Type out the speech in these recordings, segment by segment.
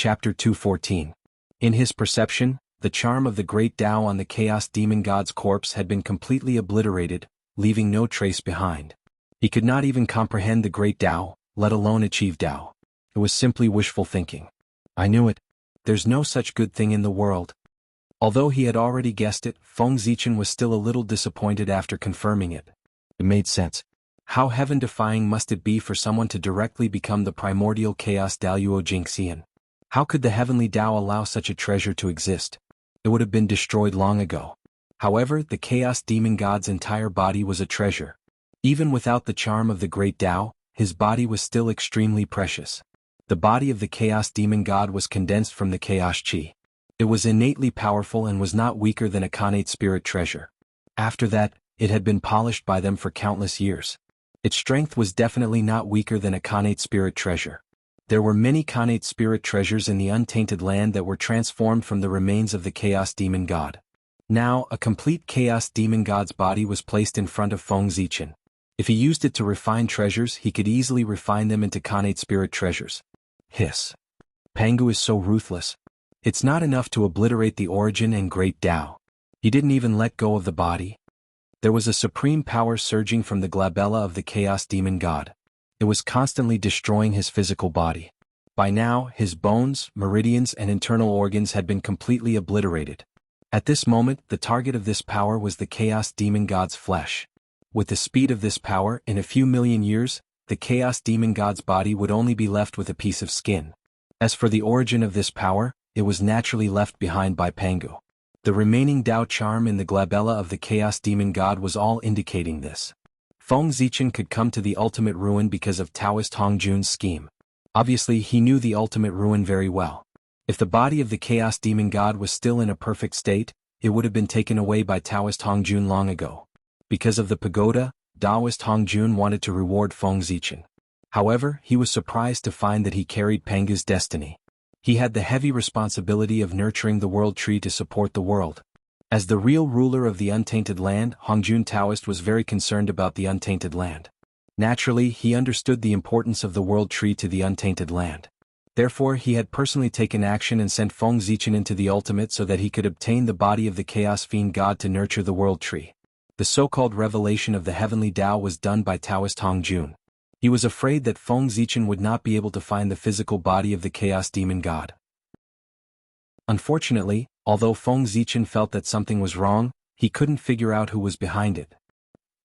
Chapter 214. In his perception, the charm of the great Tao on the Chaos Demon God's corpse had been completely obliterated, leaving no trace behind. He could not even comprehend the great Tao, let alone achieve Tao. It was simply wishful thinking. I knew it. There's no such good thing in the world. Although he had already guessed it, Feng Zichen was still a little disappointed after confirming it. It made sense. How heaven-defying must it be for someone to directly become the primordial chaos Daoyuo Jingxian? How could the heavenly Tao allow such a treasure to exist? It would have been destroyed long ago. However, the Chaos Demon God's entire body was a treasure. Even without the charm of the great Tao, his body was still extremely precious. The body of the Chaos Demon God was condensed from the Chaos Chi. It was innately powerful and was not weaker than a Khanate spirit treasure. After that, it had been polished by them for countless years. Its strength was definitely not weaker than a Khanate spirit treasure. There were many Khanate spirit treasures in the untainted land that were transformed from the remains of the Chaos Demon God. Now, a complete Chaos Demon God's body was placed in front of Feng Zichen. If he used it to refine treasures, he could easily refine them into Khanate spirit treasures. Hiss. Pangu is so ruthless. It's not enough to obliterate the origin and great Tao. He didn't even let go of the body. There was a supreme power surging from the glabella of the Chaos Demon God. It was constantly destroying his physical body. By now, his bones, meridians, and internal organs had been completely obliterated. At this moment, the target of this power was the Chaos Demon God's flesh. With the speed of this power, in a few million years, the Chaos Demon God's body would only be left with a piece of skin. As for the origin of this power, it was naturally left behind by Pangu. The remaining Tao charm in the glabella of the Chaos Demon God was all indicating this. Feng Zichen could come to the ultimate ruin because of Taoist Hongjun's scheme. Obviously, he knew the ultimate ruin very well. If the body of the Chaos Demon God was still in a perfect state, it would have been taken away by Taoist Hongjun long ago. Because of the pagoda, Taoist Hongjun wanted to reward Feng Zichen. However, he was surprised to find that he carried Pangu's destiny. He had the heavy responsibility of nurturing the world tree to support the world. As the real ruler of the untainted land, Hongjun Taoist was very concerned about the untainted land. Naturally, he understood the importance of the world tree to the untainted land. Therefore, he had personally taken action and sent Feng Zichen into the ultimate so that he could obtain the body of the Chaos Fiend God to nurture the world tree. The so-called revelation of the heavenly Tao was done by Taoist Hongjun. He was afraid that Feng Zichen would not be able to find the physical body of the Chaos Demon God. Unfortunately, although Feng Zichen felt that something was wrong, he couldn't figure out who was behind it.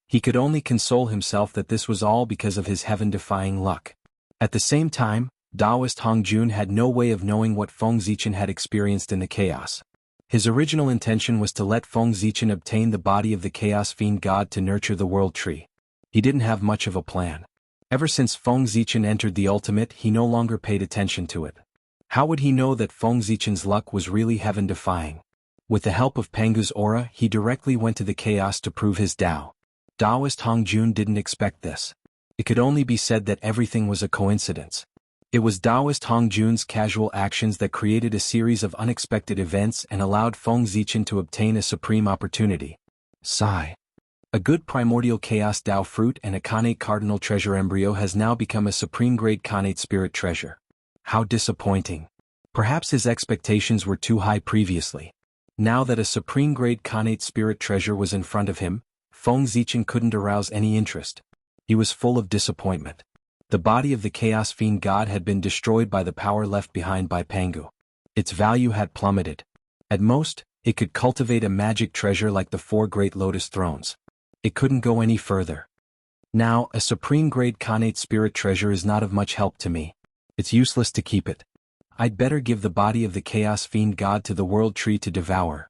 He could only console himself that this was all because of his heaven-defying luck. At the same time, Taoist Hongjun had no way of knowing what Feng Zichen had experienced in the chaos. His original intention was to let Feng Zichen obtain the body of the Chaos Fiend God to nurture the world tree. He didn't have much of a plan. Ever since Feng Zichen entered the ultimate, he no longer paid attention to it. How would he know that Feng Zichen's luck was really heaven-defying? With the help of Pangu's aura, he directly went to the chaos to prove his Tao. Taoist Hongjun didn't expect this. It could only be said that everything was a coincidence. It was Taoist Hongjun's casual actions that created a series of unexpected events and allowed Feng Zichen to obtain a supreme opportunity. Sigh. A good primordial chaos Tao fruit and a Khanate cardinal treasure embryo has now become a supreme grade Khanate spirit treasure. How disappointing. Perhaps his expectations were too high previously. Now that a supreme grade Khanate spirit treasure was in front of him, Feng Zichen couldn't arouse any interest. He was full of disappointment. The body of the Chaos Fiend God had been destroyed by the power left behind by Pangu. Its value had plummeted. At most, it could cultivate a magic treasure like the 4 great lotus thrones. It couldn't go any further. Now, a supreme grade Khanate spirit treasure is not of much help to me. It's useless to keep it. I'd better give the body of the Chaos Fiend God to the world tree to devour.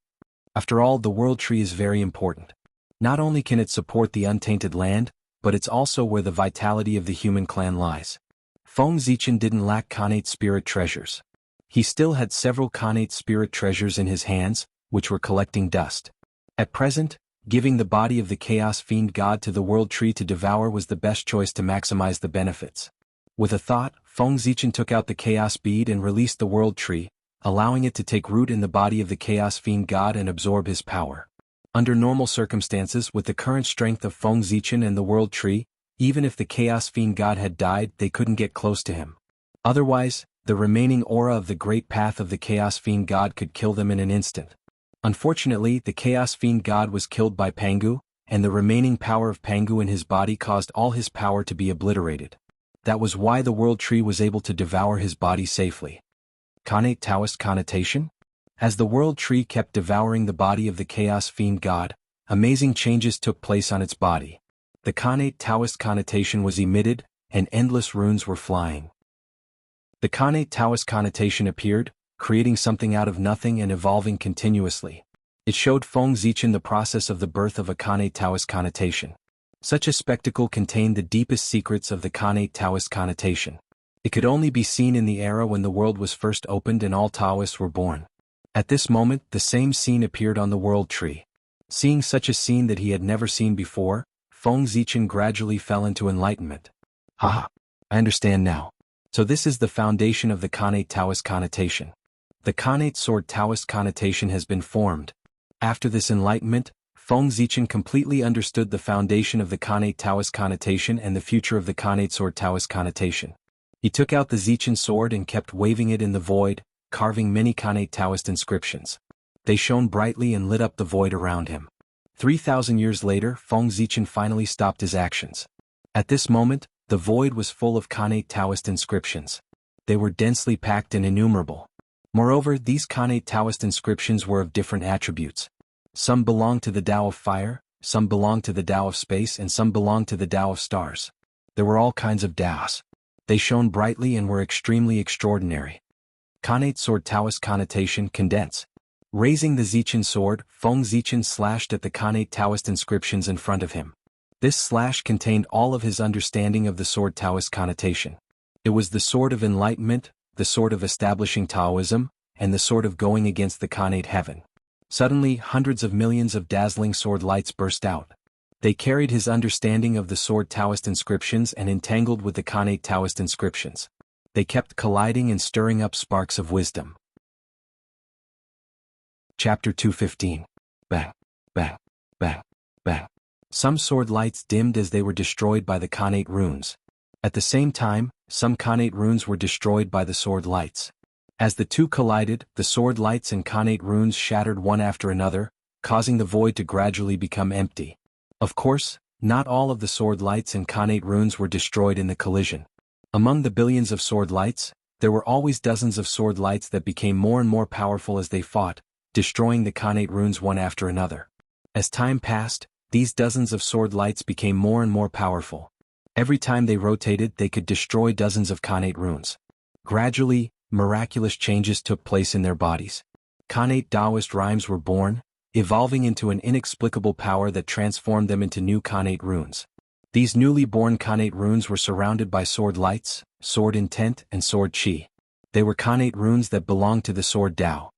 After all, the world tree is very important. Not only can it support the untainted land, but it's also where the vitality of the human clan lies. Feng Zichen didn't lack Khanate spirit treasures. He still had several Khanate spirit treasures in his hands, which were collecting dust. At present, giving the body of the Chaos Fiend God to the world tree to devour was the best choice to maximize the benefits. With a thought, Feng Zichen took out the Chaos Bead and released the world tree, allowing it to take root in the body of the Chaos Fiend God and absorb his power. Under normal circumstances, with the current strength of Feng Zichen and the world tree, even if the Chaos Fiend God had died, they couldn't get close to him. Otherwise, The remaining aura of the great path of the Chaos Fiend God could kill them in an instant. Unfortunately, the Chaos Fiend God was killed by Pangu, and the remaining power of Pangu in his body caused all his power to be obliterated. That was why the World Tree was able to devour his body safely. Khanate Taoist connotation? As the World Tree kept devouring the body of the Chaos Fiend God, amazing changes took place on its body. The Khanate Taoist connotation was emitted, and endless runes were flying. The Khanate Taoist connotation appeared, creating something out of nothing and evolving continuously. It showed Feng Zichen the process of the birth of a Khanate Taoist connotation. Such a spectacle contained the deepest secrets of the Khanate Taoist connotation. It could only be seen in the era when the world was first opened and all Taoists were born. At this moment, the same scene appeared on the World Tree. Seeing such a scene that he had never seen before, Feng Zichen gradually fell into enlightenment. Haha, I understand now. So this is the foundation of the Khanate Taoist connotation. The Khanate Sword Taoist connotation has been formed. After this enlightenment, Feng Zichen completely understood the foundation of the Khanate Taoist connotation and the future of the Khanate Sword Taoist connotation. He took out the Zichen sword and kept waving it in the void, carving many Khanate Taoist inscriptions. They shone brightly and lit up the void around him. 3,000 years later, Feng Zichen finally stopped his actions. At this moment, the void was full of Khanate Taoist inscriptions. They were densely packed and innumerable. Moreover, these Khanate Taoist inscriptions were of different attributes. Some belonged to the Tao of fire, some belonged to the Tao of space, and some belonged to the Tao of stars. There were all kinds of Taos. They shone brightly and were extremely extraordinary. Khanate Sword Taoist connotation condense. Raising the Zichen sword, Feng Zichen slashed at the Khanate Taoist inscriptions in front of him. This slash contained all of his understanding of the Sword Taoist connotation. It was the sword of enlightenment, the sword of establishing Taoism, and the sword of going against the Khanate heaven. Suddenly, hundreds of millions of dazzling sword lights burst out. They carried his understanding of the Sword Taoist inscriptions and entangled with the Khanate Taoist inscriptions. They kept colliding and stirring up sparks of wisdom. Chapter 215. Bang, bang, bang, bang. Some sword lights dimmed as they were destroyed by the Khanate runes. At the same time, some Khanate runes were destroyed by the sword lights. As the two collided, the sword lights and Khanate runes shattered one after another, causing the void to gradually become empty. Of course, not all of the sword lights and Khanate runes were destroyed in the collision. Among the billions of sword lights, there were always dozens of sword lights that became more and more powerful as they fought, destroying the Khanate runes one after another. As time passed, these dozens of sword lights became more and more powerful. Every time they rotated, they could destroy dozens of Khanate runes. Gradually, miraculous changes took place in their bodies. Khanate Taoist rhymes were born, evolving into an inexplicable power that transformed them into new Khanate runes. These newly born Khanate runes were surrounded by sword lights, sword intent, and sword chi. They were Khanate runes that belonged to the sword Tao.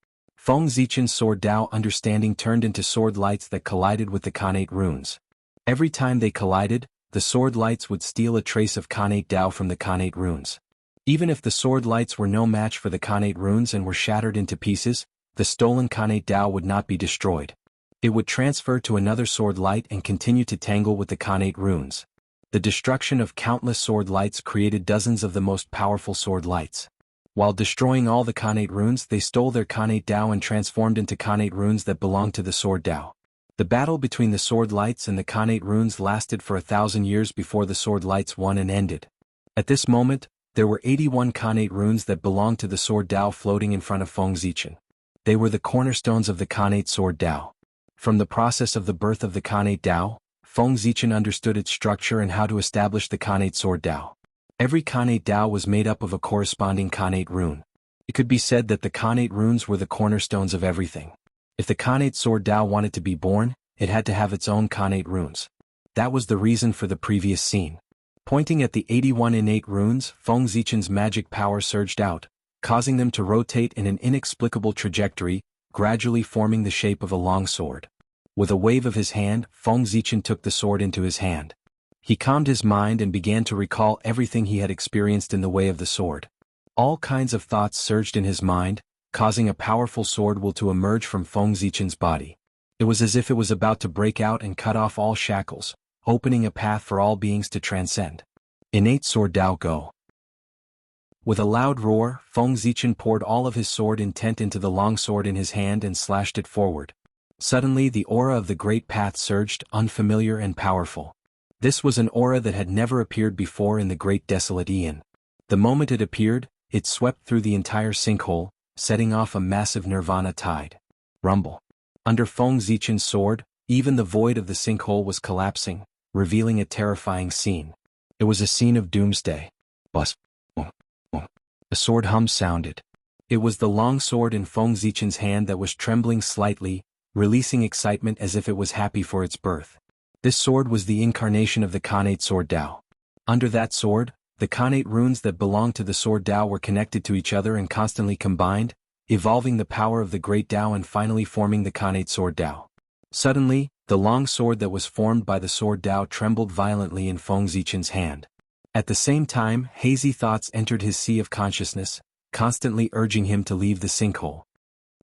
Feng Zichen's sword Tao understanding turned into sword lights that collided with the Khanate runes. Every time they collided, the sword lights would steal a trace of Khanate Tao from the Khanate runes. Even if the sword lights were no match for the Khanate runes and were shattered into pieces, the stolen Khanate Tao would not be destroyed. It would transfer to another sword light and continue to tangle with the Khanate runes. The destruction of countless sword lights created dozens of the most powerful sword lights. While destroying all the Khanate runes, they stole their Khanate Tao and transformed into Khanate runes that belonged to the sword Tao. The battle between the sword lights and the Khanate runes lasted for 1,000 years before the sword lights won and ended. At this moment, there were 81 Khanate runes that belonged to the sword Tao floating in front of Feng Zichen. They were the cornerstones of the Khanate sword Tao. From the process of the birth of the Khanate Tao, Feng Zichen understood its structure and how to establish the Khanate sword Tao. Every Khanate Tao was made up of a corresponding Khanate rune. It could be said that the Khanate runes were the cornerstones of everything. If the Khanate sword Tao wanted to be born, it had to have its own Khanate runes. That was the reason for the previous scene. Pointing at the 81 innate runes, Feng Zichen's magic power surged out, causing them to rotate in an inexplicable trajectory, gradually forming the shape of a long sword. With a wave of his hand, Feng Zichen took the sword into his hand. He calmed his mind and began to recall everything he had experienced in the way of the sword. All kinds of thoughts surged in his mind, causing a powerful sword will to emerge from Feng Zichen's body. It was as if it was about to break out and cut off all shackles, opening a path for all beings to transcend. Innate Sword Tao Go. With a loud roar, Feng Zichen poured all of his sword intent into the long sword in his hand and slashed it forward. Suddenly the aura of the great path surged, unfamiliar and powerful. This was an aura that had never appeared before in the great desolate Aeon. The moment it appeared, it swept through the entire sinkhole, setting off a massive nirvana tide. Rumble. Under Feng Zichen's sword, even the void of the sinkhole was collapsing, revealing a terrifying scene. It was a scene of doomsday. Buzz. A sword hum sounded. It was the long sword in Feng Zichen's hand that was trembling slightly, releasing excitement as if it was happy for its birth. This sword was the incarnation of the Khanate Sword Dao. Under that sword, the Khanate runes that belonged to the Sword Dao were connected to each other and constantly combined, evolving the power of the Great Dao and finally forming the Khanate Sword Dao. Suddenly, the long sword that was formed by the Sword Dao trembled violently in Feng Zichen's hand. At the same time, hazy thoughts entered his sea of consciousness, constantly urging him to leave the sinkhole.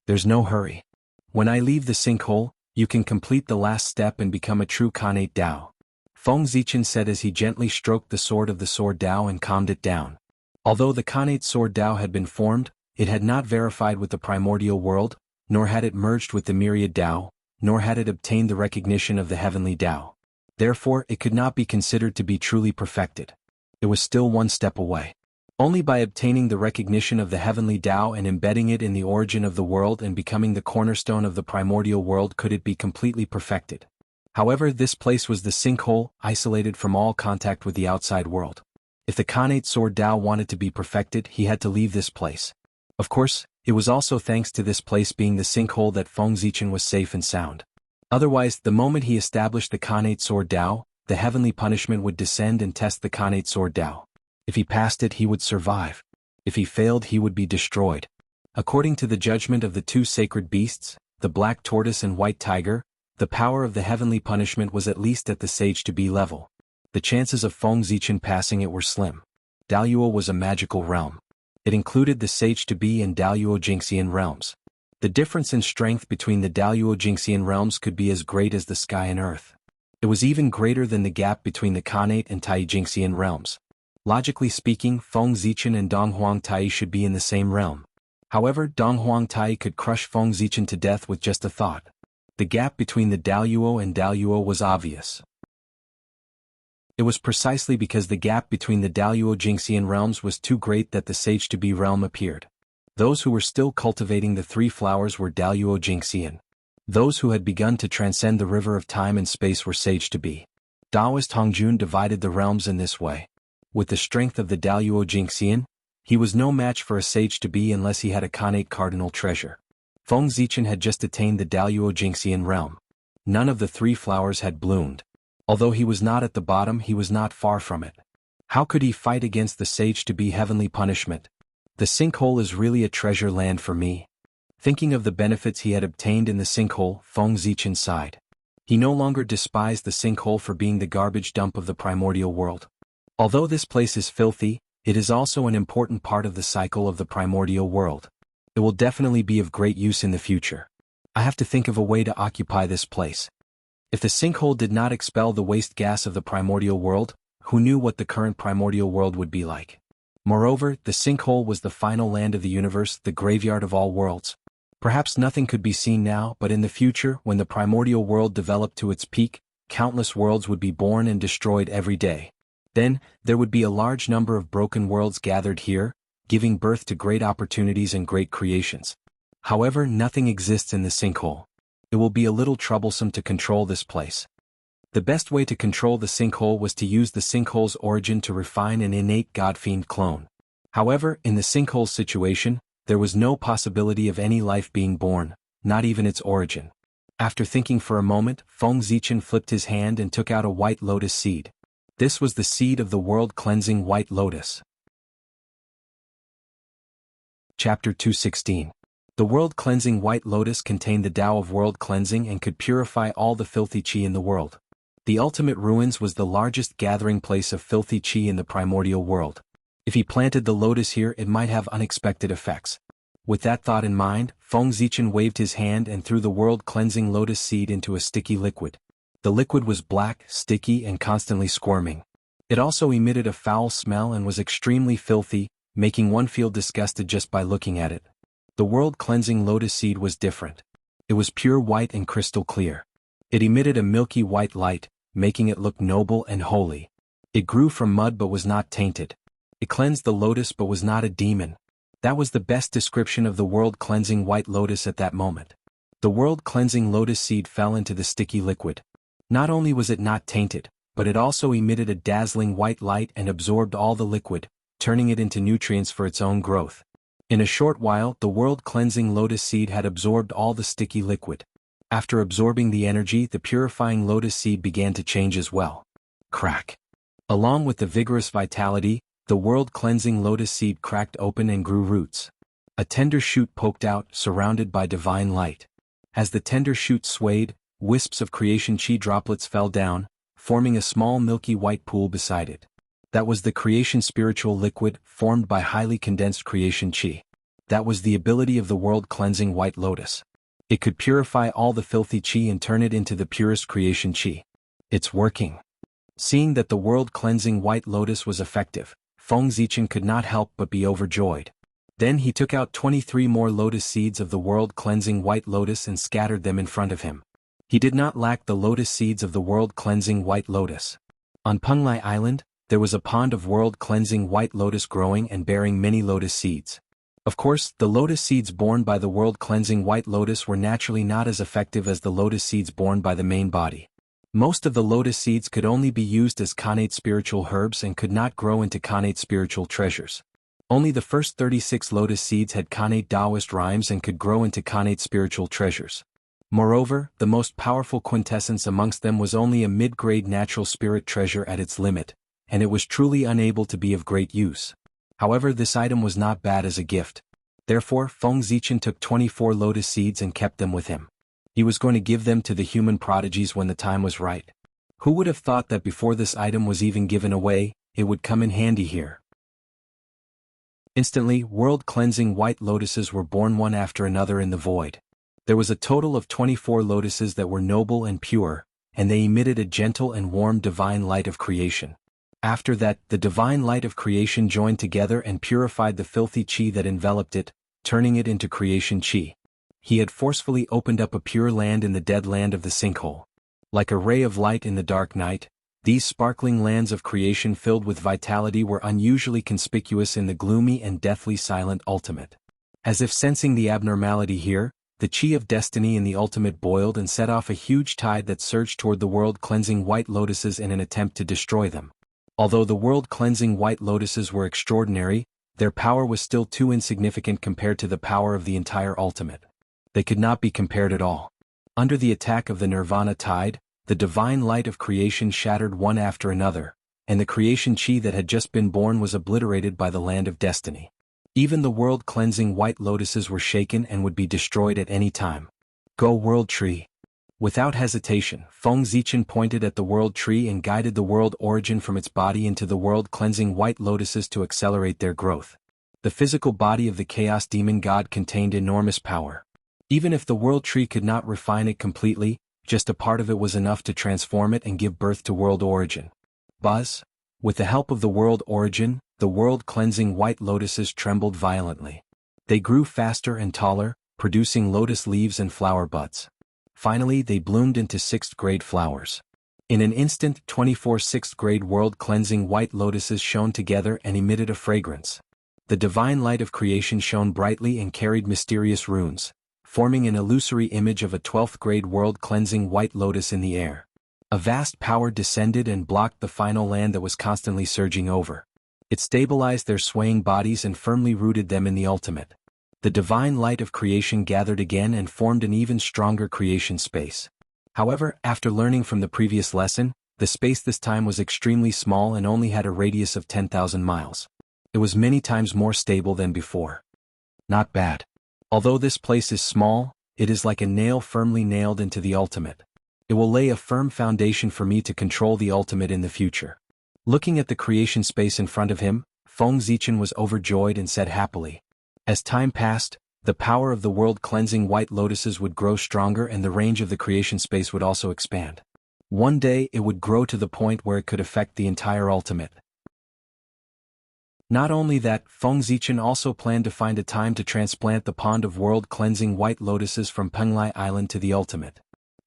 There's no hurry. When I leave the sinkhole, you can complete the last step and become a true Khanate Dao. Feng Zichen said as he gently stroked the sword of the Sword Dao and calmed it down. Although the Khanate Sword Dao had been formed, it had not verified with the primordial world, nor had it merged with the myriad Dao, nor had it obtained the recognition of the heavenly Dao. Therefore, it could not be considered to be truly perfected. It was still one step away. Only by obtaining the recognition of the heavenly Dao and embedding it in the origin of the world and becoming the cornerstone of the primordial world could it be completely perfected. However, this place was the sinkhole, isolated from all contact with the outside world. If the Khanate Sword Dao wanted to be perfected, he had to leave this place. Of course, it was also thanks to this place being the sinkhole that Feng Zichen was safe and sound. Otherwise, the moment he established the Khanate Sword Dao, the heavenly punishment would descend and test the Khanate Sword Dao. If he passed it, he would survive. If he failed, he would be destroyed. According to the judgment of the two sacred beasts, the black tortoise and white tiger, the power of the heavenly punishment was at least at the sage-to-be level. The chances of Feng Zichen passing it were slim. Daluo was a magical realm. It included the sage-to-be and Daluo Jingxian realms. The difference in strength between the Daluo Jingxian realms could be as great as the sky and earth. It was even greater than the gap between the Khanate and Tai Jingxian realms. Logically speaking, Feng Zichen and Donghuang Tai should be in the same realm. However, Donghuang Tai could crush Feng Zichen to death with just a thought. The gap between the Daluo and Daluo was obvious. It was precisely because the gap between the Daluo Jingxian realms was too great that the sage-to-be realm appeared. Those who were still cultivating the three flowers were Daluo Jingxian. Those who had begun to transcend the river of time and space were sage-to-be. Daoist Hongjun divided the realms in this way. With the strength of the Daluo Jingxian, he was no match for a sage-to-be unless he had a Khanate cardinal treasure. Feng Zichen had just attained the Daluo Jingxian realm. None of the three flowers had bloomed. Although he was not at the bottom, he was not far from it. How could he fight against the sage-to-be heavenly punishment? The sinkhole is really a treasure land for me. Thinking of the benefits he had obtained in the sinkhole, Feng Zichen sighed. He no longer despised the sinkhole for being the garbage dump of the primordial world. Although this place is filthy, it is also an important part of the cycle of the primordial world. It will definitely be of great use in the future. I have to think of a way to occupy this place. If the sinkhole did not expel the waste gas of the primordial world, who knew what the current primordial world would be like? Moreover, the sinkhole was the final land of the universe, the graveyard of all worlds. Perhaps nothing could be seen now, but in the future, when the primordial world developed to its peak, countless worlds would be born and destroyed every day. Then, there would be a large number of broken worlds gathered here, giving birth to great opportunities and great creations. However, nothing exists in the sinkhole. It will be a little troublesome to control this place. The best way to control the sinkhole was to use the sinkhole's origin to refine an innate godfiend clone. However, in the sinkhole's situation, there was no possibility of any life being born, not even its origin. After thinking for a moment, Feng Zichen flipped his hand and took out a white lotus seed. This was the seed of the world-cleansing white lotus. Chapter 216. The world-cleansing white lotus contained the Tao of world cleansing and could purify all the filthy qi in the world. The ultimate ruins was the largest gathering place of filthy qi in the primordial world. If he planted the lotus here, it might have unexpected effects. With that thought in mind, Feng Zichen waved his hand and threw the world-cleansing lotus seed into a sticky liquid. The liquid was black, sticky, and constantly squirming. It also emitted a foul smell and was extremely filthy, making one feel disgusted just by looking at it. The world-cleansing lotus seed was different. It was pure white and crystal clear. It emitted a milky white light, making it look noble and holy. It grew from mud but was not tainted. It cleansed the lotus but was not a demon. That was the best description of the world-cleansing white lotus at that moment. The world-cleansing lotus seed fell into the sticky liquid. Not only was it not tainted, but it also emitted a dazzling white light and absorbed all the liquid, turning it into nutrients for its own growth. In a short while, the world-cleansing lotus seed had absorbed all the sticky liquid. After absorbing the energy, the purifying lotus seed began to change as well. Crack. Along with the vigorous vitality, the world-cleansing lotus seed cracked open and grew roots. A tender shoot poked out, surrounded by divine light. As the tender shoot swayed, wisps of creation chi droplets fell down, forming a small milky white pool beside it. That was the creation spiritual liquid, formed by highly condensed creation chi. That was the ability of the world-cleansing white lotus. It could purify all the filthy chi and turn it into the purest creation chi. It's working. Seeing that the world-cleansing white lotus was effective, Feng Zichen could not help but be overjoyed. Then he took out 23 more lotus seeds of the world-cleansing white lotus and scattered them in front of him. He did not lack the lotus seeds of the world-cleansing white lotus. On Penglai Island, there was a pond of world-cleansing white lotus growing and bearing many lotus seeds. Of course, the lotus seeds borne by the world-cleansing white lotus were naturally not as effective as the lotus seeds borne by the main body. Most of the lotus seeds could only be used as connate spiritual herbs and could not grow into connate spiritual treasures. Only the first 36 lotus seeds had connate Taoist rhymes and could grow into connate spiritual treasures. Moreover, the most powerful quintessence amongst them was only a mid-grade natural spirit treasure at its limit, and it was truly unable to be of great use. However, this item was not bad as a gift. Therefore, Feng Zichen took 24 lotus seeds and kept them with him. He was going to give them to the human prodigies when the time was right. Who would have thought that before this item was even given away, it would come in handy here? Instantly, world-cleansing white lotuses were born one after another in the void. There was a total of 24 lotuses that were noble and pure, and they emitted a gentle and warm divine light of creation. After that, the divine light of creation joined together and purified the filthy chi that enveloped it, turning it into creation chi. He had forcefully opened up a pure land in the dead land of the sinkhole. Like a ray of light in the dark night, these sparkling lands of creation filled with vitality were unusually conspicuous in the gloomy and deathly silent ultimate. As if sensing the abnormality here, the chi of destiny in the ultimate boiled and set off a huge tide that surged toward the world-cleansing white lotuses in an attempt to destroy them. Although the world-cleansing white lotuses were extraordinary, their power was still too insignificant compared to the power of the entire ultimate. They could not be compared at all. Under the attack of the nirvana tide, the divine light of creation shattered one after another, and the creation chi that had just been born was obliterated by the land of destiny. Even the world-cleansing white lotuses were shaken and would be destroyed at any time. Go world tree. Without hesitation, Feng Zichen pointed at the world tree and guided the world origin from its body into the world-cleansing white lotuses to accelerate their growth. The physical body of the chaos demon god contained enormous power. Even if the world tree could not refine it completely, just a part of it was enough to transform it and give birth to world origin. Buzz. With the help of the world origin, the world-cleansing white lotuses trembled violently. They grew faster and taller, producing lotus leaves and flower buds. Finally, they bloomed into 6th-grade flowers. In an instant, 24 6th-grade world-cleansing white lotuses shone together and emitted a fragrance. The divine light of creation shone brightly and carried mysterious runes, forming an illusory image of a 12th-grade world-cleansing white lotus in the air. A vast power descended and blocked the final land that was constantly surging over. It stabilized their swaying bodies and firmly rooted them in the ultimate. The divine light of creation gathered again and formed an even stronger creation space. However, after learning from the previous lesson, the space this time was extremely small and only had a radius of 10,000 miles. It was many times more stable than before. Not bad. Although this place is small, it is like a nail firmly nailed into the ultimate. It will lay a firm foundation for me to control the ultimate in the future. Looking at the creation space in front of him, Feng Zichen was overjoyed and said happily. As time passed, the power of the world-cleansing white lotuses would grow stronger and the range of the creation space would also expand. One day it would grow to the point where it could affect the entire ultimate. Not only that, Feng Zichen also planned to find a time to transplant the pond of world-cleansing white lotuses from Penglai Island to the ultimate.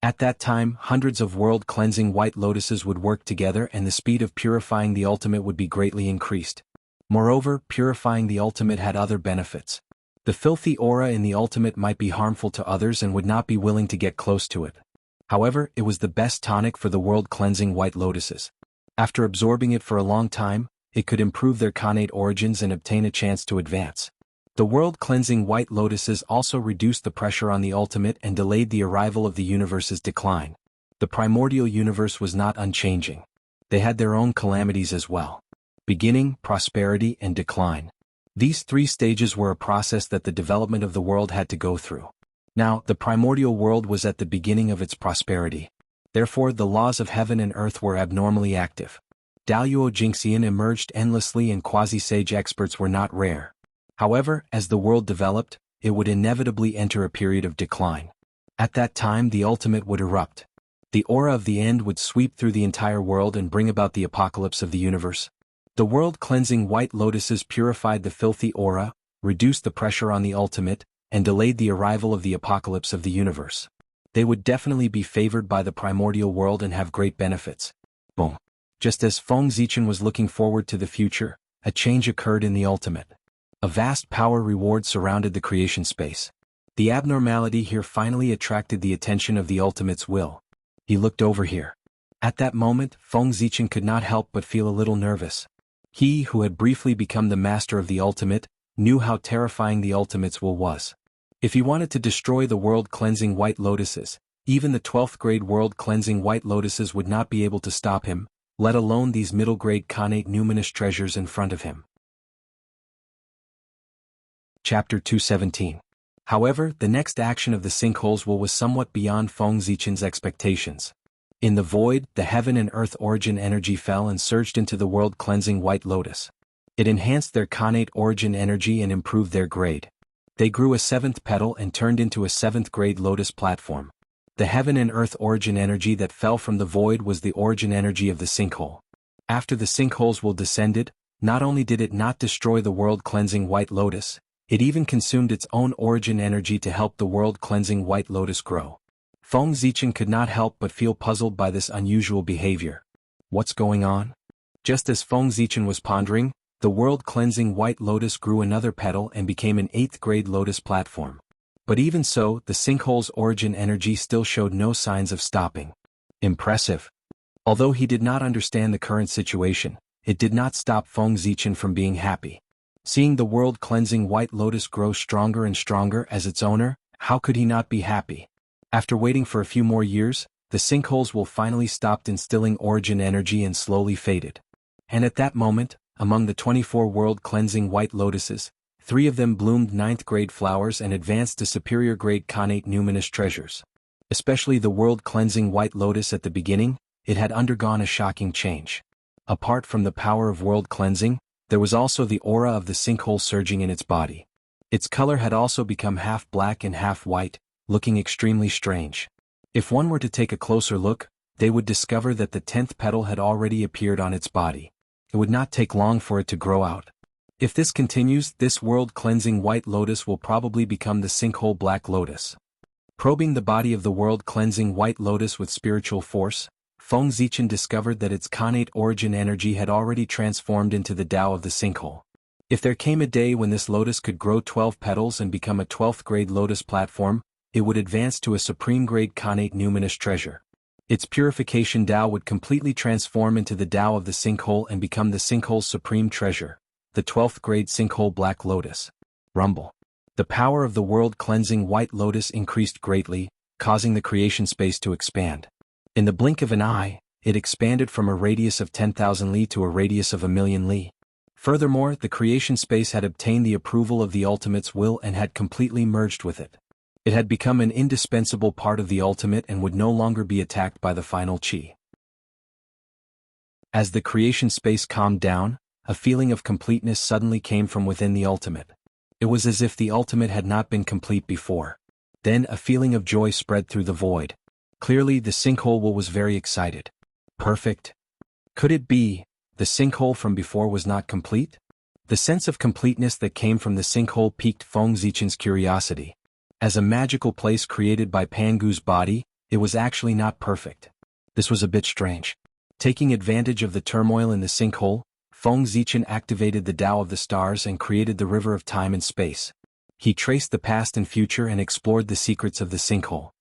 At that time, hundreds of world-cleansing white lotuses would work together and the speed of purifying the ultimate would be greatly increased. Moreover, purifying the ultimate had other benefits. The filthy aura in the ultimate might be harmful to others and would not be willing to get close to it. However, it was the best tonic for the world-cleansing white lotuses. After absorbing it for a long time, it could improve their connate origins and obtain a chance to advance. The world-cleansing white lotuses also reduced the pressure on the ultimate and delayed the arrival of the universe's decline. The primordial universe was not unchanging. They had their own calamities as well. Beginning, prosperity, and decline. These three stages were a process that the development of the world had to go through. Now, the primordial world was at the beginning of its prosperity. Therefore, the laws of heaven and earth were abnormally active. Daluo Jingxian emerged endlessly and quasi-sage experts were not rare. However, as the world developed, it would inevitably enter a period of decline. At that time the ultimate would erupt. The aura of the end would sweep through the entire world and bring about the apocalypse of the universe. The world-cleansing white lotuses purified the filthy aura, reduced the pressure on the ultimate, and delayed the arrival of the apocalypse of the universe. They would definitely be favored by the primordial world and have great benefits. Boom. Just as Feng Zichen was looking forward to the future, a change occurred in the ultimate. A vast power reward surrounded the creation space. The abnormality here finally attracted the attention of the ultimate's will. He looked over here. At that moment, Feng Zichen could not help but feel a little nervous. He, who had briefly become the master of the ultimate, knew how terrifying the ultimate's will was. If he wanted to destroy the world-cleansing white lotuses, even the 12th grade world-cleansing white lotuses would not be able to stop him, let alone these middle-grade connate numinous treasures in front of him. Chapter 217. However, the next action of the sinkhole's will was somewhat beyond Feng Zichen's expectations. In the void, the heaven and earth origin energy fell and surged into the world-cleansing white lotus. It enhanced their connate origin energy and improved their grade. They grew a 7th petal and turned into a 7th grade lotus platform. The heaven and earth origin energy that fell from the void was the origin energy of the sinkhole. After the sinkhole's will descended, not only did it not destroy the world-cleansing white lotus, it even consumed its own origin energy to help the world-cleansing white lotus grow. Feng Zichen could not help but feel puzzled by this unusual behavior. What's going on? Just as Feng Zichen was pondering, the world-cleansing white lotus grew another petal and became an 8th grade lotus platform. But even so, the sinkhole's origin energy still showed no signs of stopping. Impressive. Although he did not understand the current situation, it did not stop Feng Zichen from being happy. Seeing the world-cleansing white lotus grow stronger and stronger as its owner, how could he not be happy? After waiting for a few more years, the sinkhole's will finally stopped instilling origin energy and slowly faded. And at that moment, among the 24 world-cleansing white lotuses, 3 of them bloomed 9th grade flowers and advanced to superior grade connate numinous treasures. Especially the world-cleansing white lotus at the beginning, it had undergone a shocking change. Apart from the power of world cleansing, there was also the aura of the sinkhole surging in its body. Its color had also become half black and half white, looking extremely strange. If one were to take a closer look, they would discover that the 10th petal had already appeared on its body. It would not take long for it to grow out. If this continues, this world-cleansing white lotus will probably become the sinkhole black lotus. Probing the body of the world-cleansing white lotus with spiritual force, Feng Zichen discovered that its connate origin energy had already transformed into the Tao of the sinkhole. If there came a day when this lotus could grow 12 petals and become a 12th grade lotus platform, it would advance to a supreme grade connate numinous treasure. Its purification Tao would completely transform into the Tao of the sinkhole and become the sinkhole's supreme treasure, the 12th grade sinkhole black lotus. Rumble. The power of the world-cleansing white lotus increased greatly, causing the creation space to expand. In the blink of an eye, it expanded from a radius of 10,000 li to a radius of 1,000,000 li. Furthermore, the creation space had obtained the approval of the Ultimate's will and had completely merged with it. It had become an indispensable part of the Ultimate and would no longer be attacked by the final Qi. As the creation space calmed down, a feeling of completeness suddenly came from within the Ultimate. It was as if the Ultimate had not been complete before. Then a feeling of joy spread through the void. Clearly the sinkhole was very excited. Perfect. Could it be, the sinkhole from before was not complete? The sense of completeness that came from the sinkhole piqued Feng Zichen's curiosity. As a magical place created by Pangu's body, it was actually not perfect. This was a bit strange. Taking advantage of the turmoil in the sinkhole, Feng Zichen activated the Tao of the stars and created the river of time and space. He traced the past and future and explored the secrets of the sinkhole.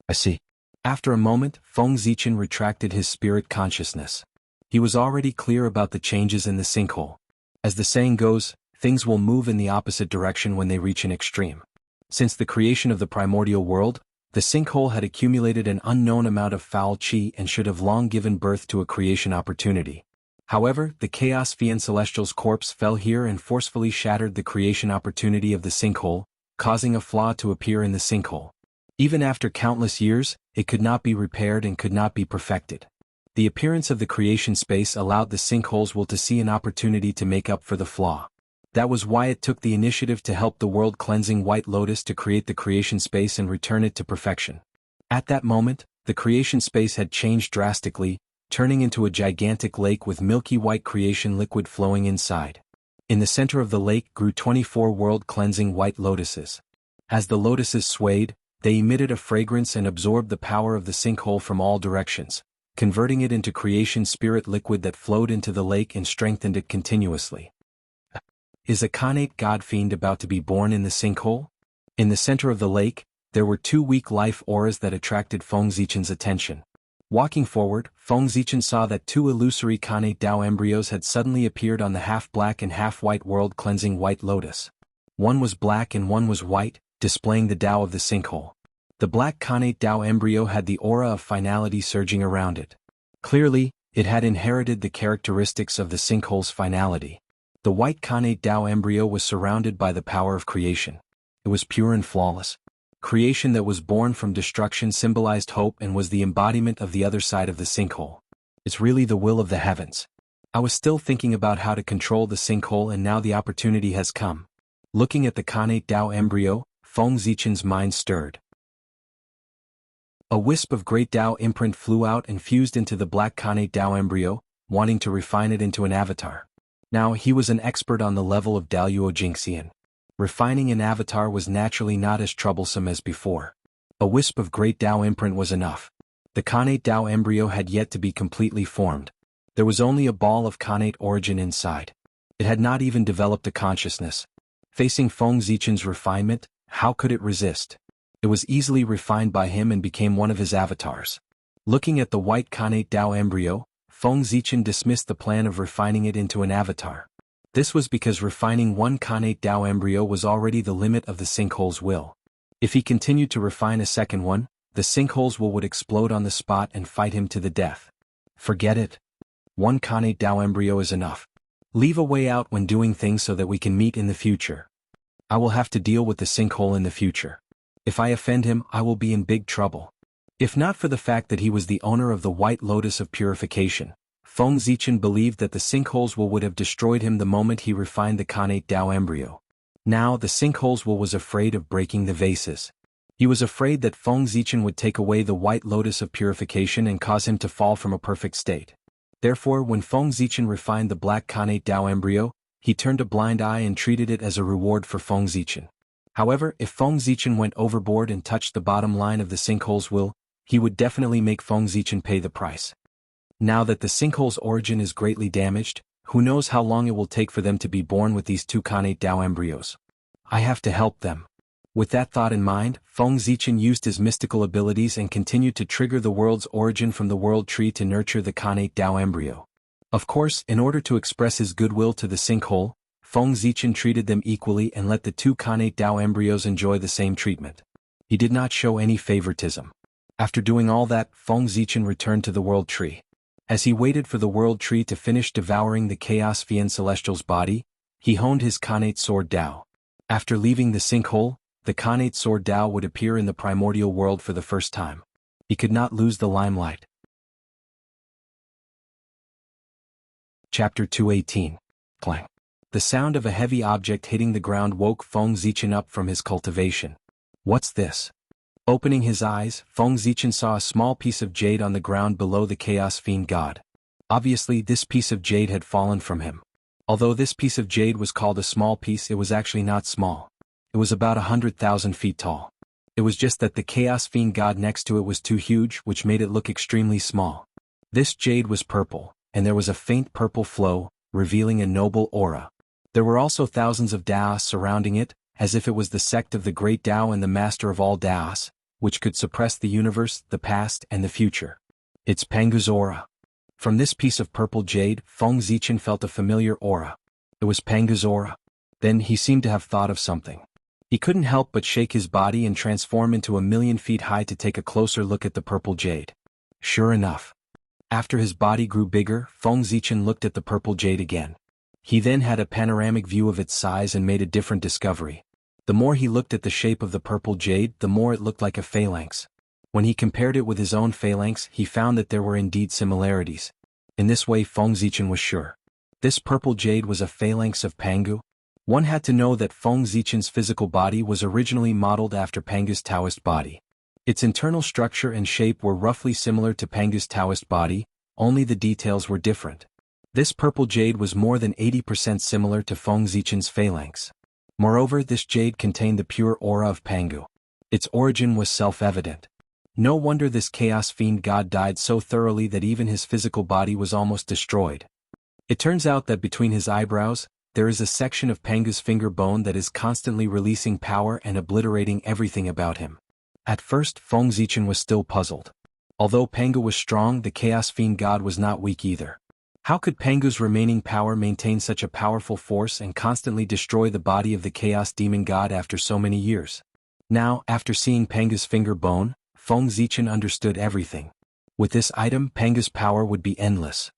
I see. After a moment, Feng Zichen retracted his spirit consciousness. He was already clear about the changes in the sinkhole. As the saying goes, things will move in the opposite direction when they reach an extreme. Since the creation of the primordial world, the sinkhole had accumulated an unknown amount of foul qi and should have long given birth to a creation opportunity. However, the Chaos Fiend Celestial's corpse fell here and forcefully shattered the creation opportunity of the sinkhole, causing a flaw to appear in the sinkhole. Even after countless years, it could not be repaired and could not be perfected. The appearance of the creation space allowed the sinkhole's will to see an opportunity to make up for the flaw. That was why it took the initiative to help the world-cleansing White Lotus to create the creation space and return it to perfection. At that moment, the creation space had changed drastically, turning into a gigantic lake with milky white creation liquid flowing inside. In the center of the lake grew 24 world-cleansing white lotuses. As the lotuses swayed, they emitted a fragrance and absorbed the power of the sinkhole from all directions, converting it into creation spirit liquid that flowed into the lake and strengthened it continuously. Is a Khanate god fiend about to be born in the sinkhole? In the center of the lake, there were two weak life auras that attracted Feng Zichen's attention. Walking forward, Feng Zichen saw that two illusory Khanate Dao embryos had suddenly appeared on the half-black and half-white world-cleansing white lotus. One was black and one was white, displaying the Dao of the sinkhole. The black Khanate Dao embryo had the aura of finality surging around it. Clearly, it had inherited the characteristics of the sinkhole's finality. The white Khanate Dao embryo was surrounded by the power of creation. It was pure and flawless. Creation that was born from destruction symbolized hope and was the embodiment of the other side of the sinkhole. It's really the will of the heavens. I was still thinking about how to control the sinkhole and now the opportunity has come. Looking at the Khanate Dao embryo, Feng Zichen's mind stirred. A wisp of great Dao imprint flew out and fused into the black Khanate Dao embryo, wanting to refine it into an avatar. Now he was an expert on the level of Daluo Jingxian. Refining an avatar was naturally not as troublesome as before. A wisp of great Dao imprint was enough. The Khanate Dao embryo had yet to be completely formed. There was only a ball of Khanate origin inside. It had not even developed a consciousness. Facing Feng Zichen's refinement, how could it resist? It was easily refined by him and became one of his avatars. Looking at the white Khanate Dao embryo, Feng Zichen dismissed the plan of refining it into an avatar. This was because refining one Khanate Dao embryo was already the limit of the sinkhole's will. If he continued to refine a second one, the sinkhole's will would explode on the spot and fight him to the death. Forget it. One Khanate Dao embryo is enough. Leave a way out when doing things so that we can meet in the future. I will have to deal with the sinkhole in the future. If I offend him, I will be in big trouble. If not for the fact that he was the owner of the White Lotus of Purification, Feng Zichen believed that the sinkhole's will would have destroyed him the moment he refined the Khanate Dao embryo. Now the sinkhole's will was afraid of breaking the vases. He was afraid that Feng Zichen would take away the White Lotus of Purification and cause him to fall from a perfect state. Therefore, when Feng Zichen refined the black Khanate Dao embryo, he turned a blind eye and treated it as a reward for Feng Zichen. However, if Feng Zichen went overboard and touched the bottom line of the sinkhole's will, he would definitely make Feng Zichen pay the price. Now that the sinkhole's origin is greatly damaged, who knows how long it will take for them to be born with these two Khanate Dao embryos. I have to help them. With that thought in mind, Feng Zichen used his mystical abilities and continued to trigger the world's origin from the world tree to nurture the Khanate Dao embryo. Of course, in order to express his goodwill to the sinkhole, Feng Zichen treated them equally and let the two Khanate Dao embryos enjoy the same treatment. He did not show any favoritism. After doing all that, Feng Zichen returned to the world tree. As he waited for the world tree to finish devouring the Chaos Fiend Celestial's body, he honed his Khanate Sword Dao. After leaving the sinkhole, the Khanate Sword Dao would appear in the primordial world for the first time. He could not lose the limelight. Chapter 218. Clang. The sound of a heavy object hitting the ground woke Feng Zichen up from his cultivation. What's this? Opening his eyes, Feng Zichen saw a small piece of jade on the ground below the Chaos Fiend God. Obviously, this piece of jade had fallen from him. Although this piece of jade was called a small piece, it was actually not small. It was about 100,000 feet tall. It was just that the Chaos Fiend God next to it was too huge, which made it look extremely small. This jade was purple, and there was a faint purple flow, revealing a noble aura. There were also thousands of Daos surrounding it, as if it was the sect of the great Tao and the master of all Daos, which could suppress the universe, the past, and the future. It's Pangu's aura. From this piece of purple jade, Feng Zichen felt a familiar aura. It was Pangu's aura. Then he seemed to have thought of something. He couldn't help but shake his body and transform into 1,000,000 feet high to take a closer look at the purple jade. Sure enough. After his body grew bigger, Feng Zichen looked at the purple jade again. He then had a panoramic view of its size and made a different discovery. The more he looked at the shape of the purple jade, the more it looked like a phalanx. When he compared it with his own phalanx, he found that there were indeed similarities. In this way, Feng Zichen was sure. This purple jade was a phalanx of Pangu. One had to know that Feng Zichen's physical body was originally modeled after Pangu's Taoist body. Its internal structure and shape were roughly similar to Pangu's Taoist body, only the details were different. This purple jade was more than 80% similar to Feng Zichen's phalanx. Moreover, this jade contained the pure aura of Pangu. Its origin was self-evident. No wonder this Chaos Fiend God died so thoroughly that even his physical body was almost destroyed. It turns out that between his eyebrows, there is a section of Pangu's finger bone that is constantly releasing power and obliterating everything about him. At first, Feng Zichen was still puzzled. Although Pangu was strong, the Chaos Fiend God was not weak either. How could Pangu's remaining power maintain such a powerful force and constantly destroy the body of the Chaos Demon God after so many years? Now, after seeing Pangu's finger bone, Feng Zichen understood everything. With this item, Pangu's power would be endless.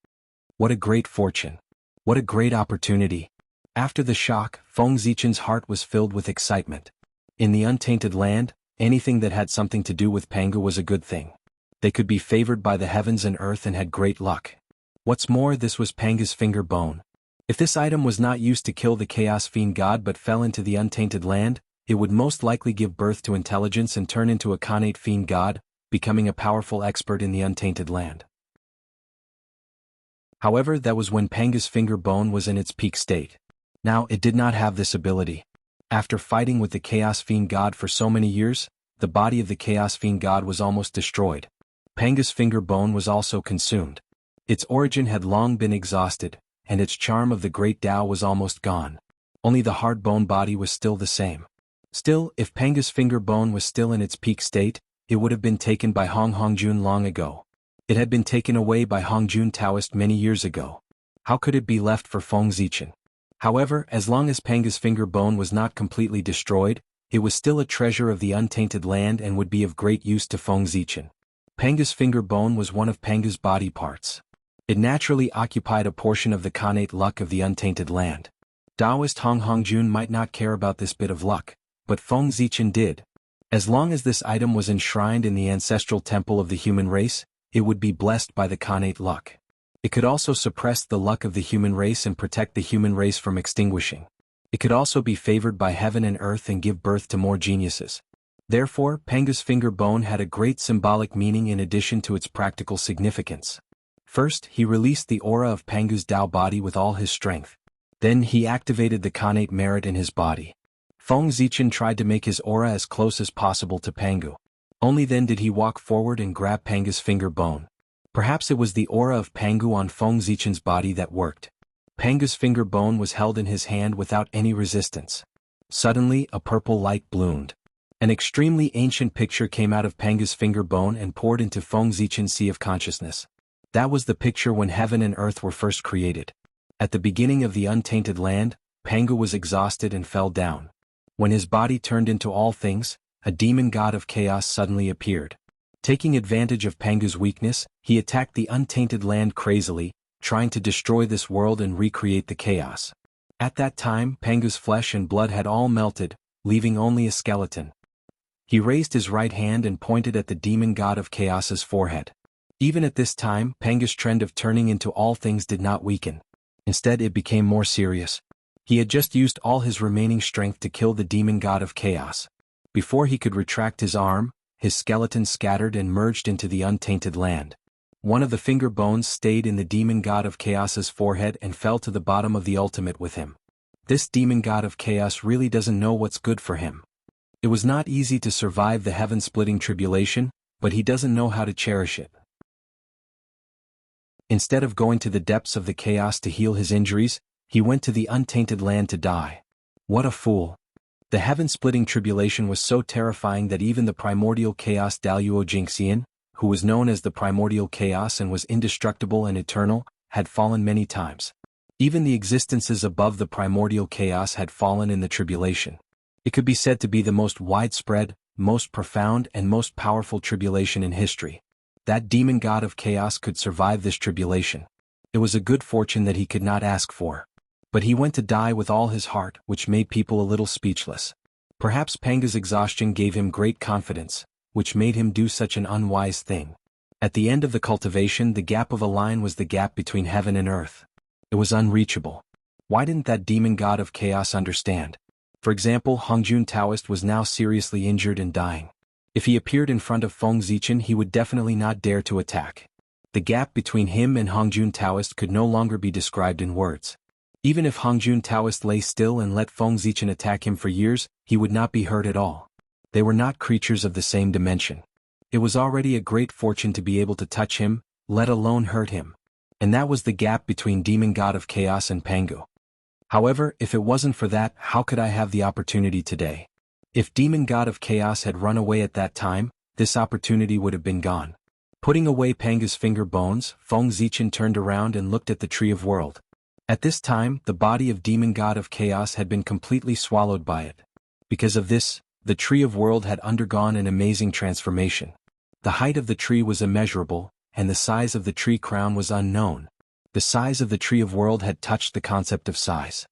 What a great fortune. What a great opportunity. After the shock, Feng Zichen's heart was filled with excitement. In the untainted land, anything that had something to do with Pangu was a good thing. They could be favored by the heavens and earth and had great luck. What's more, this was Pangu's finger bone. If this item was not used to kill the Chaos Fiend God but fell into the untainted land, it would most likely give birth to intelligence and turn into a Khanate Fiend God, becoming a powerful expert in the untainted land. However, that was when Pangu's finger bone was in its peak state. Now, it did not have this ability. After fighting with the Chaos Fiend God for so many years, the body of the Chaos Fiend God was almost destroyed. Pangu's finger bone was also consumed. Its origin had long been exhausted, and its charm of the great Tao was almost gone. Only the hard bone body was still the same. Still, if Pangu's finger bone was still in its peak state, it would have been taken by Hongjun long ago. It had been taken away by Hongjun Taoist many years ago. How could it be left for Feng Zichen? However, as long as Pangu's finger bone was not completely destroyed, it was still a treasure of the untainted land and would be of great use to Feng Zichen. Pangu's finger bone was one of Pangu's body parts. It naturally occupied a portion of the Khanate luck of the untainted land. Taoist Hongjun might not care about this bit of luck, but Feng Zichen did. As long as this item was enshrined in the ancestral temple of the human race, it would be blessed by the Khanate luck. It could also suppress the luck of the human race and protect the human race from extinguishing. It could also be favored by heaven and earth and give birth to more geniuses. Therefore, Pangu's finger bone had a great symbolic meaning in addition to its practical significance. First, he released the aura of Pangu's Tao body with all his strength. Then he activated the Khanate merit in his body. Feng Zichen tried to make his aura as close as possible to Pangu. Only then did he walk forward and grab Pangu's finger bone. Perhaps it was the aura of Pangu on Feng Zichen's body that worked. Pangu's finger bone was held in his hand without any resistance. Suddenly, a purple light bloomed. An extremely ancient picture came out of Pangu's finger bone and poured into Feng Zichen's sea of consciousness. That was the picture when heaven and earth were first created. At the beginning of the untainted land, Pangu was exhausted and fell down. When his body turned into all things, a demon god of chaos suddenly appeared. Taking advantage of Pangu's weakness, he attacked the untainted land crazily, trying to destroy this world and recreate the chaos. At that time, Pangu's flesh and blood had all melted, leaving only a skeleton. He raised his right hand and pointed at the demon god of chaos's forehead. Even at this time, Pangu's trend of turning into all things did not weaken. Instead, it became more serious. He had just used all his remaining strength to kill the demon god of chaos. Before he could retract his arm, his skeleton scattered and merged into the untainted land. One of the finger bones stayed in the demon god of chaos's forehead and fell to the bottom of the ultimate with him. This demon god of chaos really doesn't know what's good for him. It was not easy to survive the heaven-splitting tribulation, but he doesn't know how to cherish it. Instead of going to the depths of the chaos to heal his injuries, he went to the untainted land to die. What a fool. The heaven-splitting tribulation was so terrifying that even the primordial chaos Daluo Jingxian, who was known as the primordial chaos and was indestructible and eternal, had fallen many times. Even the existences above the primordial chaos had fallen in the tribulation. It could be said to be the most widespread, most profound and most powerful tribulation in history. That demon god of chaos could survive this tribulation. It was a good fortune that he could not ask for. But he went to die with all his heart, which made people a little speechless. Perhaps Panga's exhaustion gave him great confidence, which made him do such an unwise thing. At the end of the cultivation, the gap of a line was the gap between heaven and earth. It was unreachable. Why didn't that demon god of chaos understand? For example, Hongjun Taoist was now seriously injured and dying. If he appeared in front of Feng Zichen, he would definitely not dare to attack. The gap between him and Hongjun Taoist could no longer be described in words. Even if Hongjun Taoist lay still and let Feng Zichen attack him for years, he would not be hurt at all. They were not creatures of the same dimension. It was already a great fortune to be able to touch him, let alone hurt him. And that was the gap between Demon God of Chaos and Pangu. However, if it wasn't for that, how could I have the opportunity today? If Demon God of Chaos had run away at that time, this opportunity would have been gone. Putting away Panga's finger bones, Feng Zichen turned around and looked at the Tree of World. At this time, the body of Demon God of Chaos had been completely swallowed by it. Because of this, the Tree of World had undergone an amazing transformation. The height of the tree was immeasurable, and the size of the tree crown was unknown. The size of the Tree of World had touched the concept of size.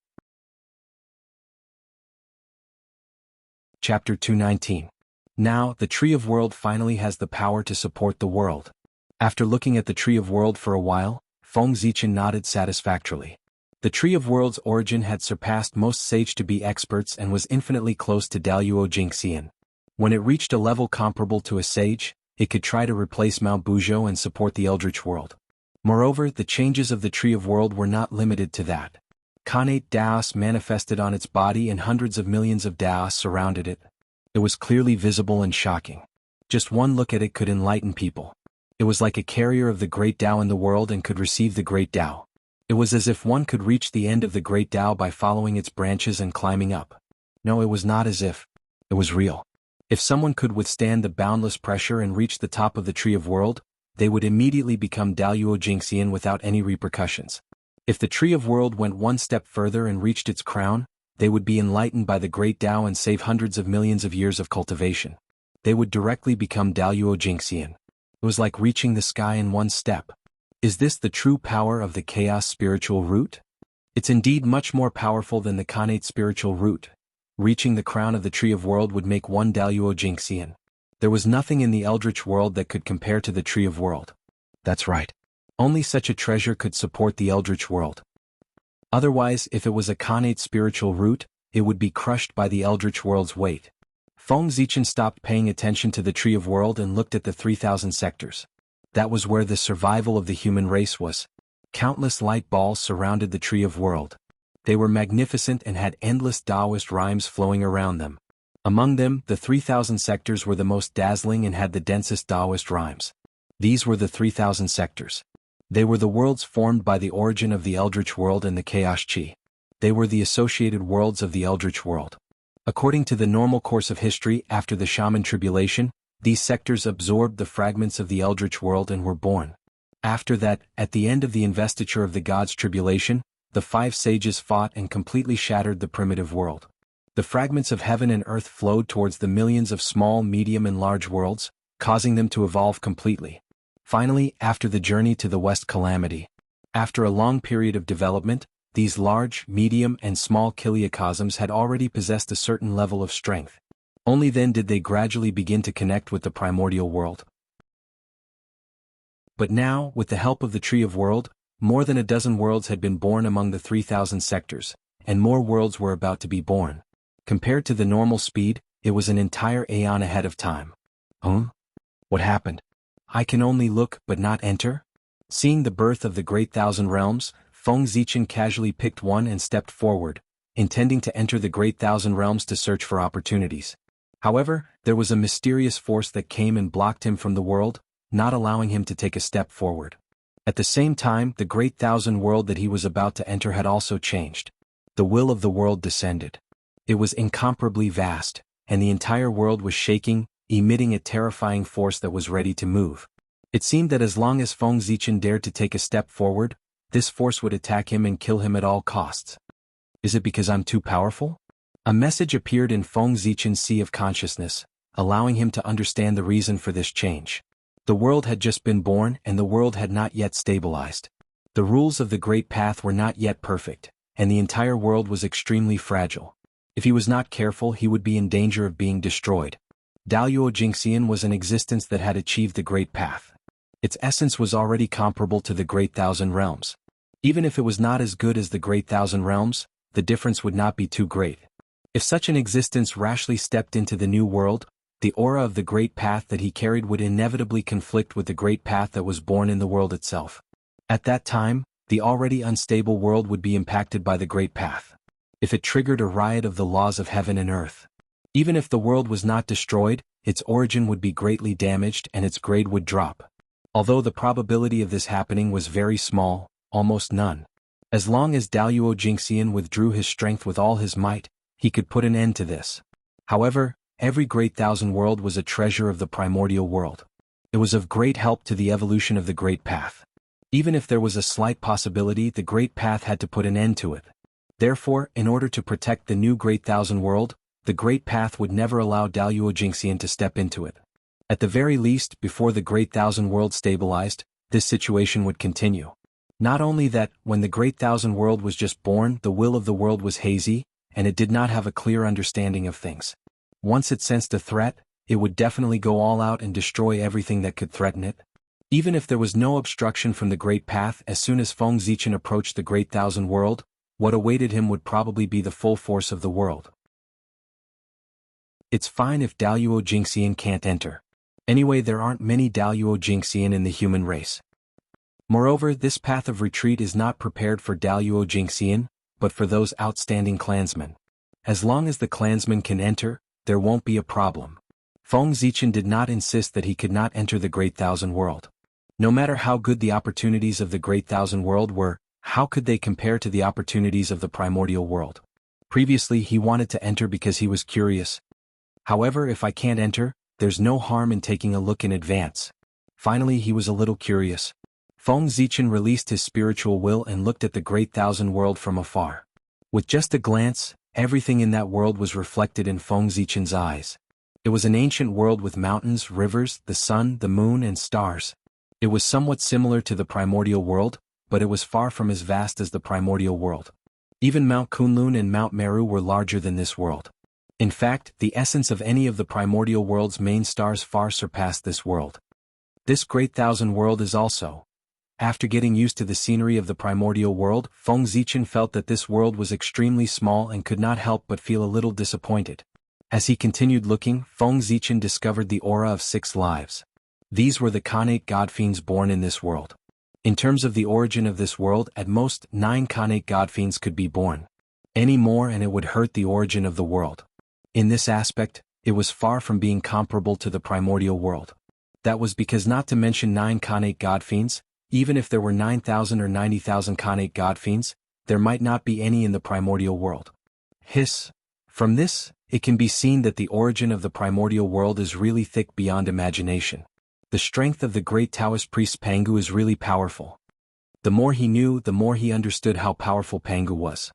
Chapter 219. Now, the Tree of World finally has the power to support the world. After looking at the Tree of World for a while, Feng Zichen nodded satisfactorily. The Tree of World's origin had surpassed most sage-to-be experts and was infinitely close to Daluo Jingxian. When it reached a level comparable to a sage, it could try to replace Mao Buzhou and support the Eldritch World. Moreover, the changes of the Tree of World were not limited to that. Khanate Daos manifested on its body and hundreds of millions of Daos surrounded it. It was clearly visible and shocking. Just one look at it could enlighten people. It was like a carrier of the Great Tao in the world and could receive the Great Tao. It was as if one could reach the end of the Great Tao by following its branches and climbing up. No, it was not as if. It was real. If someone could withstand the boundless pressure and reach the top of the Tree of World, they would immediately become Daluo Jingxian without any repercussions. If the Tree of World went one step further and reached its crown, they would be enlightened by the Great Tao and save hundreds of millions of years of cultivation. They would directly become Daluo Jingxian. It was like reaching the sky in one step. Is this the true power of the Chaos spiritual root? It's indeed much more powerful than the Khanate spiritual root. Reaching the crown of the Tree of World would make one Daluo Jingxian. There was nothing in the Eldritch World that could compare to the Tree of World. That's right. Only such a treasure could support the Eldritch World. Otherwise, if it was a Khanate spiritual root, it would be crushed by the Eldritch World's weight. Feng Zichen stopped paying attention to the Tree of World and looked at the 3,000 sectors. That was where the survival of the human race was. Countless light balls surrounded the Tree of World. They were magnificent and had endless Taoist rhymes flowing around them. Among them, the 3,000 sectors were the most dazzling and had the densest Taoist rhymes. These were the 3,000 sectors. They were the worlds formed by the origin of the Eldritch World and the Chaos Chi. They were the associated worlds of the Eldritch World. According to the normal course of history, after the Shaman tribulation, these sectors absorbed the fragments of the Eldritch World and were born. After that, at the end of the investiture of the gods' tribulation, the 5 sages fought and completely shattered the primitive world. The fragments of heaven and earth flowed towards the millions of small, medium and large worlds, causing them to evolve completely. Finally, after the journey to the West Calamity, after a long period of development, these large, medium and small chiliocosms had already possessed a certain level of strength. Only then did they gradually begin to connect with the primordial world. But now, with the help of the Tree of World, more than a dozen worlds had been born among the 3,000 sectors, and more worlds were about to be born. Compared to the normal speed, it was an entire aeon ahead of time. What happened? I can only look but not enter? Seeing the birth of the great thousand realms, Feng Zichen casually picked one and stepped forward, intending to enter the great thousand realms to search for opportunities. However, there was a mysterious force that came and blocked him from the world, not allowing him to take a step forward. At the same time, the great thousand world that he was about to enter had also changed. The will of the world descended. It was incomparably vast, and the entire world was shaking, emitting a terrifying force that was ready to move. It seemed that as long as Feng Zichen dared to take a step forward, this force would attack him and kill him at all costs. Is it because I'm too powerful? A message appeared in Feng Zichen's sea of consciousness, allowing him to understand the reason for this change. The world had just been born and the world had not yet stabilized. The rules of the Great Path were not yet perfect, and the entire world was extremely fragile. If he was not careful, he would be in danger of being destroyed. Daluo Jingxian was an existence that had achieved the Great Path. Its essence was already comparable to the Great Thousand Realms. Even if it was not as good as the Great Thousand Realms, the difference would not be too great. If such an existence rashly stepped into the new world, the aura of the Great Path that he carried would inevitably conflict with the Great Path that was born in the world itself. At that time, the already unstable world would be impacted by the Great Path. If it triggered a riot of the laws of heaven and earth. Even if the world was not destroyed, its origin would be greatly damaged and its grade would drop. Although the probability of this happening was very small, almost none. As long as Daluo Jingxian withdrew his strength with all his might, he could put an end to this. However, every great thousand world was a treasure of the primordial world. It was of great help to the evolution of the Great Path. Even if there was a slight possibility, the Great Path had to put an end to it. Therefore, in order to protect the new Great Thousand World, the Great Path would never allow Daluo Jingxian to step into it. At the very least, before the Great Thousand World stabilized, this situation would continue. Not only that, when the Great Thousand World was just born, the will of the world was hazy, and it did not have a clear understanding of things. Once it sensed a threat, it would definitely go all out and destroy everything that could threaten it. Even if there was no obstruction from the Great Path, as soon as Feng Zichen approached the Great Thousand World, what awaited him would probably be the full force of the world. It's fine if Daluo Jingxian can't enter. Anyway, there aren't many Daluo Jingxian in the human race. Moreover, this path of retreat is not prepared for Daluo Jingxian, but for those outstanding clansmen. As long as the clansmen can enter, there won't be a problem. Feng Zichen did not insist that he could not enter the Great Thousand World. No matter how good the opportunities of the Great Thousand World were, how could they compare to the opportunities of the primordial world? Previously he wanted to enter because he was curious. However, if I can't enter, there's no harm in taking a look in advance. Finally he was a little curious. Feng Zichen released his spiritual will and looked at the Great Thousand World from afar. With just a glance, everything in that world was reflected in Feng Zichen's eyes. It was an ancient world with mountains, rivers, the sun, the moon, and stars. It was somewhat similar to the primordial world, but it was far from as vast as the primordial world. Even Mount Kunlun and Mount Meru were larger than this world. In fact, the essence of any of the primordial world's main stars far surpassed this world. This Great Thousand World is also. After getting used to the scenery of the primordial world, Feng Zichen felt that this world was extremely small and could not help but feel a little disappointed. As he continued looking, Feng Zichen discovered the aura of 6 lives. These were the Khanate god fiends born in this world. In terms of the origin of this world, at most 9 Khanate god fiends could be born. Any more and it would hurt the origin of the world. In this aspect, it was far from being comparable to the primordial world. That was because, not to mention 9 Khanate god fiends, even if there were 9,000 or 90,000 Khanate god fiends, there might not be any in the primordial world. Hiss. From this, it can be seen that the origin of the primordial world is really thick beyond imagination. The strength of the great Taoist priest Pangu is really powerful. The more he knew, the more he understood how powerful Pangu was.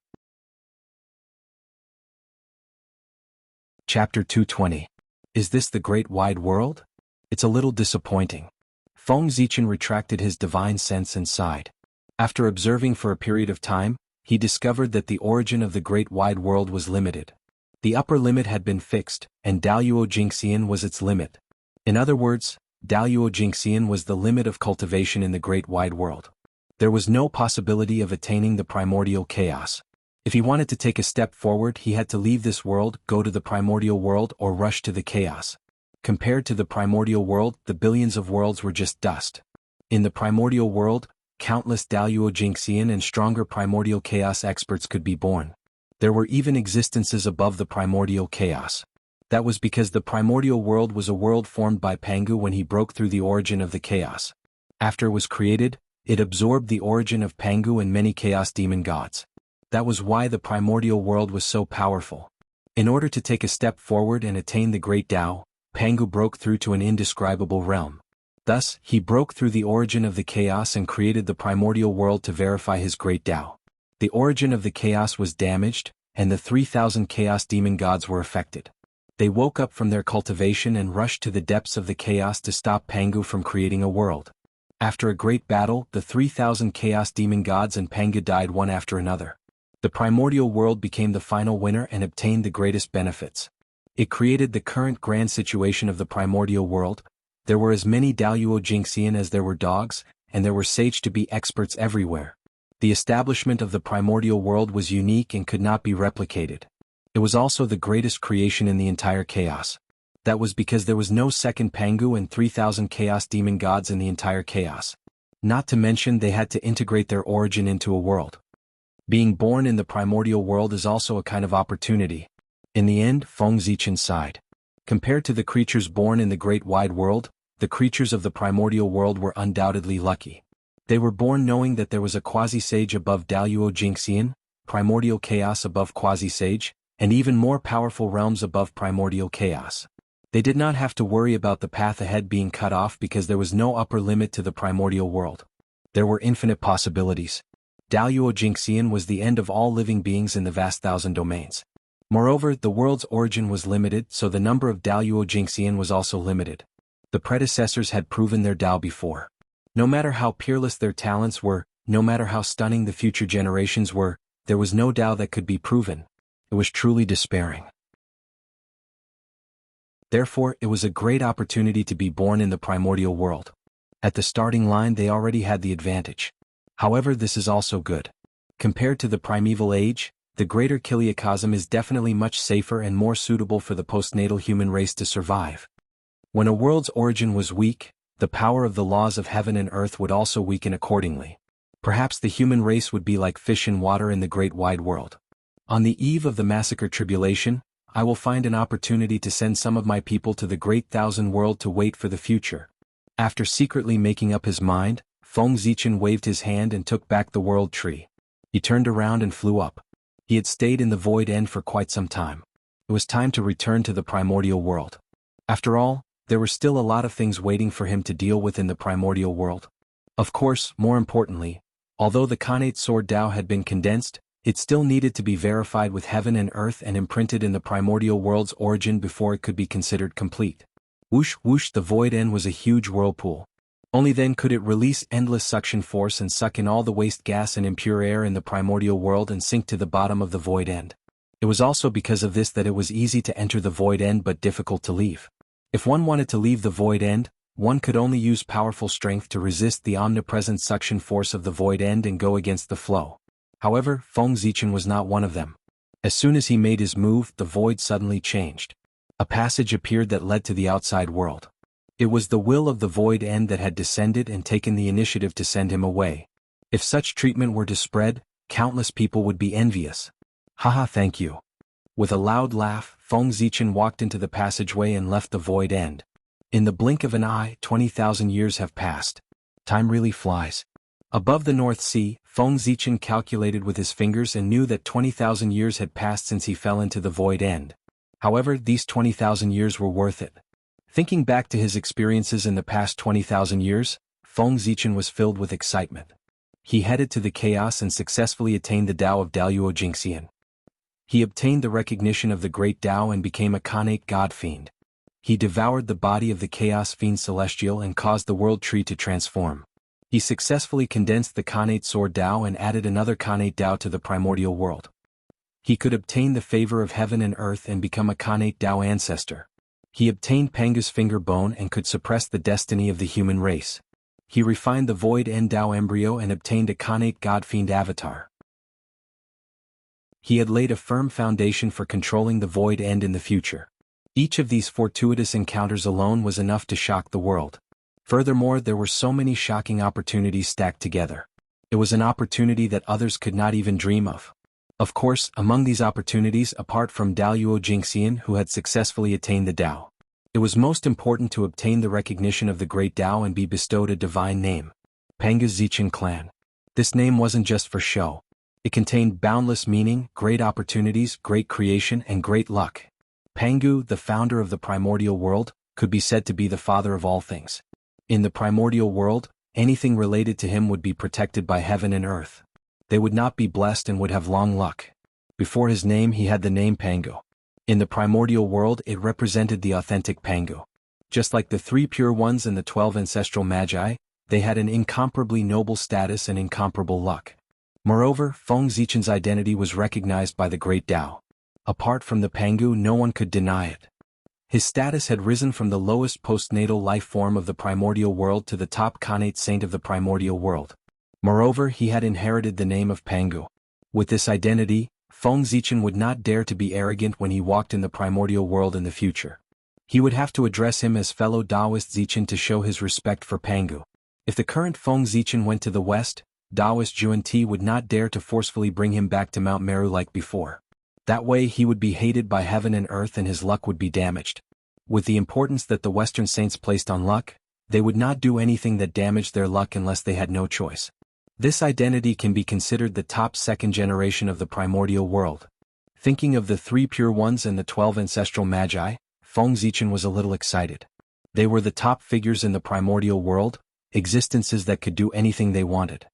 Chapter 220. Is this the great wide world? It's a little disappointing. Feng Zichen retracted his divine sense and sighed. After observing for a period of time, he discovered that the origin of the great wide world was limited. The upper limit had been fixed, and Daluo Jingxian was its limit. In other words, Daluo Jingxian was the limit of cultivation in the great wide world. There was no possibility of attaining the primordial chaos. If he wanted to take a step forward, he had to leave this world, go to the primordial world, or rush to the chaos. Compared to the primordial world, the billions of worlds were just dust. In the primordial world, countless Daluo Jingxian and stronger primordial chaos experts could be born. There were even existences above the primordial chaos. That was because the primordial world was a world formed by Pangu when he broke through the origin of the chaos. After it was created, it absorbed the origin of Pangu and many chaos demon gods. That was why the primordial world was so powerful. In order to take a step forward and attain the great Tao, Pangu broke through to an indescribable realm. Thus, he broke through the origin of the chaos and created the primordial world to verify his great Tao. The origin of the chaos was damaged, and the 3,000 chaos demon gods were affected. They woke up from their cultivation and rushed to the depths of the chaos to stop Pangu from creating a world. After a great battle, the 3,000 chaos demon gods and Pangu died one after another. The primordial world became the final winner and obtained the greatest benefits. It created the current grand situation of the primordial world. There were as many Daluo Jingxian as there were dogs, and there were sage to be experts everywhere. The establishment of the primordial world was unique and could not be replicated. It was also the greatest creation in the entire chaos. That was because there was no second Pangu and 3,000 chaos demon gods in the entire chaos. Not to mention they had to integrate their origin into a world. Being born in the primordial world is also a kind of opportunity. In the end, Feng Zichen sighed. Compared to the creatures born in the great wide world, the creatures of the primordial world were undoubtedly lucky. They were born knowing that there was a quasi-sage above Daluo Jingxian, primordial chaos above quasi-sage, and even more powerful realms above primordial chaos. They did not have to worry about the path ahead being cut off because there was no upper limit to the primordial world. There were infinite possibilities. Daluo Jingxian was the end of all living beings in the vast thousand domains. Moreover, the world's origin was limited, so the number of Daluo Jingxian was also limited. The predecessors had proven their Tao before. No matter how peerless their talents were, no matter how stunning the future generations were, there was no Tao that could be proven. It was truly despairing. Therefore, it was a great opportunity to be born in the primordial world. At the starting line they already had the advantage. However, this is also good. Compared to the primeval age, the greater Kiliacosm is definitely much safer and more suitable for the postnatal human race to survive. When a world's origin was weak, the power of the laws of heaven and earth would also weaken accordingly. Perhaps the human race would be like fish in water in the great wide world. On the eve of the massacre tribulation, I will find an opportunity to send some of my people to the great thousand world to wait for the future. After secretly making up his mind, Feng Zichen waved his hand and took back the world tree. He turned around and flew up. He had stayed in the void end for quite some time. It was time to return to the primordial world. After all, there were still a lot of things waiting for him to deal with in the primordial world. Of course, more importantly, although the Khanate Sword Tao had been condensed, it still needed to be verified with heaven and earth and imprinted in the primordial world's origin before it could be considered complete. Whoosh whoosh, the void end was a huge whirlpool. Only then could it release endless suction force and suck in all the waste gas and impure air in the primordial world and sink to the bottom of the void end. It was also because of this that it was easy to enter the void end but difficult to leave. If one wanted to leave the void end, one could only use powerful strength to resist the omnipresent suction force of the void end and go against the flow. However, Feng Zichen was not one of them. As soon as he made his move, the void suddenly changed. A passage appeared that led to the outside world. It was the will of the void end that had descended and taken the initiative to send him away. If such treatment were to spread, countless people would be envious. Haha, thank you. With a loud laugh, Feng Zichen walked into the passageway and left the void end. In the blink of an eye, 20,000 years have passed. Time really flies. Above the North Sea, Feng Zichen calculated with his fingers and knew that 20,000 years had passed since he fell into the void end. However, these 20,000 years were worth it. Thinking back to his experiences in the past 20,000 years, Feng Zichen was filled with excitement. He headed to the chaos and successfully attained the Tao of Daluo Jingxian. He obtained the recognition of the great Tao and became a Khanate god fiend. He devoured the body of the chaos fiend celestial and caused the world tree to transform. He successfully condensed the Khanate Sword Tao and added another Khanate Tao to the primordial world. He could obtain the favor of heaven and earth and become a Khanate Tao ancestor. He obtained Pangu's finger bone and could suppress the destiny of the human race. He refined the void end Tao embryo and obtained a Khanate god fiend avatar. He had laid a firm foundation for controlling the void end in the future. Each of these fortuitous encounters alone was enough to shock the world. Furthermore, there were so many shocking opportunities stacked together. It was an opportunity that others could not even dream of. Of course, among these opportunities, apart from Daluo Jingxian who had successfully attained the Tao, it was most important to obtain the recognition of the great Tao and be bestowed a divine name. Pangu Zichen Clan. This name wasn't just for show. It contained boundless meaning, great opportunities, great creation, and great luck. Pangu, the founder of the primordial world, could be said to be the father of all things. In the primordial world, anything related to him would be protected by heaven and earth. They would not be blessed and would have long luck. Before his name he had the name Pangu. In the primordial world it represented the authentic Pangu. Just like the 3 pure ones and the 12 ancestral magi, they had an incomparably noble status and incomparable luck. Moreover, Feng Zichen's identity was recognized by the great Tao. Apart from the Pangu, no one could deny it. His status had risen from the lowest postnatal life form of the primordial world to the top Khanate saint of the primordial world. Moreover, he had inherited the name of Pangu. With this identity, Feng Zichen would not dare to be arrogant when he walked in the primordial world in the future. He would have to address him as fellow Taoist Zichen to show his respect for Pangu. If the current Feng Zichen went to the west, Taoist Juan-Ti would not dare to forcefully bring him back to Mount Meru like before. That way he would be hated by heaven and earth and his luck would be damaged. With the importance that the Western saints placed on luck, they would not do anything that damaged their luck unless they had no choice. This identity can be considered the top second generation of the primordial world. Thinking of the 3 pure ones and the 12 ancestral magi, Feng Zichen was a little excited. They were the top figures in the primordial world, existences that could do anything they wanted.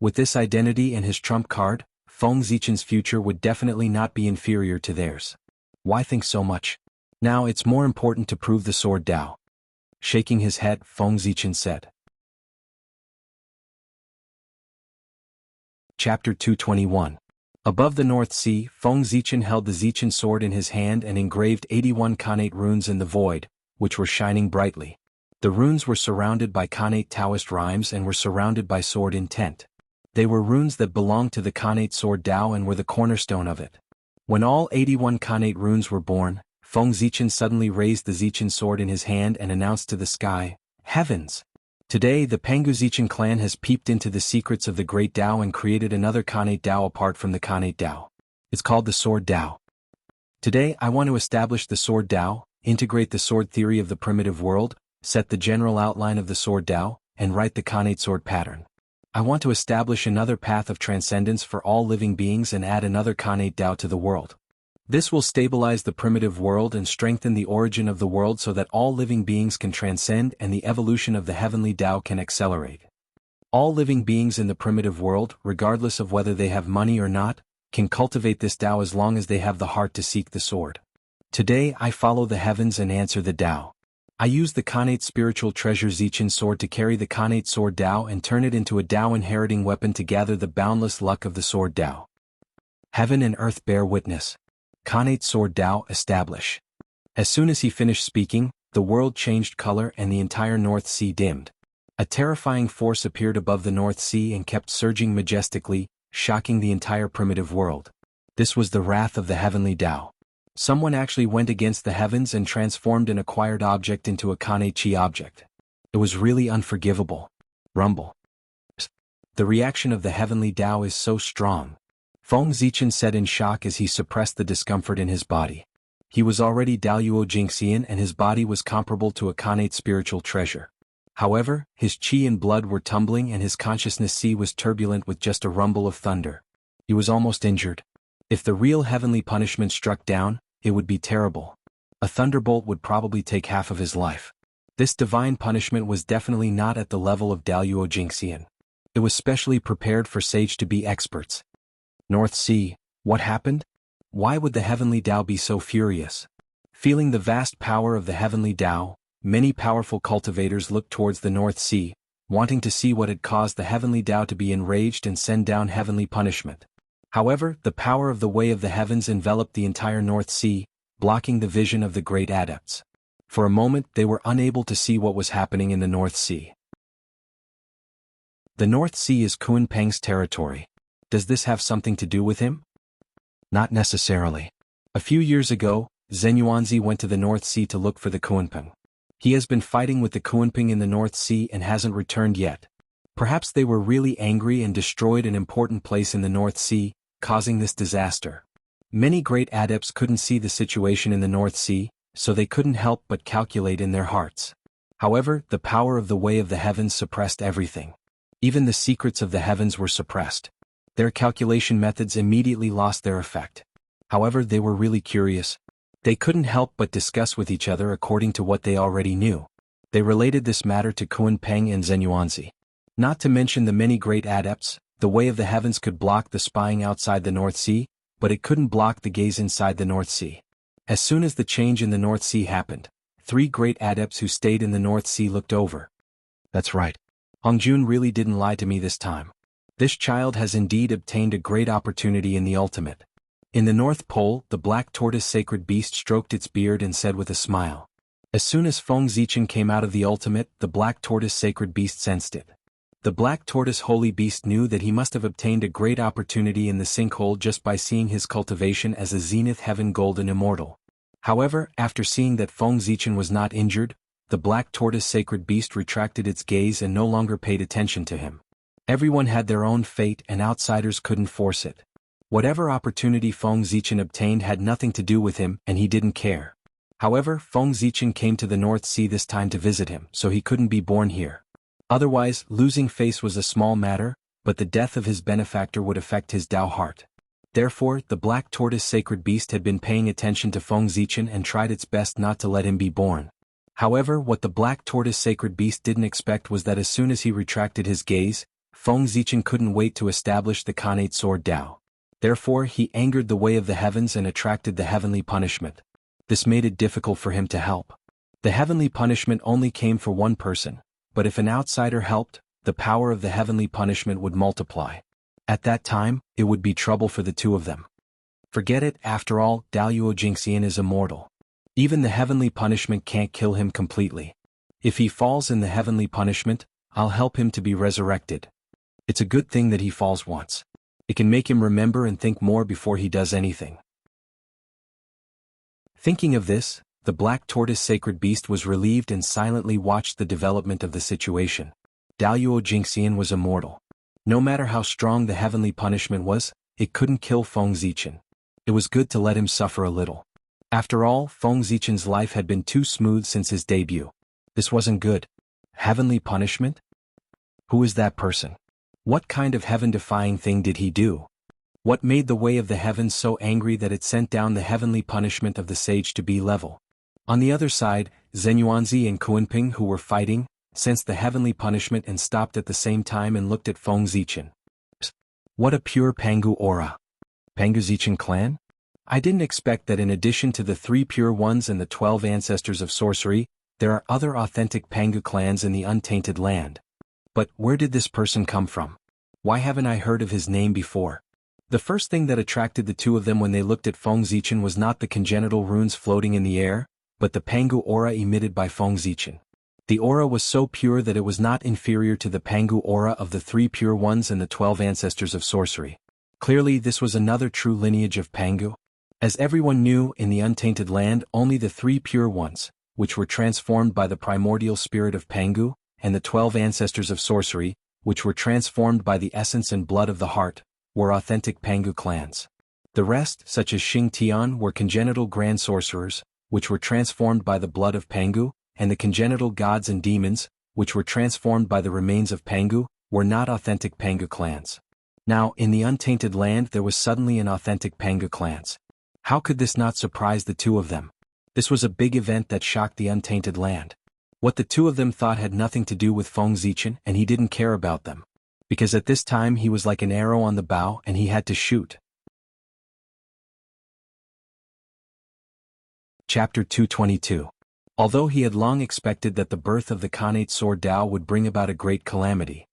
With this identity and his trump card, Feng Zichen's future would definitely not be inferior to theirs. Why think so much? Now it's more important to prove the sword Tao. Shaking his head, Feng Zichen said. Chapter 221. Above the North Sea, Feng Zichen held the Zichen sword in his hand and engraved 81 Khanate runes in the void, which were shining brightly. The runes were surrounded by Khanate Taoist rhymes and were surrounded by sword intent. They were runes that belonged to the Khanate sword Tao and were the cornerstone of it. When all 81 Khanate runes were born, Feng Zichen suddenly raised the Zichen sword in his hand and announced to the sky, "Heavens! Today the Pangu Zichen clan has peeped into the secrets of the great Tao and created another Khanate Tao apart from the Khanate Tao. It's called the sword Tao. Today I want to establish the sword Tao, integrate the sword theory of the primitive world, set the general outline of the sword Tao, and write the Khanate sword pattern. I want to establish another path of transcendence for all living beings and add another Khanate Tao to the world. This will stabilize the primitive world and strengthen the origin of the world so that all living beings can transcend and the evolution of the heavenly Tao can accelerate. All living beings in the primitive world, regardless of whether they have money or not, can cultivate this Tao as long as they have the heart to seek the sword. Today I follow the heavens and answer the Tao. I use the Khanate spiritual treasure Zichen sword to carry the Khanate sword Tao and turn it into a Tao inheriting weapon to gather the boundless luck of the sword Tao. Heaven and earth bear witness. Khanate sword Tao establish." As soon as he finished speaking, the world changed color and the entire North Sea dimmed. A terrifying force appeared above the North Sea and kept surging majestically, shocking the entire primitive world. This was the wrath of the heavenly Tao. Someone actually went against the heavens and transformed an acquired object into a Khanate Chi object. It was really unforgivable. Rumble. The reaction of the heavenly Tao is so strong. Feng Zichen said in shock as he suppressed the discomfort in his body. He was already Daluo Jingxian and his body was comparable to a Khanate spiritual treasure. However, his chi and blood were tumbling and his consciousness sea was turbulent with just a rumble of thunder. He was almost injured. If the real heavenly punishment struck down, it would be terrible. A thunderbolt would probably take half of his life. This divine punishment was definitely not at the level of Daluo Jingxian. It was specially prepared for sage to be experts. North Sea, what happened? Why would the heavenly Tao be so furious? Feeling the vast power of the heavenly Tao, many powerful cultivators looked towards the North Sea, wanting to see what had caused the heavenly Tao to be enraged and send down heavenly punishment. However, the power of the way of the heavens enveloped the entire North Sea, blocking the vision of the great adepts. For a moment they were unable to see what was happening in the North Sea. The North Sea is Kunpeng's territory. Does this have something to do with him? Not necessarily. A few years ago, Zhenyuanzi went to the North Sea to look for the Kunpeng. He has been fighting with the Kunpeng in the North Sea and hasn't returned yet. Perhaps they were really angry and destroyed an important place in the North Sea, causing this disaster. Many great adepts couldn't see the situation in the North Sea, so they couldn't help but calculate in their hearts. However, the power of the Way of the Heavens suppressed everything. Even the secrets of the heavens were suppressed. Their calculation methods immediately lost their effect. However, they were really curious. They couldn't help but discuss with each other according to what they already knew. They related this matter to Kunpeng and Zhenyuanzi. Not to mention the many great adepts, the Way of the Heavens could block the spying outside the North Sea, but it couldn't block the gaze inside the North Sea. As soon as the change in the North Sea happened, 3 great adepts who stayed in the North Sea looked over. That's right. Hongjun really didn't lie to me this time. This child has indeed obtained a great opportunity in the ultimate. In the North Pole, the black tortoise sacred beast stroked its beard and said with a smile. As soon as Feng Zichen came out of the ultimate, the black tortoise sacred beast sensed it. The black tortoise holy beast knew that he must have obtained a great opportunity in the sinkhole just by seeing his cultivation as a zenith heaven golden immortal. However, after seeing that Feng Zichen was not injured, the black tortoise sacred beast retracted its gaze and no longer paid attention to him. Everyone had their own fate and outsiders couldn't force it. Whatever opportunity Feng Zichen obtained had nothing to do with him and he didn't care. However, Feng Zichen came to the North Sea this time to visit him, so he couldn't be born here. Otherwise, losing face was a small matter, but the death of his benefactor would affect his Tao heart. Therefore, the black tortoise sacred beast had been paying attention to Feng Zichen and tried its best not to let him be born. However, what the black tortoise sacred beast didn't expect was that as soon as he retracted his gaze, Feng Zichen couldn't wait to establish the Khanate sword Tao. Therefore, he angered the Way of the Heavens and attracted the heavenly punishment. This made it difficult for him to help. The heavenly punishment only came for one person, but if an outsider helped, the power of the heavenly punishment would multiply. At that time, it would be trouble for the 2 of them. Forget it, after all, Daluo Jingxian is immortal. Even the heavenly punishment can't kill him completely. If he falls in the heavenly punishment, I'll help him to be resurrected. It's a good thing that he falls once. It can make him remember and think more before he does anything. Thinking of this, the black tortoise sacred beast was relieved and silently watched the development of the situation. Daluo Jingxian was immortal. No matter how strong the heavenly punishment was, it couldn't kill Feng Zichen. It was good to let him suffer a little. After all, Feng Zichen's life had been too smooth since his debut. This wasn't good. Heavenly punishment? Who is that person? What kind of heaven-defying thing did he do? What made the Way of the Heavens so angry that it sent down the heavenly punishment of the sage to B level? On the other side, Zhenyuanzi and Kunpeng, who were fighting, sensed the heavenly punishment and stopped at the same time and looked at Feng Zichen. What a pure Pangu aura! Pangu Zichen clan? I didn't expect that in addition to the 3 pure ones and the 12 ancestors of sorcery, there are other authentic Pangu clans in the untainted land. But where did this person come from? Why haven't I heard of his name before? The first thing that attracted the 2 of them when they looked at Feng Zichen was not the congenital runes floating in the air, but the Pangu aura emitted by Feng Zichen. The aura was so pure that it was not inferior to the Pangu aura of the 3 pure ones and the 12 ancestors of sorcery. Clearly this was another true lineage of Pangu. As everyone knew, in the untainted land only the 3 pure ones, which were transformed by the primordial spirit of Pangu, and the 12 ancestors of sorcery, which were transformed by the essence and blood of the heart, were authentic Pangu clans. The rest, such as Xing Tian, were congenital grand sorcerers, which were transformed by the blood of Pangu, and the congenital gods and demons, which were transformed by the remains of Pangu, were not authentic Pangu clans. Now, in the untainted land there was suddenly an authentic Pangu clans. How could this not surprise the 2 of them? This was a big event that shocked the untainted land. What the 2 of them thought had nothing to do with Feng Zichen, and he didn't care about them. Because at this time he was like an arrow on the bow and he had to shoot. Chapter 222. Although he had long expected that the birth of the Khanate sword Tao would bring about a great calamity,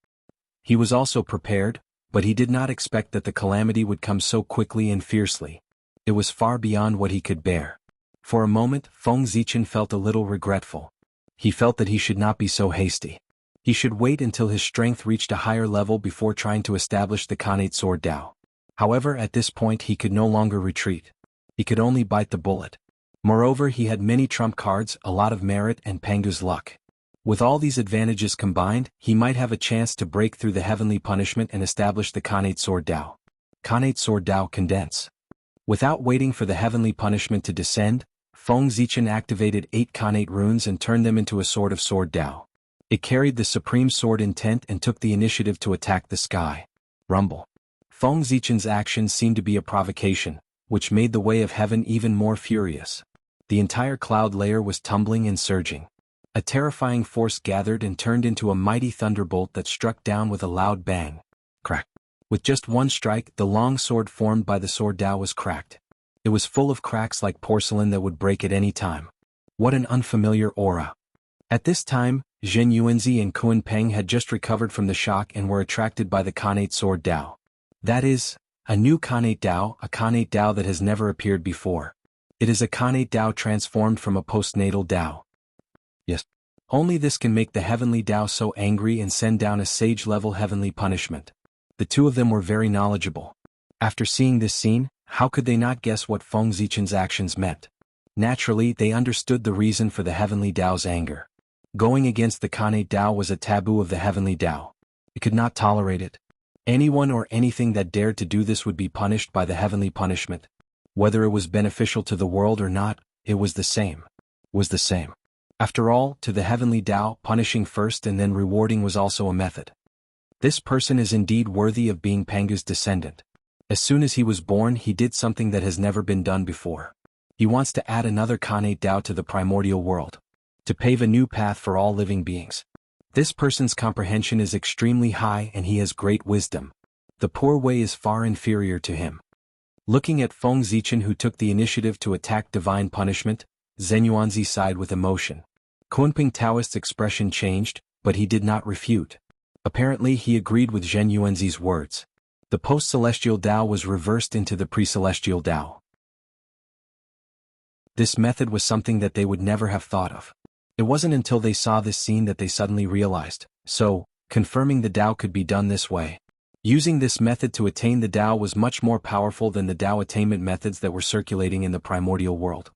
he was also prepared, but he did not expect that the calamity would come so quickly and fiercely. It was far beyond what he could bear. For a moment, Feng Zichen felt a little regretful. He felt that he should not be so hasty. He should wait until his strength reached a higher level before trying to establish the Khanate sword Tao. However, at this point he could no longer retreat. He could only bite the bullet. Moreover, he had many trump cards, a lot of merit and Pangu's luck. With all these advantages combined, he might have a chance to break through the heavenly punishment and establish the Khanate Sword Dao. Khanate Sword Dao Condense. Without waiting for the heavenly punishment to descend, Feng Zichen activated 8 Khanate runes and turned them into a sword of Sword Dao. It carried the supreme sword intent and took the initiative to attack the sky. Rumble. Feng Zichen's actions seemed to be a provocation, which made the way of heaven even more furious. The entire cloud layer was tumbling and surging. A terrifying force gathered and turned into a mighty thunderbolt that struck down with a loud bang. Crack. With just one strike, the long sword formed by the Sword Dao was cracked. It was full of cracks like porcelain that would break at any time. What an unfamiliar aura. At this time, Zhen Yuanzi and Kun Peng had just recovered from the shock and were attracted by the Khanate Sword Dao. That is, a new Khanate Dao that has never appeared before. It is a Khanate Dao transformed from a postnatal Dao. Yes. Only this can make the heavenly Dao so angry and send down a sage-level heavenly punishment. The two of them were very knowledgeable. After seeing this scene, how could they not guess what Feng Zichen's actions meant? Naturally, they understood the reason for the heavenly Dao's anger. Going against the Khanate Dao was a taboo of the heavenly Dao. It could not tolerate it. Anyone or anything that dared to do this would be punished by the heavenly punishment. Whether it was beneficial to the world or not, it was the same. After all, to the heavenly Dao, punishing first and then rewarding was also a method. This person is indeed worthy of being Pangu's descendant. As soon as he was born, he did something that has never been done before. He wants to add another Khanate Dao to the primordial world, to pave a new path for all living beings. This person's comprehension is extremely high and he has great wisdom. The poor way is far inferior to him. Looking at Feng Zichen, who took the initiative to attack divine punishment, Zhen Yuanzi sighed with emotion. Kunping Taoist's expression changed, but he did not refute. Apparently he agreed with Zhen Yuanzi's words. The post-celestial Dao was reversed into the pre-celestial Dao. This method was something that they would never have thought of. It wasn't until they saw this scene that they suddenly realized, so, confirming the Dao could be done this way. Using this method to attain the Dao was much more powerful than the Dao attainment methods that were circulating in the primordial world.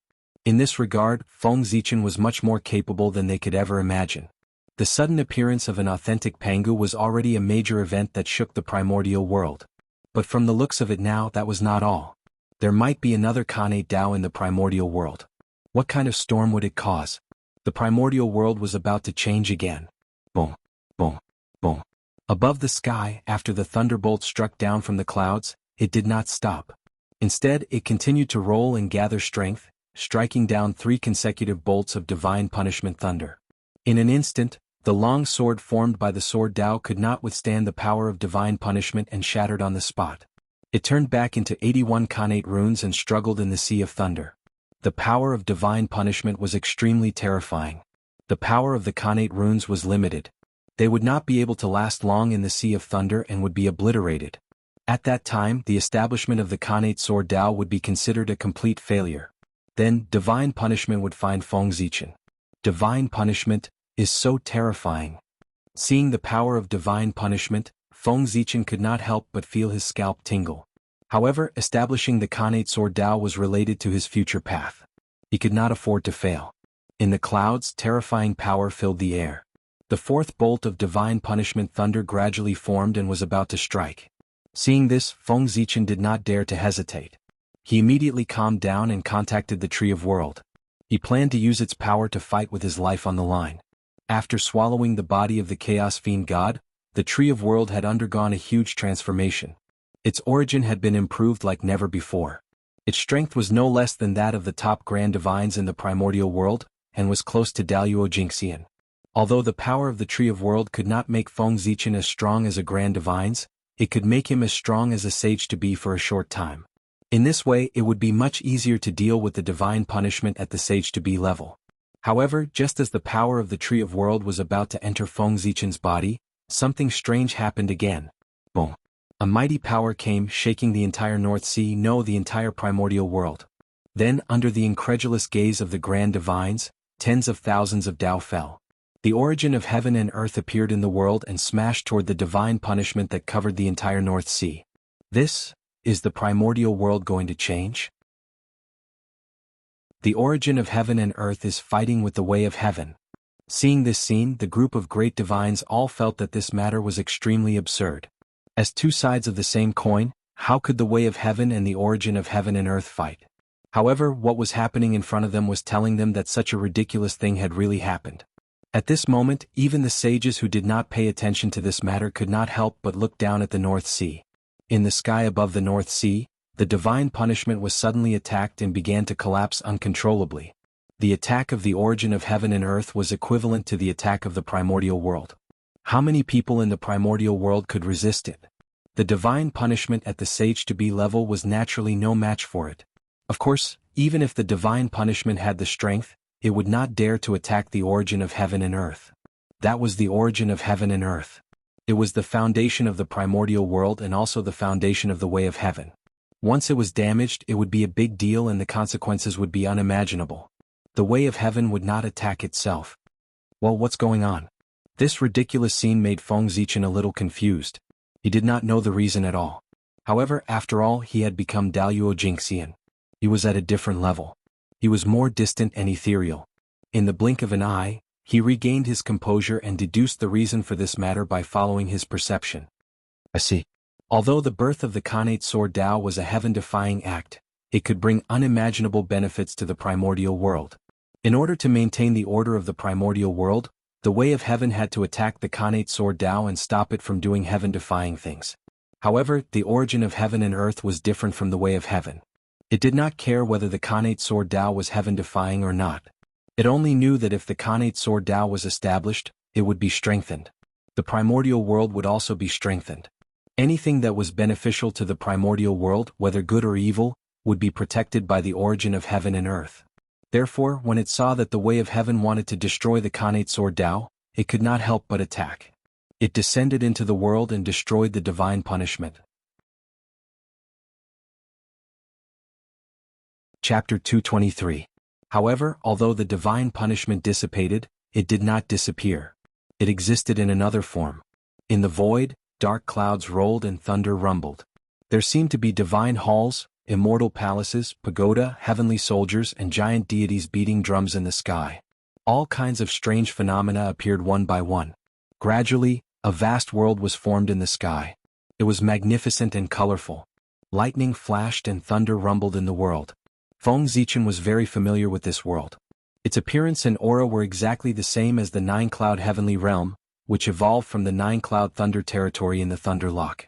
In this regard, Feng Zichen was much more capable than they could ever imagine. The sudden appearance of an authentic Pangu was already a major event that shook the primordial world. But from the looks of it now, that was not all. There might be another Khanate Dao in the primordial world. What kind of storm would it cause? The primordial world was about to change again. Boom, boom, boom. Above the sky, after the thunderbolt struck down from the clouds, it did not stop. Instead, it continued to roll and gather strength, striking down 3 consecutive bolts of divine punishment thunder. In an instant, the long sword formed by the Sword Dao could not withstand the power of divine punishment and shattered on the spot. It turned back into 81 Khanate runes and struggled in the sea of thunder. The power of divine punishment was extremely terrifying. The power of the Khanate runes was limited. They would not be able to last long in the sea of thunder and would be obliterated. At that time, the establishment of the Khanate Sword Dao would be considered a complete failure. Then, divine punishment would find Feng Zichen. Divine punishment is so terrifying. Seeing the power of divine punishment, Feng Zichen could not help but feel his scalp tingle. However, establishing the Khanate Sword Dao was related to his future path. He could not afford to fail. In the clouds, terrifying power filled the air. The 4th bolt of divine punishment thunder gradually formed and was about to strike. Seeing this, Feng Zichen did not dare to hesitate. He immediately calmed down and contacted the Tree of World. He planned to use its power to fight with his life on the line. After swallowing the body of the Chaos Fiend God, the Tree of World had undergone a huge transformation. Its origin had been improved like never before. Its strength was no less than that of the top Grand Divines in the primordial world, and was close to Daluo Jingxian. Although the power of the Tree of World could not make Feng Zichen as strong as a Grand Divines, it could make him as strong as a sage to be for a short time. In this way, it would be much easier to deal with the divine punishment at the sage-to-be level. However, just as the power of the Tree of World was about to enter Feng Zichen's body, something strange happened again. Boom. A mighty power came, shaking the entire North Sea, no, the entire primordial world. Then, under the incredulous gaze of the Grand Divines, tens of thousands of Dao fell. The origin of heaven and earth appeared in the world and smashed toward the divine punishment that covered the entire North Sea. Is the primordial world going to change? The origin of heaven and earth is fighting with the way of heaven. Seeing this scene, the group of great divines all felt that this matter was extremely absurd. As two sides of the same coin, how could the way of heaven and the origin of heaven and earth fight? However, what was happening in front of them was telling them that such a ridiculous thing had really happened. At this moment, even the sages who did not pay attention to this matter could not help but look down at the North Sea. In the sky above the North Sea, the divine punishment was suddenly attacked and began to collapse uncontrollably. The attack of the origin of heaven and earth was equivalent to the attack of the primordial world. How many people in the primordial world could resist it? The divine punishment at the sage-to-be level was naturally no match for it. Of course, even if the divine punishment had the strength, it would not dare to attack the origin of heaven and earth. That was the origin of heaven and earth. It was the foundation of the primordial world and also the foundation of the way of heaven. Once it was damaged, it would be a big deal and the consequences would be unimaginable. The way of heaven would not attack itself. Well, what's going on? This ridiculous scene made Feng Zichen a little confused. He did not know the reason at all. However, after all, he had become Daluo Jingxian. He was at a different level. He was more distant and ethereal. In the blink of an eye, he regained his composure and deduced the reason for this matter by following his perception. I see. Although the birth of the Khanate Sword Dao was a heaven-defying act, it could bring unimaginable benefits to the primordial world. In order to maintain the order of the primordial world, the way of heaven had to attack the Khanate Sword Dao and stop it from doing heaven-defying things. However, the origin of heaven and earth was different from the way of heaven. It did not care whether the Khanate Sword Dao was heaven-defying or not. It only knew that if the Khanate Sword Dao was established, it would be strengthened. The primordial world would also be strengthened. Anything that was beneficial to the primordial world, whether good or evil, would be protected by the origin of heaven and earth. Therefore, when it saw that the way of heaven wanted to destroy the Khanate Sword Dao, it could not help but attack. It descended into the world and destroyed the divine punishment. Chapter 223. However, although the divine punishment dissipated, it did not disappear. It existed in another form. In the void, dark clouds rolled and thunder rumbled. There seemed to be divine halls, immortal palaces, pagoda, heavenly soldiers, and giant deities beating drums in the sky. All kinds of strange phenomena appeared one by one. Gradually, a vast world was formed in the sky. It was magnificent and colorful. Lightning flashed and thunder rumbled in the world. Feng Zichen was very familiar with this world. Its appearance and aura were exactly the same as the nine-cloud heavenly realm, which evolved from the nine-cloud thunder territory in the Thunder Lock.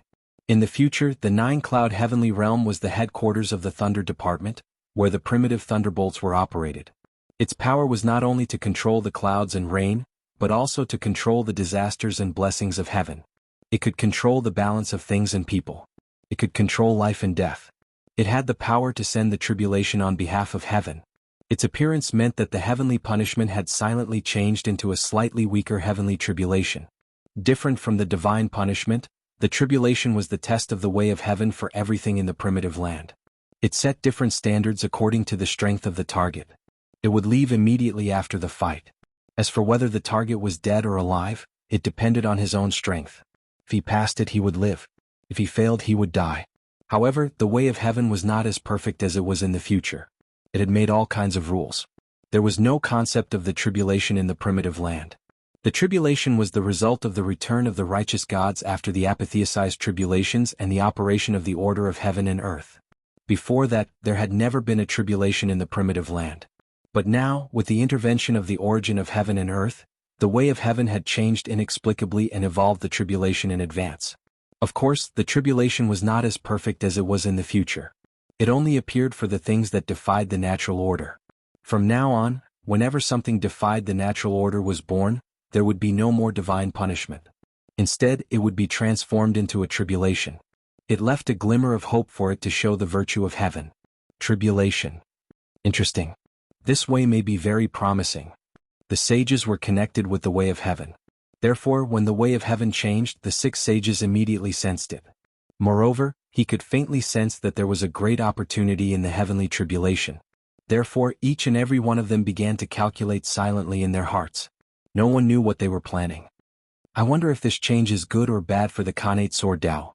In the future, the nine-cloud heavenly realm was the headquarters of the Thunder Department, where the primitive thunderbolts were operated. Its power was not only to control the clouds and rain, but also to control the disasters and blessings of heaven. It could control the balance of things and people. It could control life and death. It had the power to send the tribulation on behalf of heaven. Its appearance meant that the heavenly punishment had silently changed into a slightly weaker heavenly tribulation. Different from the divine punishment, the tribulation was the test of the way of heaven for everything in the primitive land. It set different standards according to the strength of the target. It would leave immediately after the fight. As for whether the target was dead or alive, it depended on his own strength. If he passed it, he would live. If he failed, he would die. However, the way of heaven was not as perfect as it was in the future. It had made all kinds of rules. There was no concept of the tribulation in the primitive land. The tribulation was the result of the return of the righteous gods after the apotheosized tribulations and the operation of the order of heaven and earth. Before that, there had never been a tribulation in the primitive land. But now, with the intervention of the origin of heaven and earth, the way of heaven had changed inexplicably and evolved the tribulation in advance. Of course, the tribulation was not as perfect as it was in the future. It only appeared for the things that defied the natural order. From now on, whenever something defied the natural order was born, there would be no more divine punishment. Instead, it would be transformed into a tribulation. It left a glimmer of hope for it to show the virtue of heaven. Tribulation. Interesting. This way may be very promising. The sages were connected with the way of heaven. Therefore, when the way of heaven changed, the 6 sages immediately sensed it. Moreover, he could faintly sense that there was a great opportunity in the heavenly tribulation. Therefore, each and every one of them began to calculate silently in their hearts. No one knew what they were planning. I wonder if this change is good or bad for the Khanate Sword Dao.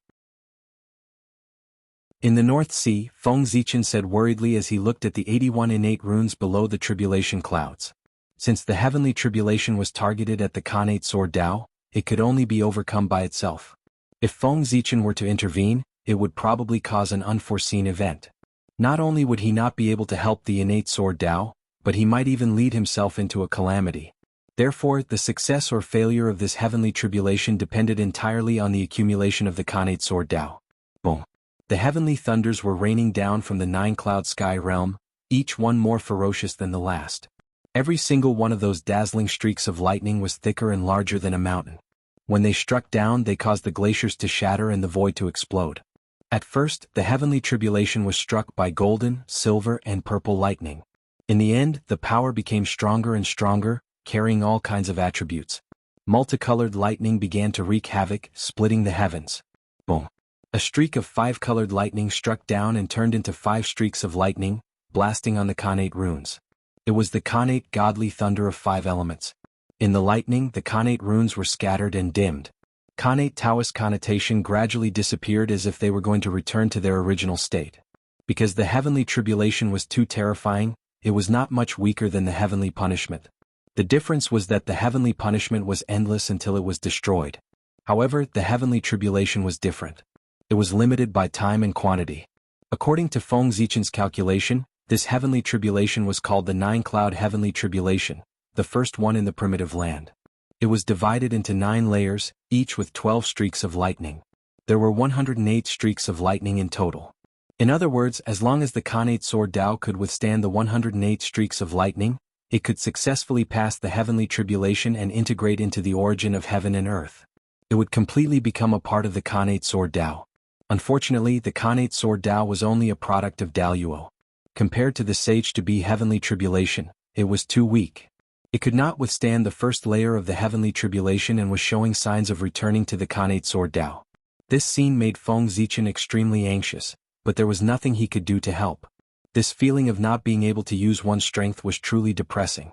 In the North Sea, Feng Zichen said worriedly as he looked at the 81 innate runes below the tribulation clouds. Since the heavenly tribulation was targeted at the Khanate Sword Dao, it could only be overcome by itself. If Feng Zichen were to intervene, it would probably cause an unforeseen event. Not only would he not be able to help the innate Sword Dao, but he might even lead himself into a calamity. Therefore, the success or failure of this heavenly tribulation depended entirely on the accumulation of the Khanate Sword Dao. Boom. The heavenly thunders were raining down from the nine-cloud sky realm, each one more ferocious than the last. Every single one of those dazzling streaks of lightning was thicker and larger than a mountain. When they struck down, they caused the glaciers to shatter and the void to explode. At first, the heavenly tribulation was struck by golden, silver, and purple lightning. In the end, the power became stronger and stronger, carrying all kinds of attributes. Multicolored lightning began to wreak havoc, splitting the heavens. Boom. A streak of 5-colored lightning struck down and turned into 5 streaks of lightning, blasting on the Khanate runes. It was the Khanate godly thunder of 5 elements. In the lightning, the Khanate runes were scattered and dimmed. Khanate Taoist connotation gradually disappeared as if they were going to return to their original state. Because the heavenly tribulation was too terrifying, it was not much weaker than the heavenly punishment. The difference was that the heavenly punishment was endless until it was destroyed. However, the heavenly tribulation was different. It was limited by time and quantity. According to Feng Zichen's calculation, this heavenly tribulation was called the 9-cloud heavenly tribulation, the first one in the primitive land. It was divided into 9 layers, each with 12 streaks of lightning. There were 108 streaks of lightning in total. In other words, as long as the Khanate Sword Dao could withstand the 108 streaks of lightning, it could successfully pass the heavenly tribulation and integrate into the origin of heaven and earth. It would completely become a part of the Khanate Sword Dao. Unfortunately, the Khanate Sword Dao was only a product of Daluo. Compared to the Sage to be heavenly tribulation, it was too weak. It could not withstand the first layer of the heavenly tribulation and was showing signs of returning to the Khanate Sword Dao. This scene made Feng Zichen extremely anxious, but there was nothing he could do to help. This feeling of not being able to use one's strength was truly depressing.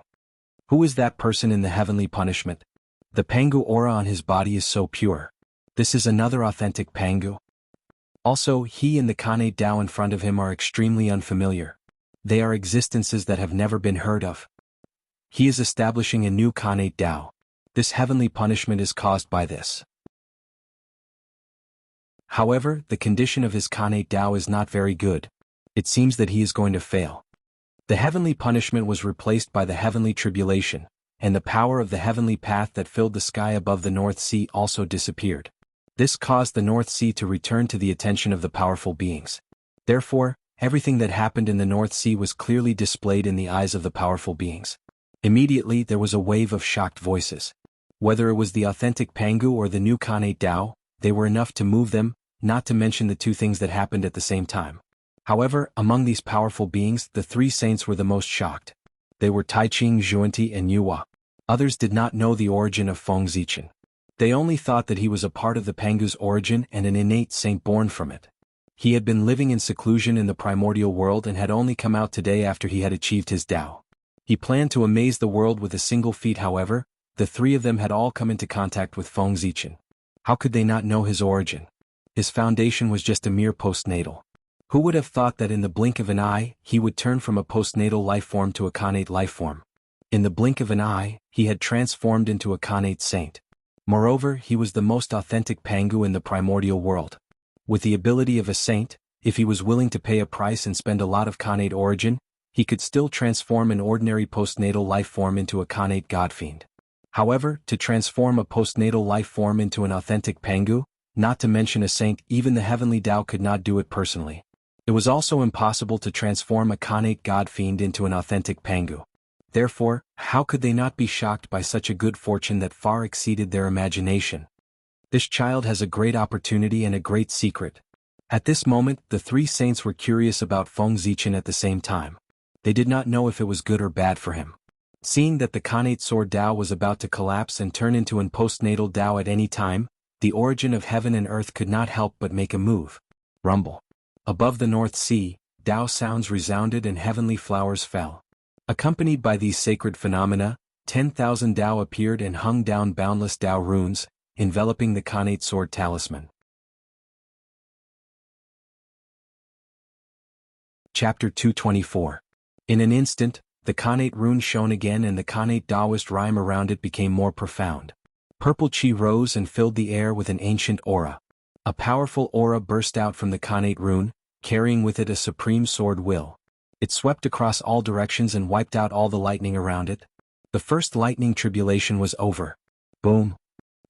Who is that person in the heavenly punishment? The Pangu aura on his body is so pure. This is another authentic Pangu. Also, he and the Khanate Dao in front of him are extremely unfamiliar. They are existences that have never been heard of. He is establishing a new Khanate Dao. This heavenly punishment is caused by this. However, the condition of his Khanate Dao is not very good. It seems that he is going to fail. The heavenly punishment was replaced by the heavenly tribulation, and the power of the heavenly path that filled the sky above the North Sea also disappeared. This caused the North Sea to return to the attention of the powerful beings. Therefore, everything that happened in the North Sea was clearly displayed in the eyes of the powerful beings. Immediately there was a wave of shocked voices. Whether it was the authentic Pangu or the new Khanate Dao, they were enough to move them, not to mention the 2 things that happened at the same time. However, among these powerful beings, the 3 saints were the most shocked. They were Taiching, Zhuanti, and Yuhua. Others did not know the origin of Feng Zichen. They only thought that he was a part of the Pangu's origin and an innate saint born from it. He had been living in seclusion in the primordial world and had only come out today after he had achieved his Dao. He planned to amaze the world with a single feat. However, the 3 of them had all come into contact with Feng Zichen. How could they not know his origin? His foundation was just a mere postnatal. Who would have thought that in the blink of an eye, he would turn from a postnatal life form to a Khanate life form? In the blink of an eye, he had transformed into a Khanate saint. Moreover, he was the most authentic Pangu in the primordial world. With the ability of a saint, if he was willing to pay a price and spend a lot of Khanate origin, he could still transform an ordinary postnatal life form into a Khanate godfiend. However, to transform a postnatal life form into an authentic Pangu, not to mention a saint, even the heavenly Dao could not do it personally. It was also impossible to transform a Khanate godfiend into an authentic Pangu. Therefore, how could they not be shocked by such a good fortune that far exceeded their imagination? This child has a great opportunity and a great secret. At this moment, the 3 saints were curious about Feng Zichen at the same time. They did not know if it was good or bad for him. Seeing that the Khanate Sword Dao was about to collapse and turn into an postnatal Dao at any time, the origin of heaven and earth could not help but make a move. Rumble. Above the North Sea, Dao sounds resounded and heavenly flowers fell. Accompanied by these sacred phenomena, 10,000 Dao appeared and hung down boundless Dao runes, enveloping the Khanate sword talisman. Chapter 224. In an instant, the Khanate rune shone again and the Khanate Taoist rhyme around it became more profound. Purple qi rose and filled the air with an ancient aura. A powerful aura burst out from the Khanate rune, carrying with it a supreme sword will. It swept across all directions and wiped out all the lightning around it. The first lightning tribulation was over. Boom.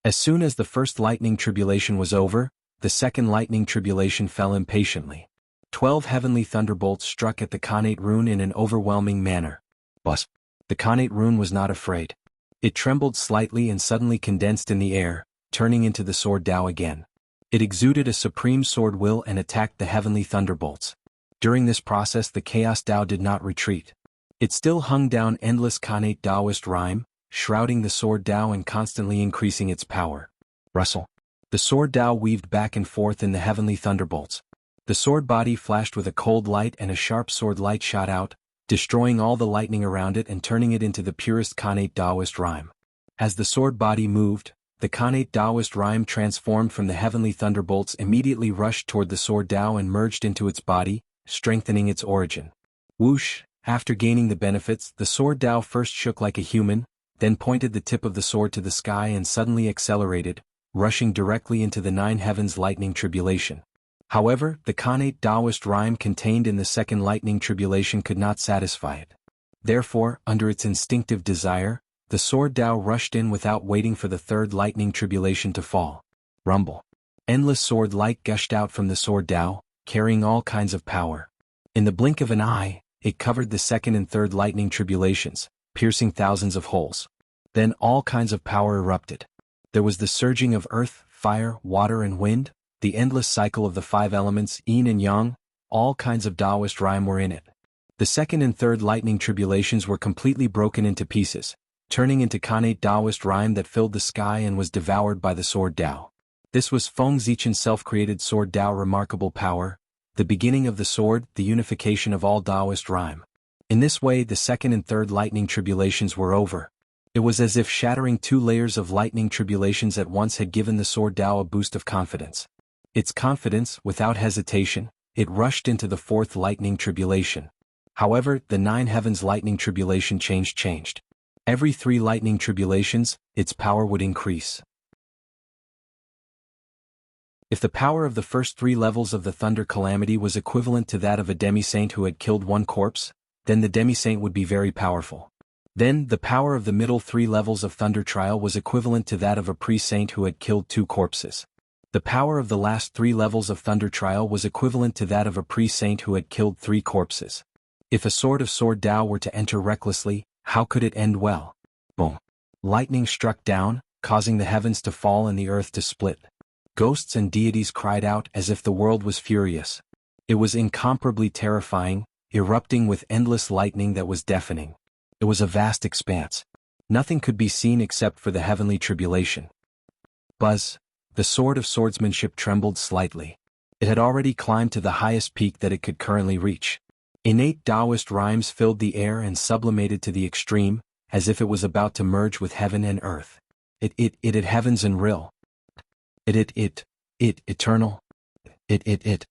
As soon as the first lightning tribulation was over, the second lightning tribulation fell impatiently. 12 heavenly thunderbolts struck at the Khanate rune in an overwhelming manner. But the Khanate rune was not afraid. It trembled slightly and suddenly condensed in the air, turning into the sword Tao again. It exuded a supreme sword will and attacked the heavenly thunderbolts. During this process the chaos Tao did not retreat. It still hung down endless Khanate Taoist rhyme, shrouding the sword Tao and constantly increasing its power. Rustle. The sword Tao weaved back and forth in the heavenly thunderbolts. The sword body flashed with a cold light and a sharp sword light shot out, destroying all the lightning around it and turning it into the purest Khanate Taoist rhyme. As the sword body moved, the Khanate Taoist rhyme transformed from the heavenly thunderbolts immediately rushed toward the sword Tao and merged into its body, strengthening its origin. Whoosh! After gaining the benefits, the sword Tao first shook like a human, then pointed the tip of the sword to the sky and suddenly accelerated, rushing directly into the 9 heavens lightning tribulation. However, the Khanate Taoist rhyme contained in the second lightning tribulation could not satisfy it. Therefore, under its instinctive desire, the sword Tao rushed in without waiting for the third lightning tribulation to fall. Rumble. Endless sword light gushed out from the sword Tao, carrying all kinds of power. In the blink of an eye, it covered the second and third lightning tribulations, piercing thousands of holes. Then all kinds of power erupted. There was the surging of earth, fire, water and wind, the endless cycle of the 5 elements yin and yang, all kinds of Taoist rhyme were in it. The second and third lightning tribulations were completely broken into pieces, turning into Khanate Taoist rhyme that filled the sky and was devoured by the sword Tao. This was Feng Zichen's self-created sword Tao remarkable power, the beginning of the sword, the unification of all Taoist rhyme. In this way the second and third lightning tribulations were over. It was as if shattering 2 layers of lightning tribulations at once had given the sword Tao a boost of confidence. Its confidence, without hesitation, it rushed into the 4th lightning tribulation. However, the 9 heavens lightning tribulation changed. Every 3 lightning tribulations, its power would increase. If the power of the first 3 levels of the thunder calamity was equivalent to that of a demi-saint who had killed 1 corpse, then the demi-saint would be very powerful. Then, the power of the middle 3 levels of thunder trial was equivalent to that of a pre-saint who had killed 2 corpses. The power of the last 3 levels of thunder trial was equivalent to that of a pre-saint who had killed 3 corpses. If a sword of sword Tao were to enter recklessly, how could it end well? Boom. Lightning struck down, causing the heavens to fall and the earth to split. Ghosts and deities cried out as if the world was furious. It was incomparably terrifying, erupting with endless lightning that was deafening. It was a vast expanse. Nothing could be seen except for the heavenly tribulation. Buzz. The sword of swordsmanship trembled slightly. It had already climbed to the highest peak that it could currently reach. Innate Taoist rhymes filled the air and sublimated to the extreme, as if it was about to merge with heaven and earth. It heavens and real. It eternal. It.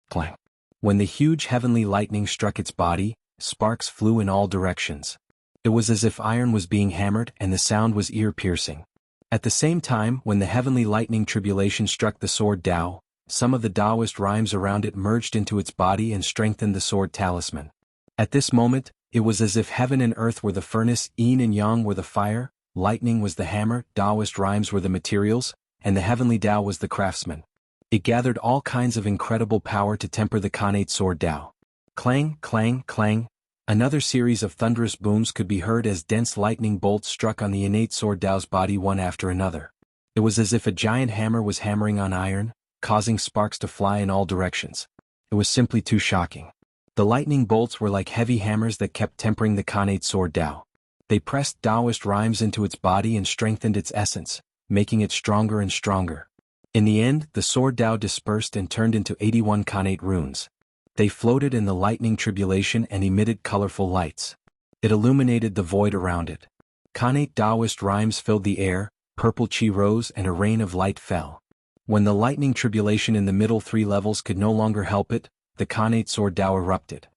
Clang. When the huge heavenly lightning struck its body, sparks flew in all directions. It was as if iron was being hammered and the sound was ear-piercing. At the same time, when the heavenly lightning tribulation struck the sword Tao, some of the Taoist rhymes around it merged into its body and strengthened the sword talisman. At this moment, it was as if heaven and earth were the furnace, yin and yang were the fire, lightning was the hammer, Taoist rhymes were the materials, and the heavenly Tao was the craftsman. It gathered all kinds of incredible power to temper the Khanate sword Tao. Clang, clang, clang. Another series of thunderous booms could be heard as dense lightning bolts struck on the innate sword Tao's body one after another. It was as if a giant hammer was hammering on iron, causing sparks to fly in all directions. It was simply too shocking. The lightning bolts were like heavy hammers that kept tempering the Khanate sword Tao. They pressed Taoist rhymes into its body and strengthened its essence, making it stronger and stronger. In the end, the sword Tao dispersed and turned into 81 Khanate runes. They floated in the lightning tribulation and emitted colorful lights. It illuminated the void around it. Khanate Taoist rhymes filled the air, purple qi rose and a rain of light fell. When the lightning tribulation in the middle 3 levels could no longer help it, the Khanate Sword Dao erupted.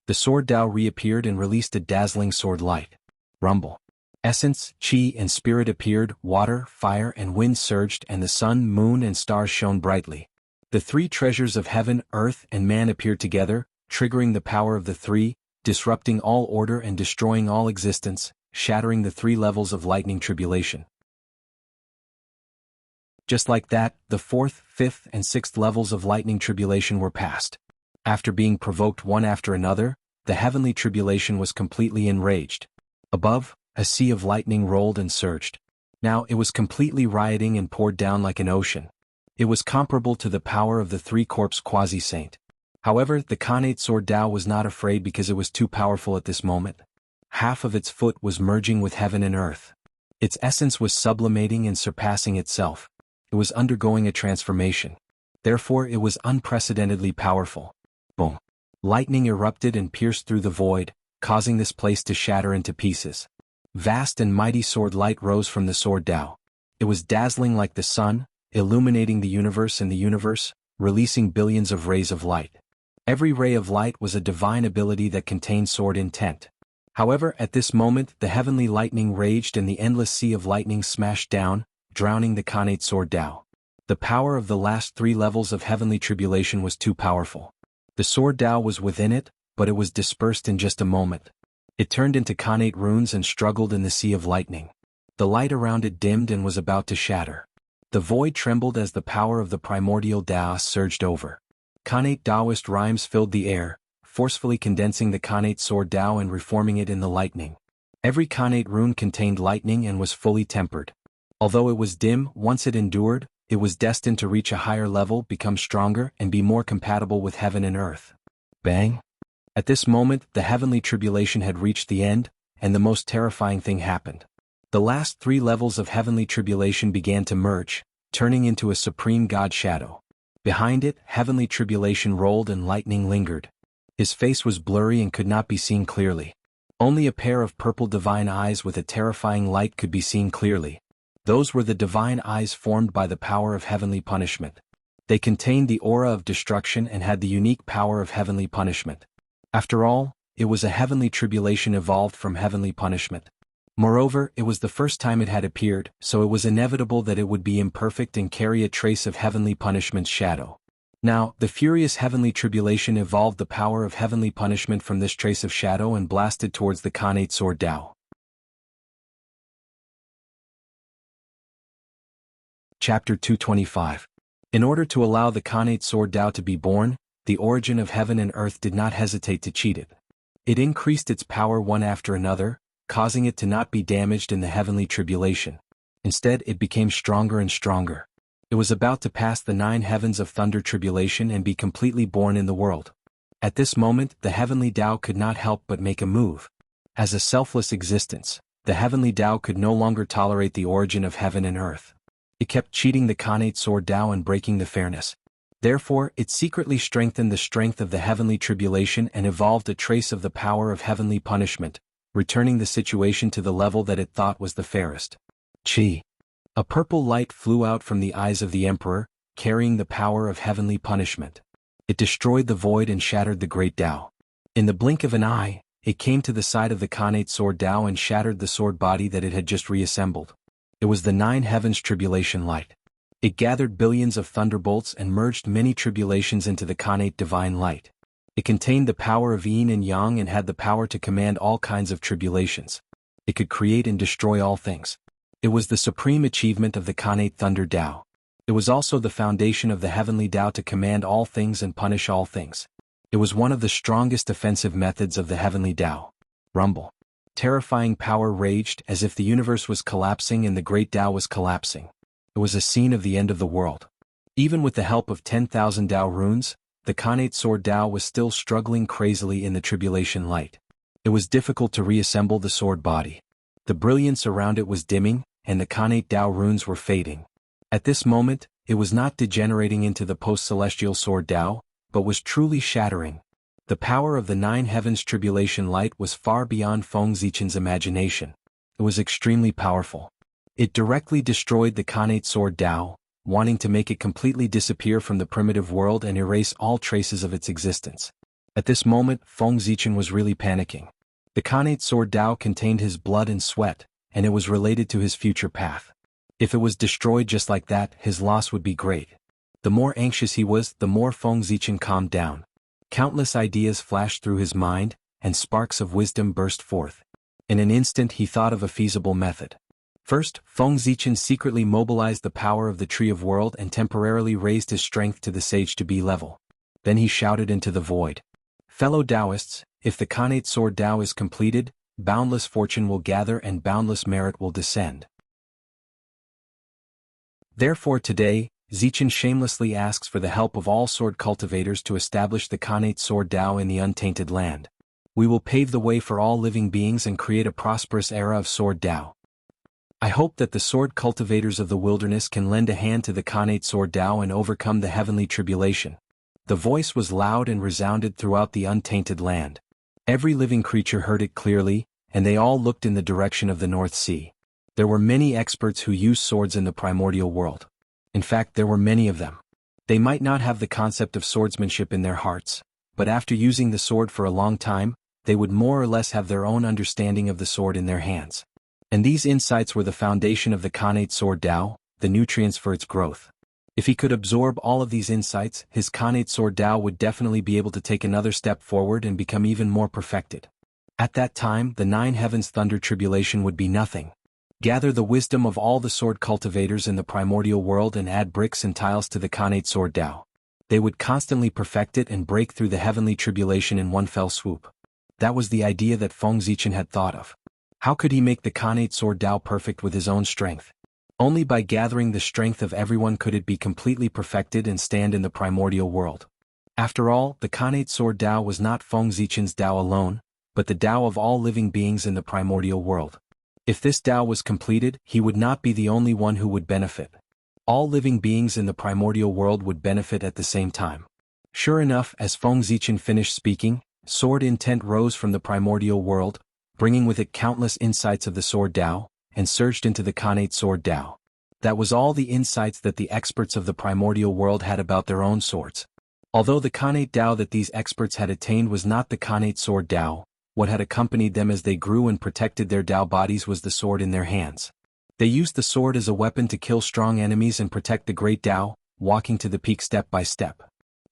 The Sword Dao reappeared and released a dazzling sword light. Rumble. Essence, Qi and Spirit appeared, water, fire and wind surged and the sun, moon and stars shone brightly. The three treasures of heaven, earth and man appeared together, triggering the power of the three, disrupting all order and destroying all existence, shattering the three levels of lightning tribulation. Just like that, the fourth, fifth and sixth levels of lightning tribulation were passed. After being provoked one after another, the heavenly tribulation was completely enraged. Above, a sea of lightning rolled and surged. Now it was completely rioting and poured down like an ocean. It was comparable to the power of the three-corpse quasi-saint. However, the Khanate Sword Dao was not afraid because it was too powerful at this moment. Half of its foot was merging with heaven and earth. Its essence was sublimating and surpassing itself. It was undergoing a transformation. Therefore it was unprecedentedly powerful. Boom. Lightning erupted and pierced through the void, causing this place to shatter into pieces. Vast and mighty sword light rose from the Sword Dao. It was dazzling like the sun, illuminating the universe and the universe, releasing billions of rays of light. Every ray of light was a divine ability that contained sword intent. However, at this moment the heavenly lightning raged and the endless sea of lightning smashed down, drowning the Khanate Sword Dao. The power of the last three levels of heavenly tribulation was too powerful. The Sword Dao was within it, but it was dispersed in just a moment. It turned into Khanate runes and struggled in the sea of lightning. The light around it dimmed and was about to shatter. The void trembled as the power of the primordial Dao surged over. Khanate Taoist rhymes filled the air, forcefully condensing the Khanate Sword Dao and reforming it in the lightning. Every Khanate rune contained lightning and was fully tempered. Although it was dim, once it endured, it was destined to reach a higher level, become stronger, and be more compatible with heaven and earth. Bang! At this moment, the heavenly tribulation had reached the end, and the most terrifying thing happened. The last three levels of heavenly tribulation began to merge, turning into a supreme God shadow. Behind it, heavenly tribulation rolled and lightning lingered. His face was blurry and could not be seen clearly. Only a pair of purple divine eyes with a terrifying light could be seen clearly. Those were the divine eyes formed by the power of heavenly punishment. They contained the aura of destruction and had the unique power of heavenly punishment. After all, it was a heavenly tribulation evolved from heavenly punishment. Moreover, it was the first time it had appeared, so it was inevitable that it would be imperfect and carry a trace of heavenly punishment's shadow. Now, the furious heavenly tribulation evolved the power of heavenly punishment from this trace of shadow and blasted towards the Khanate Sword Dao. Chapter 225. In order to allow the Khanate Sword Dao to be born, the origin of heaven and earth did not hesitate to cheat it. It increased its power one after another, causing it to not be damaged in the heavenly tribulation. Instead, it became stronger and stronger. It was about to pass the 9 heavens of thunder tribulation and be completely born in the world. At this moment, the heavenly Tao could not help but make a move. As a selfless existence, the heavenly Tao could no longer tolerate the origin of heaven and earth. It kept cheating the Khanate Sword Dao and breaking the fairness. Therefore, it secretly strengthened the strength of the heavenly tribulation and evolved a trace of the power of heavenly punishment, returning the situation to the level that it thought was the fairest. Chi. A purple light flew out from the eyes of the emperor, carrying the power of heavenly punishment. It destroyed the void and shattered the great Tao. In the blink of an eye, it came to the side of the Khanate Sword Dao and shattered the sword body that it had just reassembled. It was the 9 heavens tribulation light. It gathered billions of thunderbolts and merged many tribulations into the Khanate divine light. It contained the power of yin and yang and had the power to command all kinds of tribulations. It could create and destroy all things. It was the supreme achievement of the Khanate Thunder Tao. It was also the foundation of the heavenly Tao to command all things and punish all things. It was one of the strongest offensive methods of the heavenly Tao. Rumble. Terrifying power raged as if the universe was collapsing and the great Tao was collapsing. It was a scene of the end of the world. Even with the help of 10,000 Tao runes, the Khanate Sword Dao was still struggling crazily in the tribulation light. It was difficult to reassemble the sword body. The brilliance around it was dimming, and the Khanate Tao runes were fading. At this moment, it was not degenerating into the post-celestial Sword Dao, but was truly shattering. The power of the 9 heavens tribulation light was far beyond Feng Zichen's imagination. It was extremely powerful. It directly destroyed the Khanate Sword Dao, wanting to make it completely disappear from the primitive world and erase all traces of its existence. At this moment, Feng Zichen was really panicking. The Khanate sword Dao contained his blood and sweat, and it was related to his future path. If it was destroyed just like that, his loss would be great. The more anxious he was, the more Feng Zichen calmed down. Countless ideas flashed through his mind, and sparks of wisdom burst forth. In an instant he thought of a feasible method. First, Feng Zichen secretly mobilized the power of the Tree of World and temporarily raised his strength to the Sage to be level. Then he shouted into the void. Fellow Taoists, if the Khanate sword Dao is completed, boundless fortune will gather and boundless merit will descend. Therefore today, Zichen shamelessly asks for the help of all sword cultivators to establish the Khanate sword Dao in the untainted land. We will pave the way for all living beings and create a prosperous era of sword Dao. I hope that the sword cultivators of the wilderness can lend a hand to the Khanate sword Dao and overcome the heavenly tribulation. The voice was loud and resounded throughout the untainted land. Every living creature heard it clearly, and they all looked in the direction of the North Sea. There were many experts who used swords in the primordial world. In fact, there were many of them. They might not have the concept of swordsmanship in their hearts, but after using the sword for a long time, they would more or less have their own understanding of the sword in their hands. And these insights were the foundation of the Khanate sword Dao, the nutrients for its growth. If he could absorb all of these insights, his Khanate sword Dao would definitely be able to take another step forward and become even more perfected. At that time, the 9 heavens thunder tribulation would be nothing. Gather the wisdom of all the sword cultivators in the primordial world and add bricks and tiles to the Khanate sword Dao. They would constantly perfect it and break through the heavenly tribulation in one fell swoop. That was the idea that Feng Zichen had thought of. How could he make the Khanate sword Dao perfect with his own strength? Only by gathering the strength of everyone could it be completely perfected and stand in the primordial world. After all, the Khanate sword Dao was not Feng Zichen's Dao alone, but the Dao of all living beings in the primordial world. If this Dao was completed, he would not be the only one who would benefit. All living beings in the primordial world would benefit at the same time. Sure enough, as Feng Zichen finished speaking, sword intent rose from the primordial world, bringing with it countless insights of the sword Dao, and surged into the Khanate sword Dao. That was all the insights that the experts of the primordial world had about their own swords. Although the Khanate Dao that these experts had attained was not the Khanate sword Dao, what had accompanied them as they grew and protected their Dao bodies was the sword in their hands. They used the sword as a weapon to kill strong enemies and protect the great Dao, walking to the peak step by step.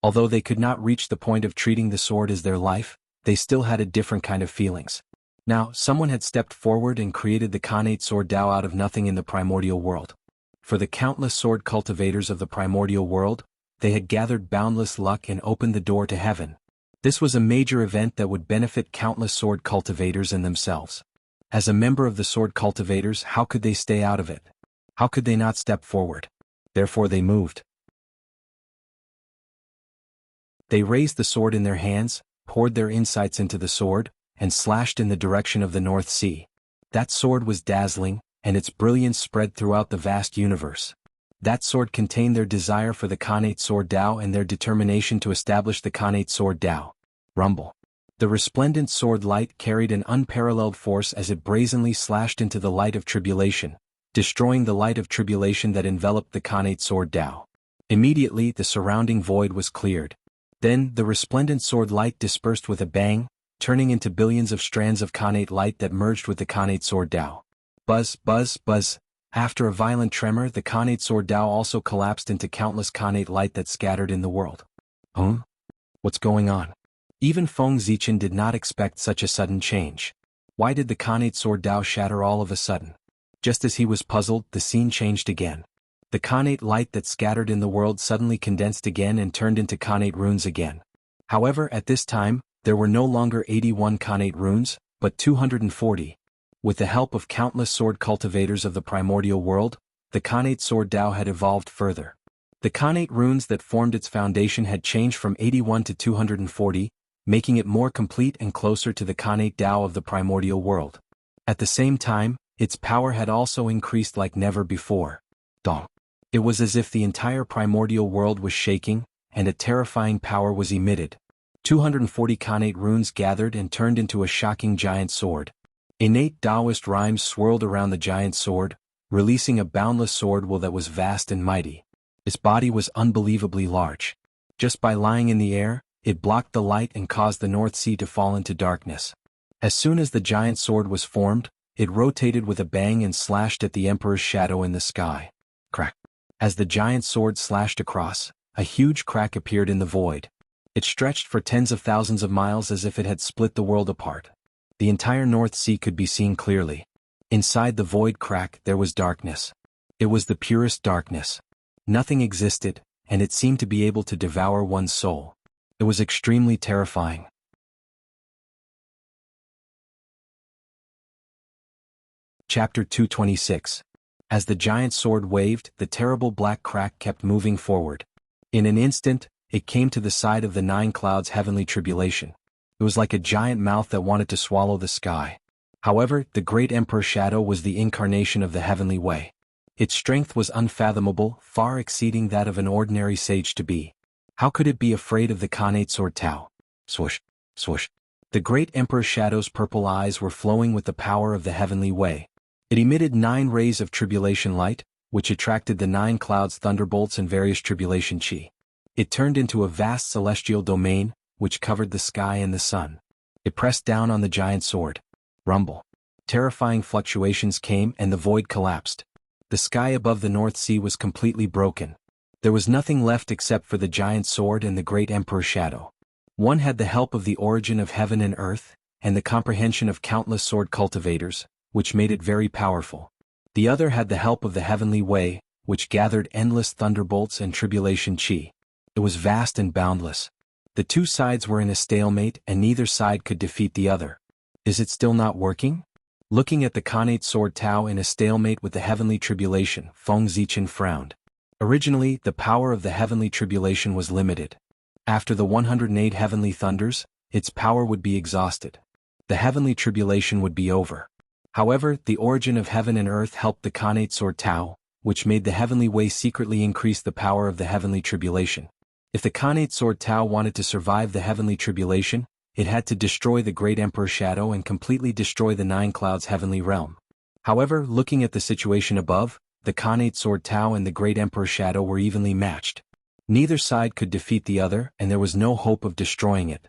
Although they could not reach the point of treating the sword as their life, they still had a different kind of feelings. Now, someone had stepped forward and created the Khanate sword Dao out of nothing in the primordial world. For the countless sword cultivators of the primordial world, they had gathered boundless luck and opened the door to heaven. This was a major event that would benefit countless sword cultivators and themselves. As a member of the sword cultivators, how could they stay out of it? How could they not step forward? Therefore they moved. They raised the sword in their hands, poured their insights into the sword, and slashed in the direction of the North Sea. That sword was dazzling, and its brilliance spread throughout the vast universe. That sword contained their desire for the Khanate sword Dao and their determination to establish the Khanate sword Dao. Rumble. The resplendent sword light carried an unparalleled force as it brazenly slashed into the light of tribulation, destroying the light of tribulation that enveloped the Khanate sword Dao. Immediately the surrounding void was cleared. Then the resplendent sword light dispersed with a bang, turning into billions of strands of Khanate light that merged with the Khanate sword Dao. Buzz, buzz, buzz. After a violent tremor, the Khanate sword Dao also collapsed into countless Khanate light that scattered in the world. What's going on? Even Feng Zichen did not expect such a sudden change. Why did the Khanate sword Dao shatter all of a sudden? Just as he was puzzled, the scene changed again. The Khanate light that scattered in the world suddenly condensed again and turned into Khanate runes again. However, at this time, there were no longer 81 Khanate runes, but 240. With the help of countless sword cultivators of the primordial world, the Khanate sword Dao had evolved further. The Khanate runes that formed its foundation had changed from 81 to 240, making it more complete and closer to the Khanate Dao of the primordial world. At the same time, its power had also increased like never before. Dong. It was as if the entire primordial world was shaking, and a terrifying power was emitted. 240 Khanate runes gathered and turned into a shocking giant sword. Innate Taoist rhymes swirled around the giant sword, releasing a boundless sword will that was vast and mighty. Its body was unbelievably large. Just by lying in the air, it blocked the light and caused the North Sea to fall into darkness. As soon as the giant sword was formed, it rotated with a bang and slashed at the Emperor's shadow in the sky. Crack. As the giant sword slashed across, a huge crack appeared in the void. It stretched for tens of thousands of miles as if it had split the world apart. The entire North Sea could be seen clearly. Inside the void crack there was darkness. It was the purest darkness. Nothing existed, and it seemed to be able to devour one's soul. It was extremely terrifying. Chapter 226. As the giant sword waved, the terrible black crack kept moving forward. In an instant, it came to the side of the 9 clouds' heavenly tribulation. It was like a giant mouth that wanted to swallow the sky. However, the great Emperor's shadow was the incarnation of the heavenly way. Its strength was unfathomable, far exceeding that of an ordinary sage to be. How could it be afraid of the Khanate sword Tao? Swoosh, swoosh. The great Emperor's shadow's purple eyes were flowing with the power of the heavenly way. It emitted 9 rays of tribulation light, which attracted the 9 clouds' thunderbolts and various tribulation chi. It turned into a vast celestial domain, which covered the sky and the sun. It pressed down on the giant sword. Rumble. Terrifying fluctuations came and the void collapsed. The sky above the North Sea was completely broken. There was nothing left except for the giant sword and the great Emperor's shadow. One had the help of the origin of heaven and earth, and the comprehension of countless sword cultivators, which made it very powerful. The other had the help of the heavenly way, which gathered endless thunderbolts and tribulation chi. It was vast and boundless. The 2 sides were in a stalemate and neither side could defeat the other. Is it still not working? Looking at the Khanate sword Tao in a stalemate with the heavenly tribulation, Feng Zichen frowned. Originally, the power of the heavenly tribulation was limited. After the 108 heavenly thunders, its power would be exhausted. The heavenly tribulation would be over. However, the origin of heaven and earth helped the Khanate sword Tao, which made the heavenly way secretly increase the power of the heavenly tribulation. If the Khanate sword Tao wanted to survive the heavenly tribulation, it had to destroy the great Emperor's shadow and completely destroy the 9 clouds' heavenly realm. However, looking at the situation above, the Khanate sword Tao and the great Emperor's shadow were evenly matched. Neither side could defeat the other and there was no hope of destroying it.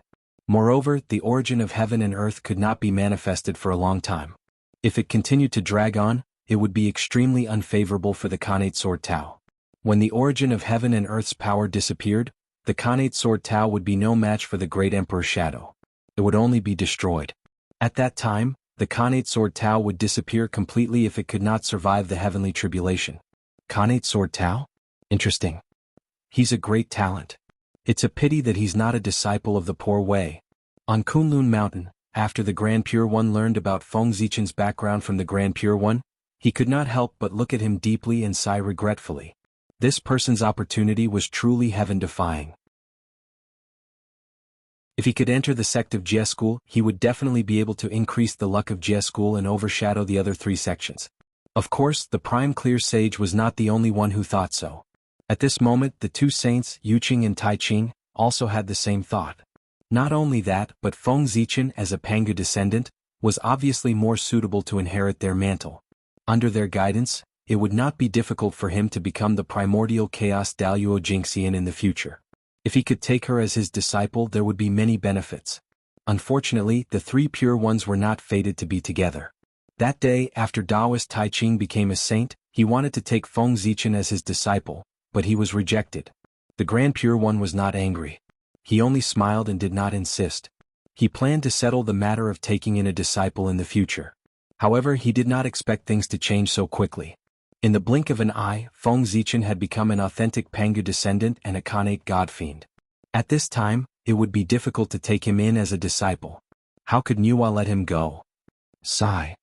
Moreover, the origin of heaven and earth could not be manifested for a long time. If it continued to drag on, it would be extremely unfavorable for the Khanate sword Tao. When the origin of heaven and earth's power disappeared, the Khanate sword Tao would be no match for the great Emperor's shadow. It would only be destroyed. At that time, the Khanate sword Tao would disappear completely if it could not survive the heavenly tribulation. Khanate sword Tao? Interesting. He's a great talent. It's a pity that he's not a disciple of the poor way. On Kunlun Mountain, after the Grand Pure One learned about Feng Zichen's background from the Grand Pure One, he could not help but look at him deeply and sigh regretfully. This person's opportunity was truly heaven-defying. If he could enter the sect of Jie school, he would definitely be able to increase the luck of Jie school and overshadow the other 3 sections. Of course, the Prime Clear Sage was not the only one who thought so. At this moment, the 2 saints, Yuqing and Taiqing, also had the same thought. Not only that, but Feng Zichen as a Pangu descendant, was obviously more suitable to inherit their mantle. Under their guidance, it would not be difficult for him to become the primordial chaos Daluo Jingxian in the future. If he could take her as his disciple, there would be many benefits. Unfortunately, the 3 pure ones were not fated to be together. That day, after Taoist Taiqing became a saint, he wanted to take Feng Zichen as his disciple, but he was rejected. The Grand Pure One was not angry. He only smiled and did not insist. He planned to settle the matter of taking in a disciple in the future. However, he did not expect things to change so quickly. In the blink of an eye, Feng Zichen had become an authentic Pangu descendant and a Khanate godfiend. At this time, it would be difficult to take him in as a disciple. How could Nuwa let him go? Sigh.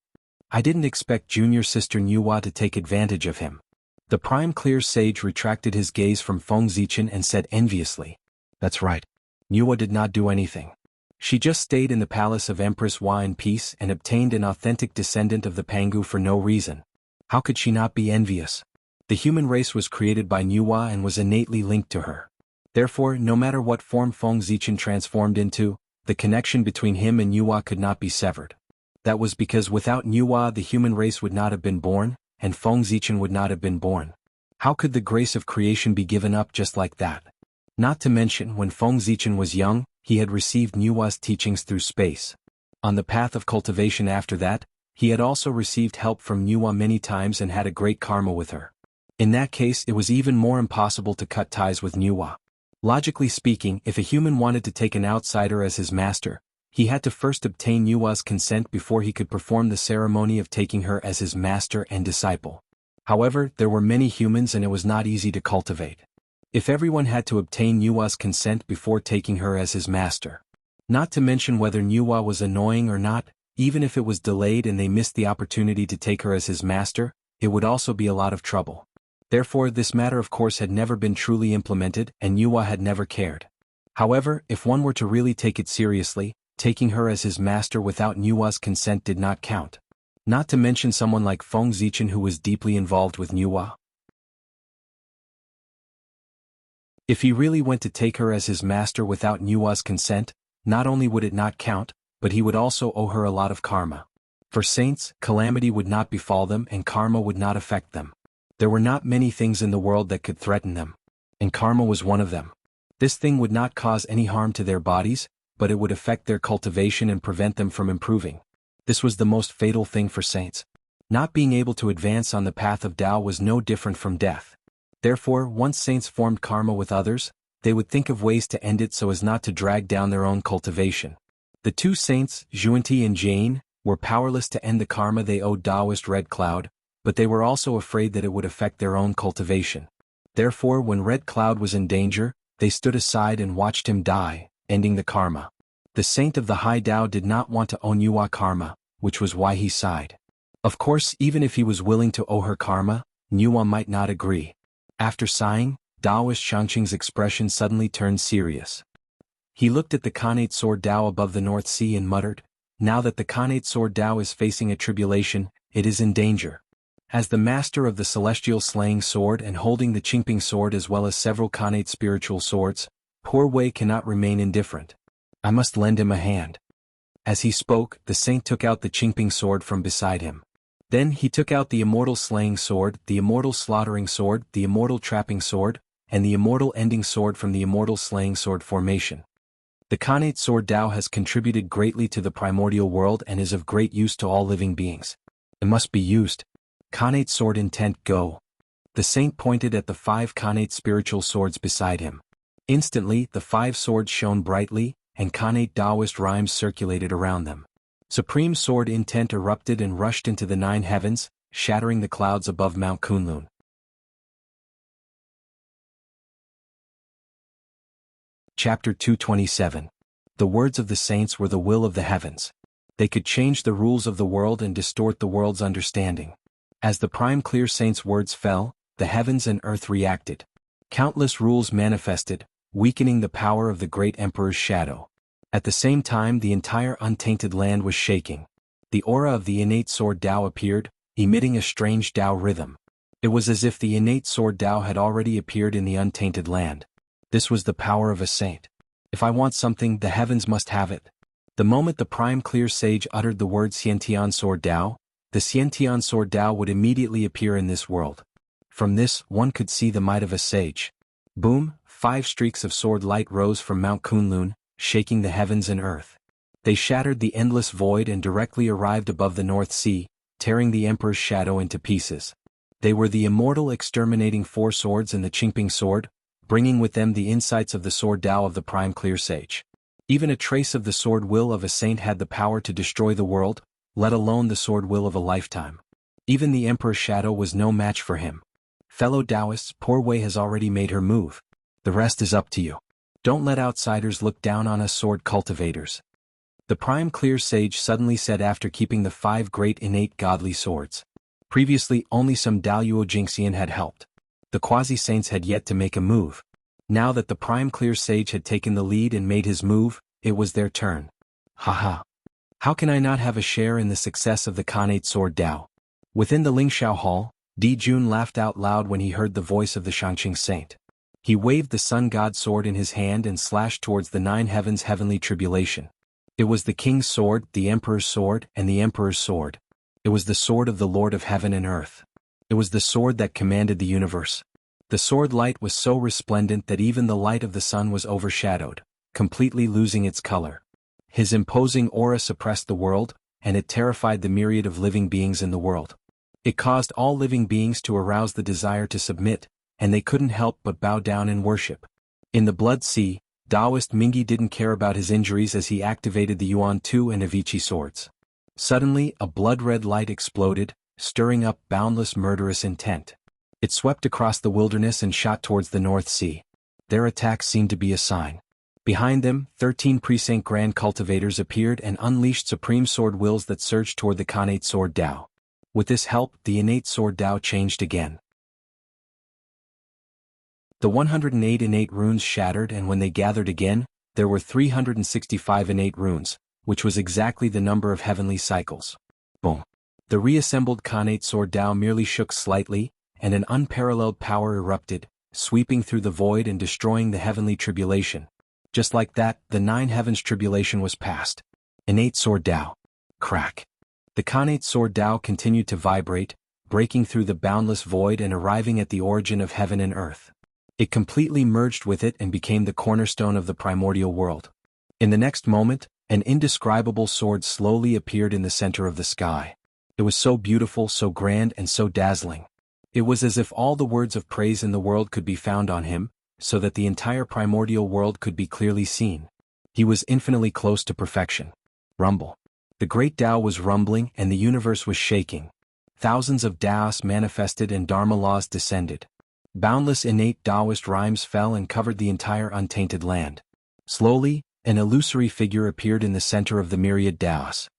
I didn't expect junior sister Nuwa to take advantage of him. The Prime Clear Sage retracted his gaze from Feng Zichen and said enviously, "That's right. Nuwa did not do anything. She just stayed in the palace of Empress Hua in peace and obtained an authentic descendant of the Pangu for no reason. How could she not be envious? The human race was created by Nuwa and was innately linked to her. Therefore, no matter what form Feng Zichen transformed into, the connection between him and Nuwa could not be severed. That was because without Nuwa the human race would not have been born, and Feng Zichen would not have been born. How could the grace of creation be given up just like that? Not to mention, when Feng Zichen was young, he had received Nuwa's teachings through space. On the path of cultivation after that, he had also received help from Nuwa many times and had a great karma with her. In that case, it was even more impossible to cut ties with Nuwa. Logically speaking, if a human wanted to take an outsider as his master, he had to first obtain Nuwa's consent before he could perform the ceremony of taking her as his master and disciple. However, there were many humans and it was not easy to cultivate. If everyone had to obtain Nuwa's consent before taking her as his master. Not to mention whether Nuwa was annoying or not, even if it was delayed and they missed the opportunity to take her as his master, it would also be a lot of trouble. Therefore, this matter of course had never been truly implemented and Nuwa had never cared. However, if one were to really take it seriously, taking her as his master without Nuwa's consent did not count. Not to mention someone like Feng Zichen who was deeply involved with Nuwa. If he really went to take her as his master without Nuwa's consent, not only would it not count, but he would also owe her a lot of karma. For saints, calamity would not befall them and karma would not affect them. There were not many things in the world that could threaten them. And karma was one of them. This thing would not cause any harm to their bodies, but it would affect their cultivation and prevent them from improving. This was the most fatal thing for saints. Not being able to advance on the path of Tao was no different from death. Therefore, once saints formed karma with others, they would think of ways to end it so as not to drag down their own cultivation. The two saints, Zhuanti and Jane, were powerless to end the karma they owed Taoist Red Cloud, but they were also afraid that it would affect their own cultivation. Therefore, when Red Cloud was in danger, they stood aside and watched him die, ending the karma. The saint of the high Tao did not want to owe Nuwa karma, which was why he sighed. Of course, even if he was willing to owe her karma, Nuwa might not agree. After sighing, Taoist Shangqing's expression suddenly turned serious. He looked at the Khanate sword Tao above the North Sea and muttered, "Now that the Khanate sword Tao is facing a tribulation, it is in danger." As the master of the celestial slaying sword and holding the Qingping sword as well as several Khanate spiritual swords, poor Wei cannot remain indifferent. I must lend him a hand. As he spoke, the saint took out the Qingping sword from beside him. Then he took out the immortal slaying sword, the immortal slaughtering sword, the immortal trapping sword, and the immortal ending sword from the immortal slaying sword formation. The Khanate sword Tao has contributed greatly to the primordial world and is of great use to all living beings. It must be used. Khanate sword intent go. The saint pointed at the 5 Khanate spiritual swords beside him. Instantly, the 5 swords shone brightly, and Khanate Taoist rhymes circulated around them. Supreme sword intent erupted and rushed into the 9 heavens, shattering the clouds above Mount Kunlun. Chapter 227. The words of the saints were the will of the heavens. They could change the rules of the world and distort the world's understanding. As the prime clear saint's words fell, the heavens and earth reacted. Countless rules manifested, weakening the power of the great emperor's shadow. At the same time, the entire untainted land was shaking. The aura of the innate sword Tao appeared, emitting a strange Tao rhythm. It was as if the innate sword Tao had already appeared in the untainted land. This was the power of a saint. If I want something, the heavens must have it. The moment the prime clear sage uttered the word Xiantian sword Tao, the Xiantian sword Tao would immediately appear in this world. From this, one could see the might of a sage. Boom, 5 streaks of sword light rose from Mount Kunlun, shaking the heavens and earth. They shattered the endless void and directly arrived above the North Sea, tearing the emperor's shadow into pieces. They were the immortal exterminating 4 swords and the Qingping sword, bringing with them the insights of the sword Tao of the prime clear sage. Even a trace of the sword will of a saint had the power to destroy the world, let alone the sword will of a lifetime. Even the emperor's shadow was no match for him. Fellow Taoists, poor Wei has already made her move. The rest is up to you. Don't let outsiders look down on us sword cultivators. The prime clear sage suddenly said after keeping the 5 great innate godly swords. Previously, only some Daluo Jingxian had helped. The quasi-saints had yet to make a move. Now that the prime clear sage had taken the lead and made his move, it was their turn. Haha. How can I not have a share in the success of the Khanate sword Tao? Within the Lingxiao hall, Di Jun laughed out loud when he heard the voice of the Shangqing saint. He waved the sun god sword in his hand and slashed towards the 9 heavens' heavenly tribulation. It was the king's sword, the emperor's sword, and the emperor's sword. It was the sword of the Lord of heaven and earth. It was the sword that commanded the universe. The sword light was so resplendent that even the light of the sun was overshadowed, completely losing its color. His imposing aura suppressed the world, and it terrified the myriad of living beings in the world. It caused all living beings to arouse the desire to submit, and they couldn't help but bow down in worship. In the Blood Sea, Taoist Mingi didn't care about his injuries as he activated the Yuan Tu and Avici swords. Suddenly, a blood-red light exploded, stirring up boundless murderous intent. It swept across the wilderness and shot towards the North Sea. Their attack seemed to be a sign. Behind them, 13 Precinct Grand Cultivators appeared and unleashed supreme sword wills that surged toward the Khanate Sword Dao. With this help, the innate Sword Dao changed again. The 108 innate runes shattered, and when they gathered again, there were 365 innate runes, which was exactly the number of heavenly cycles. Boom. The reassembled Khanate Sword Dao merely shook slightly, and an unparalleled power erupted, sweeping through the void and destroying the heavenly tribulation. Just like that, the 9 heavens tribulation was past. Innate Sword Dao. Crack. The Khanate Sword Dao continued to vibrate, breaking through the boundless void and arriving at the origin of heaven and earth. It completely merged with it and became the cornerstone of the primordial world. In the next moment, an indescribable sword slowly appeared in the center of the sky. It was so beautiful, so grand, and so dazzling. It was as if all the words of praise in the world could be found on him, so that the entire primordial world could be clearly seen. He was infinitely close to perfection. Rumble. The great Tao was rumbling and the universe was shaking. Thousands of Taoists manifested and Dharma laws descended. Boundless innate Taoist rhymes fell and covered the entire untainted land. Slowly, an illusory figure appeared in the center of the myriad Taoists.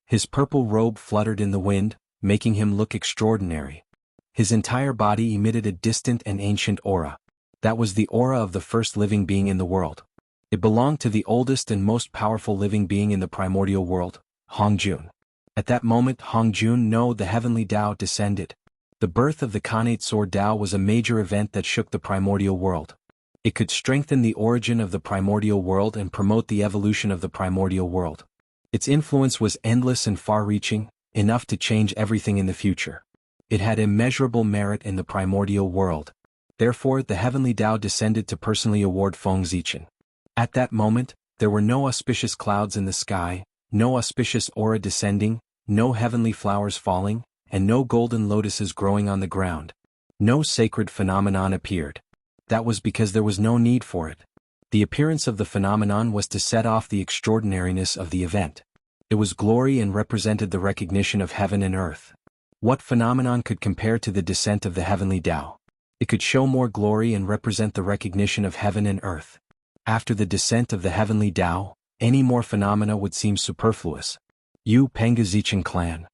His purple robe fluttered in the wind, making him look extraordinary. His entire body emitted a distant and ancient aura. That was the aura of the first living being in the world. It belonged to the oldest and most powerful living being in the primordial world, Hongjun. At that moment Hongjun, the heavenly Tao, descended. The birth of the Khanate Sword Dao was a major event that shook the primordial world. It could strengthen the origin of the primordial world and promote the evolution of the primordial world. Its influence was endless and far-reaching, enough to change everything in the future. It had immeasurable merit in the primordial world. Therefore, the heavenly Tao descended to personally award Feng Zichen. At that moment, there were no auspicious clouds in the sky, no auspicious aura descending, no heavenly flowers falling, and no golden lotuses growing on the ground. No sacred phenomenon appeared. That was because there was no need for it. The appearance of the phenomenon was to set off the extraordinariness of the event. It was glory and represented the recognition of heaven and earth. What phenomenon could compare to the descent of the heavenly Tao? It could show more glory and represent the recognition of heaven and earth. After the descent of the heavenly Tao, any more phenomena would seem superfluous. You, Penga Zichen clan.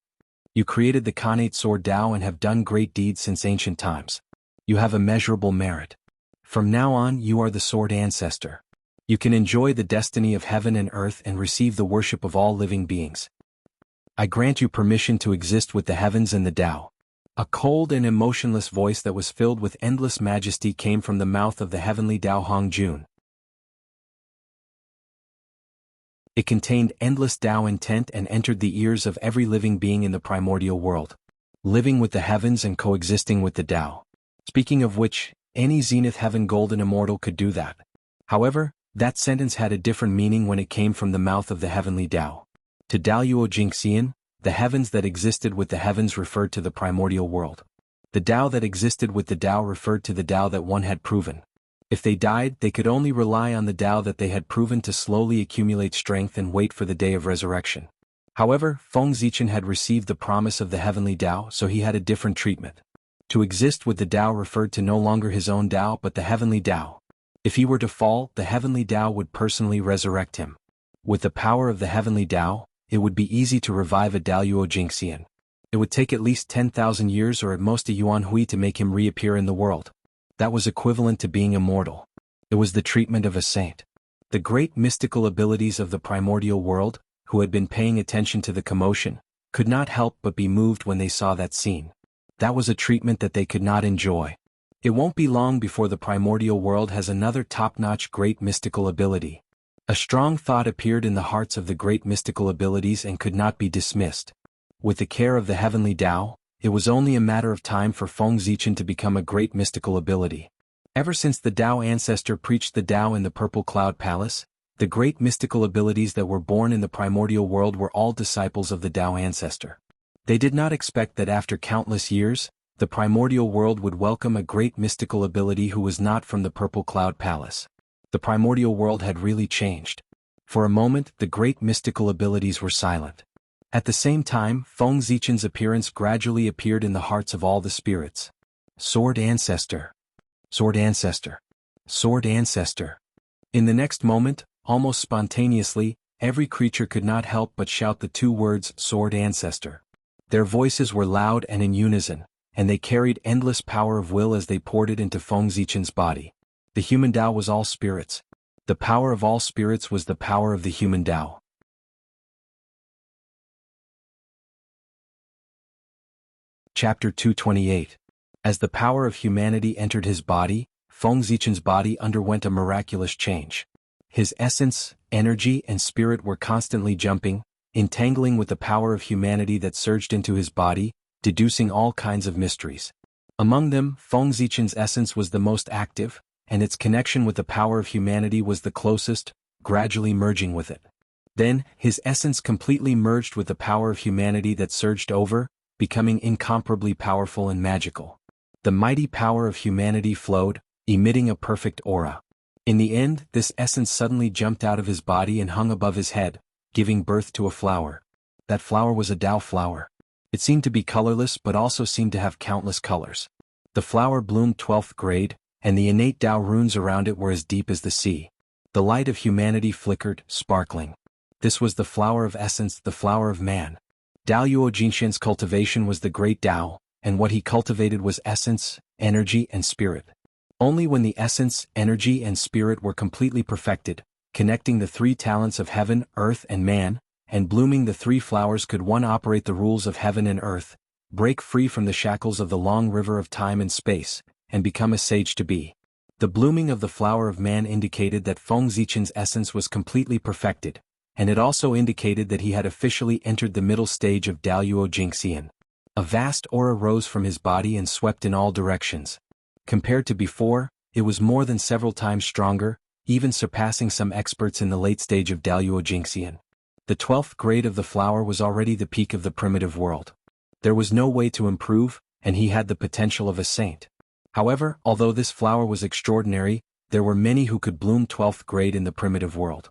You created the Khanate Sword Dao and have done great deeds since ancient times. You have immeasurable merit. From now on you are the Sword Ancestor. You can enjoy the destiny of heaven and earth and receive the worship of all living beings. I grant you permission to exist with the heavens and the Tao. A cold and emotionless voice that was filled with endless majesty came from the mouth of the heavenly Tao Hongjun. It contained endless Tao intent and entered the ears of every living being in the primordial world. Living with the heavens and coexisting with the Tao. Speaking of which, any Zenith Heaven Golden Immortal could do that. However, that sentence had a different meaning when it came from the mouth of the heavenly Tao. To Daoyuo Jingxian, the heavens that existed with the heavens referred to the primordial world. The Tao that existed with the Tao referred to the Tao that one had proven. If they died, they could only rely on the Tao that they had proven to slowly accumulate strength and wait for the day of resurrection. However, Feng Zichen had received the promise of the heavenly Tao, so he had a different treatment. To exist with the Tao referred to no longer his own Tao but the heavenly Tao. If he were to fall, the heavenly Tao would personally resurrect him. With the power of the heavenly Tao, it would be easy to revive a Daoyuo Jingxian. It would take at least 10,000 years or at most a Yuan Hui to make him reappear in the world. That was equivalent to being immortal. It was the treatment of a saint. The great mystical abilities of the primordial world, who had been paying attention to the commotion, could not help but be moved when they saw that scene. That was a treatment that they could not enjoy. It won't be long before the primordial world has another top-notch great mystical ability. A strong thought appeared in the hearts of the great mystical abilities and could not be dismissed. With the care of the heavenly Tao, it was only a matter of time for Feng Zichen to become a great mystical ability. Ever since the Tao ancestor preached the Tao in the Purple Cloud Palace, the great mystical abilities that were born in the primordial world were all disciples of the Tao ancestor. They did not expect that after countless years, the primordial world would welcome a great mystical ability who was not from the Purple Cloud Palace. The primordial world had really changed. For a moment, the great mystical abilities were silent. At the same time, Feng Zichen's appearance gradually appeared in the hearts of all the spirits. Sword Ancestor. Sword Ancestor. Sword Ancestor. In the next moment, almost spontaneously, every creature could not help but shout the two words, Sword Ancestor. Their voices were loud and in unison, and they carried endless power of will as they poured it into Feng Zichen's body. The human Tao was all spirits. The power of all spirits was the power of the human Tao. Chapter 228. As the power of humanity entered his body, Feng Zichen's body underwent a miraculous change. His essence, energy and spirit were constantly jumping, entangling with the power of humanity that surged into his body, deducing all kinds of mysteries. Among them, Feng Zichen's essence was the most active, and its connection with the power of humanity was the closest, gradually merging with it. Then, his essence completely merged with the power of humanity that surged over, becoming incomparably powerful and magical. The mighty power of humanity flowed, emitting a perfect aura. In the end, this essence suddenly jumped out of his body and hung above his head, giving birth to a flower. That flower was a Tao flower. It seemed to be colorless but also seemed to have countless colors. The flower bloomed 12th grade, and the innate Tao runes around it were as deep as the sea. The light of humanity flickered, sparkling. This was the flower of essence, the flower of man. Daluo Jinxian's cultivation was the great Tao, and what he cultivated was essence, energy and spirit. Only when the essence, energy and spirit were completely perfected, connecting the three talents of heaven, earth and man, and blooming the three flowers could one operate the rules of heaven and earth, break free from the shackles of the long river of time and space, and become a sage to be. The blooming of the flower of man indicated that Feng Zichen's essence was completely perfected, and it also indicated that he had officially entered the middle stage of Daluo Jingxian. A vast aura rose from his body and swept in all directions. Compared to before, it was more than several times stronger, even surpassing some experts in the late stage of Daluo Jingxian. The 12th grade of the flower was already the peak of the primitive world. There was no way to improve, and he had the potential of a saint. However, although this flower was extraordinary, there were many who could bloom 12th grade in the primitive world.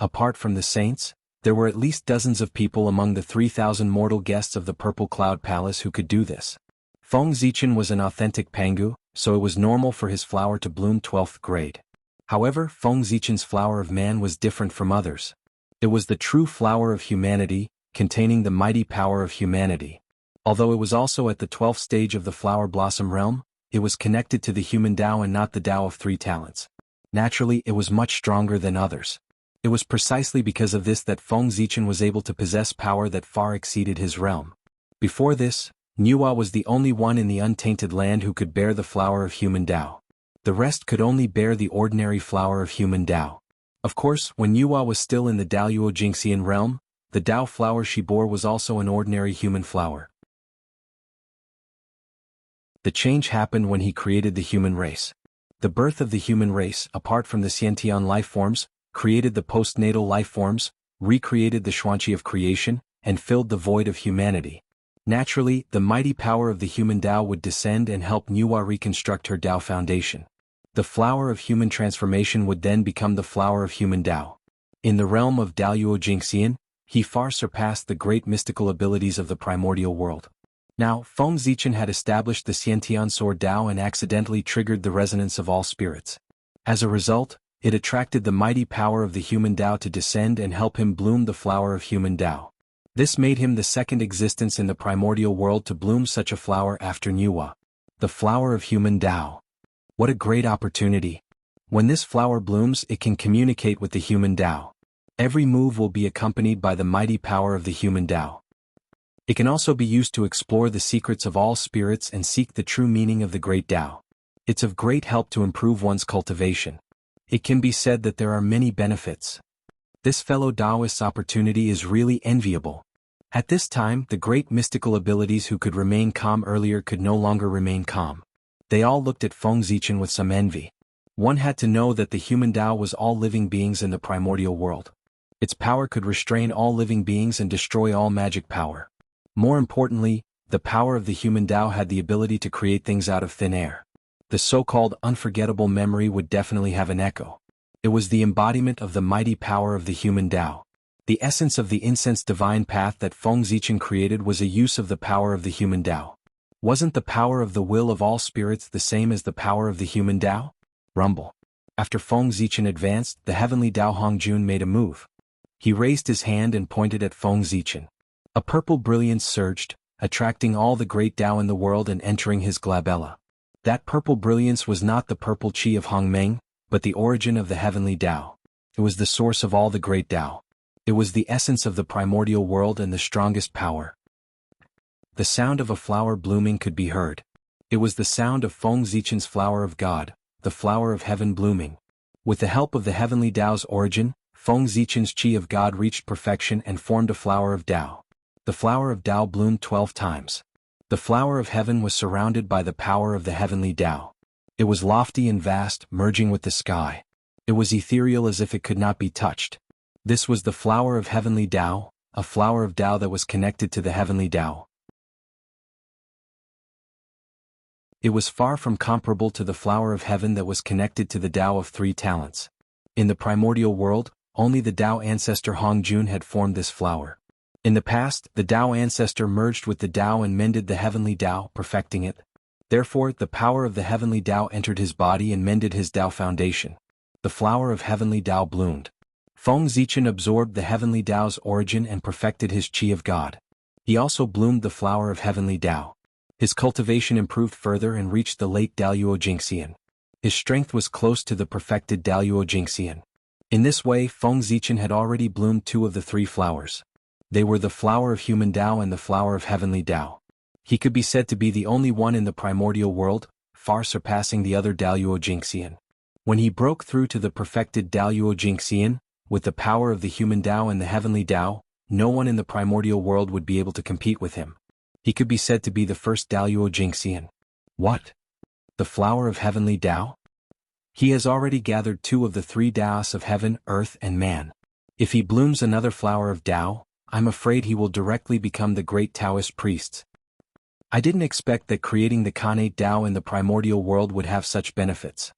Apart from the saints, there were at least dozens of people among the 3,000 mortal guests of the Purple Cloud Palace who could do this. Feng Zichen was an authentic Pangu, so it was normal for his flower to bloom 12th grade. However, Feng Zichen's flower of man was different from others. It was the true flower of humanity, containing the mighty power of humanity. Although it was also at the 12th stage of the flower blossom realm, it was connected to the human Tao and not the Tao of three talents. Naturally, it was much stronger than others. It was precisely because of this that Feng Zichen was able to possess power that far exceeded his realm. Before this, Nuwa was the only one in the untainted land who could bear the flower of human Tao. The rest could only bear the ordinary flower of human Tao. Of course, when Nuwa was still in the Daluo Jingxian realm, the Tao flower she bore was also an ordinary human flower. The change happened when he created the human race. The birth of the human race, apart from the Xiantian life forms, created the postnatal life forms, recreated the Xuanqi of creation, and filled the void of humanity. Naturally, the mighty power of the human Tao would descend and help Nuwa reconstruct her Tao foundation. The flower of human transformation would then become the flower of human Tao. In the realm of Daluo Jingxian, he far surpassed the great mystical abilities of the primordial world. Now, Feng Zichen had established the Xiantian Sword Tao and accidentally triggered the resonance of all spirits. As a result, it attracted the mighty power of the human Tao to descend and help him bloom the flower of human Tao. This made him the second existence in the primordial world to bloom such a flower after Nuwa. The flower of human Tao. What a great opportunity. When this flower blooms, it can communicate with the human Tao. Every move will be accompanied by the mighty power of the human Tao. It can also be used to explore the secrets of all spirits and seek the true meaning of the great Tao. It's of great help to improve one's cultivation. It can be said that there are many benefits. This fellow Taoist's opportunity is really enviable. At this time, the great mystical abilities who could remain calm earlier could no longer remain calm. They all looked at Feng Zichen with some envy. One had to know that the human Tao was all living beings in the primordial world. Its power could restrain all living beings and destroy all magic power. More importantly, the power of the human Tao had the ability to create things out of thin air. The so-called unforgettable memory would definitely have an echo. It was the embodiment of the mighty power of the human Tao. The essence of the incense divine path that Feng Zichen created was a use of the power of the human Tao. Wasn't the power of the will of all spirits the same as the power of the human Tao? Rumble. After Feng Zichen advanced, the heavenly Tao Hongjun made a move. He raised his hand and pointed at Feng Zichen. A purple brilliance surged, attracting all the great Tao in the world and entering his glabella. That purple brilliance was not the purple qi of Hongmeng, but the origin of the heavenly Tao. It was the source of all the great Tao. It was the essence of the primordial world and the strongest power. The sound of a flower blooming could be heard. It was the sound of Feng Zichen's flower of God, the flower of heaven blooming. With the help of the heavenly Tao's origin, Feng Zichen's qi of God reached perfection and formed a flower of Tao. The flower of Tao bloomed 12 times. The flower of heaven was surrounded by the power of the heavenly Tao. It was lofty and vast, merging with the sky. It was ethereal as if it could not be touched. This was the flower of heavenly Tao, a flower of Tao that was connected to the heavenly Tao. It was far from comparable to the flower of heaven that was connected to the Tao of 3 talents. In the primordial world, only the Tao ancestor Hongjun had formed this flower. In the past, the Tao ancestor merged with the Tao and mended the heavenly Tao, perfecting it. Therefore, the power of the heavenly Tao entered his body and mended his Tao foundation. The flower of heavenly Tao bloomed. Feng Zichen absorbed the heavenly Tao's origin and perfected his qi of God. He also bloomed the flower of heavenly Tao. His cultivation improved further and reached the late Daluo Jingxian. His strength was close to the perfected Daluo Jingxian. In this way, Feng Zichen had already bloomed 2 of the 3 flowers. They were the flower of human Tao and the flower of heavenly Tao. He could be said to be the only one in the primordial world, far surpassing the other Daluo Jingxian. When he broke through to the perfected Daluo Jingxian, with the power of the human Tao and the heavenly Tao, no one in the primordial world would be able to compete with him. He could be said to be the first Daluo Jingxian. What? The flower of heavenly Tao? He has already gathered 2 of the 3 Taos of heaven, earth and man. If he blooms another flower of Tao, I'm afraid he will directly become the great Taoist priests. I didn't expect that creating the Khanate Tao in the primordial world would have such benefits.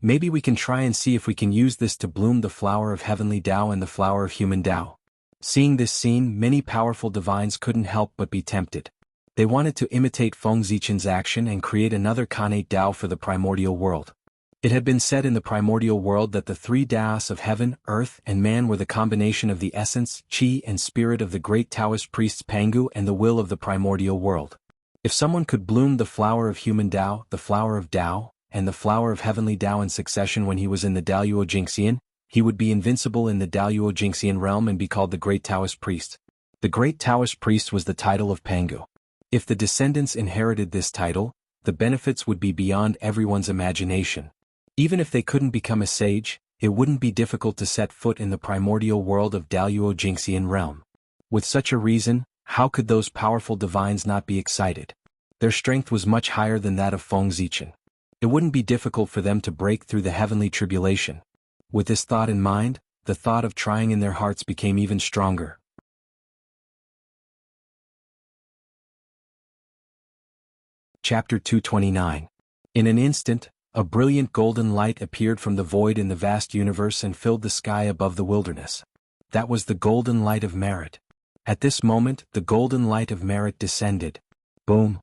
Maybe we can try and see if we can use this to bloom the flower of heavenly Tao and the flower of human Tao. Seeing this scene, many powerful divines couldn't help but be tempted. They wanted to imitate Feng Zichen's action and create another Khanate Tao for the primordial world. It had been said in the primordial world that the 3 Taos of heaven, earth, and man were the combination of the essence, qi, and spirit of the great Taoist priests Pangu and the will of the primordial world. If someone could bloom the flower of human Tao, the flower of Tao, and the flower of heavenly Tao in succession when he was in the Daluo Jingxian, he would be invincible in the Daluo Jingxian realm and be called the great Taoist priest. The great Taoist priest was the title of Pangu. If the descendants inherited this title, the benefits would be beyond everyone's imagination. Even if they couldn't become a sage, it wouldn't be difficult to set foot in the primordial world of Daluo Jingxian realm. With such a reason, how could those powerful divines not be excited? Their strength was much higher than that of Feng Zichen. It wouldn't be difficult for them to break through the heavenly tribulation. With this thought in mind, the thought of trying in their hearts became even stronger. Chapter 229. In an instant, a brilliant golden light appeared from the void in the vast universe and filled the sky above the wilderness. That was the golden light of merit. At this moment, the golden light of merit descended. Boom!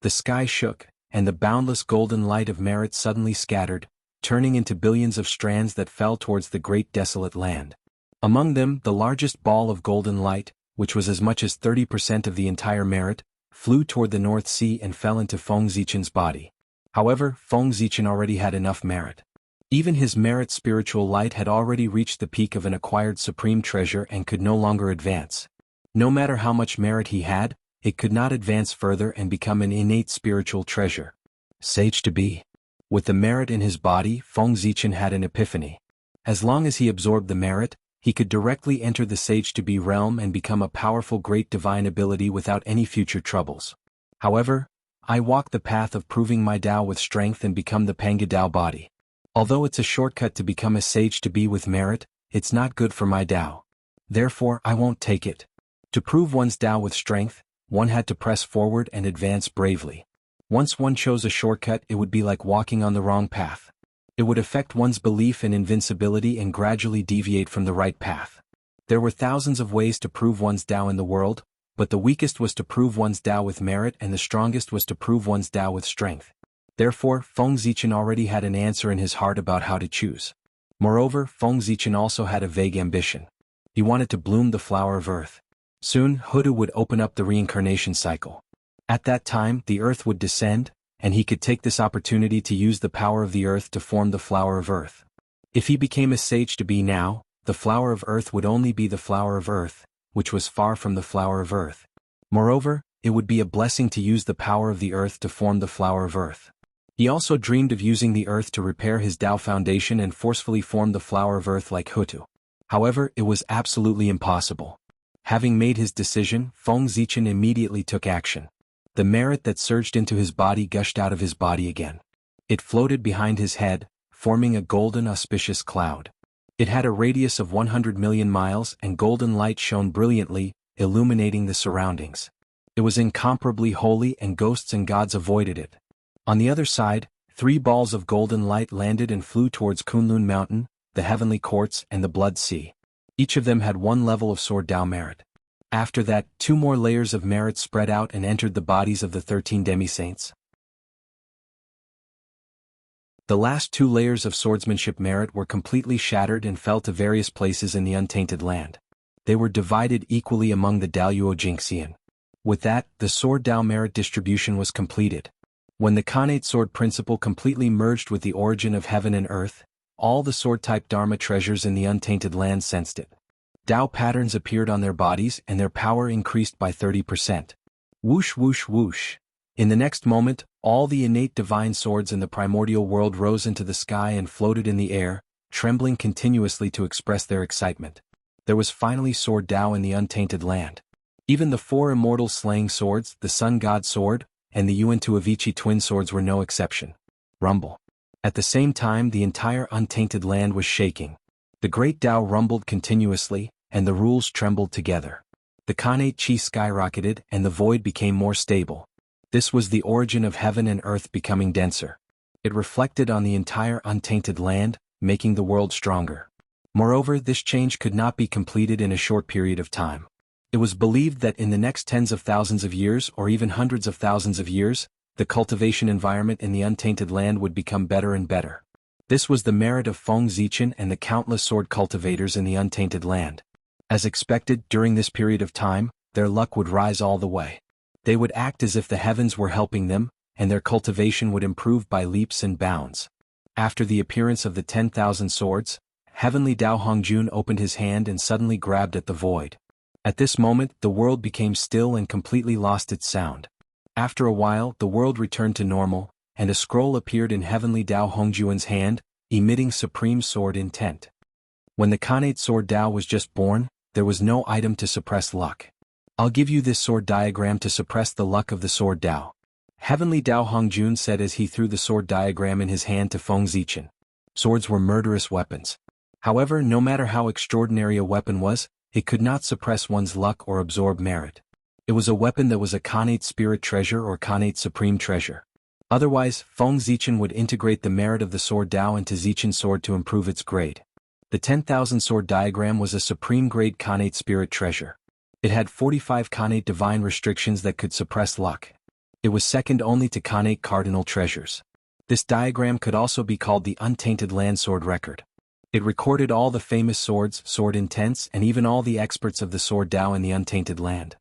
The sky shook, and the boundless golden light of merit suddenly scattered, turning into billions of strands that fell towards the great desolate land. Among them, the largest ball of golden light, which was as much as 30% of the entire merit, flew toward the North Sea and fell into Feng Zichen's body. However, Feng Zichen already had enough merit. Even his merit spiritual light had already reached the peak of an acquired supreme treasure and could no longer advance. No matter how much merit he had, it could not advance further and become an innate spiritual treasure. Sage to be. With the merit in his body, Feng Zichen had an epiphany. As long as he absorbed the merit, he could directly enter the Sage-to-be realm and become a powerful great divine ability without any future troubles. However, I walk the path of proving my Tao with strength and become the Panga Tao body. Although it's a shortcut to become a Sage-to-be with merit, it's not good for my Tao. Therefore I won't take it. To prove one's Tao with strength, one had to press forward and advance bravely. Once one chose a shortcut, it would be like walking on the wrong path. It would affect one's belief in invincibility and gradually deviate from the right path. There were thousands of ways to prove one's Tao in the world, but the weakest was to prove one's Tao with merit and the strongest was to prove one's Tao with strength. Therefore, Feng Zichen already had an answer in his heart about how to choose. Moreover, Feng Zichen also had a vague ambition. He wanted to bloom the flower of earth. Soon, Hudu would open up the reincarnation cycle. At that time, the earth would descend, and he could take this opportunity to use the power of the earth to form the flower of earth. If he became a Sage-to-be now, the flower of earth would only be the flower of earth, which was far from the flower of earth. Moreover, it would be a blessing to use the power of the earth to form the flower of earth. He also dreamed of using the earth to repair his Tao foundation and forcefully form the flower of earth like Hutu. However, it was absolutely impossible. Having made his decision, Feng Zichen immediately took action. The merit that surged into his body gushed out of his body again. It floated behind his head, forming a golden auspicious cloud. It had a radius of 100 million miles and golden light shone brilliantly, illuminating the surroundings. It was incomparably holy and ghosts and gods avoided it. On the other side, 3 balls of golden light landed and flew towards Kunlun Mountain, the heavenly courts and the blood sea. Each of them had 1 level of sword Tao merit. After that, 2 more layers of merit spread out and entered the bodies of the 13 demi-saints. The last 2 layers of swordsmanship merit were completely shattered and fell to various places in the untainted land. They were divided equally among the Daluo Jingxian. With that, the sword Tao merit distribution was completed. When the Khanate sword principle completely merged with the origin of heaven and earth, all the sword-type Dharma treasures in the untainted land sensed it. Tao patterns appeared on their bodies and their power increased by 30%. Whoosh whoosh whoosh. In the next moment, all the innate divine swords in the primordial world rose into the sky and floated in the air, trembling continuously to express their excitement. There was finally sword Tao in the untainted land. Even the 4 immortal slaying swords, the Sun God sword, and the Yuan Tuavichi twin swords were no exception. Rumble. At the same time, the entire untainted land was shaking. The great Tao rumbled continuously, and the rules trembled together. The Khanate Chi skyrocketed and the void became more stable. This was the origin of heaven and earth becoming denser. It reflected on the entire untainted land, making the world stronger. Moreover, this change could not be completed in a short period of time. It was believed that in the next tens of thousands of years or even hundreds of thousands of years, the cultivation environment in the untainted land would become better and better. This was the merit of Feng Zichen and the countless sword cultivators in the untainted land. As expected, during this period of time, their luck would rise all the way. They would act as if the heavens were helping them, and their cultivation would improve by leaps and bounds. After the appearance of the 10,000 swords, Heavenly Dao Hongjun opened his hand and suddenly grabbed at the void. At this moment, the world became still and completely lost its sound. After a while, the world returned to normal, and a scroll appeared in Heavenly Dao Hongjun's hand, emitting supreme sword intent. When the Khanate sword Tao was just born, there was no item to suppress luck. I'll give you this sword diagram to suppress the luck of the sword Tao. Heavenly Dao Hongjun said as he threw the sword diagram in his hand to Feng Zichen. Swords were murderous weapons. However, no matter how extraordinary a weapon was, it could not suppress one's luck or absorb merit. It was a weapon that was a Khanate spirit treasure or Khanate supreme treasure. Otherwise, Feng Zichen would integrate the merit of the sword Tao into Zichen's sword to improve its grade. The 10,000 sword diagram was a supreme grade Khanate spirit treasure. It had 45 Khanate divine restrictions that could suppress luck. It was second only to Khanate cardinal treasures. This diagram could also be called the Untainted Land Sword Record. It recorded all the famous swords, sword intents, and even all the experts of the sword Tao in the Untainted Land.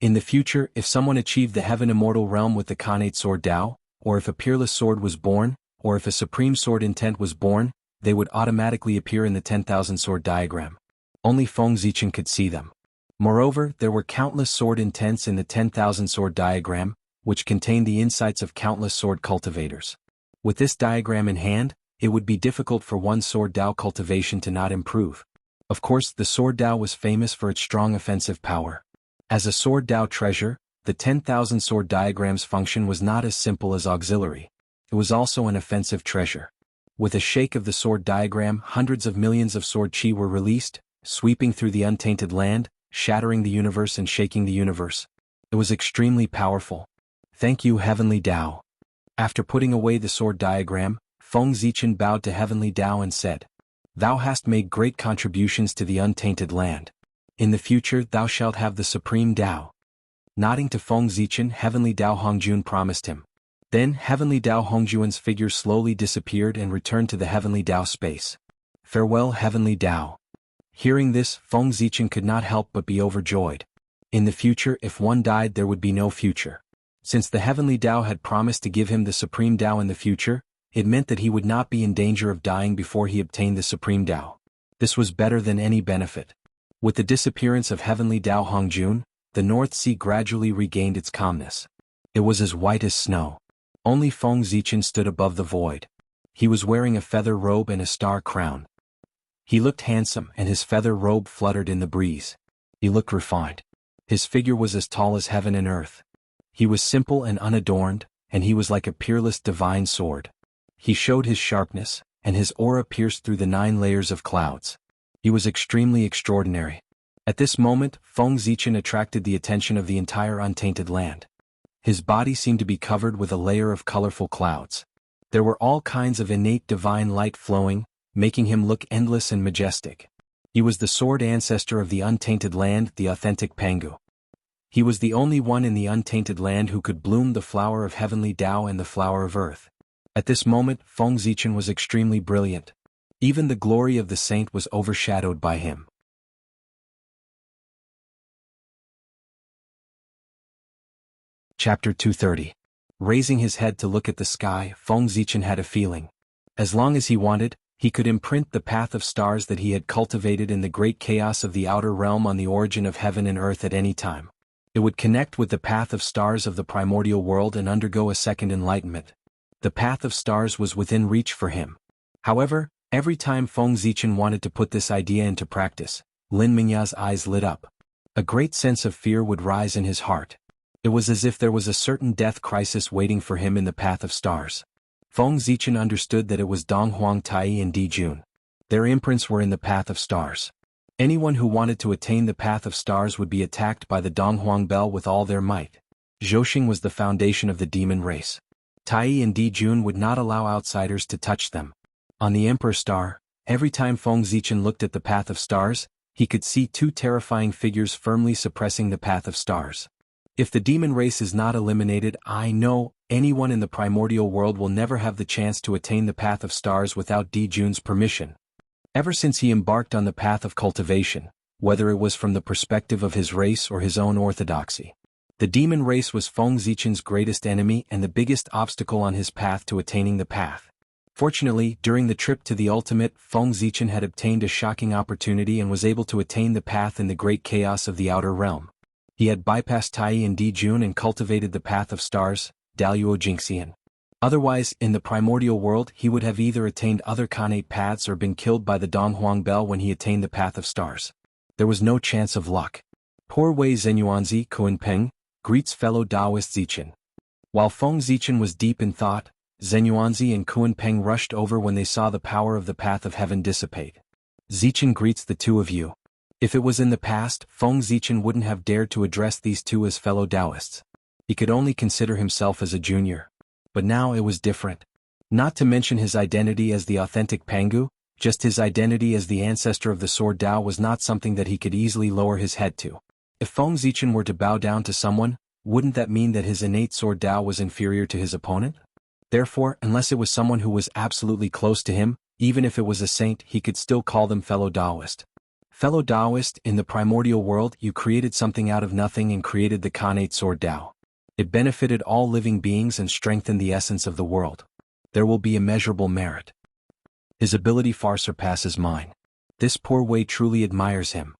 In the future, if someone achieved the heaven immortal realm with the Khanate sword Tao, or if a peerless sword was born, or if a supreme sword intent was born, they would automatically appear in the 10,000 sword diagram. Only Feng Zichen could see them. Moreover, there were countless sword intents in the 10,000 sword diagram, which contained the insights of countless sword cultivators. With this diagram in hand, it would be difficult for one sword Dao cultivation to not improve. Of course, the sword Dao was famous for its strong offensive power. As a sword Dao treasure, the 10,000 sword diagram's function was not as simple as auxiliary. It was also an offensive treasure. With a shake of the sword diagram, hundreds of millions of sword chi were released, sweeping through the untainted land, shattering the universe and shaking the universe. It was extremely powerful. Thank you, Heavenly Dao. After putting away the sword diagram, Feng Zichen bowed to Heavenly Dao and said, Thou hast made great contributions to the untainted land. In the future thou shalt have the supreme Dao. Nodding to Feng Zichen, Heavenly Dao Hongjun promised him. Then Heavenly Dao Hongjun's figure slowly disappeared and returned to the Heavenly Dao space. Farewell, Heavenly Dao. Hearing this, Feng Zichen could not help but be overjoyed. In the future, if one died, there would be no future. Since the Heavenly Dao had promised to give him the Supreme Dao in the future, it meant that he would not be in danger of dying before he obtained the Supreme Dao. This was better than any benefit. With the disappearance of Heavenly Dao Hongjun, the North Sea gradually regained its calmness. It was as white as snow. Only Feng Zichen stood above the void. He was wearing a feather robe and a star crown. He looked handsome, and his feather robe fluttered in the breeze. He looked refined. His figure was as tall as heaven and earth. He was simple and unadorned, and he was like a peerless divine sword. He showed his sharpness, and his aura pierced through the 9 layers of clouds. He was extremely extraordinary. At this moment, Feng Zichen attracted the attention of the entire untainted land. His body seemed to be covered with a layer of colorful clouds. There were all kinds of innate divine light flowing, making him look endless and majestic. He was the sword ancestor of the untainted land, the authentic Pangu. He was the only one in the untainted land who could bloom the flower of Heavenly Dao and the flower of earth. At this moment, Feng Zichen was extremely brilliant. Even the glory of the saint was overshadowed by him. Chapter 230. Raising his head to look at the sky, Feng Zichen had a feeling. As long as he wanted, he could imprint the path of stars that he had cultivated in the great chaos of the outer realm on the origin of heaven and earth at any time. It would connect with the path of stars of the primordial world and undergo a second enlightenment. The path of stars was within reach for him. However, every time Feng Zichen wanted to put this idea into practice, Lin Mingya's eyes lit up. A great sense of fear would rise in his heart. It was as if there was a certain death crisis waiting for him in the path of stars. Feng Zichen understood that it was Donghuang Tai and Di Jun. Their imprints were in the path of stars. Anyone who wanted to attain the path of stars would be attacked by the Donghuang Bell with all their might. Zhouxing was the foundation of the demon race. Tai and Di Jun would not allow outsiders to touch them. On the Emperor Star, every time Feng Zichen looked at the path of stars, he could see 2 terrifying figures firmly suppressing the path of stars. If the demon race is not eliminated, I know anyone in the primordial world will never have the chance to attain the path of stars without Di Jun's permission. Ever since he embarked on the path of cultivation, whether it was from the perspective of his race or his own orthodoxy, the demon race was Feng Zichen's greatest enemy and the biggest obstacle on his path to attaining the path. Fortunately, during the trip to the ultimate, Feng Zichen had obtained a shocking opportunity and was able to attain the path in the great chaos of the outer realm. He had bypassed Tai and Di Jun and cultivated the path of stars, Daluo Jingxian. Otherwise, in the primordial world, he would have either attained other Khanate paths or been killed by the Donghuang Bell when he attained the path of stars. There was no chance of luck. Poor Wei Zenyuanzi Kuanpeng greets fellow Taoist Zichen. While Feng Zichen was deep in thought, Zenyuanzi and Kuanpeng rushed over when they saw the power of the path of heaven dissipate. Zichen greets the 2 of you. If it was in the past, Feng Zichen wouldn't have dared to address these 2 as fellow Taoists. He could only consider himself as a junior. But now it was different. Not to mention his identity as the authentic Pangu, just his identity as the ancestor of the Sword Dao was not something that he could easily lower his head to. If Feng Zichen were to bow down to someone, wouldn't that mean that his innate Sword Dao was inferior to his opponent? Therefore, unless it was someone who was absolutely close to him, even if it was a saint, he could still call them fellow Taoist. Fellow Taoist, in the primordial world, you created something out of nothing and created the Khanate Sword Dao. It benefited all living beings and strengthened the essence of the world. There will be immeasurable merit. His ability far surpasses mine. This poor Wei truly admires him.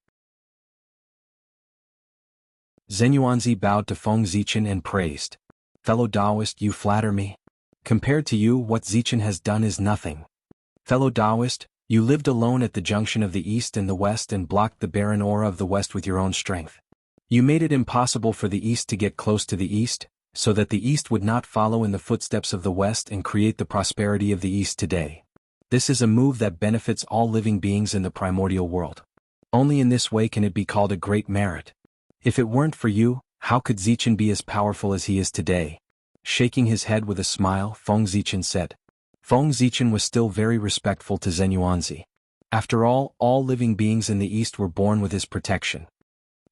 Zenyuanzi bowed to Feng Zichen and praised. Fellow Taoist, you flatter me. Compared to you, what Zichen has done is nothing. Fellow Taoist, you lived alone at the junction of the East and the West and blocked the barren aura of the West with your own strength. You made it impossible for the East to get close to the East, so that the East would not follow in the footsteps of the West and create the prosperity of the East today. This is a move that benefits all living beings in the primordial world. Only in this way can it be called a great merit. If it weren't for you, how could Zichen be as powerful as he is today? Shaking his head with a smile, Feng Zichen said. Feng Zichen was still very respectful to Zhen Yuanzi. After all living beings in the East were born with his protection.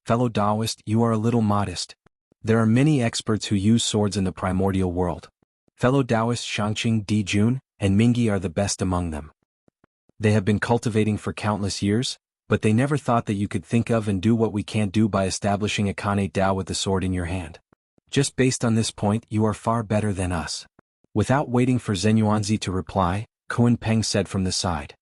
Fellow Taoist, you are a little modest. There are many experts who use swords in the primordial world. Fellow Taoist Shangqing, Dijun, and Mingyi are the best among them. They have been cultivating for countless years, but they never thought that you could think of and do what we can't do by establishing a Khanate Dao with the sword in your hand. Just based on this point, you are far better than us. Without waiting for Zhen Yuanzi to reply, Kuan Peng said from the side.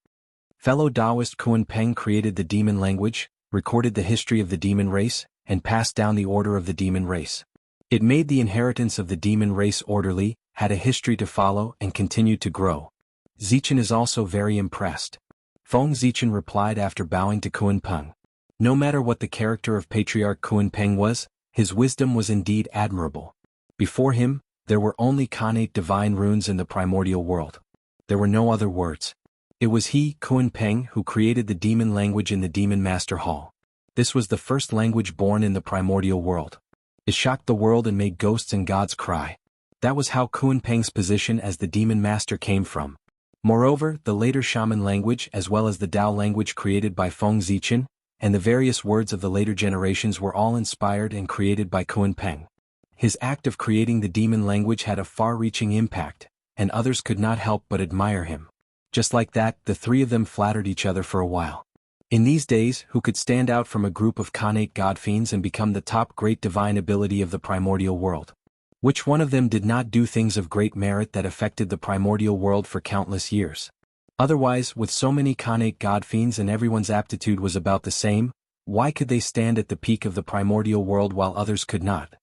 Fellow Taoist Kuan Peng created the demon language, recorded the history of the demon race, and passed down the order of the demon race. It made the inheritance of the demon race orderly, had a history to follow, and continued to grow. Zichen is also very impressed. Feng Zichen replied after bowing to Kuan Peng. No matter what the character of Patriarch Kuan Peng was, his wisdom was indeed admirable. Before him, there were only Khanate divine runes in the primordial world. There were no other words. It was he, Kuan Peng, who created the demon language in the Demon Master Hall. This was the first language born in the primordial world. It shocked the world and made ghosts and gods cry. That was how Kuan Peng's position as the demon master came from. Moreover, the later shaman language as well as the Dao language created by Feng Zichen, and the various words of the later generations were all inspired and created by Kuan Peng. His act of creating the demon language had a far-reaching impact, and others could not help but admire him. Just like that, the three of them flattered each other for a while. In these days, who could stand out from a group of Khanate god-fiends and become the top great divine ability of the primordial world? Which one of them did not do things of great merit that affected the primordial world for countless years? Otherwise, with so many Khanate god-fiends and everyone's aptitude was about the same, why could they stand at the peak of the primordial world while others could not?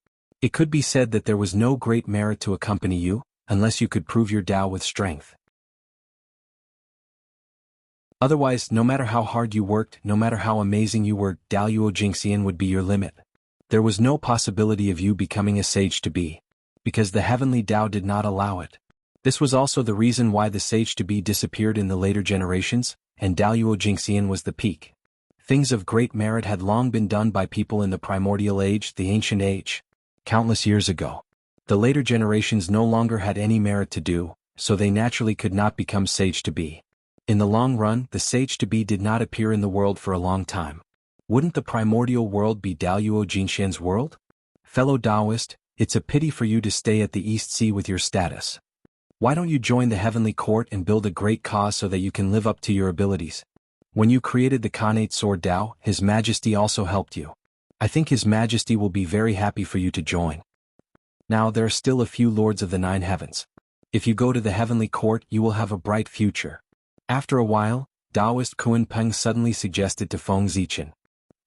It could be said that there was no great merit to accompany you, unless you could prove your Dao with strength. Otherwise, no matter how hard you worked, no matter how amazing you were, Daluo Jingxian would be your limit. There was no possibility of you becoming a sage to be, because the heavenly Dao did not allow it. This was also the reason why the sage to be disappeared in the later generations, and Daluo Jingxian was the peak. Things of great merit had long been done by people in the primordial age, the ancient age, countless years ago. The later generations no longer had any merit to do, so they naturally could not become sage to be. In the long run, the sage to be did not appear in the world for a long time. Wouldn't the primordial world be Daluo Jingxian's world? Fellow Taoist, it's a pity for you to stay at the East Sea with your status. Why don't you join the heavenly court and build a great cause so that you can live up to your abilities? When you created the Khanate sword Dao, His Majesty also helped you. I think His Majesty will be very happy for you to join. Now there are still a few lords of the 9 heavens. If you go to the heavenly court, you will have a bright future. After a while, Taoist Kuan Peng suddenly suggested to Feng Zichen.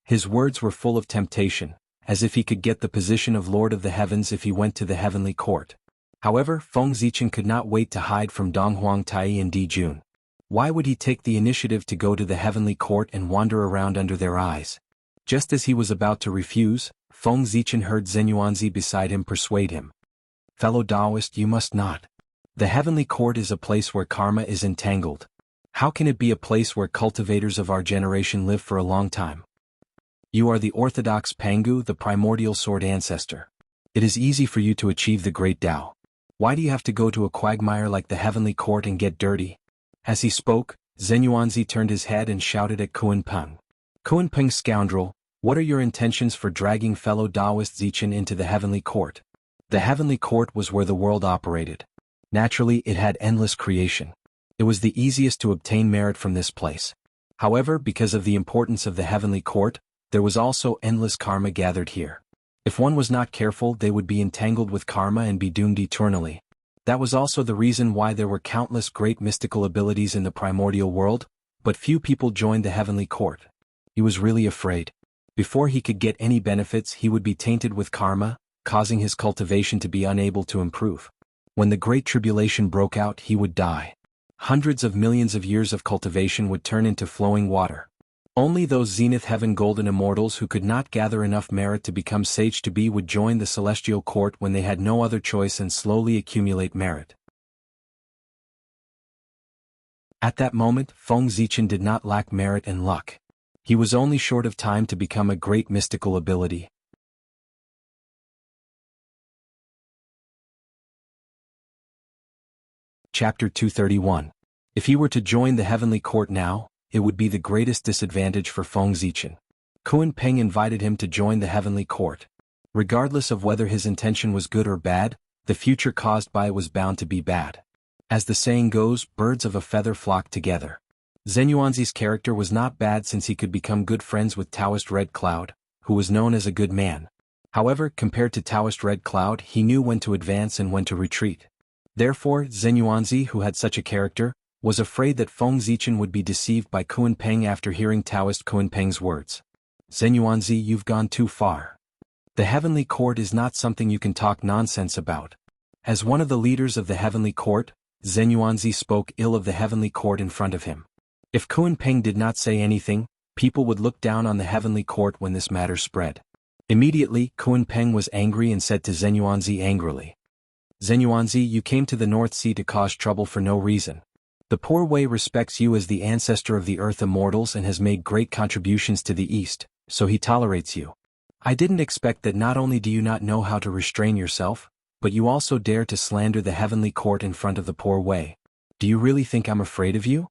His words were full of temptation, as if he could get the position of Lord of the Heavens if he went to the heavenly court. However, Feng Zichen could not wait to hide from Donghuang Tai and Dijun. Why would he take the initiative to go to the heavenly court and wander around under their eyes? Just as he was about to refuse, Feng Zichen heard Zhen Yuanzi beside him persuade him. Fellow Taoist, you must not. The heavenly court is a place where karma is entangled. How can it be a place where cultivators of our generation live for a long time? You are the orthodox Pangu, the primordial sword ancestor. It is easy for you to achieve the great Dao. Why do you have to go to a quagmire like the heavenly court and get dirty? As he spoke, Zhen Yuanzi turned his head and shouted at Kuan Peng. Kuan Peng scoundrel, what are your intentions for dragging fellow Taoist Zichen into the heavenly court? The heavenly court was where the world operated. Naturally, it had endless creation. It was the easiest to obtain merit from this place. However, because of the importance of the heavenly court, there was also endless karma gathered here. If one was not careful, they would be entangled with karma and be doomed eternally. That was also the reason why there were countless great mystical abilities in the primordial world, but few people joined the heavenly court. He was really afraid. Before he could get any benefits, he would be tainted with karma, causing his cultivation to be unable to improve. When the great tribulation broke out, he would die. Hundreds of millions of years of cultivation would turn into flowing water. Only those zenith heaven golden immortals who could not gather enough merit to become sage to be would join the celestial court when they had no other choice and slowly accumulate merit. At that moment, Feng Zichen did not lack merit and luck. He was only short of time to become a great mystical ability. Chapter 231. If he were to join the heavenly court now, it would be the greatest disadvantage for Feng Zichen. Kun Peng invited him to join the heavenly court. Regardless of whether his intention was good or bad, the future caused by it was bound to be bad. As the saying goes, birds of a feather flock together. Zenyuanzi's character was not bad since he could become good friends with Taoist Red Cloud, who was known as a good man. However, compared to Taoist Red Cloud, he knew when to advance and when to retreat. Therefore, Zenyuanzi, who had such a character, was afraid that Feng Zichen would be deceived by Kun Peng after hearing Taoist Kun Peng's words. Zenyuanzi, you've gone too far. The heavenly court is not something you can talk nonsense about. As one of the leaders of the heavenly court, Zenyuanzi spoke ill of the heavenly court in front of him. If Kun Peng did not say anything, people would look down on the heavenly court when this matter spread. Immediately, Kun Peng was angry and said to Zenyuanzi angrily, Zenyuanzi, you came to the North Sea to cause trouble for no reason. The poor Wei respects you as the ancestor of the earth immortals and has made great contributions to the East, so he tolerates you. I didn't expect that not only do you not know how to restrain yourself, but you also dare to slander the heavenly court in front of the poor Wei. Do you really think I'm afraid of you?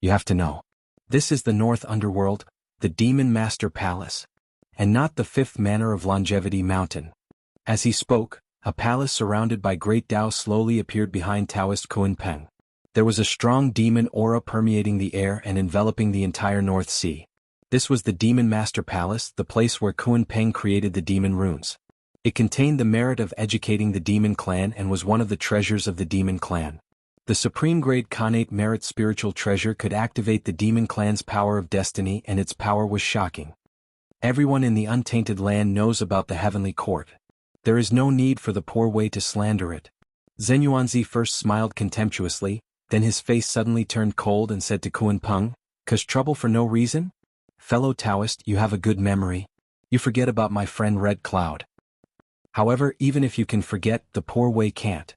You have to know. This is the North Underworld, the Demon Master Palace, and not the fifth manor of Longevity Mountain. As he spoke, a palace surrounded by great Tao slowly appeared behind Taoist Kun Peng. There was a strong demon aura permeating the air and enveloping the entire North Sea. This was the Demon Master Palace, the place where Kun Peng created the demon runes. It contained the merit of educating the demon clan and was one of the treasures of the demon clan. The supreme grade Khanate merit spiritual treasure could activate the demon clan's power of destiny, and its power was shocking. Everyone in the untainted land knows about the heavenly court. There is no need for the poor Wei to slander it. Zenyuanzi first smiled contemptuously, then his face suddenly turned cold and said to Kun Peng, "'Cause trouble for no reason? Fellow Taoist, you have a good memory. You forget about my friend Red Cloud. However, even if you can forget, the poor Wei can't.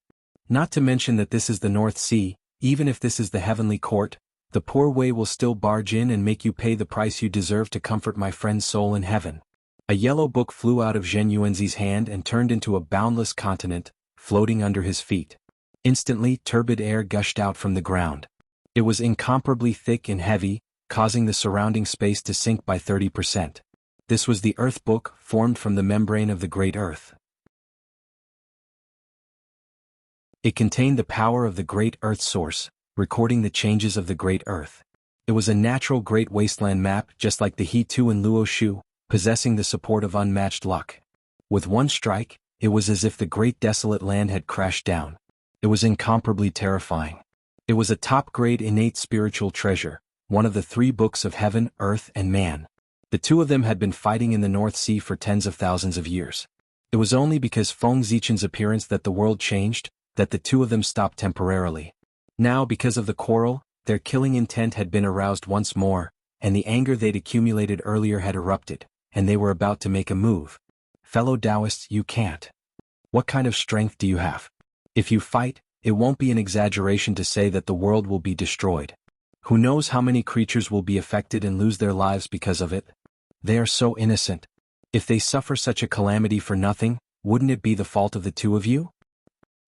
Not to mention that this is the North Sea, even if this is the heavenly court, the poor Wei will still barge in and make you pay the price you deserve to comfort my friend's soul in heaven." A yellow book flew out of Zhen Yuanzi's hand and turned into a boundless continent, floating under his feet. Instantly, turbid air gushed out from the ground. It was incomparably thick and heavy, causing the surrounding space to sink by 30%. This was the Earth Book, formed from the membrane of the Great Earth. It contained the power of the Great Earth Source, recording the changes of the Great Earth. It was a natural Great Wasteland map just like the He-Tu and Luo Shu, possessing the support of unmatched luck. With one strike, it was as if the great desolate land had crashed down. It was incomparably terrifying. It was a top-grade innate spiritual treasure, one of the 3 books of heaven, earth, and man. The two of them had been fighting in the North Sea for tens of thousands of years. It was only because Feng Zichen's appearance that the world changed, that the two of them stopped temporarily. Now, because of the quarrel, their killing intent had been aroused once more, and the anger they'd accumulated earlier had erupted, and they were about to make a move. Fellow Taoists, you can't. What kind of strength do you have? If you fight, it won't be an exaggeration to say that the world will be destroyed. Who knows how many creatures will be affected and lose their lives because of it? They are so innocent. If they suffer such a calamity for nothing, wouldn't it be the fault of the two of you?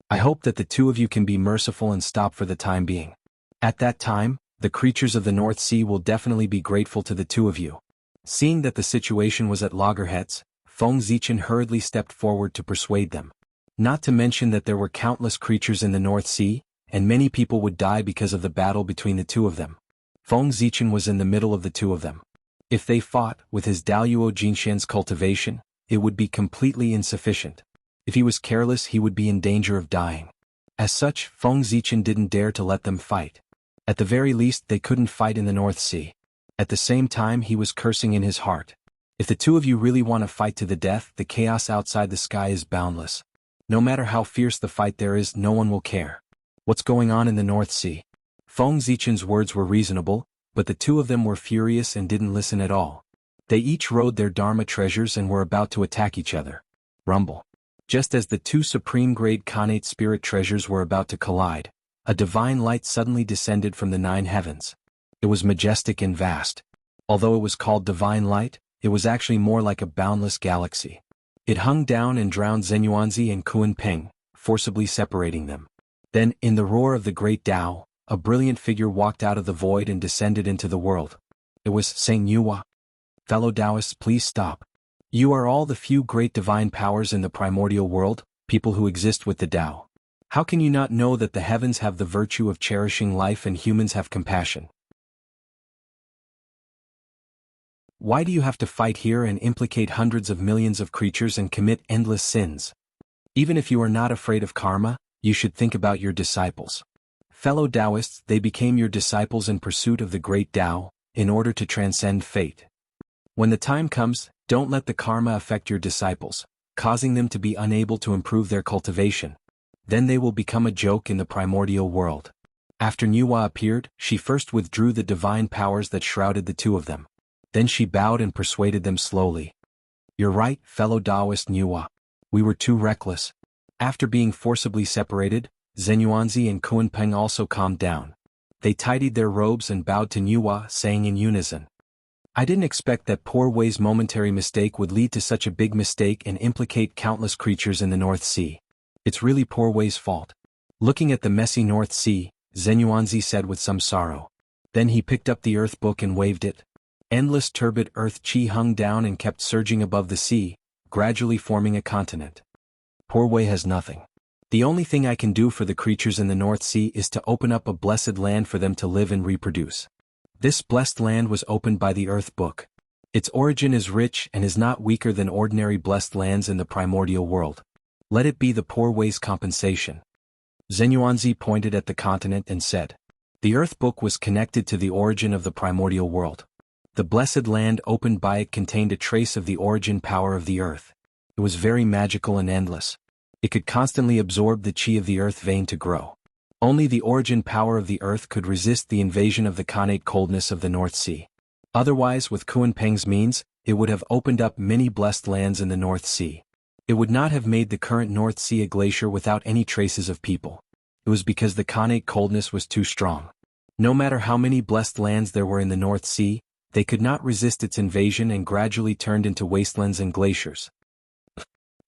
I hope that the two of you can be merciful and stop for the time being. At that time, the creatures of the North Sea will definitely be grateful to the two of you. Seeing that the situation was at loggerheads, Feng Zichen hurriedly stepped forward to persuade them. Not to mention that there were countless creatures in the North Sea, and many people would die because of the battle between the two of them. Feng Zichen was in the middle of the two of them. If they fought, with his Daluo Jinshan's cultivation, it would be completely insufficient. If he was careless, he would be in danger of dying. As such, Feng Zichen didn't dare to let them fight. At the very least, they couldn't fight in the North Sea. At the same time, he was cursing in his heart. If the two of you really want to fight to the death, the chaos outside the sky is boundless. No matter how fierce the fight there is, no one will care. What's going on in the North Sea? Feng Zichen's words were reasonable, but the two of them were furious and didn't listen at all. They each rode their Dharma treasures and were about to attack each other. Rumble. Just as the two supreme-grade Khanate spirit treasures were about to collide, a divine light suddenly descended from the 9 heavens. It was majestic and vast. Although it was called divine light, it was actually more like a boundless galaxy. It hung down and drowned Zenyuanzi and Kunpeng, forcibly separating them. Then, in the roar of the great Tao, a brilliant figure walked out of the void and descended into the world. It was Saint Yuhua. Fellow Taoists, please stop. You are all the few great divine powers in the primordial world, people who exist with the Tao. How can you not know that the heavens have the virtue of cherishing life and humans have compassion? Why do you have to fight here and implicate hundreds of millions of creatures and commit endless sins? Even if you are not afraid of karma, you should think about your disciples. Fellow Taoists, they became your disciples in pursuit of the great Tao, in order to transcend fate. When the time comes, don't let the karma affect your disciples, causing them to be unable to improve their cultivation. Then they will become a joke in the primordial world. After Nuwa appeared, she first withdrew the divine powers that shrouded the two of them. Then she bowed and persuaded them slowly. You're right, fellow Taoist Nuwa. We were too reckless. After being forcibly separated, Zenyuanzi and Kunpeng also calmed down. They tidied their robes and bowed to Nuwa, saying in unison, I didn't expect that poor Wei's momentary mistake would lead to such a big mistake and implicate countless creatures in the North Sea. It's really poor Wei's fault. Looking at the messy North Sea, Zenyuanzi said with some sorrow. Then he picked up the earth book and waved it. Endless turbid earth chi hung down and kept surging above the sea, gradually forming a continent. Poor Wei has nothing. The only thing I can do for the creatures in the North Sea is to open up a blessed land for them to live and reproduce. This blessed land was opened by the earth book. Its origin is rich and is not weaker than ordinary blessed lands in the primordial world. Let it be the poor Wei's compensation. Zenyuanzi pointed at the continent and said, the earth book was connected to the origin of the primordial world. The blessed land opened by it contained a trace of the origin power of the earth. It was very magical and endless. It could constantly absorb the chi of the earth vein to grow. Only the origin power of the earth could resist the invasion of the Khanate coldness of the North Sea. Otherwise, with Kunpeng's means, it would have opened up many blessed lands in the North Sea. It would not have made the current North Sea a glacier without any traces of people. It was because the Khanate coldness was too strong. No matter how many blessed lands there were in the North Sea, they could not resist its invasion and gradually turned into wastelands and glaciers.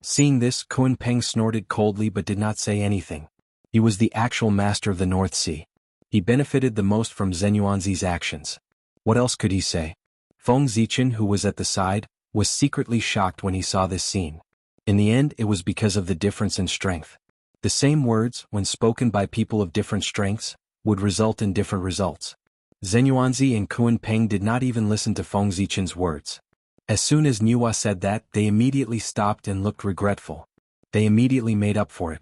Seeing this, Kunpeng snorted coldly but did not say anything. He was the actual master of the North Sea. He benefited the most from Zenyuanzi's actions. What else could he say? Feng Zichen, who was at the side, was secretly shocked when he saw this scene. In the end, it was because of the difference in strength. The same words, when spoken by people of different strengths, would result in different results. Zenyuanzi and Kunpeng did not even listen to Feng Zichen's words. As soon as Nuwa said that, they immediately stopped and looked regretful. They immediately made up for it.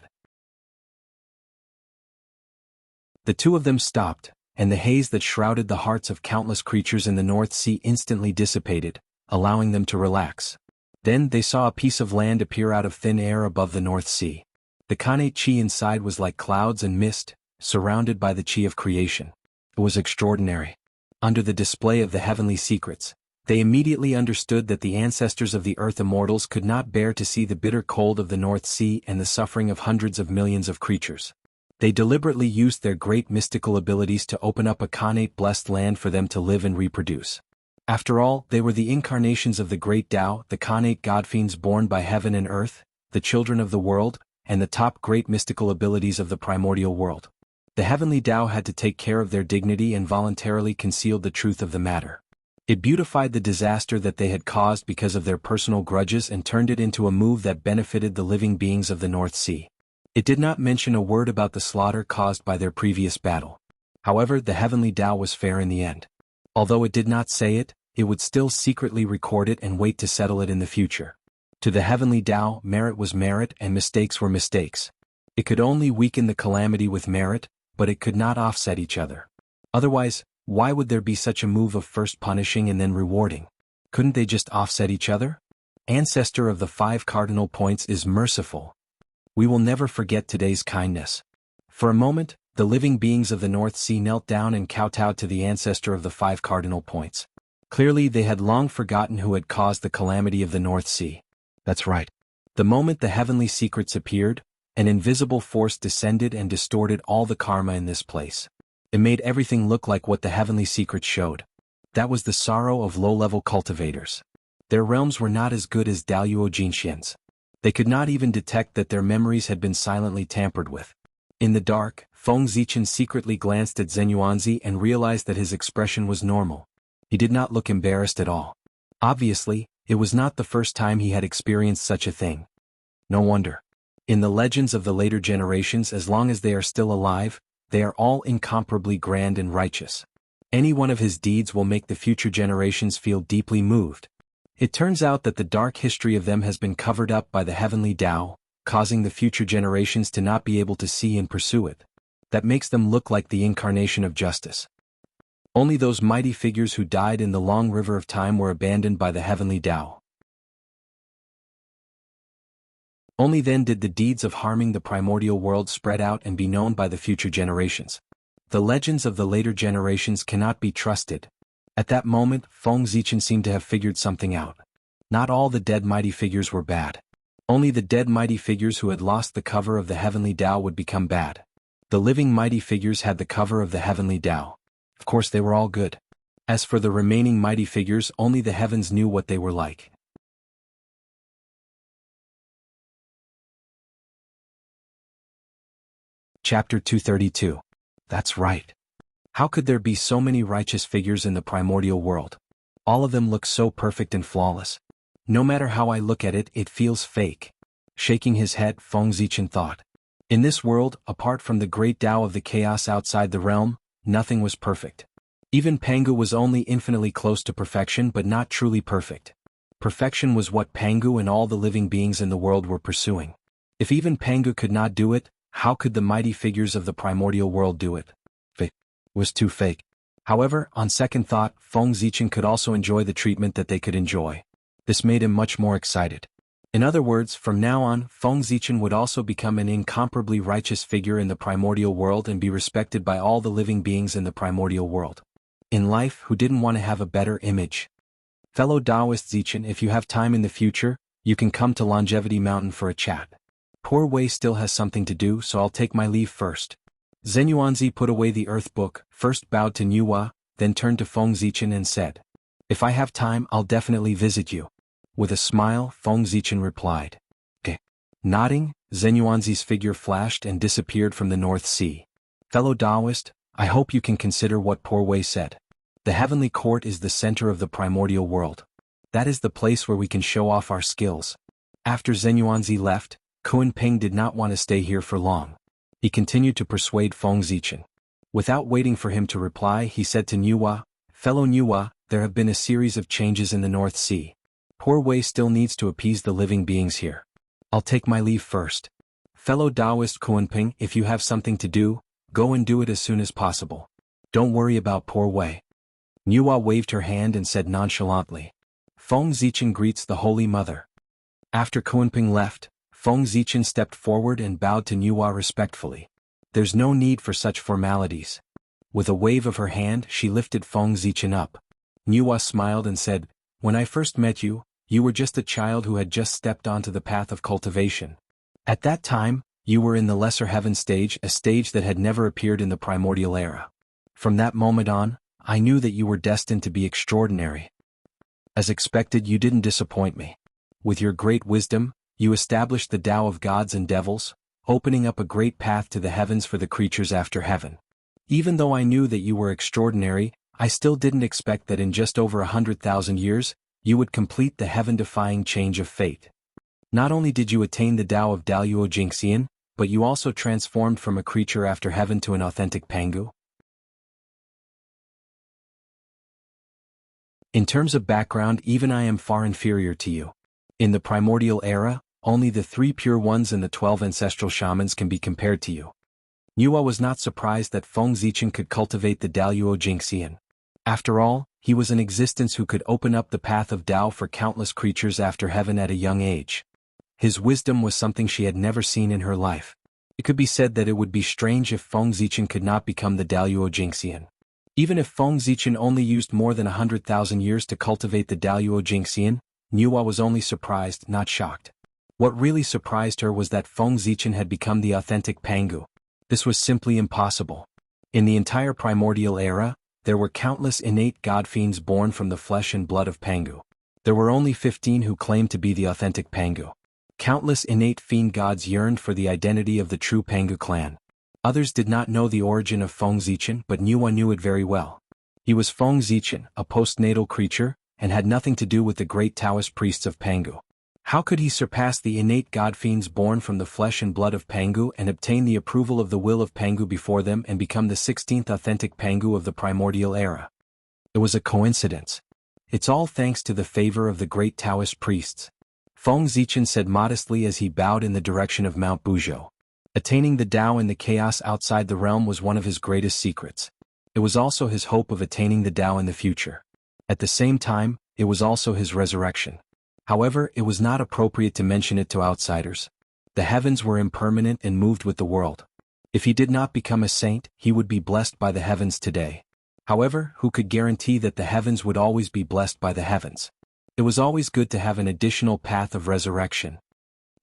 The two of them stopped, and the haze that shrouded the hearts of countless creatures in the North Sea instantly dissipated, allowing them to relax. Then they saw a piece of land appear out of thin air above the North Sea. The Khanate chi inside was like clouds and mist, surrounded by the chi of creation. It was extraordinary. Under the display of the heavenly secrets, they immediately understood that the ancestors of the earth immortals could not bear to see the bitter cold of the North Sea and the suffering of hundreds of millions of creatures. They deliberately used their great mystical abilities to open up a Khanate blessed land for them to live and reproduce. After all, they were the incarnations of the great Tao, the Khanate godfiends born by heaven and earth, the children of the world, and the top great mystical abilities of the primordial world. The heavenly Tao had to take care of their dignity and voluntarily concealed the truth of the matter. It beautified the disaster that they had caused because of their personal grudges and turned it into a move that benefited the living beings of the North Sea. It did not mention a word about the slaughter caused by their previous battle. However, the heavenly Tao was fair in the end. Although it did not say it, it would still secretly record it and wait to settle it in the future. To the heavenly Tao, merit was merit and mistakes were mistakes. It could only weaken the calamity with merit, but it could not offset each other. Otherwise, why would there be such a move of first punishing and then rewarding? Couldn't they just offset each other? Ancestor of the 5 cardinal points is merciful. We will never forget today's kindness. For a moment, The living beings of the North Sea knelt down and kowtowed to the ancestor of the 5 cardinal points. Clearly they had long forgotten who had caused the calamity of the North Sea. That's right. The moment the heavenly secrets appeared, an invisible force descended and distorted all the karma in this place. It made everything look like what the heavenly secrets showed. That was the sorrow of low-level cultivators. Their realms were not as good as Daluo Jinxian's. They could not even detect that their memories had been silently tampered with. In the dark, Feng Zichen secretly glanced at Zenyuanzi and realized that his expression was normal. He did not look embarrassed at all. Obviously, it was not the first time he had experienced such a thing. No wonder. In the legends of the later generations, as long as they are still alive, they are all incomparably grand and righteous. Any one of his deeds will make the future generations feel deeply moved. It turns out that the dark history of them has been covered up by the heavenly Tao, causing the future generations to not be able to see and pursue it. That makes them look like the incarnation of justice. Only those mighty figures who died in the long river of time were abandoned by the heavenly Tao. Only then did the deeds of harming the primordial world spread out and be known by the future generations. The legends of the later generations cannot be trusted. At that moment, Feng Zichen seemed to have figured something out. Not all the dead mighty figures were bad. Only the dead mighty figures who had lost the cover of the heavenly Tao would become bad. The living mighty figures had the cover of the heavenly Tao. Of course they were all good. As for the remaining mighty figures, only the heavens knew what they were like. Chapter 232. That's right. How could there be so many righteous figures in the primordial world? All of them look so perfect and flawless. No matter how I look at it, it feels fake. Shaking his head, Feng Zichen thought. In this world, apart from the great Tao of the chaos outside the realm, nothing was perfect. Even Pangu was only infinitely close to perfection but not truly perfect. Perfection was what Pangu and all the living beings in the world were pursuing. If even Pangu could not do it, how could the mighty figures of the primordial world do it? It was too fake. However, on second thought, Feng Zichen could also enjoy the treatment that they could enjoy. This made him much more excited. In other words, from now on, Feng Zichen would also become an incomparably righteous figure in the primordial world and be respected by all the living beings in the primordial world. In life, who didn't want to have a better image? Fellow Taoist Zichen, if you have time in the future, you can come to Longevity Mountain for a chat. Poor Wei still has something to do, so I'll take my leave first. Zenyuanzi put away the earth book, first bowed to Nuwa, then turned to Feng Zichen and said, "If I have time, I'll definitely visit you." With a smile, Feng Zichen replied. "Okay." Nodding, Zenyuanzi's figure flashed and disappeared from the North Sea. Fellow Taoist, I hope you can consider what Poor Wei said. The heavenly court is the center of the primordial world. That is the place where we can show off our skills. After Zenyuanzi left, Kunping did not want to stay here for long. He continued to persuade Feng Zichen. Without waiting for him to reply, he said to Nuwa, "Fellow Nuwa, there have been a series of changes in the North Sea. Poor Wei still needs to appease the living beings here. I'll take my leave first. Fellow Taoist Kunping, if you have something to do, go and do it as soon as possible. Don't worry about Poor Wei." Nuwa waved her hand and said nonchalantly, "Feng Zichen greets the Holy Mother." After Kunping left, Feng Zichen stepped forward and bowed to Nuwa respectfully. There's no need for such formalities. With a wave of her hand, she lifted Feng Zichen up. Nuwa smiled and said, "When I first met you, you were just a child who had just stepped onto the path of cultivation. At that time, you were in the lesser heaven stage, a stage that had never appeared in the primordial era. From that moment on, I knew that you were destined to be extraordinary. As expected, you didn't disappoint me. With your great wisdom, you established the Tao of gods and devils, opening up a great path to the heavens for the creatures after heaven. Even though I knew that you were extraordinary, I still didn't expect that in just over 100,000 years, you would complete the heaven-defying change of fate. Not only did you attain the Tao of Daluo Jingxian, but you also transformed from a creature after heaven to an authentic Pangu. In terms of background, even I am far inferior to you. In the primordial era, only the 3 pure ones and the 12 ancestral shamans can be compared to you." Nuwa was not surprised that Feng Zichen could cultivate the Daluo Jingxian. After all, he was an existence who could open up the path of Tao for countless creatures after heaven at a young age. His wisdom was something she had never seen in her life. It could be said that it would be strange if Feng Zichen could not become the Daluo Jingxian. Even if Feng Zichen only used more than 100,000 years to cultivate the Daluo Jingxian, Nuwa was only surprised, not shocked. What really surprised her was that Feng Zichen had become the authentic Pangu. This was simply impossible. In the entire primordial era, there were countless innate god fiends born from the flesh and blood of Pangu. There were only 15 who claimed to be the authentic Pangu. Countless innate fiend gods yearned for the identity of the true Pangu clan. Others did not know the origin of Feng Zichen, but Nuwa knew it very well. He was Feng Zichen, a postnatal creature, and had nothing to do with the great Taoist priests of Pangu. How could he surpass the innate god fiends born from the flesh and blood of Pangu and obtain the approval of the will of Pangu before them and become the 16th authentic Pangu of the primordial era? It was a coincidence. It's all thanks to the favor of the great Taoist priests. Feng Zichen said modestly as he bowed in the direction of Mount Buzhou. Attaining the Tao in the chaos outside the realm was one of his greatest secrets. It was also his hope of attaining the Tao in the future. At the same time, it was also his resurrection. However, it was not appropriate to mention it to outsiders. The heavens were impermanent and moved with the world. If he did not become a saint, he would be blessed by the heavens today. However, who could guarantee that the heavens would always be blessed by the heavens? It was always good to have an additional path of resurrection.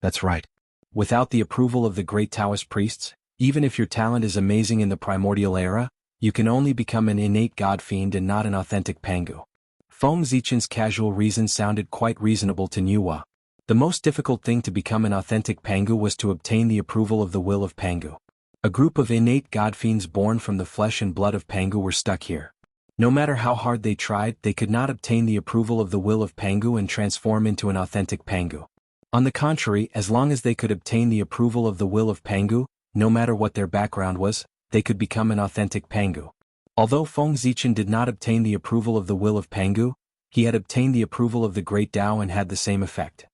That's right. Without the approval of the great Taoist priests, even if your talent is amazing in the primordial era, you can only become an innate god fiend and not an authentic Pangu. Feng Zichen's casual reason sounded quite reasonable to Nuwa. The most difficult thing to become an authentic Pangu was to obtain the approval of the will of Pangu. A group of innate god fiends born from the flesh and blood of Pangu were stuck here. No matter how hard they tried, they could not obtain the approval of the will of Pangu and transform into an authentic Pangu. On the contrary, as long as they could obtain the approval of the will of Pangu, no matter what their background was, they could become an authentic Pangu. Although Feng Zichen did not obtain the approval of the will of Pangu, he had obtained the approval of the great Tao and had the same effect.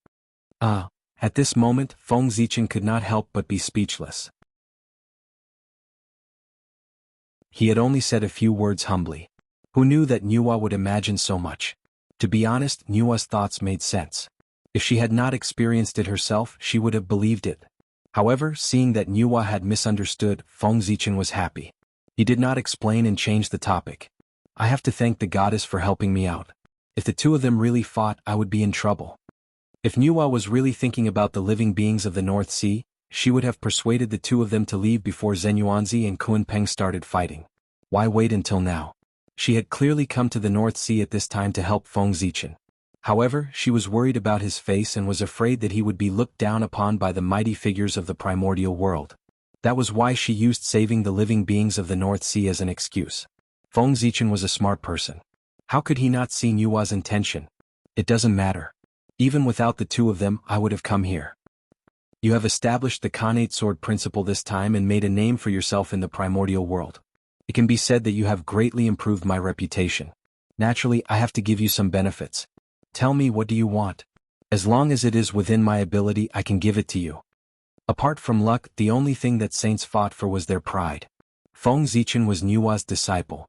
At this moment, Feng Zichen could not help but be speechless. He had only said a few words humbly. Who knew that Nuwa would imagine so much? To be honest, Nuwa's thoughts made sense. If she had not experienced it herself, she would have believed it. However, seeing that Nuwa had misunderstood, Feng Zichen was happy. He did not explain and change the topic. I have to thank the goddess for helping me out. If the two of them really fought, I would be in trouble. If Nuwa was really thinking about the living beings of the North Sea, she would have persuaded the two of them to leave before Zenyuanzi and Kunpeng started fighting. Why wait until now? She had clearly come to the North Sea at this time to help Feng Zichen. However, she was worried about his face and was afraid that he would be looked down upon by the mighty figures of the primordial world. That was why she used saving the living beings of the North Sea as an excuse. Feng Zichen was a smart person. How could he not see Nuwa's intention? It doesn't matter. Even without the two of them, I would have come here. You have established the Khanate sword principle this time and made a name for yourself in the primordial world. It can be said that you have greatly improved my reputation. Naturally, I have to give you some benefits. Tell me, what do you want? As long as it is within my ability, I can give it to you. Apart from luck, the only thing that saints fought for was their pride. Feng Zichen was Nuwa's disciple.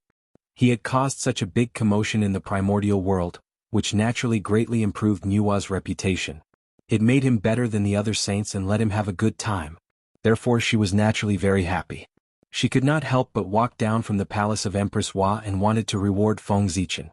He had caused such a big commotion in the primordial world, which naturally greatly improved Nuwa's reputation. It made him better than the other saints and let him have a good time. Therefore she was naturally very happy. She could not help but walk down from the palace of Empress Hua and wanted to reward Feng Zichen.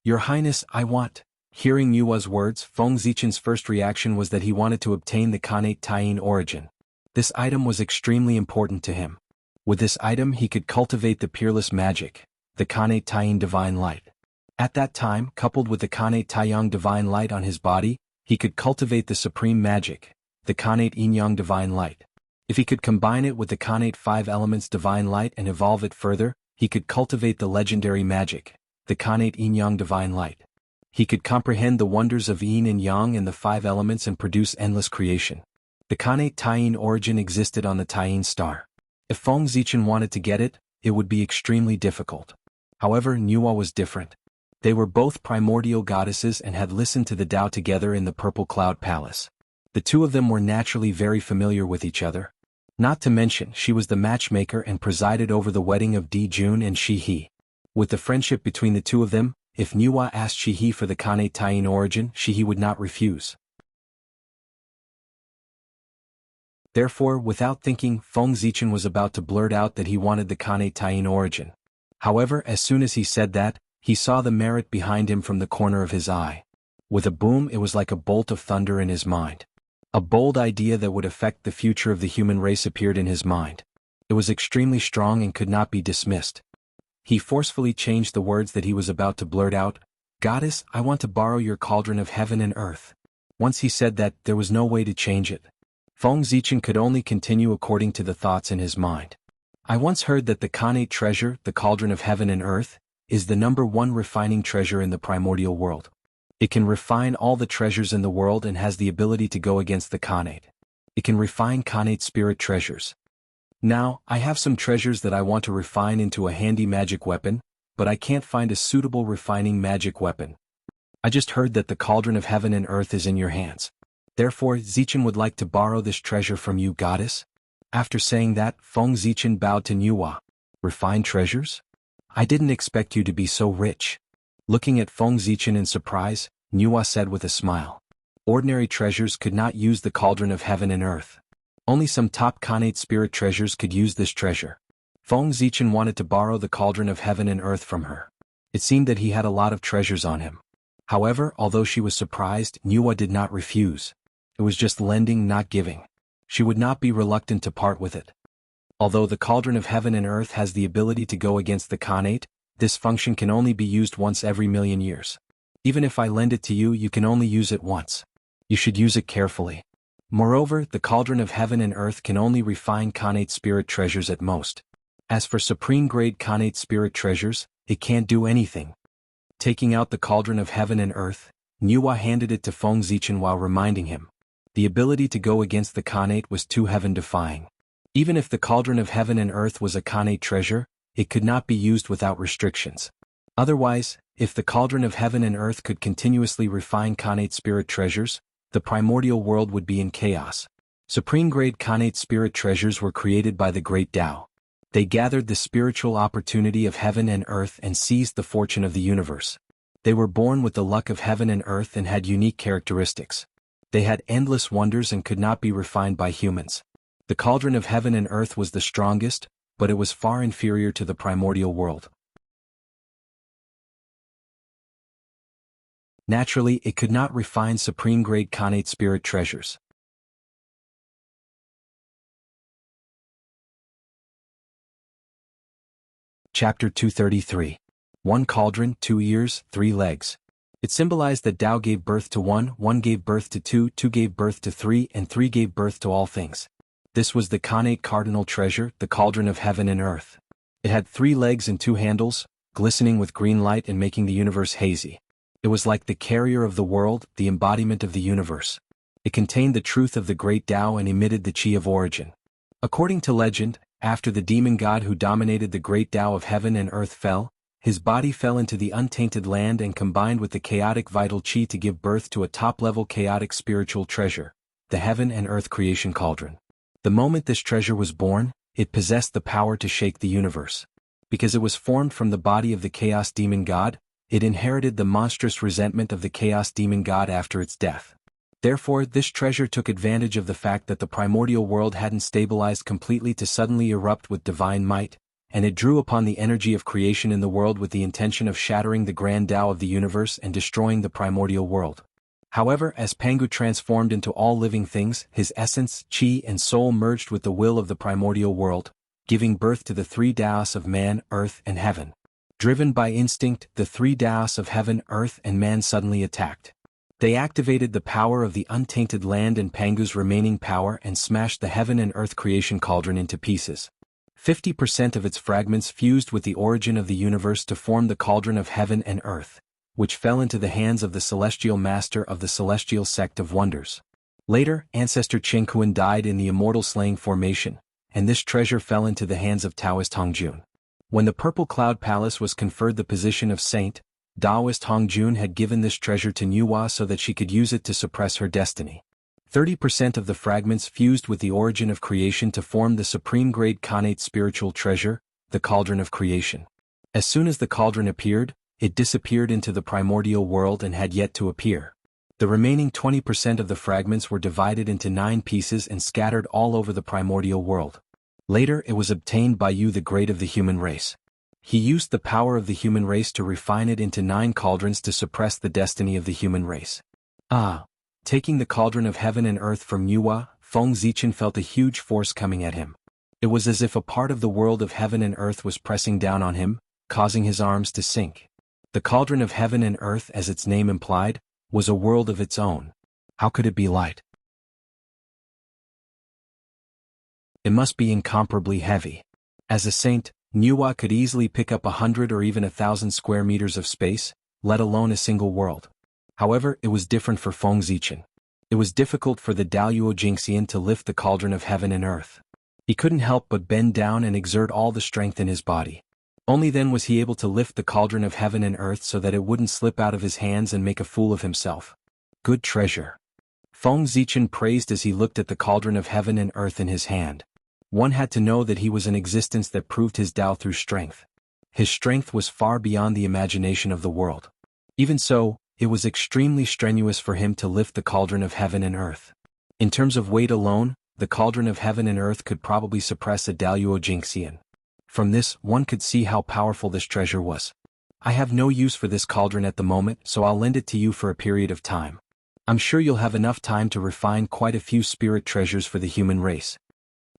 Your Highness, I want. Hearing Nuwa's words, Feng Zichen's first reaction was that he wanted to obtain the Khanate Taiyin origin. This item was extremely important to him. With this item he could cultivate the peerless magic, the Khanate Taiyin divine light. At that time, coupled with the Khanate Taiyang divine light on his body, he could cultivate the supreme magic, the Khanate Yin-Yang divine light. If he could combine it with the Khanate five elements divine light and evolve it further, he could cultivate the legendary magic, the Khanate Yin-Yang divine light. He could comprehend the wonders of yin and yang and the five elements and produce endless creation. The Khanate Taiyin origin existed on the Taiyin star. If Feng Zichen wanted to get it, it would be extremely difficult. However, Nuwa was different. They were both primordial goddesses and had listened to the Tao together in the Purple Cloud Palace. The two of them were naturally very familiar with each other. Not to mention, she was the matchmaker and presided over the wedding of Di Jun and Shi He. With the friendship between the two of them, if Nuwa asked Shi He for the Khanate Taiyin origin, Shi He would not refuse. Therefore, without thinking, Feng Zichen was about to blurt out that he wanted the Khanate Taiyin origin. However, as soon as he said that, he saw the merit behind him from the corner of his eye. With a boom, it was like a bolt of thunder in his mind. A bold idea that would affect the future of the human race appeared in his mind. It was extremely strong and could not be dismissed. He forcefully changed the words that he was about to blurt out. "Goddess, I want to borrow your cauldron of heaven and earth." Once he said that, there was no way to change it. Feng Zichen could only continue according to the thoughts in his mind. I once heard that the Khanate treasure, the cauldron of heaven and earth, is the #1 refining treasure in the primordial world. It can refine all the treasures in the world and has the ability to go against the Khanate. It can refine Khanate spirit treasures. Now, I have some treasures that I want to refine into a handy magic weapon, but I can't find a suitable refining magic weapon. I just heard that the cauldron of heaven and earth is in your hands. Therefore, Zichen would like to borrow this treasure from you, goddess. After saying that, Feng Zichen bowed to Nuwa. Refined treasures? I didn't expect you to be so rich. Looking at Feng Zichen in surprise, Nuwa said with a smile. Ordinary treasures could not use the cauldron of heaven and earth. Only some top Khanate spirit treasures could use this treasure. Feng Zichen wanted to borrow the cauldron of heaven and earth from her. It seemed that he had a lot of treasures on him. However, although she was surprised, Nuwa did not refuse. It was just lending, not giving. She would not be reluctant to part with it. Although the cauldron of heaven and earth has the ability to go against the Khanate, this function can only be used once every million years. Even if I lend it to you, you can only use it once. You should use it carefully. Moreover, the cauldron of heaven and earth can only refine Khanate spirit treasures at most. As for supreme-grade Khanate spirit treasures, it can't do anything. Taking out the cauldron of heaven and earth, Nuwa handed it to Feng Zichen while reminding him. The ability to go against the Khanate was too heaven-defying. Even if the cauldron of heaven and earth was a Khanate treasure, it could not be used without restrictions. Otherwise, if the cauldron of heaven and earth could continuously refine Khanate spirit treasures, the primordial world would be in chaos. Supreme-grade Khanate spirit treasures were created by the Great Tao. They gathered the spiritual opportunity of heaven and earth and seized the fortune of the universe. They were born with the luck of heaven and earth and had unique characteristics. They had endless wonders and could not be refined by humans. The cauldron of heaven and earth was the strongest, but it was far inferior to the primordial world. Naturally, it could not refine supreme-grade Khanate spirit treasures. Chapter 233. One cauldron, 2 ears, 3 legs. It symbolized that Tao gave birth to one, one gave birth to two, two gave birth to three, and three gave birth to all things. This was the Khanate cardinal treasure, the cauldron of heaven and earth. It had 3 legs and 2 handles, glistening with green light and making the universe hazy. It was like the carrier of the world, the embodiment of the universe. It contained the truth of the great Tao and emitted the chi of origin. According to legend, after the demon god who dominated the great Tao of heaven and earth fell, his body fell into the untainted land and combined with the chaotic vital chi to give birth to a top-level chaotic spiritual treasure, the heaven and earth creation cauldron. The moment this treasure was born, it possessed the power to shake the universe. Because it was formed from the body of the chaos demon god, it inherited the monstrous resentment of the chaos demon god after its death. Therefore, this treasure took advantage of the fact that the primordial world hadn't stabilized completely to suddenly erupt with divine might, and it drew upon the energy of creation in the world with the intention of shattering the grand Tao of the universe and destroying the primordial world. However, as Pangu transformed into all living things, his essence, chi, and soul merged with the will of the primordial world, giving birth to the 3 Taos of man, earth, and heaven. Driven by instinct, the 3 Taos of heaven, earth, and man suddenly attacked. They activated the power of the untainted land and Pangu's remaining power and smashed the heaven and earth creation cauldron into pieces. 50% of its fragments fused with the origin of the universe to form the cauldron of heaven and earth, which fell into the hands of the celestial master of the celestial sect of wonders. Later, Ancestor Qingquan died in the immortal slaying formation, and this treasure fell into the hands of Taoist Hongjun. When the Purple Cloud Palace was conferred the position of saint, Taoist Hongjun had given this treasure to Nuwa so that she could use it to suppress her destiny. 30% of the fragments fused with the origin of creation to form the supreme-grade Khanate spiritual treasure, the Cauldron of Creation. As soon as the cauldron appeared, it disappeared into the primordial world and had yet to appear. The remaining 20% of the fragments were divided into 9 pieces and scattered all over the primordial world. Later it was obtained by you, the great of the human race. He used the power of the human race to refine it into 9 cauldrons to suppress the destiny of the human race. Taking the cauldron of heaven and earth from Yuhua, Feng Zichen felt a huge force coming at him. It was as if a part of the world of heaven and earth was pressing down on him, causing his arms to sink. The cauldron of heaven and earth, as its name implied, was a world of its own. How could it be light? It must be incomparably heavy. As a saint, Yuhua could easily pick up 100 or even 1,000 square meters of space, let alone a single world. However, it was different for Feng Zichen. It was difficult for the Daluo Jingxian to lift the cauldron of heaven and earth. He couldn't help but bend down and exert all the strength in his body. Only then was he able to lift the cauldron of heaven and earth so that it wouldn't slip out of his hands and make a fool of himself. Good treasure. Feng Zichen praised as he looked at the cauldron of heaven and earth in his hand. One had to know that he was an existence that proved his Tao through strength. His strength was far beyond the imagination of the world. Even so, it was extremely strenuous for him to lift the cauldron of heaven and earth. In terms of weight alone, the cauldron of heaven and earth could probably suppress a Daluo Jingxian. From this, one could see how powerful this treasure was. I have no use for this cauldron at the moment, so I'll lend it to you for a period of time. I'm sure you'll have enough time to refine quite a few spirit treasures for the human race.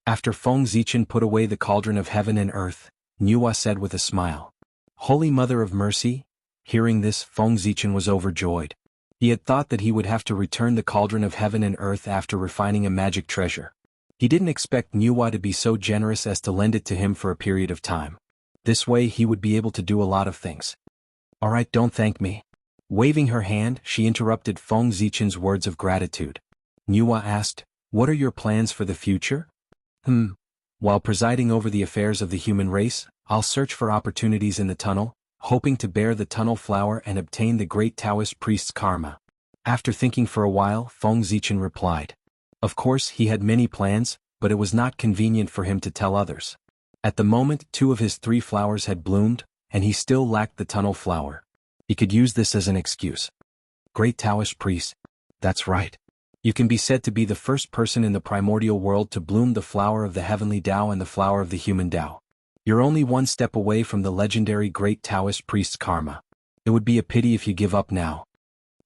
After Feng Zichen put away the cauldron of heaven and earth, Yuhua said with a smile, "Holy Mother of Mercy." Hearing this, Feng Zichen was overjoyed. He had thought that he would have to return the cauldron of heaven and earth after refining a magic treasure. He didn't expect Yuhua to be so generous as to lend it to him for a period of time. This way he would be able to do a lot of things. "Alright, don't thank me." Waving her hand, she interrupted Feng Zichen's words of gratitude. Yuhua asked, "What are your plans for the future?" While presiding over the affairs of the human race, I'll search for opportunities in the tunnel, hoping to bear the tunnel flower and obtain the great Taoist priest's karma. After thinking for a while, Feng Zichen replied. Of course, he had many plans, but it was not convenient for him to tell others. At the moment, 2 of his 3 flowers had bloomed, and he still lacked the tunnel flower. He could use this as an excuse. Great Taoist priest. That's right. You can be said to be the first person in the primordial world to bloom the flower of the heavenly Tao and the flower of the human Tao. You're only one step away from the legendary great Taoist priest's karma. It would be a pity if you give up now.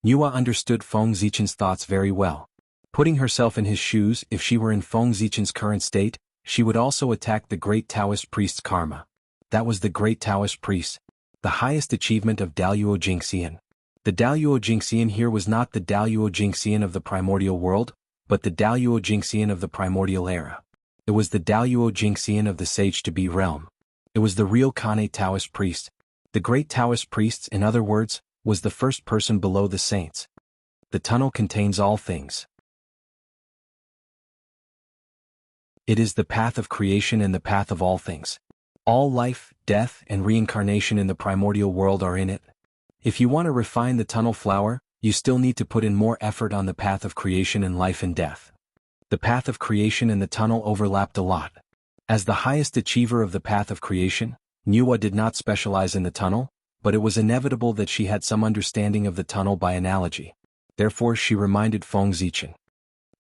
Yuhua understood Feng Zichen's thoughts very well. Putting herself in his shoes, if she were in Feng Zichen's current state, she would also attack the great Taoist priest's karma. That was the great Taoist priest, the highest achievement of Daluo Jingxian. The Daluo Jingxian here was not the Daluo Jingxian of the primordial world, but the Daluo Jingxian of the primordial era. It was the Daluo Jingxian of the Sage-to-Be realm. It was the real Kane Taoist priest. The great Taoist priest, in other words, was the first person below the saints. The tunnel contains all things. It is the path of creation and the path of all things. All life, death, and reincarnation in the primordial world are in it. If you want to refine the tunnel flower, you still need to put in more effort on the path of creation and life and death. The path of creation and the tunnel overlapped a lot. As the highest achiever of the path of creation, Yuhua did not specialize in the tunnel, but it was inevitable that she had some understanding of the tunnel by analogy. Therefore she reminded Feng Zichen.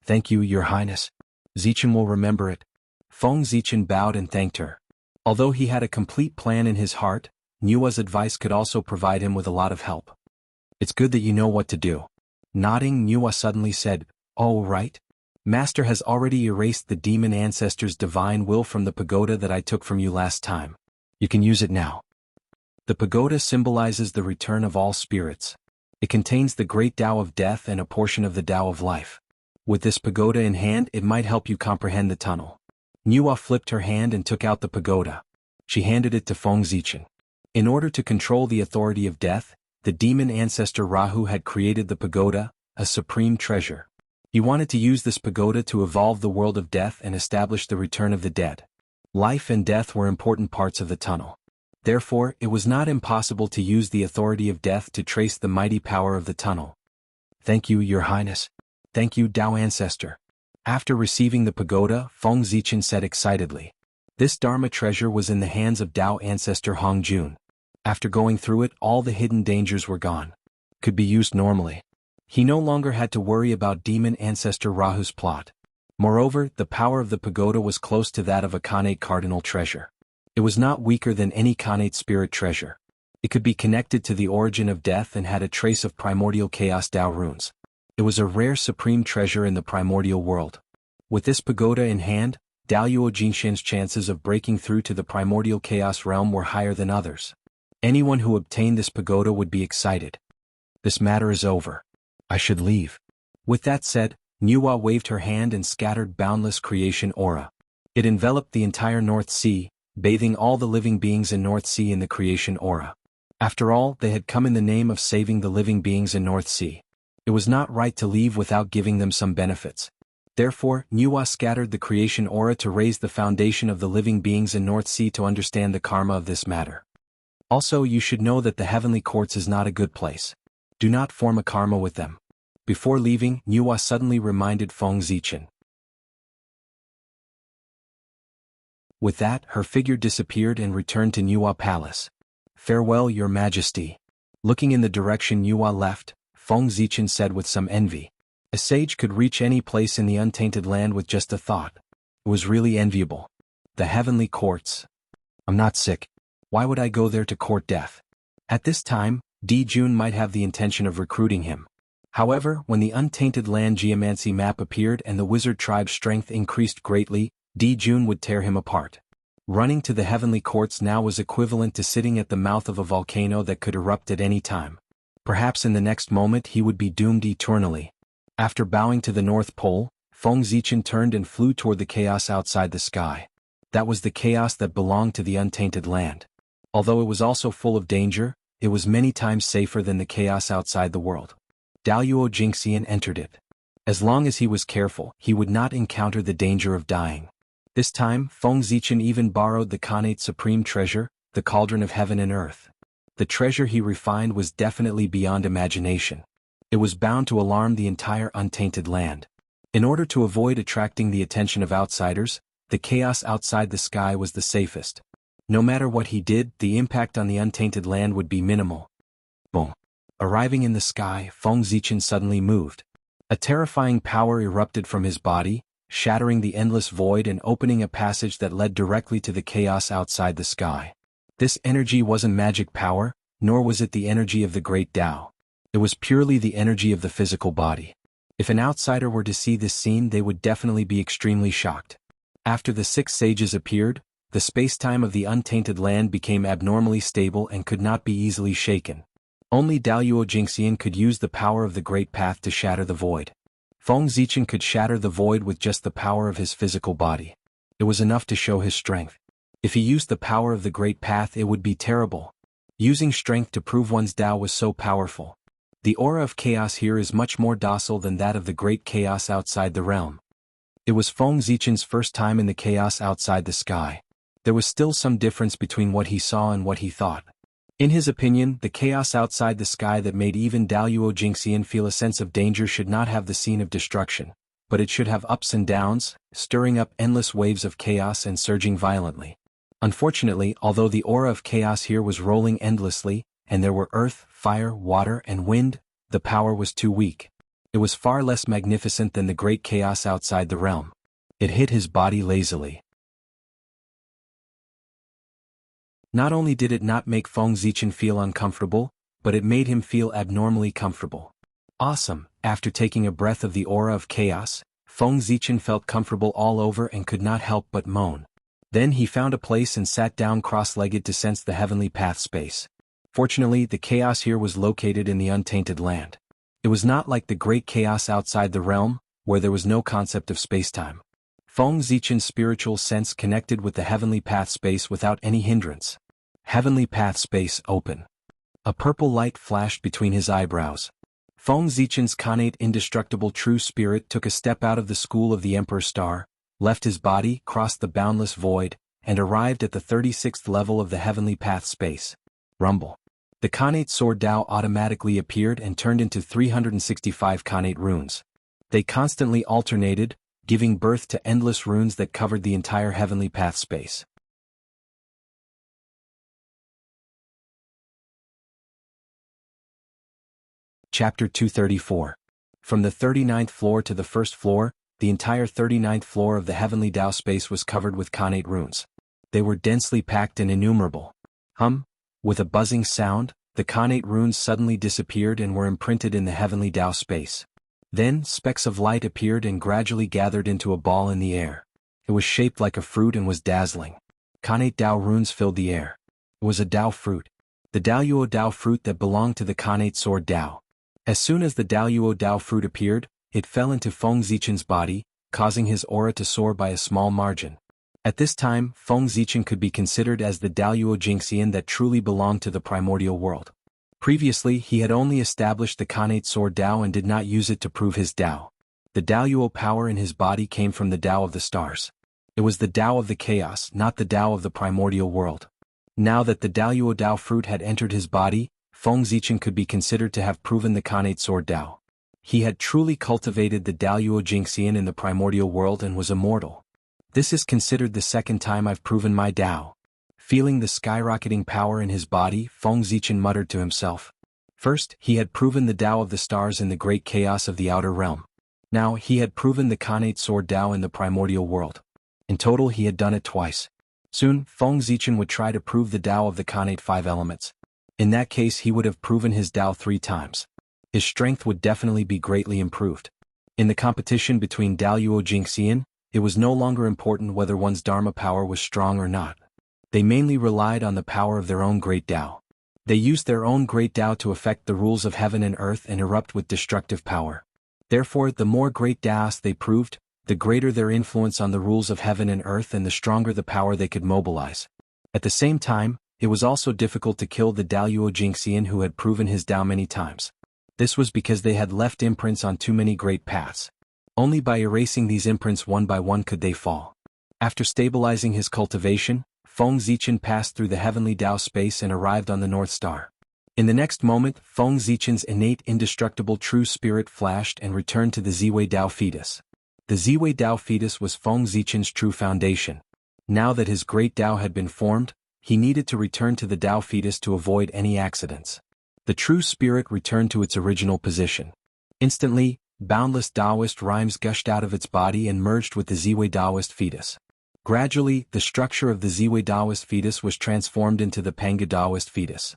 Thank you, Your Highness. Zichen will remember it. Feng Zichen bowed and thanked her. Although he had a complete plan in his heart, Yuhua's advice could also provide him with a lot of help. It's good that you know what to do. Nodding, Yuhua suddenly said, Oh, right. Master has already erased the demon ancestor's divine will from the pagoda that I took from you last time. You can use it now. The pagoda symbolizes the return of all spirits. It contains the great Tao of death and a portion of the Tao of life. With this pagoda in hand, it might help you comprehend the tunnel. Yuhua flipped her hand and took out the pagoda. She handed it to Feng Zichen. In order to control the authority of death, the demon ancestor Rahu had created the pagoda, a supreme treasure. He wanted to use this pagoda to evolve the world of death and establish the return of the dead. Life and death were important parts of the tunnel. Therefore, it was not impossible to use the authority of death to trace the mighty power of the tunnel. Thank you, Your Highness. Thank you, Tao Ancestor. After receiving the pagoda, Feng Zichen said excitedly. This Dharma treasure was in the hands of Tao Ancestor Hongjun. After going through it, all the hidden dangers were gone. Could be used normally. He no longer had to worry about demon ancestor Rahu's plot. Moreover, the power of the pagoda was close to that of a Khanate cardinal treasure. It was not weaker than any Khanate spirit treasure. It could be connected to the origin of death and had a trace of primordial chaos Tao runes. It was a rare supreme treasure in the primordial world. With this pagoda in hand, Daoyuo Jingxian's chances of breaking through to the primordial chaos realm were higher than others. Anyone who obtained this pagoda would be excited. This matter is over. I should leave. With that said, Nuwa waved her hand and scattered boundless creation aura. It enveloped the entire North Sea, bathing all the living beings in North Sea in the creation aura. After all, they had come in the name of saving the living beings in North Sea. It was not right to leave without giving them some benefits. Therefore, Nuwa scattered the creation aura to raise the foundation of the living beings in North Sea to understand the karma of this matter. Also, you should know that the heavenly courts is not a good place. Do not form a karma with them. Before leaving, Nuwa suddenly reminded Feng Zichen. With that, her figure disappeared and returned to Nuwa Palace. Farewell, Your Majesty. Looking in the direction Nuwa left, Feng Zichen said with some envy. A sage could reach any place in the untainted land with just a thought. It was really enviable. The heavenly courts. I'm not sick. Why would I go there to court death? At this time, Di Jun might have the intention of recruiting him. However, when the untainted land geomancy map appeared and the wizard tribe's strength increased greatly, Di Jun would tear him apart. Running to the heavenly courts now was equivalent to sitting at the mouth of a volcano that could erupt at any time. Perhaps in the next moment he would be doomed eternally. After bowing to the North Pole, Feng Zichen turned and flew toward the chaos outside the sky. That was the chaos that belonged to the untainted land. Although it was also full of danger, it was many times safer than the chaos outside the world. Daoyuo Jingxian entered it. As long as he was careful, he would not encounter the danger of dying. This time, Feng Zichen even borrowed the Khanate supreme treasure, the cauldron of heaven and earth. The treasure he refined was definitely beyond imagination. It was bound to alarm the entire untainted land. In order to avoid attracting the attention of outsiders, the chaos outside the sky was the safest. No matter what he did, the impact on the untainted land would be minimal. Boom. Arriving in the sky, Feng Zichen suddenly moved. A terrifying power erupted from his body, shattering the endless void and opening a passage that led directly to the chaos outside the sky. This energy wasn't magic power, nor was it the energy of the great Tao. It was purely the energy of the physical body. If an outsider were to see this scene, they would definitely be extremely shocked. After the 6 sages appeared, the space-time of the untainted land became abnormally stable and could not be easily shaken. Only Daoyuo Jingxian could use the power of the Great Path to shatter the void. Feng Zichen could shatter the void with just the power of his physical body. It was enough to show his strength. If he used the power of the Great Path, it would be terrible. Using strength to prove one's Tao was so powerful. The aura of chaos here is much more docile than that of the great chaos outside the realm. It was Feng Zichen's first time in the chaos outside the sky. There was still some difference between what he saw and what he thought. In his opinion, the chaos outside the sky that made even Daoyuo Jingxian feel a sense of danger should not have the scene of destruction, but it should have ups and downs, stirring up endless waves of chaos and surging violently. Unfortunately, although the aura of chaos here was rolling endlessly, and there were earth, fire, water, and wind, the power was too weak. It was far less magnificent than the great chaos outside the realm. It hit his body lazily. Not only did it not make Feng Zichen feel uncomfortable, but it made him feel abnormally comfortable. Awesome! After taking a breath of the aura of chaos, Feng Zichen felt comfortable all over and could not help but moan. Then he found a place and sat down cross-legged to sense the heavenly path space. Fortunately, the chaos here was located in the untainted land. It was not like the great chaos outside the realm, where there was no concept of space-time. Feng Zichen's spiritual sense connected with the heavenly path space without any hindrance. Heavenly path space open. A purple light flashed between his eyebrows. Feng Zichen's Khanate indestructible true spirit took a step out of the school of the Emperor Star, left his body, crossed the boundless void, and arrived at the 36th level of the heavenly path space. Rumble. The Khanate sword Tao automatically appeared and turned into 365 Khanate runes. They constantly alternated, giving birth to endless runes that covered the entire heavenly path space. Chapter 234. From the 39th floor to the first floor, the entire 39th floor of the heavenly Tao space was covered with Khanate runes. They were densely packed and innumerable. With a buzzing sound, the Khanate runes suddenly disappeared and were imprinted in the heavenly Tao space. Then, specks of light appeared and gradually gathered into a ball in the air. It was shaped like a fruit and was dazzling. Khanate Tao runes filled the air. It was a Tao fruit. The Daoyuo Tao fruit that belonged to the Khanate sword Tao. As soon as the Daoyuo Tao fruit appeared, it fell into Feng Zichen's body, causing his aura to soar by a small margin. At this time, Feng Zichen could be considered as the Daoyuo Jingxian that truly belonged to the primordial world. Previously, he had only established the Khanate sword Tao and did not use it to prove his Tao. The Daoyuo power in his body came from the Tao of the stars. It was the Tao of the chaos, not the Tao of the primordial world. Now that the Daoyuo Tao fruit had entered his body, Feng Zichen could be considered to have proven the Khanate sword Tao. He had truly cultivated the Daoyuo Jingxian in the primordial world and was immortal. This is considered the second time I've proven my Tao. Feeling the skyrocketing power in his body, Feng Zichen muttered to himself. First, he had proven the Tao of the stars in the great chaos of the outer realm. Now, he had proven the Khanate sword Tao in the primordial world. In total, he had done it twice. Soon, Feng Zichen would try to prove the Tao of the Khanate 5 elements. In that case, he would have proven his Tao 3 times. His strength would definitely be greatly improved. In the competition between Daoyuo Jingxian, it was no longer important whether one's Dharma power was strong or not. They mainly relied on the power of their own great Tao. They used their own great Tao to affect the rules of heaven and earth and erupt with destructive power. Therefore, the more great Taos they proved, the greater their influence on the rules of heaven and earth and the stronger the power they could mobilize. At the same time, it was also difficult to kill the Daoyuo Jingxian who had proven his Tao many times. This was because they had left imprints on too many great paths. Only by erasing these imprints one by one could they fall. After stabilizing his cultivation, Feng Zichen passed through the heavenly Tao space and arrived on the North Star. In the next moment, Feng Zichen's innate indestructible true spirit flashed and returned to the Ziwei Tao fetus. The Ziwei Tao fetus was Feng Zichen's true foundation. Now that his great Tao had been formed, he needed to return to the Tao fetus to avoid any accidents. The true spirit returned to its original position. Instantly, boundless Taoist rhymes gushed out of its body and merged with the Ziwei Taoist fetus. Gradually, the structure of the Ziwei Taoist fetus was transformed into the Pangu Taoist fetus.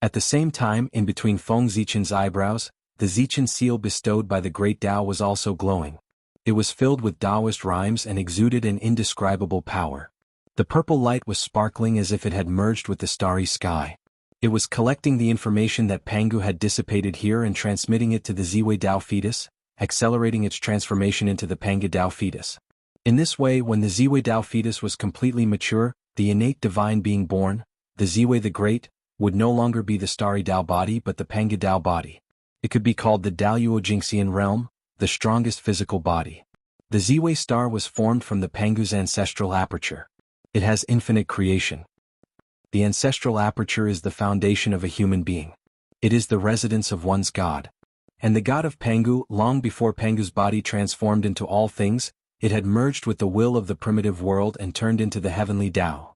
At the same time, in between Feng Zichen's eyebrows, the Zichen seal bestowed by the great Tao was also glowing. It was filled with Taoist rhymes and exuded an indescribable power. The purple light was sparkling as if it had merged with the starry sky. It was collecting the information that Pangu had dissipated here and transmitting it to the Ziwei Tao fetus, accelerating its transformation into the Pangu Tao fetus. In this way, when the Ziwei Tao fetus was completely mature, the innate divine being born, the Ziwei the Great, would no longer be the starry Tao body but the Pangu Tao body. It could be called the Daoyuo Jingxian realm, the strongest physical body. The Ziwei star was formed from the Pangu's ancestral aperture. It has infinite creation. The ancestral aperture is the foundation of a human being. It is the residence of one's God. And the God of Pangu, long before Pangu's body transformed into all things, it had merged with the will of the primitive world and turned into the heavenly Tao.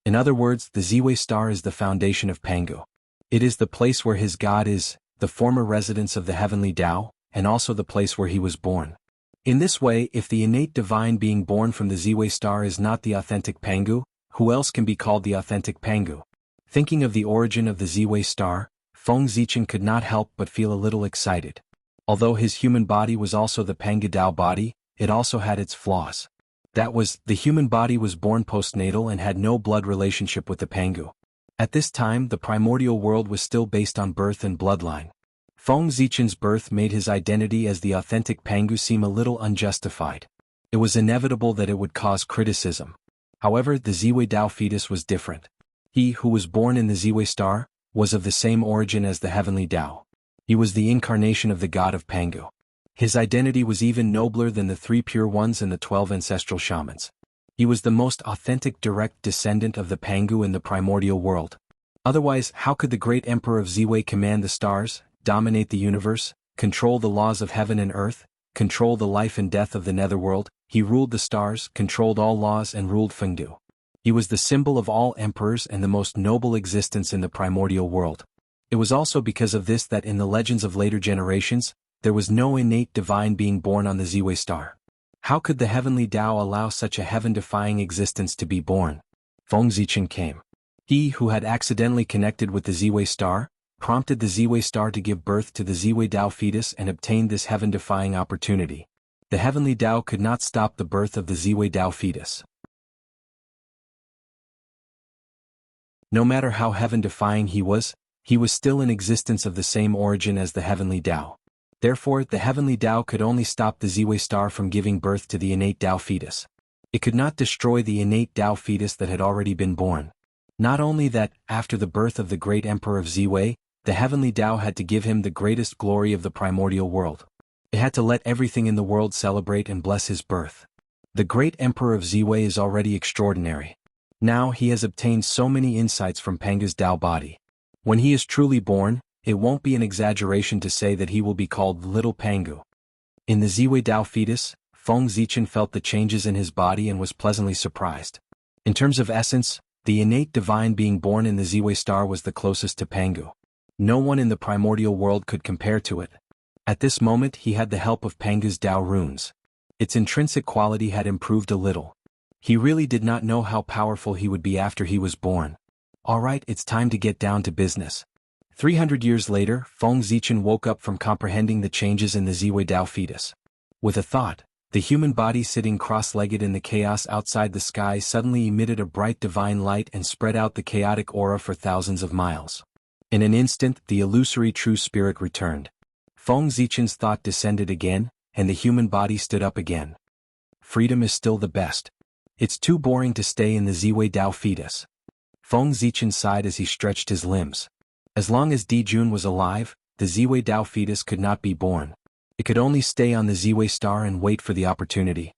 In other words, the Ziwei star is the foundation of Pangu. It is the place where his God is, the former residence of the heavenly Tao, and also the place where he was born. In this way, if the innate divine being born from the Ziwei star is not the authentic Pangu, who else can be called the authentic Pangu? Thinking of the origin of the Ziwei star, Feng Zichen could not help but feel a little excited. Although his human body was also the Pangu Tao body, it also had its flaws. That was, the human body was born postnatal and had no blood relationship with the Pangu. At this time, the primordial world was still based on birth and bloodline. Feng Zichen's birth made his identity as the authentic Pangu seem a little unjustified. It was inevitable that it would cause criticism. However, the Ziwei Tao fetus was different. He who was born in the Ziwei star was of the same origin as the heavenly Tao. He was the incarnation of the god of Pangu. His identity was even nobler than the 3 pure ones and the 12 ancestral shamans. He was the most authentic direct descendant of the Pangu in the primordial world. Otherwise, how could the great emperor of Ziwei command the stars, dominate the universe, control the laws of heaven and earth, control the life and death of the netherworld? He ruled the stars, controlled all laws and ruled Fengdu. He was the symbol of all emperors and the most noble existence in the primordial world. It was also because of this that in the legends of later generations, there was no innate divine being born on the Ziwei star. How could the heavenly Tao allow such a heaven-defying existence to be born? Feng Zichen came. He who had accidentally connected with the Ziwei star, prompted the Ziwei star to give birth to the Ziwei Tao fetus and obtained this heaven-defying opportunity. The heavenly Tao could not stop the birth of the Ziwei Tao fetus. No matter how heaven-defying he was still in existence of the same origin as the heavenly Tao. Therefore, the heavenly Tao could only stop the Ziwei star from giving birth to the innate Tao fetus. It could not destroy the innate Tao fetus that had already been born. Not only that, after the birth of the great emperor of Ziwei, the heavenly Tao had to give him the greatest glory of the primordial world. It had to let everything in the world celebrate and bless his birth. The great emperor of Ziwei is already extraordinary. Now he has obtained so many insights from Panga's Tao body. When he is truly born, it won't be an exaggeration to say that he will be called Little Pangu. In the Ziwei Tao fetus, Feng Zichen felt the changes in his body and was pleasantly surprised. In terms of essence, the innate divine being born in the Ziwei star was the closest to Pangu. No one in the primordial world could compare to it. At this moment he had the help of Panga's Tao runes. Its intrinsic quality had improved a little. He really did not know how powerful he would be after he was born. Alright, it's time to get down to business. 300 years later, Feng Zichen woke up from comprehending the changes in the Ziwei Tao fetus. With a thought, the human body sitting cross-legged in the chaos outside the sky suddenly emitted a bright divine light and spread out the chaotic aura for thousands of miles. In an instant, the illusory true spirit returned. Feng Zichen's thought descended again, and the human body stood up again. Freedom is still the best. It's too boring to stay in the Ziwei Tao fetus. Feng Zichen sighed as he stretched his limbs. As long as Di Jun was alive, the Ziwei Tao fetus could not be born. It could only stay on the Ziwei star and wait for the opportunity.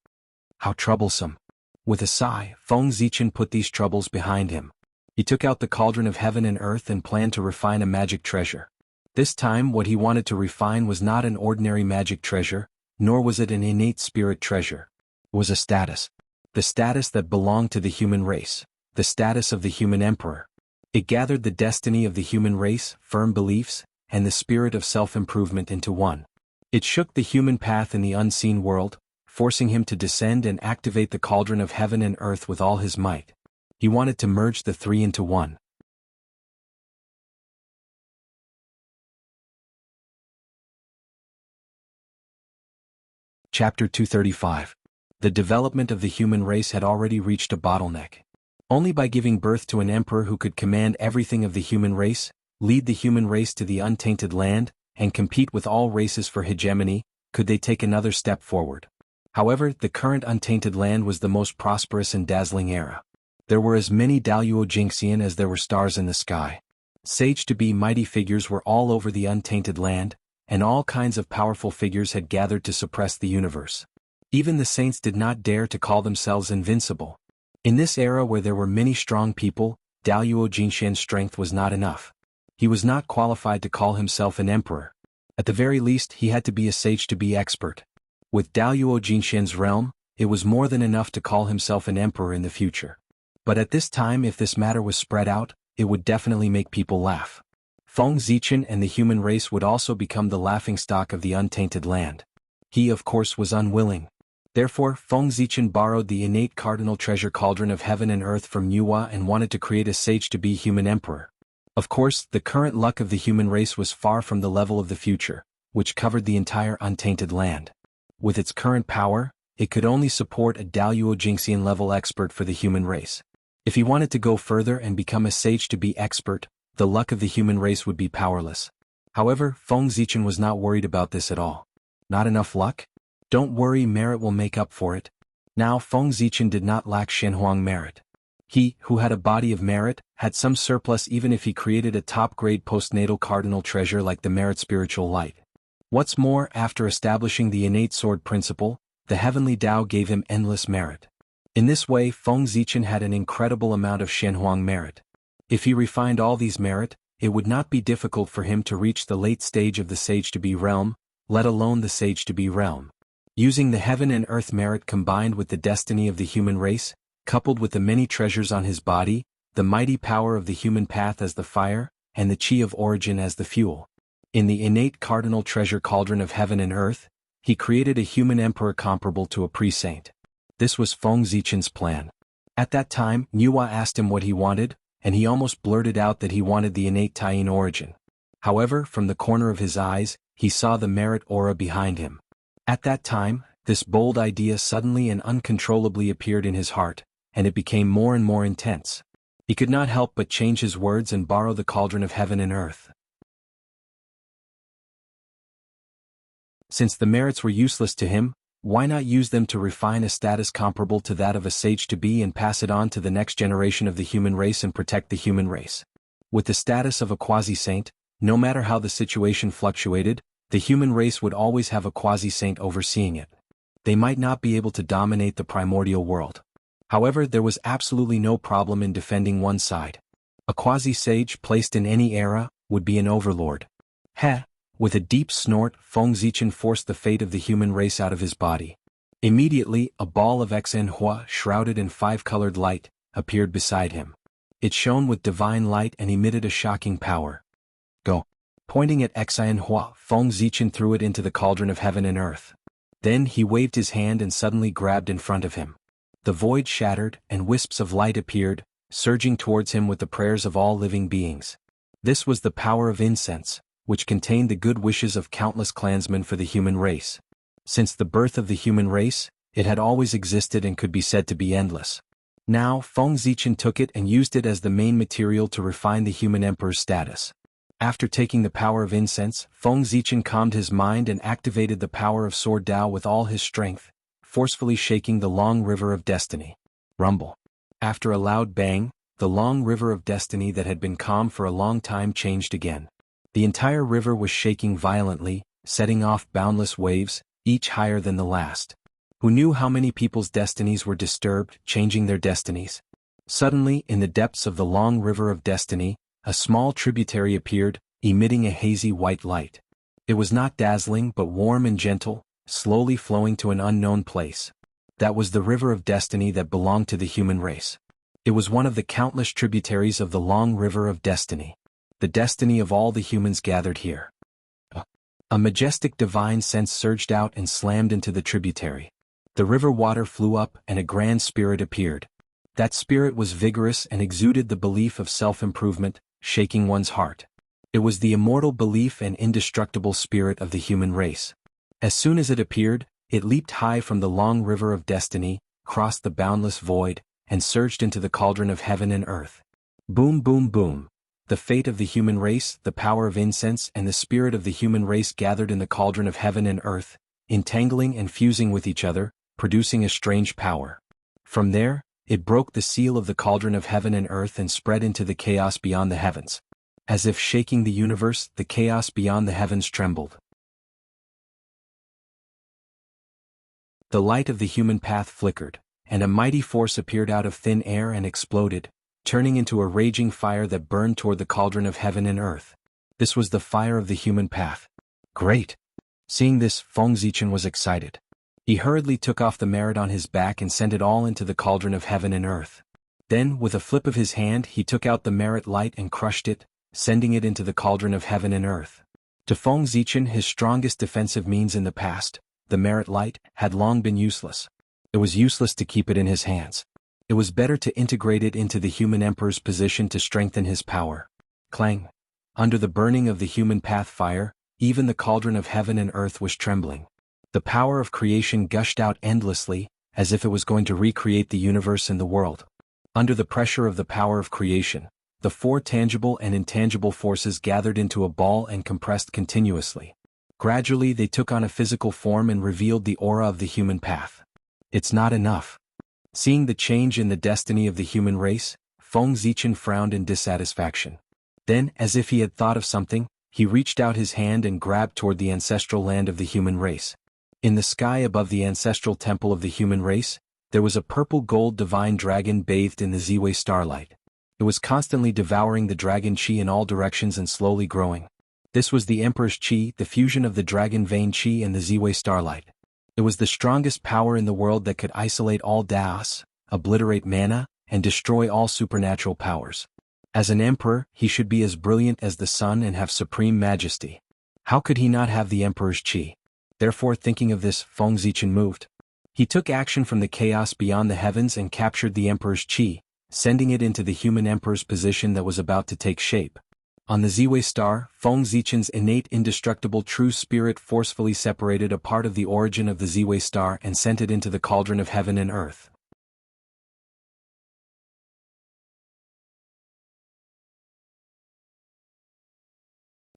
How troublesome. With a sigh, Feng Zichen put these troubles behind him. He took out the cauldron of heaven and earth and planned to refine a magic treasure. This time what he wanted to refine was not an ordinary magic treasure, nor was it an innate spirit treasure. It was a status. The status that belonged to the human race. The status of the human emperor. It gathered the destiny of the human race, firm beliefs, and the spirit of self-improvement into one. It shook the human path in the unseen world, forcing him to descend and activate the cauldron of heaven and earth with all his might. He wanted to merge the three into one. Chapter 235. The development of the human race had already reached a bottleneck. Only by giving birth to an emperor who could command everything of the human race, lead the human race to the untainted land, and compete with all races for hegemony, could they take another step forward. However, the current untainted land was the most prosperous and dazzling era. There were as many Daluo Jingxian as there were stars in the sky. Sage-to-be mighty figures were all over the untainted land, and all kinds of powerful figures had gathered to suppress the universe. Even the saints did not dare to call themselves invincible. In this era where there were many strong people, Daluo Jingxian's strength was not enough. He was not qualified to call himself an emperor. At the very least, he had to be a sage-to-be expert. With Daluo Jingxian's realm, it was more than enough to call himself an emperor in the future. But at this time, if this matter was spread out, it would definitely make people laugh. Feng Zichen and the human race would also become the laughingstock of the untainted land. He, of course, was unwilling. Therefore, Feng Zichen borrowed the innate cardinal treasure cauldron of heaven and earth from Yuhua and wanted to create a sage-to-be human emperor. Of course, the current luck of the human race was far from the level of the future, which covered the entire untainted land. With its current power, it could only support a Daluo Jingxian level expert for the human race. If he wanted to go further and become a sage-to-be expert, the luck of the human race would be powerless. However, Feng Zichen was not worried about this at all. Not enough luck? Don't worry, merit will make up for it. Now Feng Zichen did not lack Shenhuang merit. He, who had a body of merit, had some surplus even if he created a top-grade postnatal cardinal treasure like the merit spiritual light. What's more, after establishing the innate sword principle, the heavenly Tao gave him endless merit. In this way, Feng Zichen had an incredible amount of Shenhuang merit. If he refined all these merit, it would not be difficult for him to reach the late stage of the sage-to-be realm, let alone the sage-to-be realm. Using the heaven and earth merit combined with the destiny of the human race, coupled with the many treasures on his body, the mighty power of the human path as the fire, and the chi of origin as the fuel. In the innate cardinal treasure cauldron of heaven and earth, he created a human emperor comparable to a pre-saint. This was Feng Zichen's plan. At that time, Nuwa asked him what he wanted, and he almost blurted out that he wanted the innate Taiyin origin. However, from the corner of his eyes, he saw the merit aura behind him. At that time, this bold idea suddenly and uncontrollably appeared in his heart, and it became more and more intense. He could not help but change his words and borrow the cauldron of heaven and earth. Since the merits were useless to him, why not use them to refine a status comparable to that of a sage-to-be and pass it on to the next generation of the human race and protect the human race? With the status of a quasi-saint, no matter how the situation fluctuated, the human race would always have a quasi-saint overseeing it. They might not be able to dominate the primordial world. However, there was absolutely no problem in defending one side. A quasi-sage placed in any era would be an overlord. Heh! With a deep snort, Feng Zichen forced the fate of the human race out of his body. Immediately, a ball of Xinhua, shrouded in five-colored light, appeared beside him. It shone with divine light and emitted a shocking power. Go! Pointing at Xinhua, Feng Zichen threw it into the cauldron of heaven and earth. Then he waved his hand and suddenly grabbed in front of him. The void shattered, and wisps of light appeared, surging towards him with the prayers of all living beings. This was the power of incense, which contained the good wishes of countless clansmen for the human race. Since the birth of the human race, it had always existed and could be said to be endless. Now, Feng Zichen took it and used it as the main material to refine the human emperor's status. After taking the power of incense, Feng Zichen calmed his mind and activated the power of Sword Dao with all his strength, forcefully shaking the long river of destiny. Rumble. After a loud bang, the long river of destiny that had been calm for a long time changed again. The entire river was shaking violently, setting off boundless waves, each higher than the last. Who knew how many people's destinies were disturbed, changing their destinies? Suddenly, in the depths of the long river of destiny, a small tributary appeared, emitting a hazy white light. It was not dazzling but warm and gentle, slowly flowing to an unknown place. That was the river of destiny that belonged to the human race. It was one of the countless tributaries of the long river of destiny. The destiny of all the humans gathered here. A majestic divine sense surged out and slammed into the tributary. The river water flew up and a grand spirit appeared. That spirit was vigorous and exuded the belief of self-improvement, shaking one's heart. It was the immortal belief and indestructible spirit of the human race. As soon as it appeared, it leaped high from the long river of destiny, crossed the boundless void, and surged into the cauldron of heaven and earth. Boom, boom, boom. The fate of the human race, the power of incense, and the spirit of the human race gathered in the cauldron of heaven and earth, entangling and fusing with each other, producing a strange power. From there, it broke the seal of the cauldron of heaven and earth and spread into the chaos beyond the heavens. As if shaking the universe, the chaos beyond the heavens trembled. The light of the human path flickered, and a mighty force appeared out of thin air and exploded, turning into a raging fire that burned toward the cauldron of heaven and earth. This was the fire of the human path. Great! Seeing this, Feng Zichen was excited. He hurriedly took off the merit on his back and sent it all into the cauldron of heaven and earth. Then, with a flip of his hand, he took out the merit light and crushed it, sending it into the cauldron of heaven and earth. To Feng Zichen, his strongest defensive means in the past, the merit light, had long been useless. It was useless to keep it in his hands. It was better to integrate it into the human emperor's position to strengthen his power. Clang! Under the burning of the human path fire, even the cauldron of heaven and earth was trembling. The power of creation gushed out endlessly, as if it was going to recreate the universe and the world. Under the pressure of the power of creation, the four tangible and intangible forces gathered into a ball and compressed continuously. Gradually they took on a physical form and revealed the aura of the human path. It's not enough. Seeing the change in the destiny of the human race, Feng Zichen frowned in dissatisfaction. Then, as if he had thought of something, he reached out his hand and grabbed toward the ancestral land of the human race. In the sky above the ancestral temple of the human race, there was a purple-gold divine dragon bathed in the Ziwei starlight. It was constantly devouring the dragon chi in all directions and slowly growing. This was the Emperor's chi, the fusion of the dragon vein chi and the Ziwei starlight. It was the strongest power in the world that could isolate all Daos, obliterate mana, and destroy all supernatural powers. As an emperor, he should be as brilliant as the sun and have supreme majesty. How could he not have the emperor's qi? Therefore, thinking of this, Feng Zichen moved. He took action from the chaos beyond the heavens and captured the emperor's qi, sending it into the human emperor's position that was about to take shape. On the Ziwei star, Feng Zichen's innate indestructible true spirit forcefully separated a part of the origin of the Ziwei star and sent it into the cauldron of heaven and earth.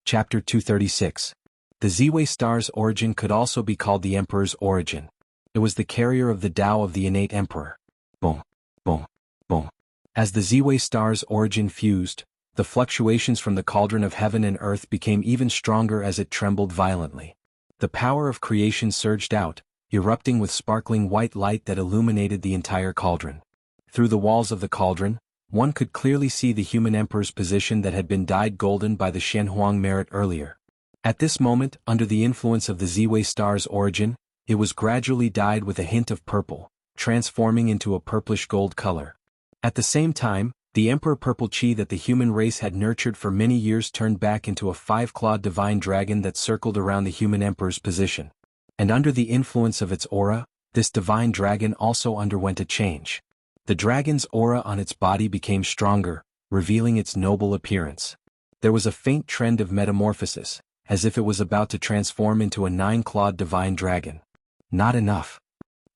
Chapter 236. The Ziwei star's origin could also be called the Emperor's origin. It was the carrier of the Tao of the innate Emperor. Boom, boom, boom. As the Ziwei star's origin fused, the fluctuations from the cauldron of heaven and earth became even stronger as it trembled violently. The power of creation surged out, erupting with sparkling white light that illuminated the entire cauldron. Through the walls of the cauldron, one could clearly see the human emperor's position that had been dyed golden by the Shenhuang merit earlier. At this moment, under the influence of the Ziwei star's origin, it was gradually dyed with a hint of purple, transforming into a purplish gold color. At the same time, the emperor purple qi that the human race had nurtured for many years turned back into a five-clawed divine dragon that circled around the human emperor's position. And under the influence of its aura, this divine dragon also underwent a change. The dragon's aura on its body became stronger, revealing its noble appearance. There was a faint trend of metamorphosis, as if it was about to transform into a nine-clawed divine dragon. Not enough.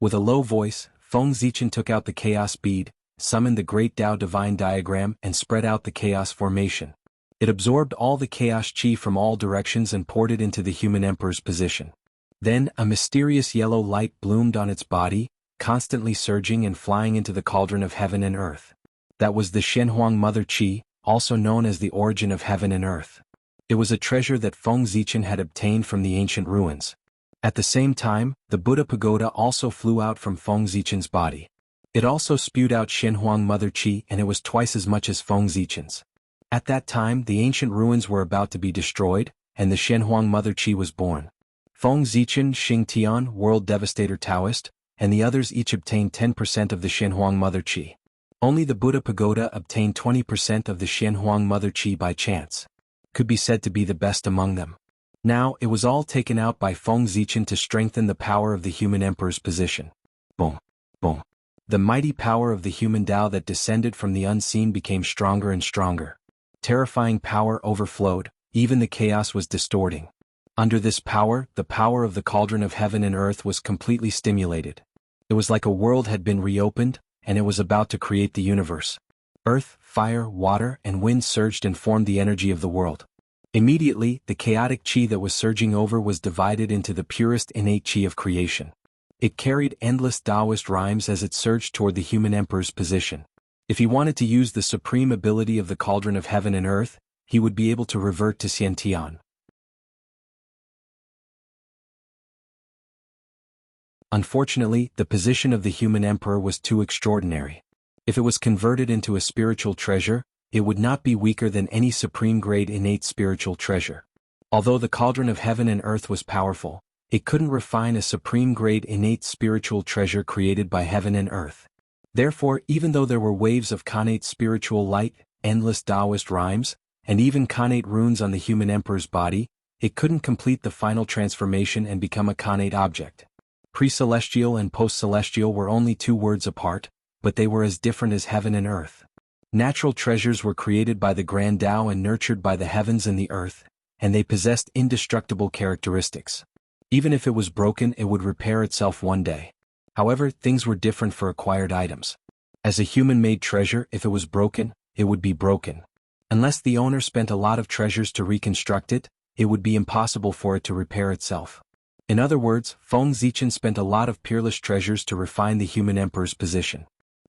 With a low voice, Feng Zichen took out the chaos bead, summoned the great Tao divine diagram and spread out the chaos formation. It absorbed all the chaos qi from all directions and poured it into the human emperor's position. Then, a mysterious yellow light bloomed on its body, constantly surging and flying into the cauldron of heaven and earth. That was the Shenhuang Mother Qi, also known as the origin of heaven and earth. It was a treasure that Feng Zichen had obtained from the ancient ruins. At the same time, the Buddha pagoda also flew out from Feng Zichen's body. It also spewed out Shenhuang Mother Qi, and it was twice as much as Feng Zichen's. At that time, the ancient ruins were about to be destroyed, and the Shenhuang Mother Qi was born. Feng Zichen, Xing Tian, World Devastator Taoist, and the others each obtained 10% of the Shenhuang Mother Qi. Only the Buddha pagoda obtained 20% of the Shenhuang Mother Qi by chance. Could be said to be the best among them. Now, it was all taken out by Feng Zichen to strengthen the power of the human emperor's position. Boom, boom. The mighty power of the human Tao that descended from the unseen became stronger and stronger. Terrifying power overflowed, even the chaos was distorting. Under this power, the power of the cauldron of heaven and earth was completely stimulated. It was like a world had been reopened, and it was about to create the universe. Earth, fire, water, and wind surged and formed the energy of the world. Immediately, the chaotic qi that was surging over was divided into the purest innate qi of creation. It carried endless Taoist rhymes as it surged toward the human emperor's position. If he wanted to use the supreme ability of the cauldron of heaven and earth, he would be able to revert to Xiantian. Unfortunately, the position of the human emperor was too extraordinary. If it was converted into a spiritual treasure, it would not be weaker than any supreme-grade innate spiritual treasure. Although the cauldron of heaven and earth was powerful, it couldn't refine a supreme-grade innate spiritual treasure created by heaven and earth. Therefore, even though there were waves of connate spiritual light, endless Taoist rhymes, and even connate runes on the human emperor's body, it couldn't complete the final transformation and become a connate object. Pre-celestial and post-celestial were only 2 words apart, but they were as different as heaven and earth. Natural treasures were created by the grand Tao and nurtured by the heavens and the earth, and they possessed indestructible characteristics. Even if it was broken, it would repair itself one day. However, things were different for acquired items. As a human-made treasure, if it was broken, it would be broken. Unless the owner spent a lot of treasures to reconstruct it, it would be impossible for it to repair itself. In other words, Feng Zichen spent a lot of peerless treasures to refine the human emperor's position.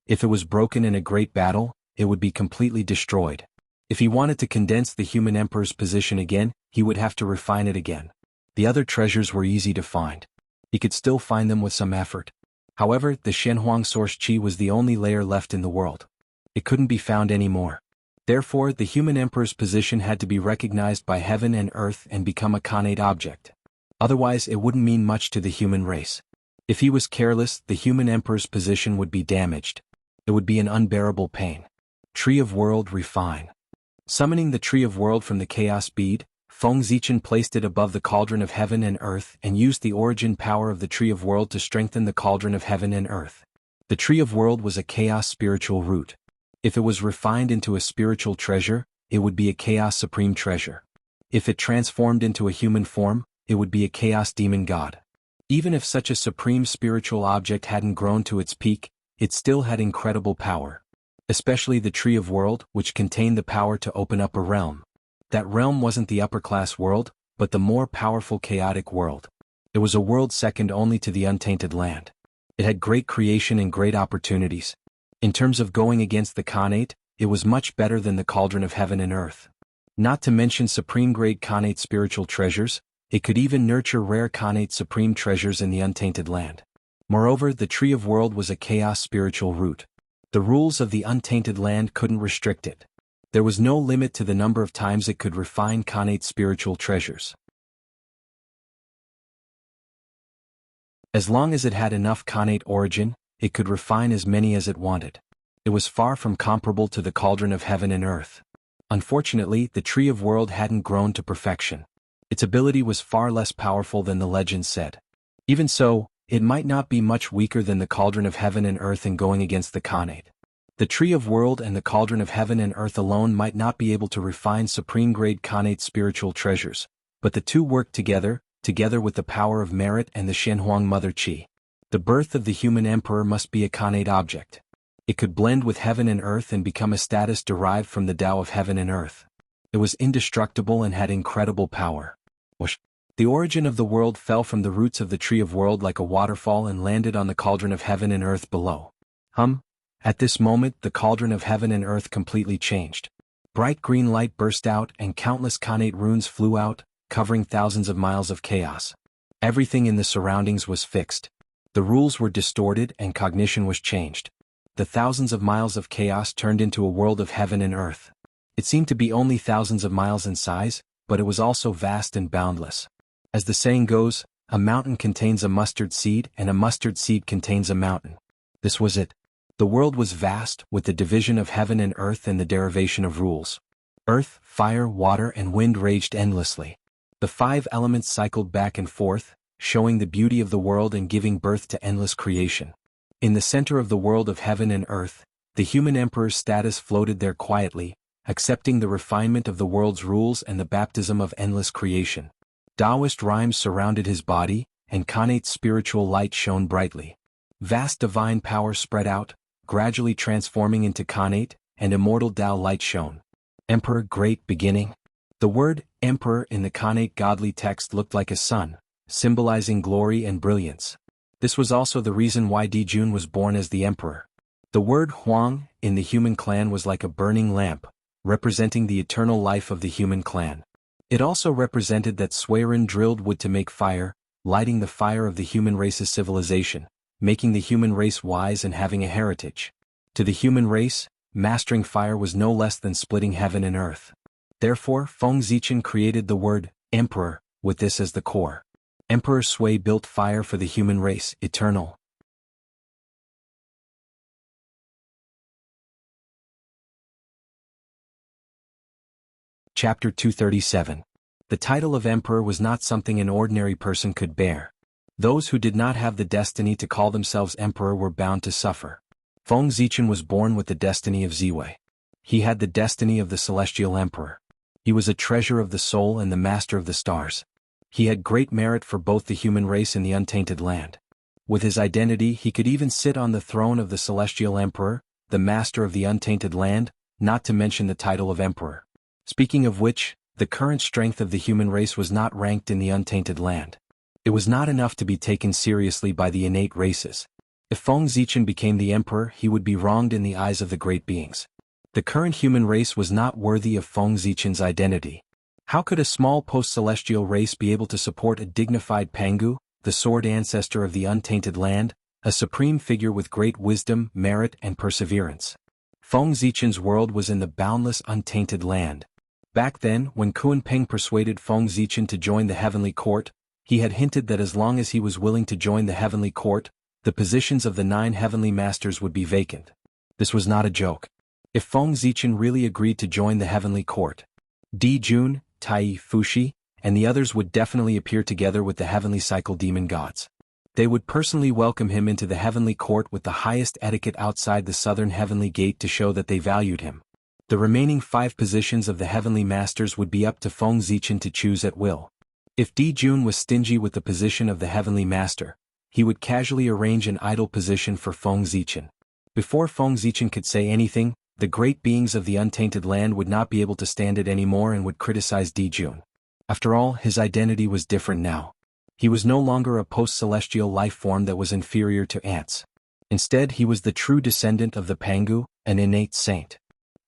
If it was broken in a great battle, it would be completely destroyed. If he wanted to condense the human emperor's position again, he would have to refine it again. The other treasures were easy to find. He could still find them with some effort. However, the Shenhuang source qi was the only layer left in the world. It couldn't be found anymore. Therefore, the human emperor's position had to be recognized by heaven and earth and become a connate object. Otherwise, it wouldn't mean much to the human race. If he was careless, the human emperor's position would be damaged. It would be an unbearable pain. Tree of World refine. Summoning the Tree of World from the Chaos Bead, Feng Zichen placed it above the Cauldron of Heaven and Earth and used the origin power of the Tree of World to strengthen the Cauldron of Heaven and Earth. The Tree of World was a Chaos spiritual root. If it was refined into a spiritual treasure, it would be a Chaos supreme treasure. If it transformed into a human form, it would be a Chaos demon god. Even if such a supreme spiritual object hadn't grown to its peak, it still had incredible power. Especially the Tree of World, which contained the power to open up a realm. That realm wasn't the upper-class world, but the more powerful chaotic world. It was a world second only to the untainted land. It had great creation and great opportunities. In terms of going against the Khanate, it was much better than the Cauldron of Heaven and Earth. Not to mention supreme-grade Khanate spiritual treasures, it could even nurture rare Khanate supreme treasures in the untainted land. Moreover, the Tree of World was a Chaos spiritual root. The rules of the untainted land couldn't restrict it. There was no limit to the number of times it could refine Khanate spiritual treasures. As long as it had enough Khanate origin, it could refine as many as it wanted. It was far from comparable to the Cauldron of Heaven and Earth. Unfortunately, the Tree of World hadn't grown to perfection. Its ability was far less powerful than the legend said. Even so, it might not be much weaker than the Cauldron of Heaven and Earth in going against the Khanate. The Tree of World and the Cauldron of Heaven and Earth alone might not be able to refine supreme-grade Khanate spiritual treasures, but the two work together with the power of merit and the Shenhuang Mother Qi. The birth of the human emperor must be a Khanate object. It could blend with heaven and earth and become a status derived from the Tao of heaven and earth. It was indestructible and had incredible power. The origin of the world fell from the roots of the Tree of World like a waterfall and landed on the Cauldron of Heaven and Earth below. At this moment the Cauldron of Heaven and Earth completely changed. Bright green light burst out and countless Khanate runes flew out, covering thousands of miles of chaos. Everything in the surroundings was fixed. The rules were distorted and cognition was changed. The thousands of miles of chaos turned into a world of heaven and earth. It seemed to be only thousands of miles in size, but it was also vast and boundless. As the saying goes, a mountain contains a mustard seed and a mustard seed contains a mountain. This was it. The world was vast, with the division of heaven and earth and the derivation of rules. Earth, fire, water and wind raged endlessly. The 5 elements cycled back and forth, showing the beauty of the world and giving birth to endless creation. In the center of the world of heaven and earth, the human emperor's status floated there quietly, accepting the refinement of the world's rules and the baptism of endless creation. Taoist rhymes surrounded his body, and Khanate spiritual light shone brightly. Vast divine power spread out, gradually transforming into Khanate, and immortal Tao light shone. Emperor, great beginning. The word emperor in the Khanate godly text looked like a sun, symbolizing glory and brilliance. This was also the reason why Dijun was born as the emperor. The word Huang in the human clan was like a burning lamp, representing the eternal life of the human clan. It also represented that Suiren drilled wood to make fire, lighting the fire of the human race's civilization, making the human race wise and having a heritage. To the human race, mastering fire was no less than splitting heaven and earth. Therefore, Feng Zichen created the word emperor, with this as the core. Emperor Sui built fire for the human race, eternal. Chapter 237. The title of emperor was not something an ordinary person could bear. Those who did not have the destiny to call themselves emperor were bound to suffer. Feng Zichen was born with the destiny of Ziwei. He had the destiny of the celestial emperor. He was a treasure of the soul and the master of the stars. He had great merit for both the human race and the untainted land. With his identity he could even sit on the throne of the celestial emperor, the master of the untainted land, not to mention the title of emperor. Speaking of which, the current strength of the human race was not ranked in the untainted land. It was not enough to be taken seriously by the innate races. If Feng Zichen became the emperor, he would be wronged in the eyes of the great beings. The current human race was not worthy of Feng Zichen's identity. How could a small post-celestial race be able to support a dignified Pangu, the sword ancestor of the untainted land, a supreme figure with great wisdom, merit and perseverance? Feng Zichen's world was in the boundless untainted land. Back then, when Kuan-Ping persuaded Feng Zichen to join the heavenly court, he had hinted that as long as he was willing to join the heavenly court, the positions of the 9 heavenly masters would be vacant. This was not a joke. If Feng Zichen really agreed to join the heavenly court, Di Jun, Tai Fushi, and the others would definitely appear together with the heavenly cycle demon gods. They would personally welcome him into the heavenly court with the highest etiquette outside the southern heavenly gate to show that they valued him. The remaining 5 positions of the heavenly masters would be up to Feng Zichen to choose at will. If Di Jun was stingy with the position of the heavenly master, he would casually arrange an idle position for Feng Zichen. Before Feng Zichen could say anything, the great beings of the untainted land would not be able to stand it anymore and would criticize Di Jun. After all, his identity was different now. He was no longer a post-celestial life form that was inferior to ants. Instead, he was the true descendant of the Pangu, an innate saint.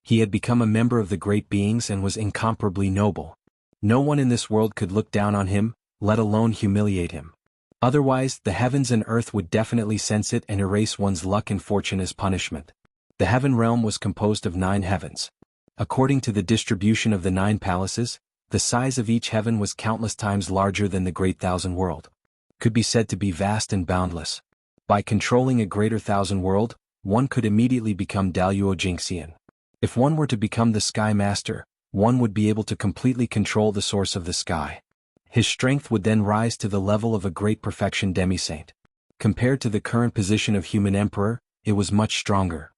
He had become a member of the great beings and was incomparably noble. No one in this world could look down on him, let alone humiliate him. Otherwise, the heavens and earth would definitely sense it and erase one's luck and fortune as punishment. The heaven realm was composed of 9 heavens. According to the distribution of the 9 palaces, the size of each heaven was countless times larger than the great thousand world. Could be said to be vast and boundless. By controlling a greater thousand world, one could immediately become Daluo Jingxian. If one were to become the Sky Master, one would be able to completely control the source of the sky. His strength would then rise to the level of a great perfection demi-saint. Compared to the current position of human emperor, it was much stronger.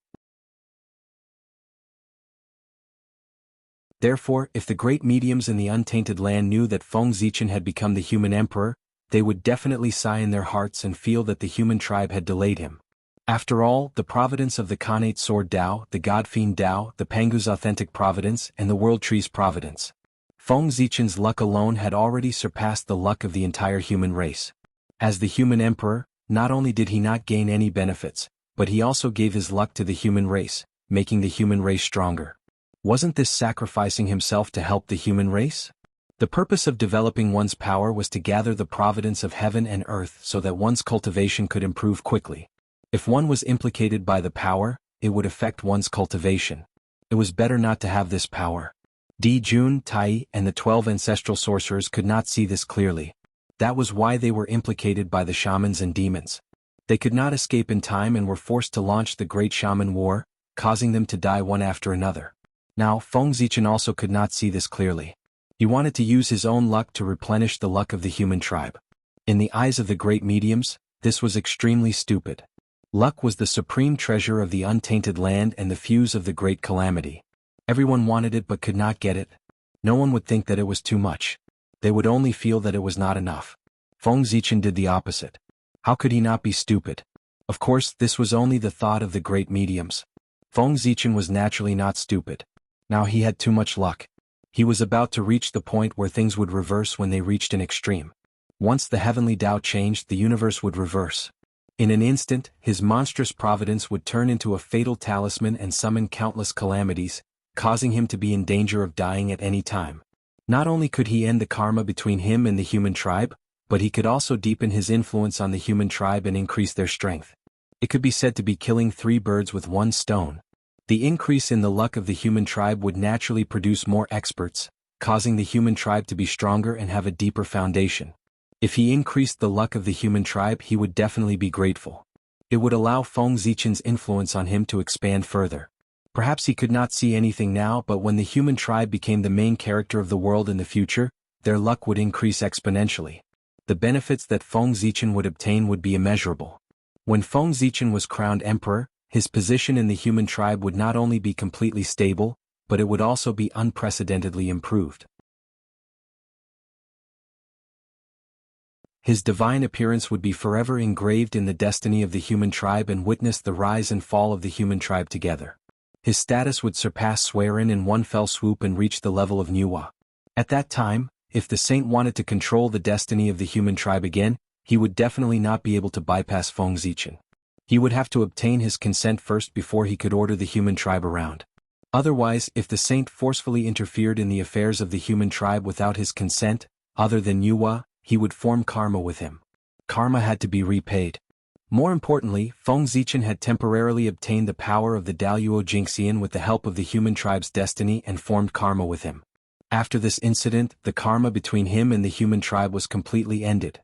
Therefore, if the great mediums in the untainted land knew that Feng Zichen had become the human emperor, they would definitely sigh in their hearts and feel that the human tribe had delayed him. After all, the providence of the Khanate Sword Dao, the God Fiend Dao, the Pangu's authentic providence, and the World Tree's providence. Feng Zichen's luck alone had already surpassed the luck of the entire human race. As the human emperor, not only did he not gain any benefits, but he also gave his luck to the human race, making the human race stronger. Wasn't this sacrificing himself to help the human race? The purpose of developing one's power was to gather the providence of heaven and earth so that one's cultivation could improve quickly. If one was implicated by the power, it would affect one's cultivation. It was better not to have this power. Di Jun, Tai, and the 12 ancestral sorcerers could not see this clearly. That was why they were implicated by the shamans and demons. They could not escape in time and were forced to launch the Great Shaman War, causing them to die one after another. Now, Feng Zichen also could not see this clearly. He wanted to use his own luck to replenish the luck of the human tribe. In the eyes of the great mediums, this was extremely stupid. Luck was the supreme treasure of the untainted land and the fuse of the great calamity. Everyone wanted it but could not get it. No one would think that it was too much. They would only feel that it was not enough. Feng Zichen did the opposite. How could he not be stupid? Of course, this was only the thought of the great mediums. Feng Zichen was naturally not stupid. Now he had too much luck. He was about to reach the point where things would reverse when they reached an extreme. Once the heavenly Tao changed, the universe would reverse. In an instant, his monstrous providence would turn into a fatal talisman and summon countless calamities, causing him to be in danger of dying at any time. Not only could he end the karma between him and the human tribe, but he could also deepen his influence on the human tribe and increase their strength. It could be said to be killing 3 birds with 1 stone. The increase in the luck of the human tribe would naturally produce more experts, causing the human tribe to be stronger and have a deeper foundation. If he increased the luck of the human tribe, he would definitely be grateful. It would allow Feng Zichen's influence on him to expand further. Perhaps he could not see anything now, but when the human tribe became the main character of the world in the future, their luck would increase exponentially. The benefits that Feng Zichen would obtain would be immeasurable. When Feng Zichen was crowned emperor, his position in the human tribe would not only be completely stable, but it would also be unprecedentedly improved. His divine appearance would be forever engraved in the destiny of the human tribe and witness the rise and fall of the human tribe together. His status would surpass Swerin in one fell swoop and reach the level of Nuwa. At that time, if the saint wanted to control the destiny of the human tribe again, he would definitely not be able to bypass Feng Zichen. He would have to obtain his consent first before he could order the human tribe around. Otherwise, if the saint forcefully interfered in the affairs of the human tribe without his consent, other than Nuwa, he would form karma with him. Karma had to be repaid. More importantly, Feng Zichen had temporarily obtained the power of the Daluo Jingxian with the help of the human tribe's destiny and formed karma with him. After this incident, the karma between him and the human tribe was completely ended.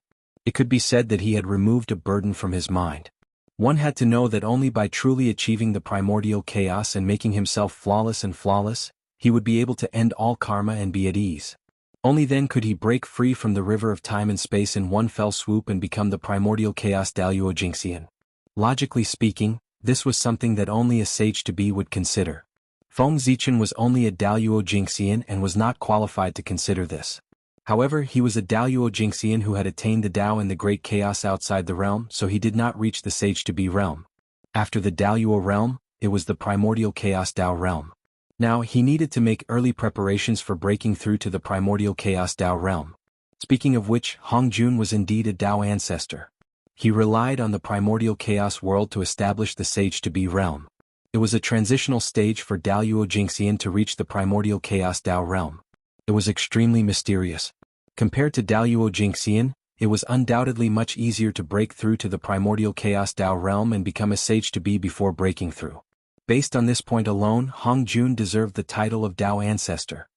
It could be said that he had removed a burden from his mind. One had to know that only by truly achieving the primordial chaos and making himself flawless, he would be able to end all karma and be at ease. Only then could he break free from the river of time and space in one fell swoop and become the primordial chaos Daluo Jingxian. Logically speaking, this was something that only a sage-to-be would consider. Feng Zichen was only a Daluo Jingxian and was not qualified to consider this. However, he was a Daluo Jingxian who had attained the Tao in the great chaos outside the realm, so he did not reach the sage-to-be realm. After the Daluo realm, it was the primordial chaos Tao realm. Now he needed to make early preparations for breaking through to the primordial chaos Tao realm. Speaking of which, Hongjun was indeed a Tao ancestor. He relied on the primordial chaos world to establish the sage-to-be realm. It was a transitional stage for Daluo Jingxian to reach the primordial chaos Tao realm. It was extremely mysterious. Compared to Daluo Jingxian, it was undoubtedly much easier to break through to the primordial chaos Tao realm and become a sage-to-be before breaking through. Based on this point alone, Hongjun deserved the title of Tao ancestor.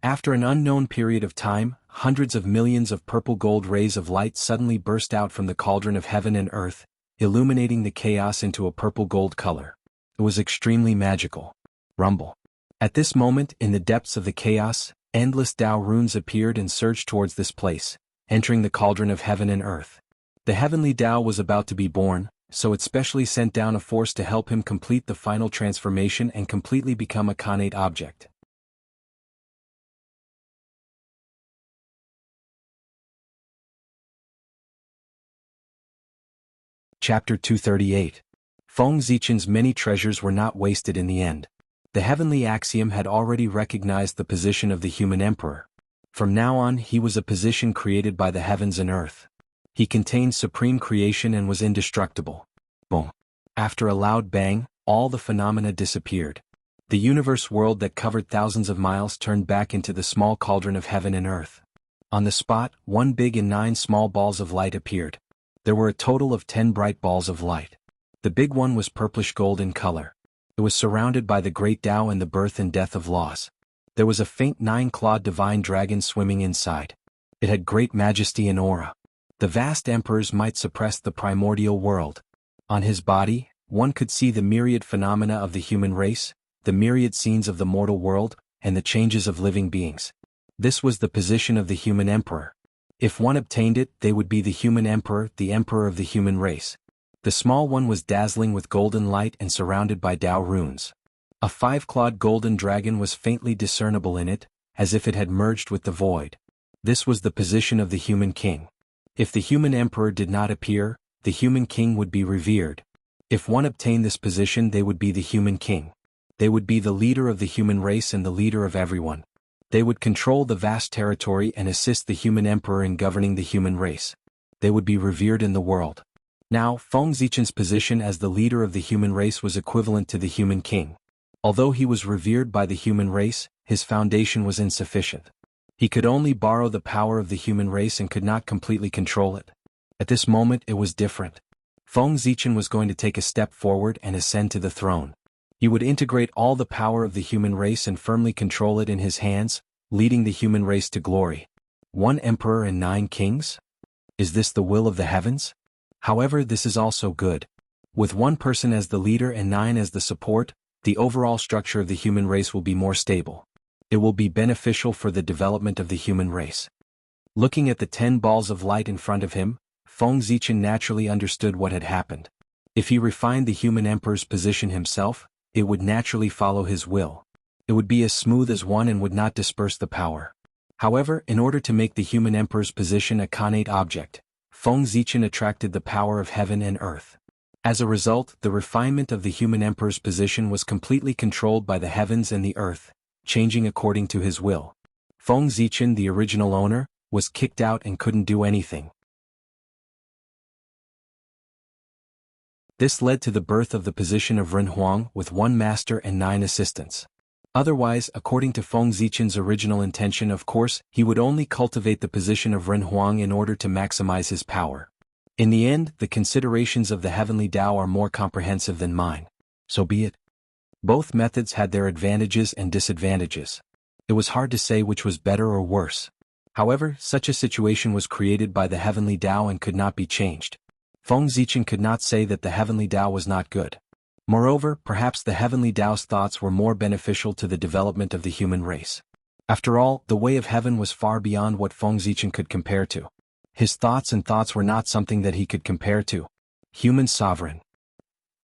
After an unknown period of time, hundreds of millions of purple gold rays of light suddenly burst out from the cauldron of heaven and earth, illuminating the chaos into a purple gold color. It was extremely magical. Rumble. At this moment, in the depths of the chaos, endless Tao runes appeared and surged towards this place, entering the cauldron of heaven and earth. The heavenly Tao was about to be born, so it specially sent down a force to help him complete the final transformation and completely become a Khanate object. Chapter 238. Feng Zichen's many treasures were not wasted in the end. The heavenly axiom had already recognized the position of the human emperor. From now on he was a position created by the heavens and earth. He contained supreme creation and was indestructible. Boom. After a loud bang, all the phenomena disappeared. The universe world that covered thousands of miles turned back into the small cauldron of heaven and earth. On the spot, 1 big and 9 small balls of light appeared. There were a total of 10 bright balls of light. The big one was purplish gold in color. It was surrounded by the great Tao and the birth and death of laws. There was a faint 9-clawed divine dragon swimming inside. It had great majesty and aura. The vast emperor's might suppressed the primordial world. On his body, one could see the myriad phenomena of the human race, the myriad scenes of the mortal world, and the changes of living beings. This was the position of the human emperor. If one obtained it, they would be the human emperor, the emperor of the human race. The small one was dazzling with golden light and surrounded by Tao runes. A 5-clawed golden dragon was faintly discernible in it, as if it had merged with the void. This was the position of the human king. If the human emperor did not appear, the human king would be revered. If one obtained this position, they would be the human king. They would be the leader of the human race and the leader of everyone. They would control the vast territory and assist the human emperor in governing the human race. They would be revered in the world. Now, Feng Zichen's position as the leader of the human race was equivalent to the human king. Although he was revered by the human race, his foundation was insufficient. He could only borrow the power of the human race and could not completely control it. At this moment it was different. Feng Zichen was going to take a step forward and ascend to the throne. He would integrate all the power of the human race and firmly control it in his hands, leading the human race to glory. 1 emperor and 9 kings? Is this the will of the heavens? However, this is also good. With 1 person as the leader and 9 as the support, the overall structure of the human race will be more stable. It will be beneficial for the development of the human race. Looking at the 10 balls of light in front of him, Feng Zichen naturally understood what had happened. If he refined the human emperor's position himself, it would naturally follow his will. It would be as smooth as one and would not disperse the power. However, in order to make the human emperor's position a Khanate object, Feng Zichen attracted the power of heaven and earth. As a result, the refinement of the human emperor's position was completely controlled by the heavens and the earth, changing according to his will. Feng Zichen, the original owner, was kicked out and couldn't do anything. This led to the birth of the position of Ren Huang with 1 master and 9 assistants. Otherwise, according to Feng Zichen's original intention, of course, he would only cultivate the position of Ren Huang in order to maximize his power. In the end, the considerations of the heavenly Tao are more comprehensive than mine. So be it. Both methods had their advantages and disadvantages. It was hard to say which was better or worse. However, such a situation was created by the heavenly Tao and could not be changed. Feng Zichen could not say that the heavenly Tao was not good. Moreover, perhaps the heavenly Tao's thoughts were more beneficial to the development of the human race. After all, the way of heaven was far beyond what Feng Zichen could compare to. His thoughts were not something that he could compare to. Human sovereign.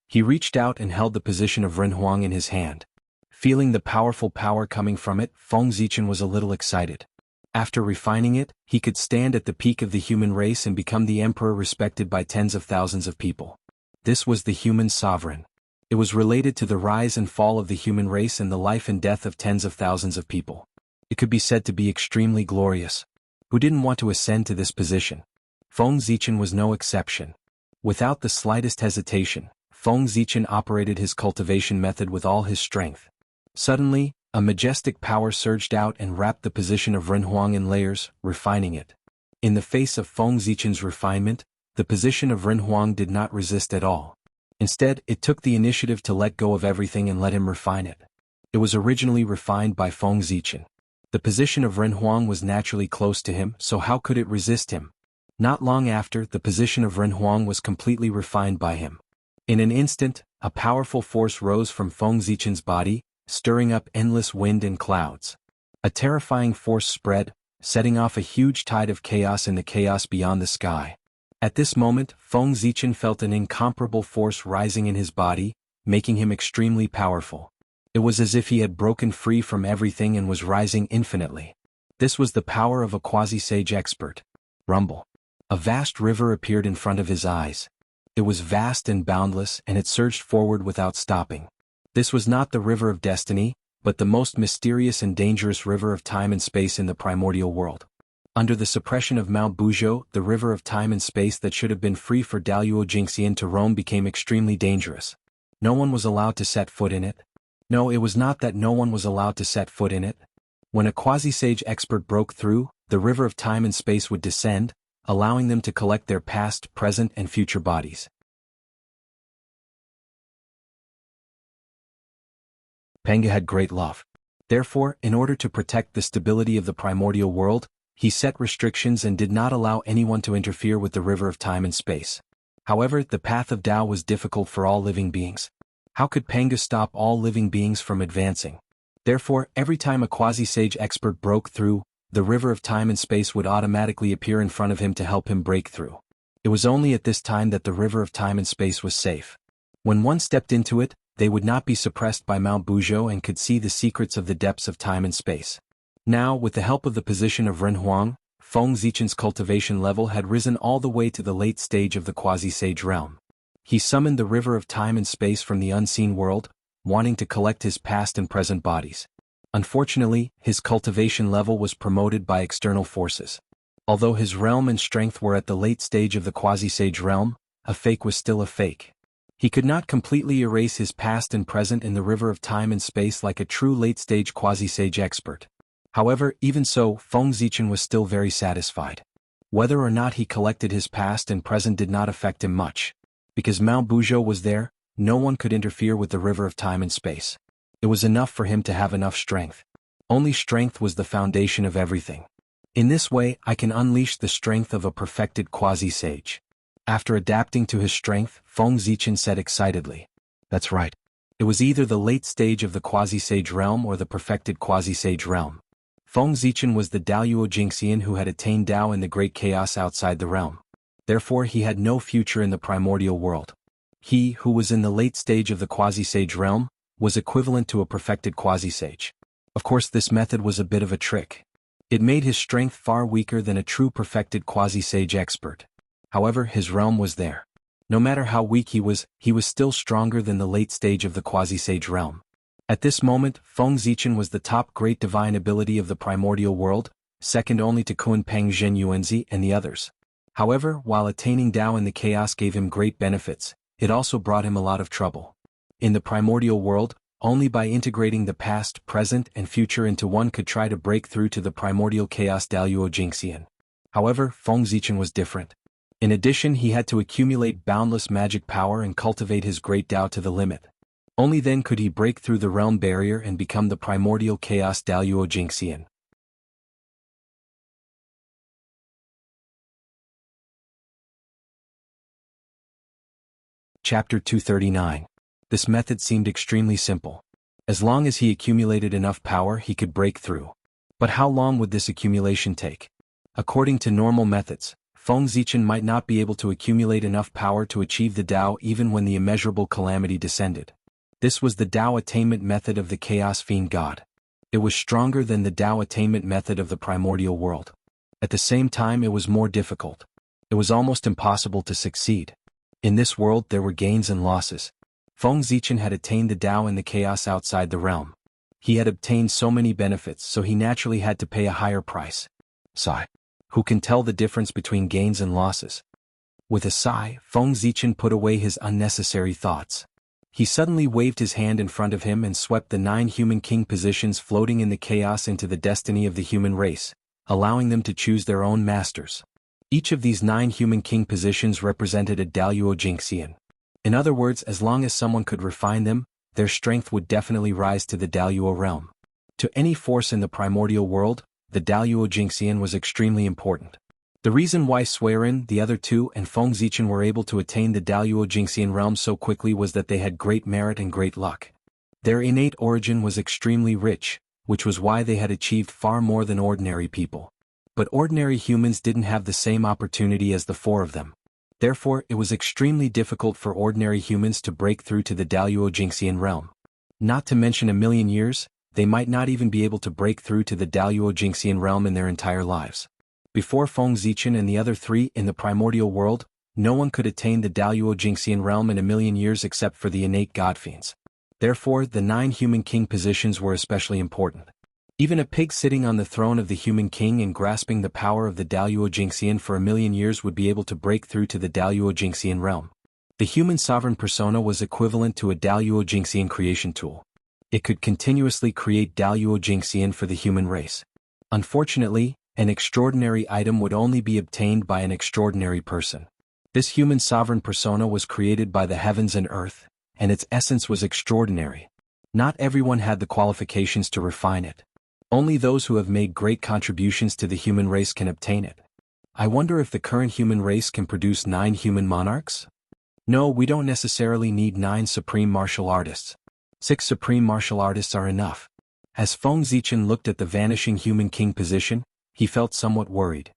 He reached out and held the position of Renhuang in his hand. Feeling the powerful power coming from it, Feng Zichen was a little excited. After refining it, he could stand at the peak of the human race and become the emperor respected by tens of thousands of people. This was the human sovereign. It was related to the rise and fall of the human race and the life and death of tens of thousands of people. It could be said to be extremely glorious. Who didn't want to ascend to this position? Feng Zichen was no exception. Without the slightest hesitation, Feng Zichen operated his cultivation method with all his strength. Suddenly, a majestic power surged out and wrapped the position of Renhuang in layers, refining it. In the face of Feng Zichen's refinement, the position of Renhuang did not resist at all. Instead, it took the initiative to let go of everything and let him refine it. It was originally refined by Feng Zichen. The position of Renhuang was naturally close to him, so how could it resist him? Not long after, the position of Renhuang was completely refined by him. In an instant, a powerful force rose from Feng Zichen's body, stirring up endless wind and clouds. A terrifying force spread, setting off a huge tide of chaos in the chaos beyond the sky. At this moment, Feng Zichen felt an incomparable force rising in his body, making him extremely powerful. It was as if he had broken free from everything and was rising infinitely. This was the power of a quasi-sage expert. Rumble. A vast river appeared in front of his eyes. It was vast and boundless, and it surged forward without stopping. This was not the river of destiny, but the most mysterious and dangerous river of time and space in the primordial world. Under the suppression of Mount Buzhou, the river of time and space that should have been free for Daluo Jingxian to roam became extremely dangerous. No one was allowed to set foot in it. No, it was not that no one was allowed to set foot in it. When a quasi-sage expert broke through, the river of time and space would descend, allowing them to collect their past, present, and future bodies. Penge had great love. Therefore, in order to protect the stability of the primordial world, he set restrictions and did not allow anyone to interfere with the river of time and space. However, the path of Tao was difficult for all living beings. How could Penge stop all living beings from advancing? Therefore, every time a quasi-sage expert broke through, the river of time and space would automatically appear in front of him to help him break through. It was only at this time that the river of time and space was safe. When one stepped into it, they would not be suppressed by Mount Buzhou and could see the secrets of the depths of time and space. Now, with the help of the position of Renhuang, Feng Zichen's cultivation level had risen all the way to the late stage of the quasi-sage realm. He summoned the river of time and space from the unseen world, wanting to collect his past and present bodies. Unfortunately, his cultivation level was promoted by external forces. Although his realm and strength were at the late stage of the quasi-sage realm, a fake was still a fake. He could not completely erase his past and present in the river of time and space like a true late-stage quasi-sage expert. However, even so, Feng Zichen was still very satisfied. Whether or not he collected his past and present did not affect him much. Because Mount Buzhou was there, no one could interfere with the river of time and space. It was enough for him to have enough strength. Only strength was the foundation of everything. In this way, I can unleash the strength of a perfected quasi-sage. After adapting to his strength, Feng Zichen said excitedly. That's right. It was either the late stage of the quasi-sage realm or the perfected quasi-sage realm. Feng Zichen was the Daluo Jingxian who had attained Tao in the great chaos outside the realm. Therefore he had no future in the primordial world. He, who was in the late stage of the quasi-sage realm, was equivalent to a perfected quasi-sage. Of course, this method was a bit of a trick. It made his strength far weaker than a true perfected quasi-sage expert. However, his realm was there. No matter how weak he was still stronger than the late stage of the quasi-sage realm. At this moment, Feng Zichen was the top great divine ability of the primordial world, second only to Kunpeng Zhen Yuanzi and the others. However, while attaining Tao in the chaos gave him great benefits, it also brought him a lot of trouble. In the primordial world, only by integrating the past, present, and future into one could try to break through to the primordial chaos Daluo Jingxian. However, Feng Zichen was different. In addition, he had to accumulate boundless magic power and cultivate his great Tao to the limit. Only then could he break through the realm barrier and become the primordial chaos Daluo Jingxian. Chapter 239. This method seemed extremely simple. As long as he accumulated enough power, he could break through. But how long would this accumulation take? According to normal methods, Feng Zichen might not be able to accumulate enough power to achieve the Tao even when the immeasurable calamity descended. This was the Tao attainment method of the Chaos Fiend God. It was stronger than the Tao attainment method of the primordial world. At the same time, it was more difficult. It was almost impossible to succeed. In this world there were gains and losses. Feng Zichen had attained the Tao in the chaos outside the realm. He had obtained so many benefits, so he naturally had to pay a higher price. Sigh. Who can tell the difference between gains and losses? With a sigh, Feng Zichen put away his unnecessary thoughts. He suddenly waved his hand in front of him and swept the 9 human king positions floating in the chaos into the destiny of the human race, allowing them to choose their own masters. Each of these 9 human king positions represented a Daluo Jingxian. In other words, as long as someone could refine them, their strength would definitely rise to the Daluo realm. To any force in the primordial world, the Daluo Jingxian was extremely important. The reason why Suiren, the other 2, and Feng Zichen were able to attain the Daluo Jingxian realm so quickly was that they had great merit and great luck. Their innate origin was extremely rich, which was why they had achieved far more than ordinary people. But ordinary humans didn't have the same opportunity as the 4 of them. Therefore, it was extremely difficult for ordinary humans to break through to the Daluo Jingxian realm. Not to mention a million years, they might not even be able to break through to the Daluo Jingxian realm in their entire lives. Before Feng Zichen and the other 3 in the primordial world, no one could attain the Daluo Jingxian realm in a million years except for the innate godfiends. Therefore, the 9 human king positions were especially important. Even a pig sitting on the throne of the human king and grasping the power of the Daluo Jingxian for a million years would be able to break through to the Daluo Jingxian realm. The human sovereign persona was equivalent to a Daluo Jingxian creation tool. It could continuously create Daluo Jingxian for the human race. Unfortunately, an extraordinary item would only be obtained by an extraordinary person. This human sovereign persona was created by the heavens and earth, and its essence was extraordinary. Not everyone had the qualifications to refine it. Only those who have made great contributions to the human race can obtain it. I wonder if the current human race can produce 9 human monarchs? No, we don't necessarily need 9 supreme martial artists. 6 supreme martial artists are enough. As Feng Zichen looked at the vanishing human king position, he felt somewhat worried.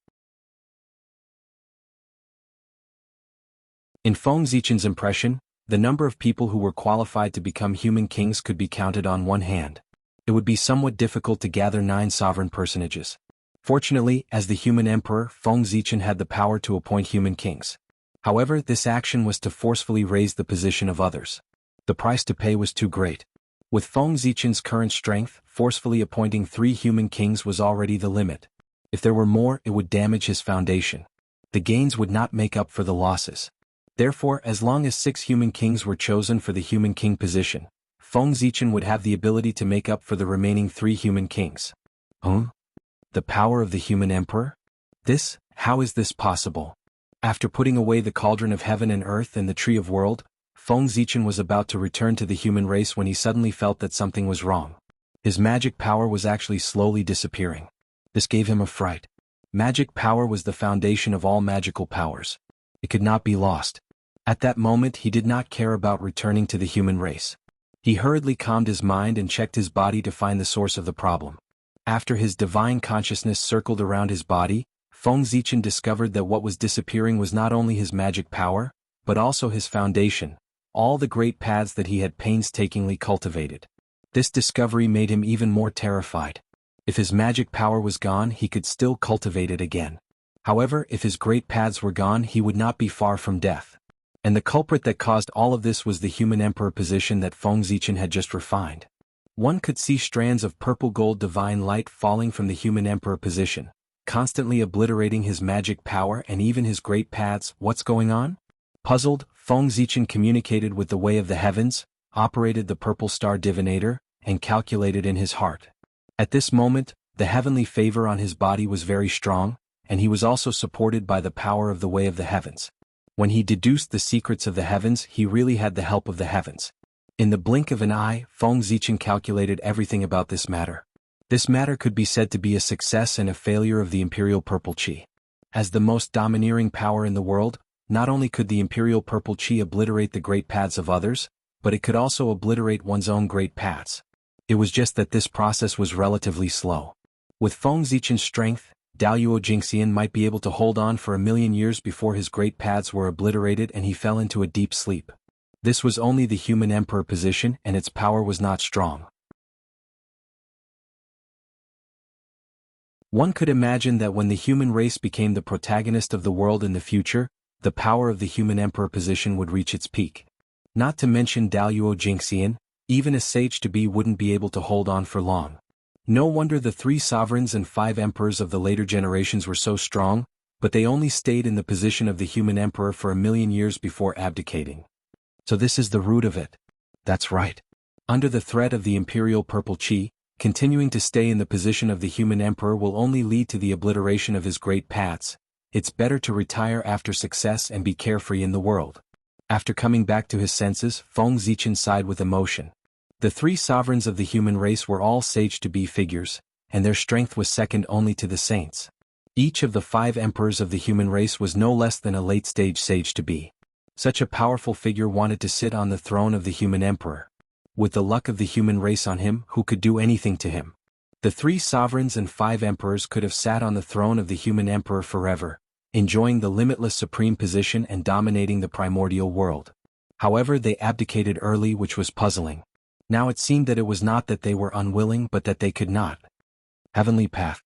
In Feng Zichen's impression, the number of people who were qualified to become human kings could be counted on one hand. It would be somewhat difficult to gather 9 sovereign personages. Fortunately, as the human emperor, Feng Zichen had the power to appoint human kings. However, this action was to forcefully raise the position of others. The price to pay was too great. With Feng Zichen's current strength, forcefully appointing 3 human kings was already the limit. If there were more, it would damage his foundation. The gains would not make up for the losses. Therefore, as long as 6 human kings were chosen for the human king position, Feng Zichen would have the ability to make up for the remaining 3 human kings. The power of the human emperor? How is this possible? After putting away the cauldron of heaven and earth and the tree of world, Feng Zichen was about to return to the human race when he suddenly felt that something was wrong. His magic power was actually slowly disappearing. This gave him a fright. Magic power was the foundation of all magical powers. It could not be lost. At that moment he did not care about returning to the human race. He hurriedly calmed his mind and checked his body to find the source of the problem. After his divine consciousness circled around his body, Feng Zichen discovered that what was disappearing was not only his magic power, but also his foundation, all the great paths that he had painstakingly cultivated. This discovery made him even more terrified. If his magic power was gone, he could still cultivate it again. However, if his great paths were gone, he would not be far from death. And the culprit that caused all of this was the human emperor position that Feng Zichen had just refined. One could see strands of purple gold divine light falling from the human emperor position, constantly obliterating his magic power and even his great paths. What's going on? Puzzled, Feng Zichen communicated with the way of the heavens, operated the purple star divinator, and calculated in his heart. At this moment, the heavenly favor on his body was very strong, and he was also supported by the power of the way of the heavens. When he deduced the secrets of the heavens, he really had the help of the heavens. In the blink of an eye, Feng Zichen calculated everything about this matter. This matter could be said to be a success and a failure of the imperial purple qi. As the most domineering power in the world, Not only could the imperial purple qi obliterate the great paths of others, but it could also obliterate one's own great paths. It was just that this process was relatively slow. With Feng Zichen's strength, Daoyuo Jingxian might be able to hold on for 1,000,000 years before his great paths were obliterated and he fell into a deep sleep. This was only the human emperor position and its power was not strong. One could imagine that when the human race became the protagonist of the world in the future, the power of the human emperor position would reach its peak. Not to mention Daoyuo Jingxian, even a sage-to-be wouldn't be able to hold on for long. No wonder the 3 sovereigns and 5 emperors of the later generations were so strong, but they only stayed in the position of the human emperor for 1,000,000 years before abdicating. So this is the root of it. That's right. Under the threat of the imperial purple qi, continuing to stay in the position of the human emperor will only lead to the obliteration of his great paths. It's better to retire after success and be carefree in the world. After coming back to his senses, Feng Zichen sighed with emotion. The 3 sovereigns of the human race were all sage-to-be figures, and their strength was second only to the saints. Each of the 5 emperors of the human race was no less than a late-stage sage-to-be. Such a powerful figure wanted to sit on the throne of the human emperor. With the luck of the human race on him, who could do anything to him? The 3 sovereigns and 5 emperors could have sat on the throne of the human emperor forever, enjoying the limitless supreme position and dominating the primordial world. However, they abdicated early, which was puzzling. Now it seemed that it was not that they were unwilling but that they could not. Heavenly path.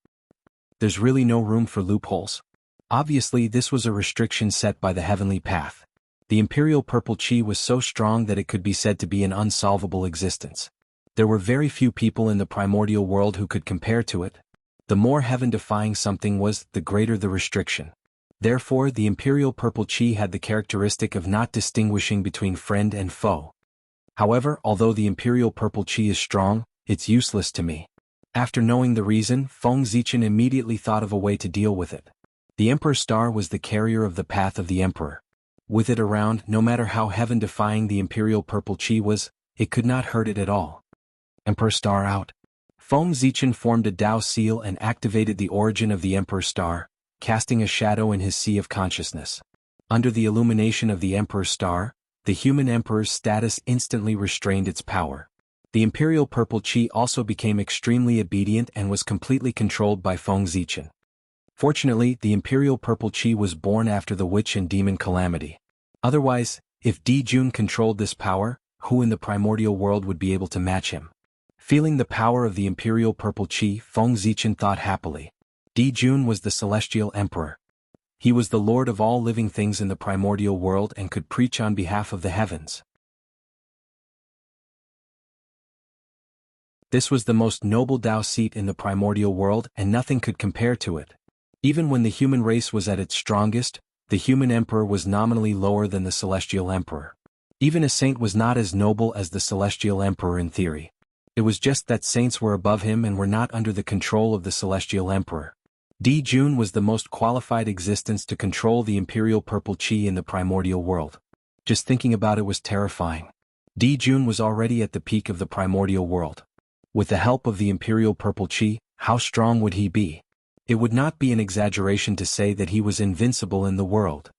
There's really no room for loopholes. Obviously this was a restriction set by the heavenly path. The imperial purple qi was so strong that it could be said to be an unsolvable existence. There were very few people in the primordial world who could compare to it. The more heaven-defying something was, the greater the restriction. Therefore the imperial purple qi had the characteristic of not distinguishing between friend and foe. However, although the imperial purple qi is strong, it's useless to me. After knowing the reason, Feng Zichen immediately thought of a way to deal with it. The Emperor Star was the carrier of the path of the Emperor. With it around, no matter how heaven-defying the imperial purple qi was, it could not hurt it at all. Emperor Star out. Feng Zichen formed a Dao seal and activated the origin of the Emperor Star, casting a shadow in his sea of consciousness. Under the illumination of the Emperor Star, the human emperor's status instantly restrained its power. The imperial purple qi also became extremely obedient and was completely controlled by Feng Zichen. Fortunately, the imperial purple qi was born after the witch and demon calamity. Otherwise, if Di Jun controlled this power, who in the primordial world would be able to match him? Feeling the power of the imperial purple qi, Feng Zichen thought happily. Di Jun was the celestial emperor. He was the lord of all living things in the primordial world and could preach on behalf of the heavens. This was the most noble Dao seat in the primordial world and nothing could compare to it. Even when the human race was at its strongest, the human emperor was nominally lower than the celestial emperor. Even a saint was not as noble as the celestial emperor in theory. It was just that saints were above him and were not under the control of the celestial emperor. Di Jun was the most qualified existence to control the imperial purple qi in the primordial world. Just thinking about it was terrifying. Di Jun was already at the peak of the primordial world. With the help of the imperial purple qi, how strong would he be? It would not be an exaggeration to say that he was invincible in the world.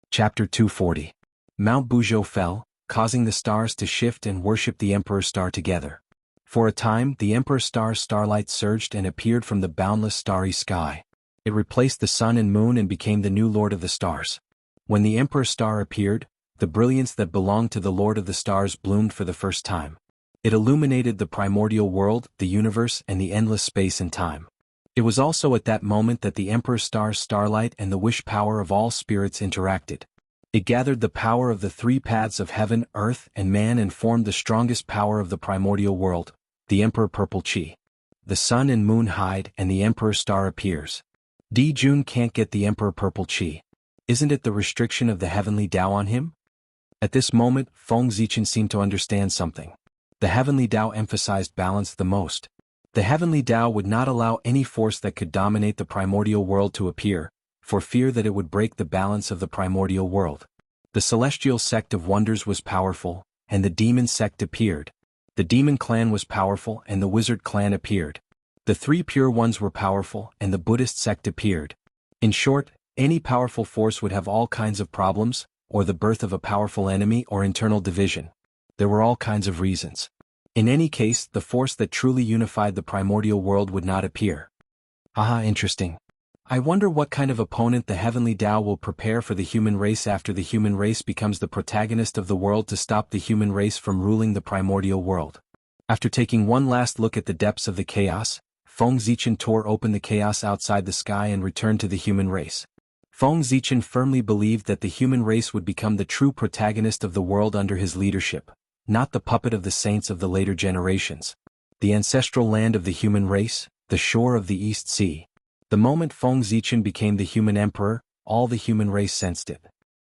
Chapter 240. Mount Buzhou fell, causing the stars to shift and worship the Emperor Star together. For a time, the Emperor Star's starlight surged and appeared from the boundless starry sky. It replaced the sun and moon and became the new Lord of the Stars. When the Emperor Star appeared, the brilliance that belonged to the Lord of the Stars bloomed for the first time. It illuminated the primordial world, the universe, and the endless space and time. It was also at that moment that the Emperor Star's starlight and the wish power of all spirits interacted. It gathered the power of the 3 paths of heaven, earth, and man and formed the strongest power of the primordial world, the Emperor Purple Qi. The sun and moon hide and the Emperor Star appears. Di Jun can't get the Emperor Purple Qi. Isn't it the restriction of the heavenly Dao on him? At this moment, Feng Zichen seemed to understand something. The heavenly Dao emphasized balance the most. The heavenly Dao would not allow any force that could dominate the primordial world to appear, for fear that it would break the balance of the primordial world. The celestial sect of wonders was powerful, and the demon sect appeared. The demon clan was powerful and the wizard clan appeared. The three pure ones were powerful and the Buddhist sect appeared. In short, any powerful force would have all kinds of problems, or the birth of a powerful enemy or internal division. There were all kinds of reasons. In any case, the force that truly unified the primordial world would not appear. Ah, interesting. I wonder what kind of opponent the heavenly Tao will prepare for the human race after the human race becomes the protagonist of the world to stop the human race from ruling the primordial world. After taking one last look at the depths of the chaos, Feng Zichen tore open the chaos outside the sky and returned to the human race. Feng Zichen firmly believed that the human race would become the true protagonist of the world under his leadership, not the puppet of the saints of the later generations. The ancestral land of the human race, the shore of the East Sea. The moment Feng Zichen became the human emperor, all the human race sensed it.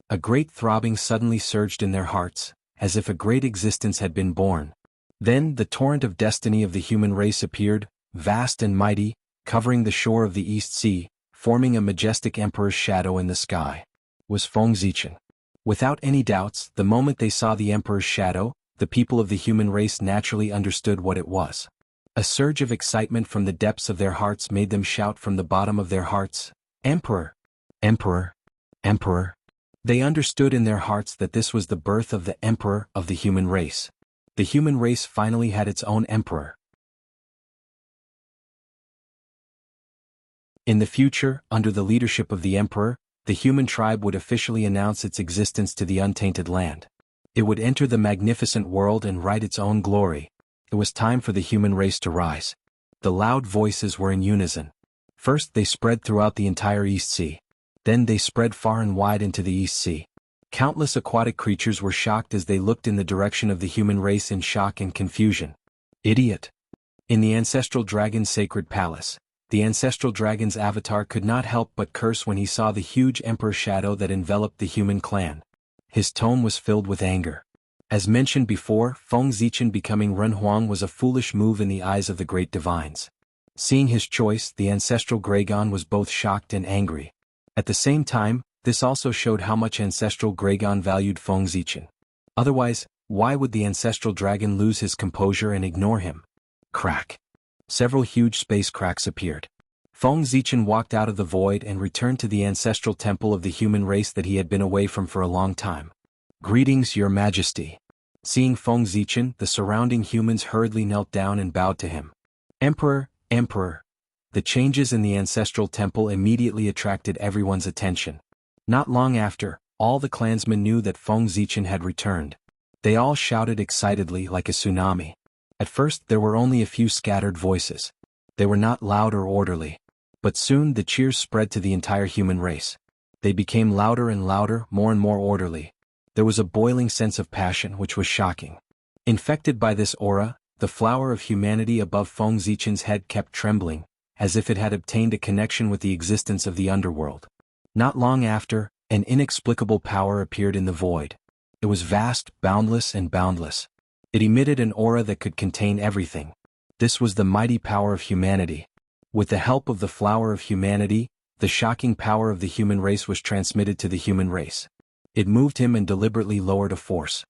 A great throbbing suddenly surged in their hearts, as if a great existence had been born. Then the torrent of destiny of the human race appeared, vast and mighty, covering the shore of the East Sea, forming a majestic emperor's shadow in the sky. Was Feng Zichen. Without any doubts, the moment they saw the emperor's shadow, the people of the human race naturally understood what it was. A surge of excitement from the depths of their hearts made them shout from the bottom of their hearts, "Emperor! Emperor! Emperor!" They understood in their hearts that this was the birth of the emperor of the human race. The human race finally had its own emperor. In the future, under the leadership of the emperor, the human tribe would officially announce its existence to the untainted land. It would enter the magnificent world and write its own glory. It was time for the human race to rise. The loud voices were in unison. First they spread throughout the entire East Sea. Then they spread far and wide into the East Sea. Countless aquatic creatures were shocked as they looked in the direction of the human race in shock and confusion. Idiot! In the ancestral dragon's sacred palace, the ancestral dragon's avatar could not help but curse when he saw the huge emperor shadow that enveloped the human clan. His tone was filled with anger. As mentioned before, Feng Zichen becoming Ren Huang was a foolish move in the eyes of the great divines. Seeing his choice, the ancestral Gragon was both shocked and angry. At the same time, this also showed how much ancestral Gragon valued Feng Zichen. Otherwise, why would the ancestral dragon lose his composure and ignore him? Crack. Several huge space cracks appeared. Feng Zichen walked out of the void and returned to the ancestral temple of the human race that he had been away from for a long time. "Greetings, Your Majesty." Seeing Feng Zichen, the surrounding humans hurriedly knelt down and bowed to him. "Emperor, Emperor." The changes in the ancestral temple immediately attracted everyone's attention. Not long after, all the clansmen knew that Feng Zichen had returned. They all shouted excitedly like a tsunami. At first there were only a few scattered voices. They were not loud or orderly. But soon the cheers spread to the entire human race. They became louder and louder, more and more orderly. There was a boiling sense of passion which was shocking. Infected by this aura, the flower of humanity above Feng Zichen's head kept trembling, as if it had obtained a connection with the existence of the underworld. Not long after, an inexplicable power appeared in the void. It was vast, boundless and boundless. It emitted an aura that could contain everything. This was the mighty power of humanity. With the help of the flower of humanity, the shocking power of the human race was transmitted to the human race. It moved him and deliberately lowered a force.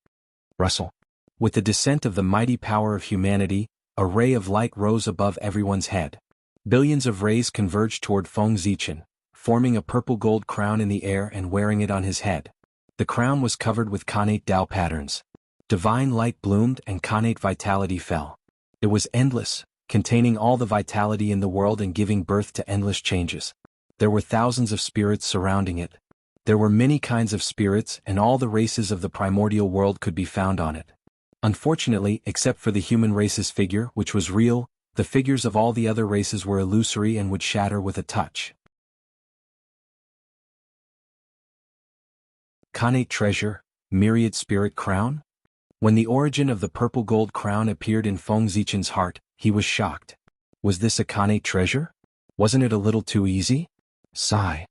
Rustle. With the descent of the mighty power of humanity, a ray of light rose above everyone's head. Billions of rays converged toward Feng Zichen, forming a purple-gold crown in the air and wearing it on his head. The crown was covered with connate Tao patterns. Divine light bloomed and connate vitality fell. It was endless, containing all the vitality in the world and giving birth to endless changes. There were thousands of spirits surrounding it. There were many kinds of spirits and all the races of the primordial world could be found on it. Unfortunately, except for the human race's figure, which was real, the figures of all the other races were illusory and would shatter with a touch. Connate treasure, myriad spirit crown? When the origin of the purple gold crown appeared in Feng Zichen's heart, he was shocked. Was this a connate treasure? Wasn't it a little too easy? Sigh.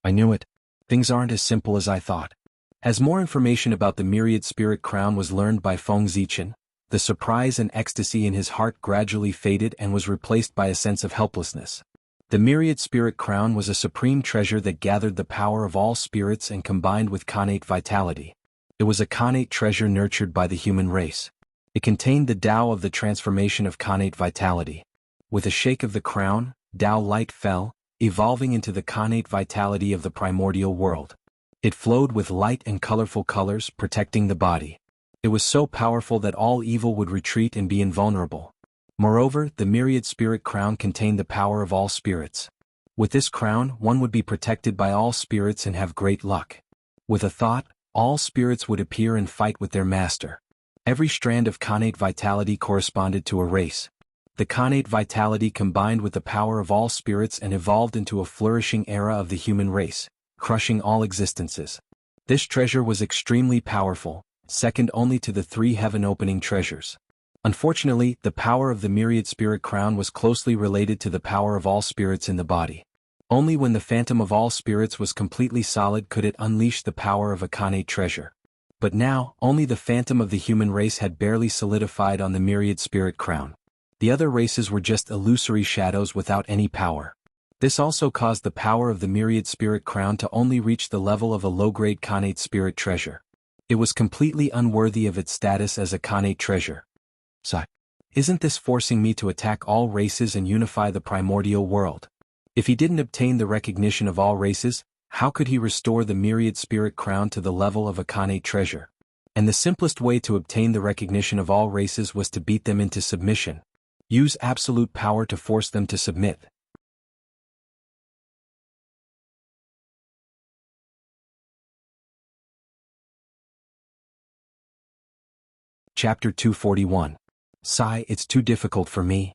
I knew it. Things aren't as simple as I thought. As more information about the myriad spirit crown was learned by Feng Zichen, the surprise and ecstasy in his heart gradually faded and was replaced by a sense of helplessness. The myriad spirit crown was a supreme treasure that gathered the power of all spirits and combined with connate vitality. It was a connate treasure nurtured by the human race. It contained the Tao of the transformation of Khanate vitality. With a shake of the crown, Tao light fell, evolving into the Khanate vitality of the primordial world. It flowed with light and colorful colors, protecting the body. It was so powerful that all evil would retreat and be invulnerable. Moreover, the myriad spirit crown contained the power of all spirits. With this crown, one would be protected by all spirits and have great luck. With a thought, all spirits would appear and fight with their master. Every strand of Khanate vitality corresponded to a race. The Khanate vitality combined with the power of all spirits and evolved into a flourishing era of the human race, crushing all existences. This treasure was extremely powerful, second only to the 3 heaven-opening treasures. Unfortunately, the power of the myriad spirit crown was closely related to the power of all spirits in the body. Only when the phantom of all spirits was completely solid could it unleash the power of a Khanate treasure. But now, only the phantom of the human race had barely solidified on the myriad spirit crown. The other races were just illusory shadows without any power. This also caused the power of the myriad spirit crown to only reach the level of a low-grade Khanate spirit treasure. It was completely unworthy of its status as a Khanate treasure. So, isn't this forcing me to attack all races and unify the primordial world? If he didn't obtain the recognition of all races, how could he restore the myriad spirit crown to the level of a Khanate treasure? And the simplest way to obtain the recognition of all races was to beat them into submission. Use absolute power to force them to submit. Chapter 241. Sigh, it's too difficult for me.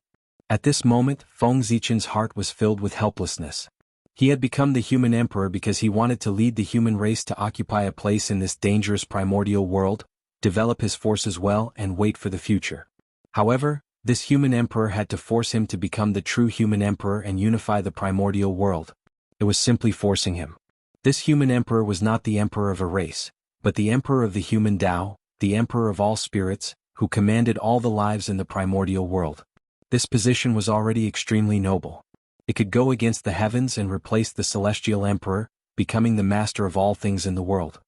At this moment, Feng Zichen's heart was filled with helplessness. He had become the human emperor because he wanted to lead the human race to occupy a place in this dangerous primordial world, develop his forces well and wait for the future. However, this human emperor had to force him to become the true human emperor and unify the primordial world. It was simply forcing him. This human emperor was not the emperor of a race, but the emperor of the human Tao, the emperor of all spirits, who commanded all the lives in the primordial world. This position was already extremely noble. It could go against the heavens and replace the celestial emperor, becoming the master of all things in the world.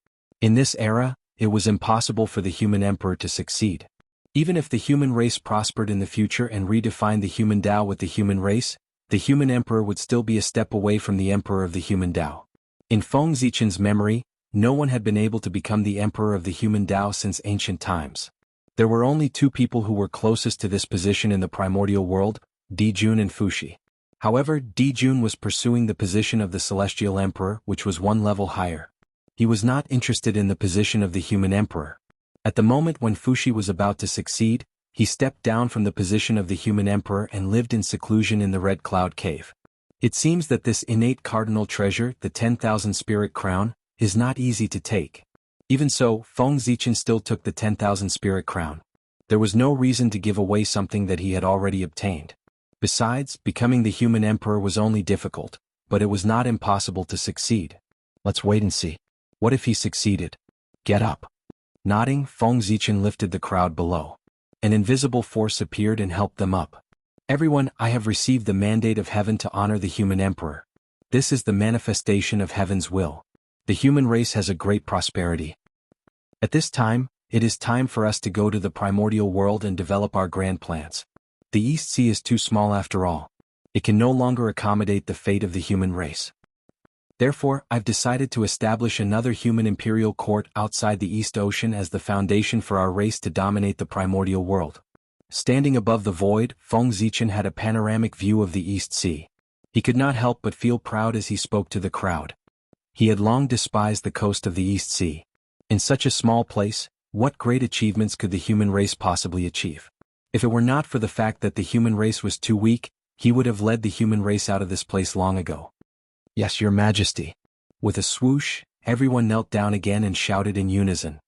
In this era, it was impossible for the human emperor to succeed. Even if the human race prospered in the future and redefined the human Tao with the human race, the human emperor would still be a step away from the emperor of the human Tao. In Feng Zichen's memory, no one had been able to become the emperor of the human Tao since ancient times. There were only 2 people who were closest to this position in the primordial world, Dijun and Fuxi. However, Dijun was pursuing the position of the celestial emperor, which was 1 level higher. He was not interested in the position of the human emperor. At the moment when Fuxi was about to succeed, he stepped down from the position of the human emperor and lived in seclusion in the Red Cloud Cave. It seems that this innate cardinal treasure, the 10,000 spirit crown, is not easy to take. Even so, Feng Zichen still took the 10,000 spirit crown. There was no reason to give away something that he had already obtained. Besides, becoming the human emperor was only difficult, but it was not impossible to succeed. Let's wait and see. What if he succeeded? Get up. Nodding, Feng Zichen lifted the crowd below. An invisible force appeared and helped them up. Everyone, I have received the mandate of heaven to honor the human emperor. This is the manifestation of heaven's will. The human race has a great prosperity. At this time, it is time for us to go to the primordial world and develop our grand plans. The East Sea is too small after all. It can no longer accommodate the fate of the human race. Therefore, I've decided to establish another human imperial court outside the East Ocean as the foundation for our race to dominate the primordial world. Standing above the void, Feng Zichen had a panoramic view of the East Sea. He could not help but feel proud as he spoke to the crowd. He had long despised the coast of the East Sea. In such a small place, what great achievements could the human race possibly achieve? If it were not for the fact that the human race was too weak, he would have led the human race out of this place long ago. Yes, Your Majesty. With a swoosh, everyone knelt down again and shouted in unison.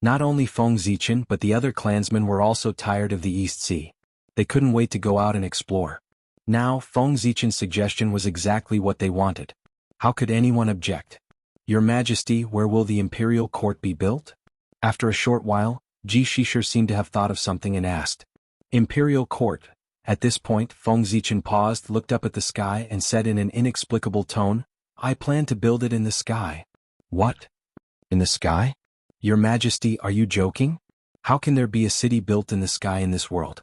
Not only Feng Zichen but the other clansmen were also tired of the East Sea. They couldn't wait to go out and explore. Now, Feng Zichen's suggestion was exactly what they wanted. How could anyone object? Your Majesty, where will the imperial court be built? After a short while, Ji Shisher seemed to have thought of something and asked. Imperial court. At this point, Feng Zichen paused, looked up at the sky and said in an inexplicable tone, I plan to build it in the sky. What? In the sky? Your Majesty, are you joking? How can there be a city built in the sky in this world?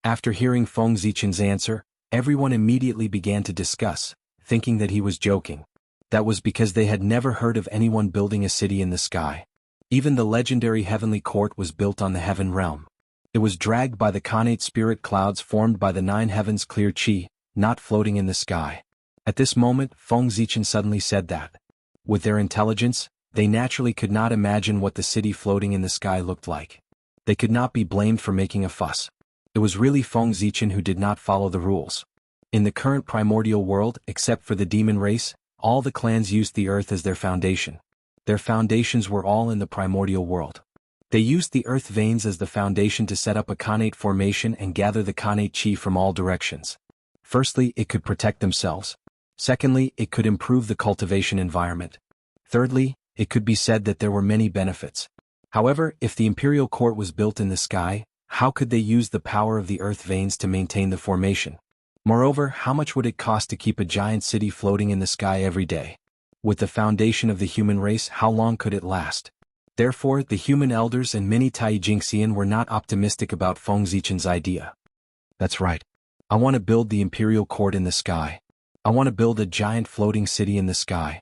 After hearing Feng Zichen's answer, everyone immediately began to discuss, thinking that he was joking. That was because they had never heard of anyone building a city in the sky. Even the legendary heavenly court was built on the heaven realm. It was dragged by the Khanate spirit clouds formed by the 9 heavens clear chi, not floating in the sky. At this moment, Feng Zichen suddenly said that, with their intelligence, they naturally could not imagine what the city floating in the sky looked like. They could not be blamed for making a fuss. It was really Feng Zichen who did not follow the rules. In the current primordial world, except for the demon race, all the clans used the earth as their foundation. Their foundations were all in the primordial world. They used the earth veins as the foundation to set up a Khanate formation and gather the Khanate chi from all directions. Firstly, it could protect themselves. Secondly, it could improve the cultivation environment. Thirdly, it could be said that there were many benefits. However, if the imperial court was built in the sky, how could they use the power of the earth veins to maintain the formation? Moreover, how much would it cost to keep a giant city floating in the sky every day? With the foundation of the human race, how long could it last? Therefore, the human elders and many Tai Jingxian were not optimistic about Feng Zichen's idea. That's right. I want to build the imperial court in the sky. I want to build a giant floating city in the sky.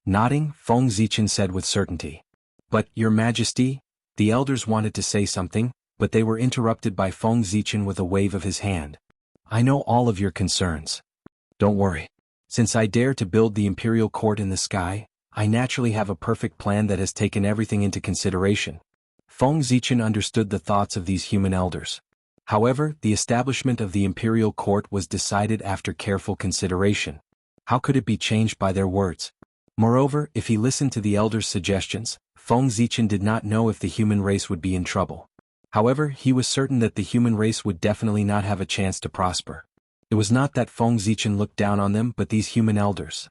Nodding, Feng Zichen said with certainty. But, Your Majesty, the elders wanted to say something, but they were interrupted by Feng Zichen with a wave of his hand. I know all of your concerns. Don't worry. Since I dare to build the imperial court in the sky, I naturally have a perfect plan that has taken everything into consideration. Feng Zichen understood the thoughts of these human elders. However, the establishment of the imperial court was decided after careful consideration. How could it be changed by their words? Moreover, if he listened to the elders' suggestions, Feng Zichen did not know if the human race would be in trouble. However, he was certain that the human race would definitely not have a chance to prosper. It was not that Feng Zichen looked down on them but these human elders.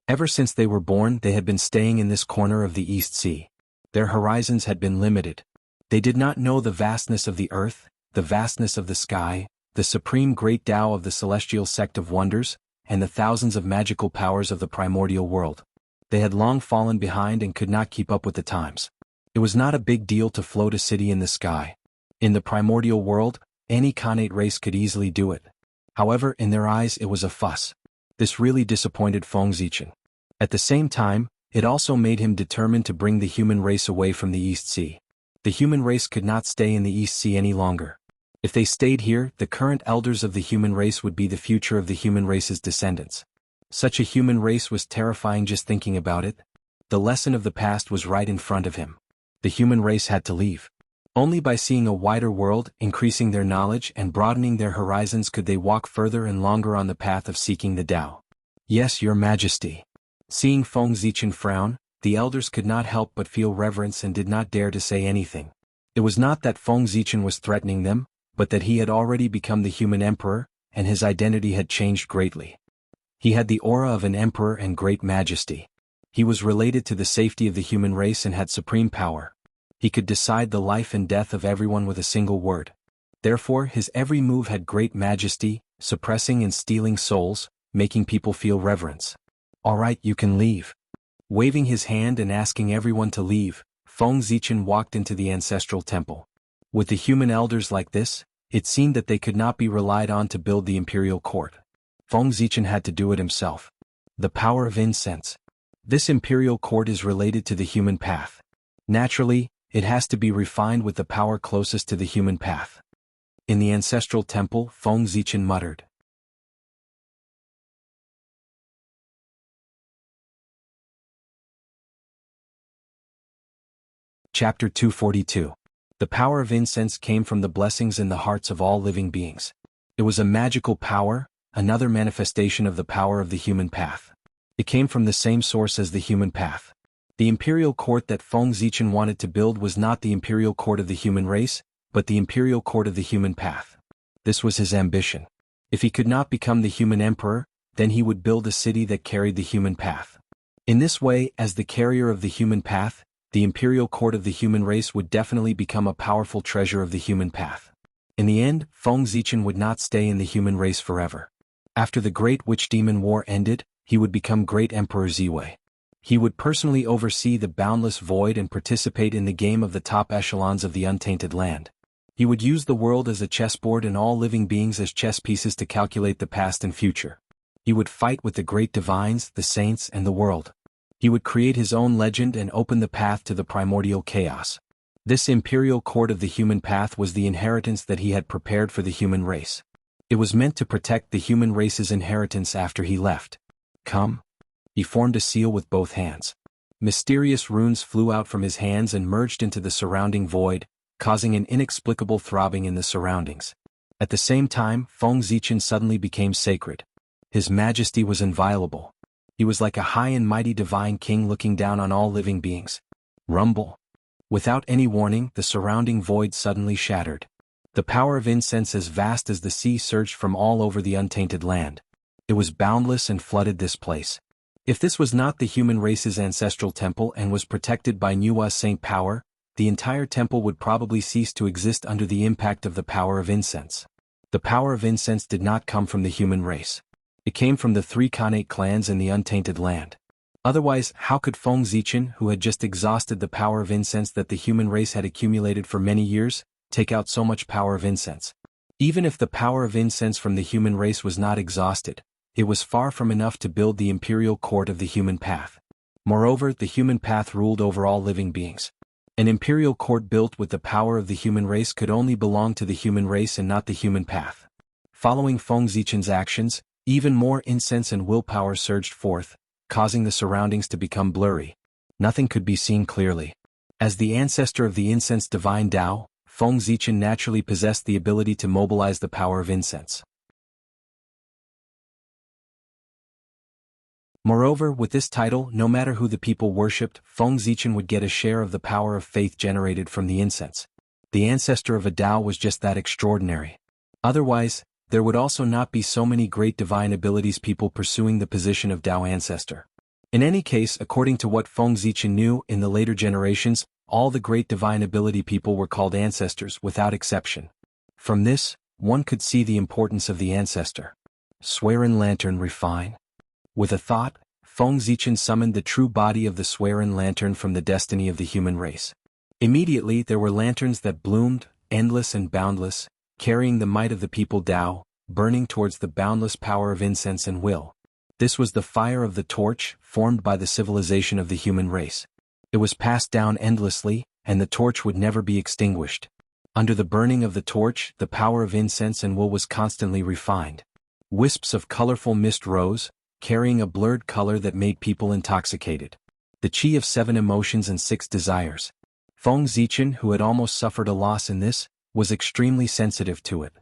Ever since they were born, they had been staying in this corner of the East Sea. Their horizons had been limited. They did not know the vastness of the earth, the vastness of the sky, the supreme great Tao of the celestial sect of wonders, and the thousands of magical powers of the primordial world. They had long fallen behind and could not keep up with the times. It was not a big deal to float a city in the sky. In the primordial world, any Khanate race could easily do it. However, in their eyes it was a fuss. This really disappointed Feng Zichen. At the same time, it also made him determined to bring the human race away from the East Sea. The human race could not stay in the East Sea any longer. If they stayed here, the current elders of the human race would be the future of the human race's descendants. Such a human race was terrifying just thinking about it. The lesson of the past was right in front of him. The human race had to leave. Only by seeing a wider world, increasing their knowledge and broadening their horizons could they walk further and longer on the path of seeking the Tao. Yes, Your Majesty. Seeing Feng Zichen frown, the elders could not help but feel reverence and did not dare to say anything. It was not that Feng Zichen was threatening them, but that he had already become the human emperor, and his identity had changed greatly. He had the aura of an emperor and great majesty. He was related to the safety of the human race and had supreme power. He could decide the life and death of everyone with a single word. Therefore, his every move had great majesty, suppressing and stealing souls, making people feel reverence. All right, you can leave. Waving his hand and asking everyone to leave, Feng Zichen walked into the ancestral temple. With the human elders like this, it seemed that they could not be relied on to build the imperial court. Feng Zichen had to do it himself. The power of incense. This imperial court is related to the human path. Naturally, it has to be refined with the power closest to the human path. In the ancestral temple, Feng Zichen muttered. Chapter 242. The power of incense came from the blessings in the hearts of all living beings. It was a magical power, another manifestation of the power of the human path. It came from the same source as the human path. The imperial court that Feng Zichen wanted to build was not the imperial court of the human race, but the imperial court of the human path. This was his ambition. If he could not become the human emperor, then he would build a city that carried the human path. In this way, as the carrier of the human path, the imperial court of the human race would definitely become a powerful treasure of the human path. In the end, Feng Zichen would not stay in the human race forever. After the Great Witch Demon War ended, he would become Great Emperor Ziwei. He would personally oversee the boundless void and participate in the game of the top echelons of the untainted land. He would use the world as a chessboard and all living beings as chess pieces to calculate the past and future. He would fight with the great divines, the saints, and the world. He would create his own legend and open the path to the primordial chaos. This imperial court of the human path was the inheritance that he had prepared for the human race. It was meant to protect the human race's inheritance after he left. Come. He formed a seal with both hands. Mysterious runes flew out from his hands and merged into the surrounding void, causing an inexplicable throbbing in the surroundings. At the same time, Feng Zichen suddenly became sacred. His majesty was inviolable. He was like a high and mighty divine king looking down on all living beings. Rumble. Without any warning, the surrounding void suddenly shattered. The power of incense as vast as the sea surged from all over the untainted land. It was boundless and flooded this place. If this was not the human race's ancestral temple and was protected by Nuwa Saint power, the entire temple would probably cease to exist under the impact of the power of incense. The power of incense did not come from the human race. It came from the 3 Khanate clans in the untainted land. Otherwise, how could Feng Zichen, who had just exhausted the power of incense that the human race had accumulated for many years, take out so much power of incense? Even if the power of incense from the human race was not exhausted, it was far from enough to build the imperial court of the human path. Moreover, the human path ruled over all living beings. An imperial court built with the power of the human race could only belong to the human race and not the human path. Following Feng Zichen's actions, even more incense and willpower surged forth, causing the surroundings to become blurry. Nothing could be seen clearly. As the ancestor of the incense divine Tao, Feng Zichen naturally possessed the ability to mobilize the power of incense. Moreover, with this title, no matter who the people worshipped, Feng Zichen would get a share of the power of faith generated from the incense. The ancestor of a Tao was just that extraordinary. Otherwise, there would also not be so many great divine abilities people pursuing the position of Tao ancestor. In any case, according to what Feng Zichen knew, in the later generations, all the great divine ability people were called ancestors without exception. From this, one could see the importance of the ancestor. Swearin Lantern refine. With a thought, Feng Zichen summoned the true body of the Swearin Lantern from the destiny of the human race. Immediately there were lanterns that bloomed, endless and boundless, carrying the might of the people Tao, burning towards the boundless power of incense and will. This was the fire of the torch, formed by the civilization of the human race. It was passed down endlessly, and the torch would never be extinguished. Under the burning of the torch, the power of incense and will was constantly refined. Wisps of colorful mist rose, carrying a blurred color that made people intoxicated. The chi of 7 emotions and 6 desires. Feng Zichen, who had almost suffered a loss in this, was extremely sensitive to it.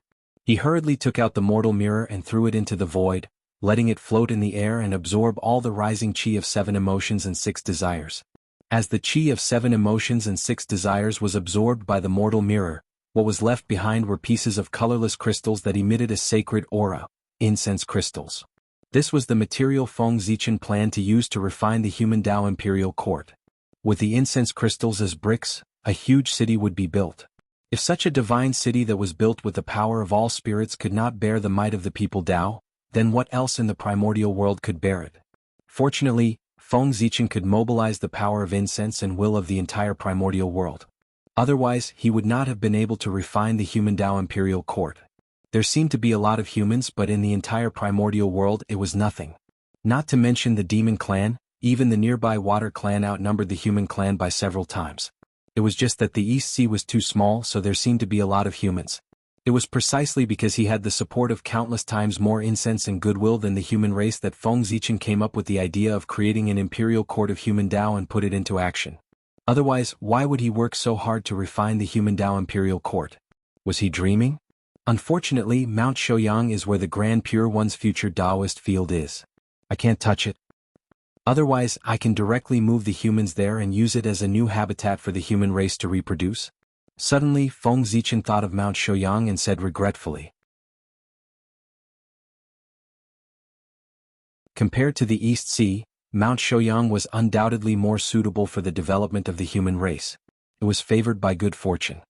He hurriedly took out the mortal mirror and threw it into the void, letting it float in the air and absorb all the rising chi of 7 emotions and 6 desires. As the chi of 7 emotions and 6 desires was absorbed by the mortal mirror, what was left behind were pieces of colorless crystals that emitted a sacred aura, incense crystals. This was the material Feng Zichen planned to use to refine the human Tao imperial court. With the incense crystals as bricks, a huge city would be built. If such a divine city that was built with the power of all spirits could not bear the might of the people Tao, then what else in the primordial world could bear it? Fortunately, Feng Zichen could mobilize the power of incense and will of the entire primordial world. Otherwise, he would not have been able to refine the human Tao imperial court. There seemed to be a lot of humans, but in the entire primordial world it was nothing. Not to mention the demon clan, even the nearby water clan outnumbered the human clan by several times. It was just that the East Sea was too small, so there seemed to be a lot of humans. It was precisely because he had the support of countless times more incense and goodwill than the human race that Feng Zichen came up with the idea of creating an imperial court of human Tao and put it into action. Otherwise, why would he work so hard to refine the human Tao imperial court? Was he dreaming? Unfortunately, Mount Shouyang is where the Grand Pure One's future Taoist field is. I can't touch it. Otherwise, I can directly move the humans there and use it as a new habitat for the human race to reproduce. Suddenly, Feng Zichen thought of Mount Shouyang and said regretfully. Compared to the East Sea, Mount Shouyang was undoubtedly more suitable for the development of the human race. It was favored by good fortune.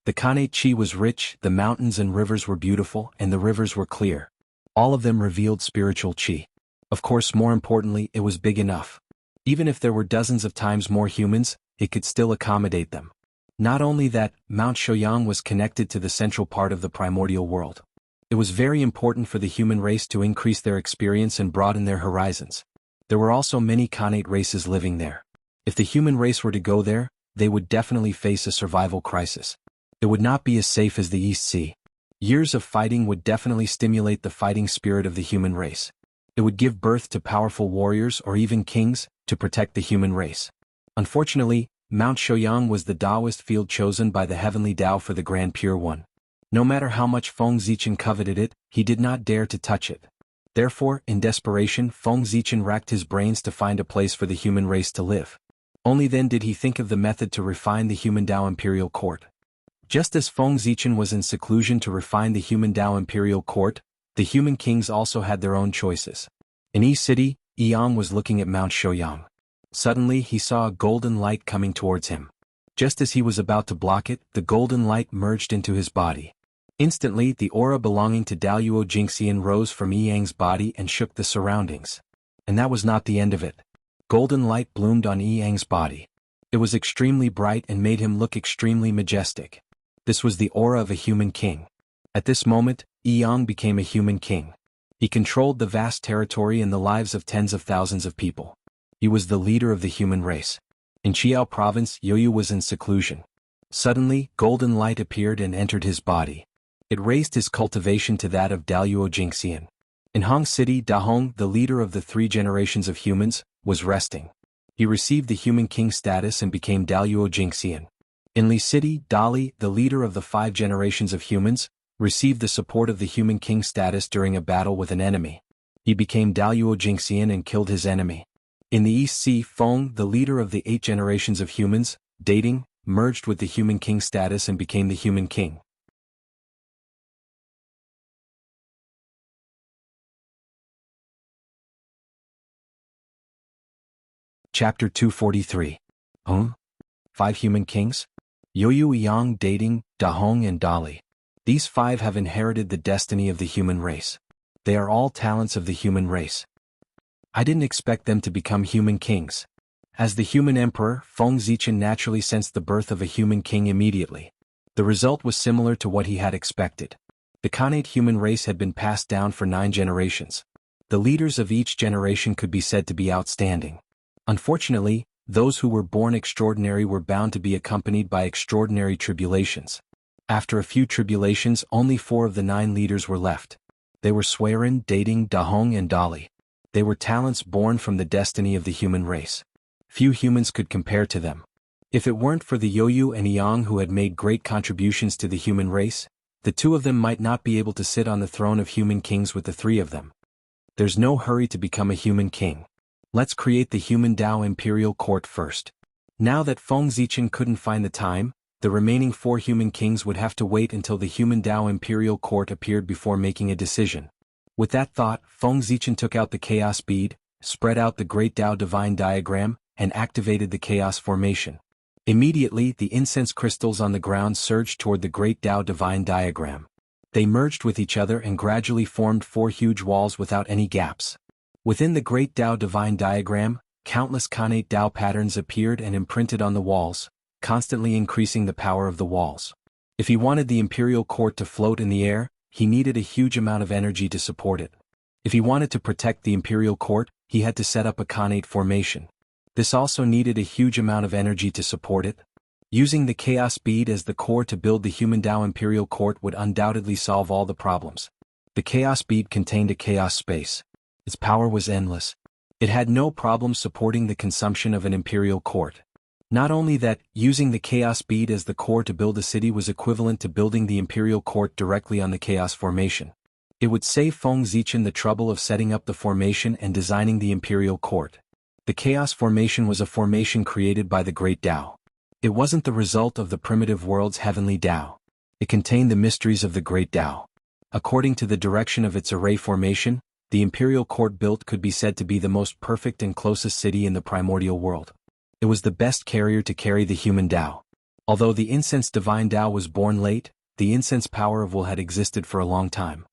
The Khanate Chi was rich, the mountains and rivers were beautiful, and the rivers were clear. All of them revealed spiritual Chi. Of course, more importantly, it was big enough. Even if there were dozens of times more humans, it could still accommodate them. Not only that, Mount Shouyang was connected to the central part of the primordial world. It was very important for the human race to increase their experience and broaden their horizons. There were also many Khanate races living there. If the human race were to go there, they would definitely face a survival crisis. It would not be as safe as the East Sea. Years of fighting would definitely stimulate the fighting spirit of the human race. It would give birth to powerful warriors or even kings to protect the human race. Unfortunately, Mount Shouyang was the Taoist field chosen by the heavenly Tao for the Grand Pure One. No matter how much Feng Zichen coveted it, he did not dare to touch it. Therefore, in desperation, Feng Zichen racked his brains to find a place for the human race to live. Only then did he think of the method to refine the human Tao imperial court. Just as Feng Zichen was in seclusion to refine the human Tao imperial court, the human kings also had their own choices. In Yi City, Yang was looking at Mount Shouyang. Suddenly he saw a golden light coming towards him. Just as he was about to block it, the golden light merged into his body. Instantly, the aura belonging to Daluo Jingxian rose from Yang's body and shook the surroundings. And that was not the end of it. Golden light bloomed on Yang's body. It was extremely bright and made him look extremely majestic. This was the aura of a human king. At this moment, Yang became a human king. He controlled the vast territory and the lives of tens of thousands of people. He was the leader of the human race. In Chiao province, Yoyu was in seclusion. Suddenly, golden light appeared and entered his body. It raised his cultivation to that of Daluo Jingxian. In Hong City, Dahong, the leader of the 3 generations of humans, was resting. He received the human king status and became Daluo Jingxian. In Li City, Dali, the leader of the 5 generations of humans, received the support of the human king status during a battle with an enemy. He became Daluo Jingxian and killed his enemy. In the East Sea, Feng, the leader of the 8 generations of humans, dating, merged with the human king status and became the human king. Chapter 243. 5 Human Kings? Yoyu, Yang, Dating, Dahong and Dali. These 5 have inherited the destiny of the human race. They are all talents of the human race. I didn't expect them to become human kings. As the human emperor, Feng Zichen naturally sensed the birth of a human king immediately. The result was similar to what he had expected. The Khanate human race had been passed down for 9 generations. The leaders of each generation could be said to be outstanding. Unfortunately, those who were born extraordinary were bound to be accompanied by extraordinary tribulations. After a few tribulations, only 4 of the 9 leaders were left. They were Swerin, Dating, Dahong and Dali. They were talents born from the destiny of the human race. Few humans could compare to them. If it weren't for the Yoyu and Yang who had made great contributions to the human race, the 2 of them might not be able to sit on the throne of human kings with the 3 of them. There's no hurry to become a human king. Let's create the human Tao imperial court first. Now that Feng Zichen couldn't find the time, the remaining 4 human kings would have to wait until the human Tao imperial court appeared before making a decision. With that thought, Feng Zichen took out the chaos bead, spread out the great Tao divine diagram, and activated the chaos formation. Immediately, the incense crystals on the ground surged toward the great Tao divine diagram. They merged with each other and gradually formed 4 huge walls without any gaps. Within the great Tao divine diagram, countless Khanate Tao patterns appeared and imprinted on the walls, constantly increasing the power of the walls. If he wanted the imperial court to float in the air, he needed a huge amount of energy to support it. If he wanted to protect the imperial court, he had to set up a Khanate formation. This also needed a huge amount of energy to support it. Using the chaos bead as the core to build the human Tao imperial court would undoubtedly solve all the problems. The chaos bead contained a chaos space. Its power was endless. It had no problem supporting the consumption of an imperial court. Not only that, using the chaos bead as the core to build a city was equivalent to building the imperial court directly on the chaos formation. It would save Feng Zichen the trouble of setting up the formation and designing the imperial court. The chaos formation was a formation created by the great Tao. It wasn't the result of the primitive world's heavenly Tao. It contained the mysteries of the great Tao. According to the direction of its array formation, the imperial court built could be said to be the most perfect and closest city in the primordial world. It was the best carrier to carry the human Tao. Although the incense divine Tao was born late, the incense power of will had existed for a long time.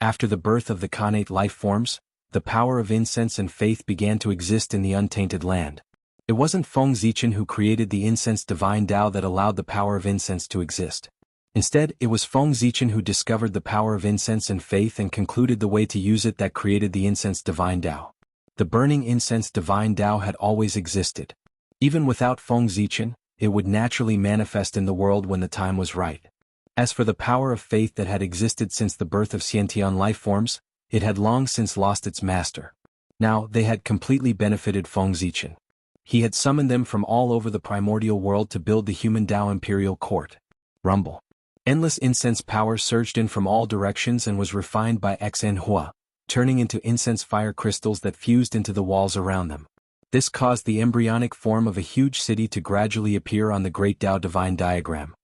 After the birth of the Khanate life forms, the power of incense and faith began to exist in the untainted land. It wasn't Feng Zichen who created the incense divine Tao that allowed the power of incense to exist. Instead, it was Feng Zichen who discovered the power of incense and faith and concluded the way to use it that created the incense divine Tao. The burning incense divine Tao had always existed. Even without Feng Zichen, it would naturally manifest in the world when the time was right. As for the power of faith that had existed since the birth of Xiantian life forms, it had long since lost its master. Now, they had completely benefited Feng Zichen. He had summoned them from all over the primordial world to build the human Tao imperial court. Rumble. Endless incense power surged in from all directions and was refined by Xinhua, turning into incense fire crystals that fused into the walls around them. This caused the embryonic form of a huge city to gradually appear on the Great Tao Divine Diagram.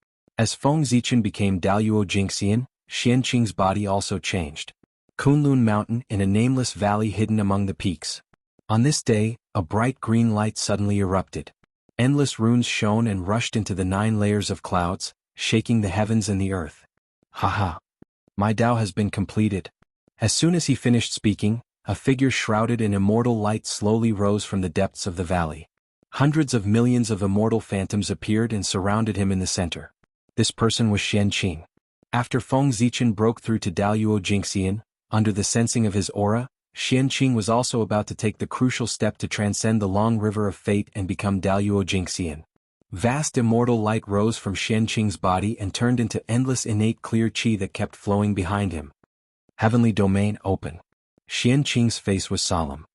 As Feng Zichen became Daluo Jingxian, Xianqing's body also changed. Kunlun Mountain in a nameless valley hidden among the peaks. On this day, a bright green light suddenly erupted. Endless runes shone and rushed into the 9 layers of clouds, shaking the heavens and the earth. Haha! My Tao has been completed. As soon as he finished speaking, a figure shrouded in immortal light slowly rose from the depths of the valley. Hundreds of millions of immortal phantoms appeared and surrounded him in the center. This person was Xianqing. After Feng Zichen broke through to Daluo Jingxian, under the sensing of his aura, Xianqing was also about to take the crucial step to transcend the long river of fate and become Daluo Jingxian. Vast immortal light rose from Xianqing's body and turned into endless innate clear qi that kept flowing behind him. Heavenly domain open. Xianqing's face was solemn.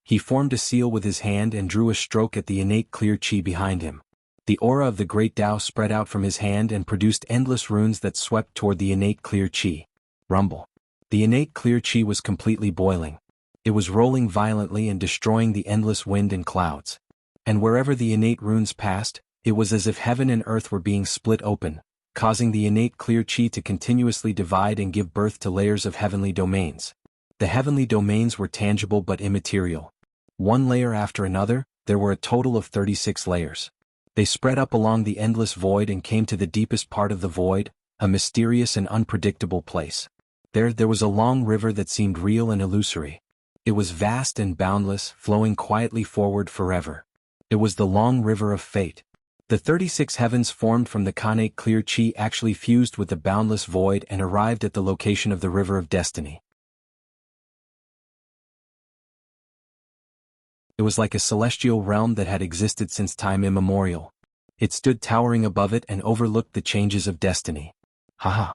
He formed a seal with his hand and drew a stroke at the innate clear qi behind him. The aura of the great Tao spread out from his hand and produced endless runes that swept toward the innate clear qi. Rumble. The innate clear qi was completely boiling. It was rolling violently and destroying the endless wind and clouds. And wherever the innate runes passed, it was as if heaven and earth were being split open, causing the innate clear qi to continuously divide and give birth to layers of heavenly domains. The heavenly domains were tangible but immaterial. One layer after another, there were a total of 36 layers. They spread up along the endless void and came to the deepest part of the void, a mysterious and unpredictable place. There was a long river that seemed real and illusory. It was vast and boundless, flowing quietly forward forever. It was the long river of fate. The 36 heavens formed from the Khanate clear qi actually fused with the boundless void and arrived at the location of the river of destiny. It was like a celestial realm that had existed since time immemorial. It stood towering above it and overlooked the changes of destiny. Haha!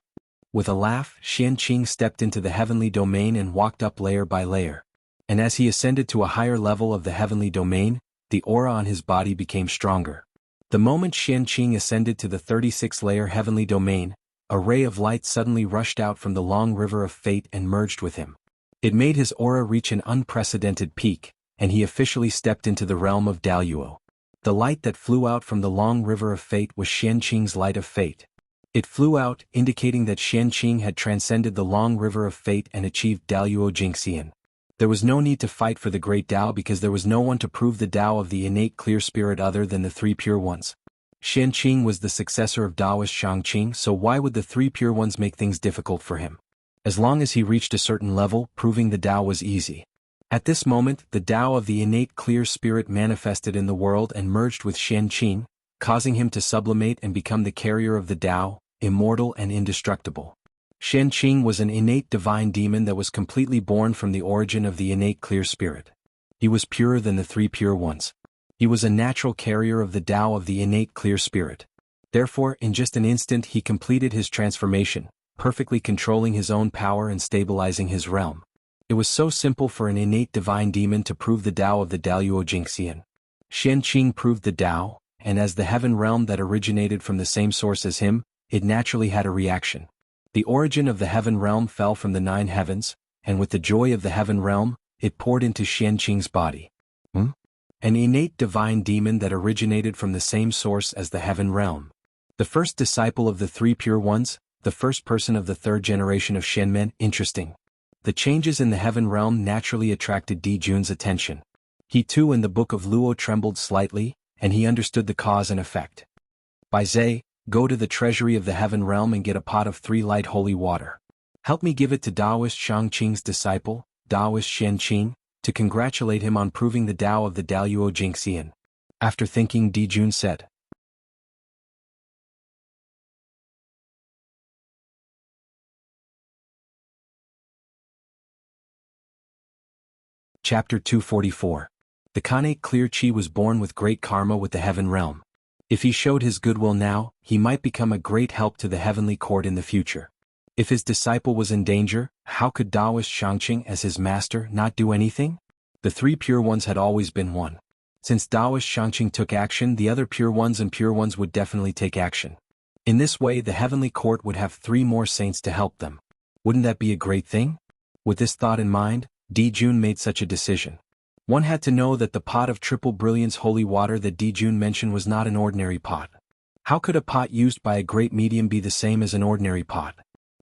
With a laugh, Xianqing stepped into the heavenly domain and walked up layer by layer. And as he ascended to a higher level of the heavenly domain, the aura on his body became stronger. The moment Xianqing ascended to the 36-layer heavenly domain, a ray of light suddenly rushed out from the long river of fate and merged with him. It made his aura reach an unprecedented peak, and he officially stepped into the realm of Daluo. The light that flew out from the long river of fate was Xianqing's light of fate. It flew out, indicating that Xianqing had transcended the long river of fate and achieved Daluo Jingxian. There was no need to fight for the great Tao because there was no one to prove the Tao of the innate clear spirit other than the 3 pure ones. Xianqing was the successor of Taoist Shangqing, so why would the 3 pure ones make things difficult for him? As long as he reached a certain level, proving the Tao was easy. At this moment, the Tao of the innate clear spirit manifested in the world and merged with Xianqing, causing him to sublimate and become the carrier of the Tao, immortal and indestructible. Xianqing was an innate divine demon that was completely born from the origin of the innate clear spirit. He was purer than the 3 pure ones. He was a natural carrier of the Tao of the innate clear spirit. Therefore, in just an instant he completed his transformation, perfectly controlling his own power and stabilizing his realm. It was so simple for an innate divine demon to prove the Tao of the Daluo Jingxian. Xianqing proved the Tao, and as the heaven realm that originated from the same source as him, it naturally had a reaction. The origin of the heaven realm fell from the 9 heavens, and with the joy of the heaven realm, it poured into Xianqing's body. An innate divine demon that originated from the same source as the heaven realm. The first disciple of the 3 pure ones, the first person of the 3rd generation of Shenmen. Interesting. The changes in the heaven realm naturally attracted Di Jun's attention. He too in the book of Luo trembled slightly, and he understood the cause and effect. Bai Zhe, go to the treasury of the heaven realm and get a pot of 3 light holy water. Help me give it to Taoist Shangqing's disciple, Taoist Xianqing, to congratulate him on proving the Tao of the Daluo Jingxian. After thinking, Dijun said. Chapter 244. The Khanate Clear Chi was born with great karma with the heaven realm. If he showed his goodwill now, he might become a great help to the heavenly court in the future. If his disciple was in danger, how could Taoist Shangqing as his master not do anything? The three pure ones had always been one. Since Taoist Shangqing took action, the other pure ones and pure ones would definitely take action. In this way, the heavenly court would have 3 more saints to help them. Wouldn't that be a great thing? With this thought in mind, Dijun made such a decision. One had to know that the pot of triple brilliance holy water that Dijun mentioned was not an ordinary pot. How could a pot used by a great medium be the same as an ordinary pot?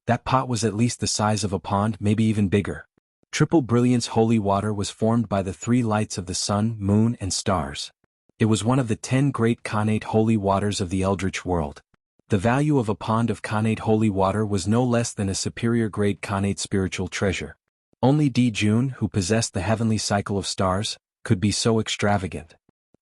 That pot was at least the size of a pond, maybe even bigger. Triple brilliance holy water was formed by the 3 lights of the sun, moon, and stars. It was one of the 10 great Khanate holy waters of the Eldritch world. The value of a pond of Khanate holy water was no less than a superior grade Khanate spiritual treasure. Only Dijun, who possessed the heavenly cycle of stars, could be so extravagant.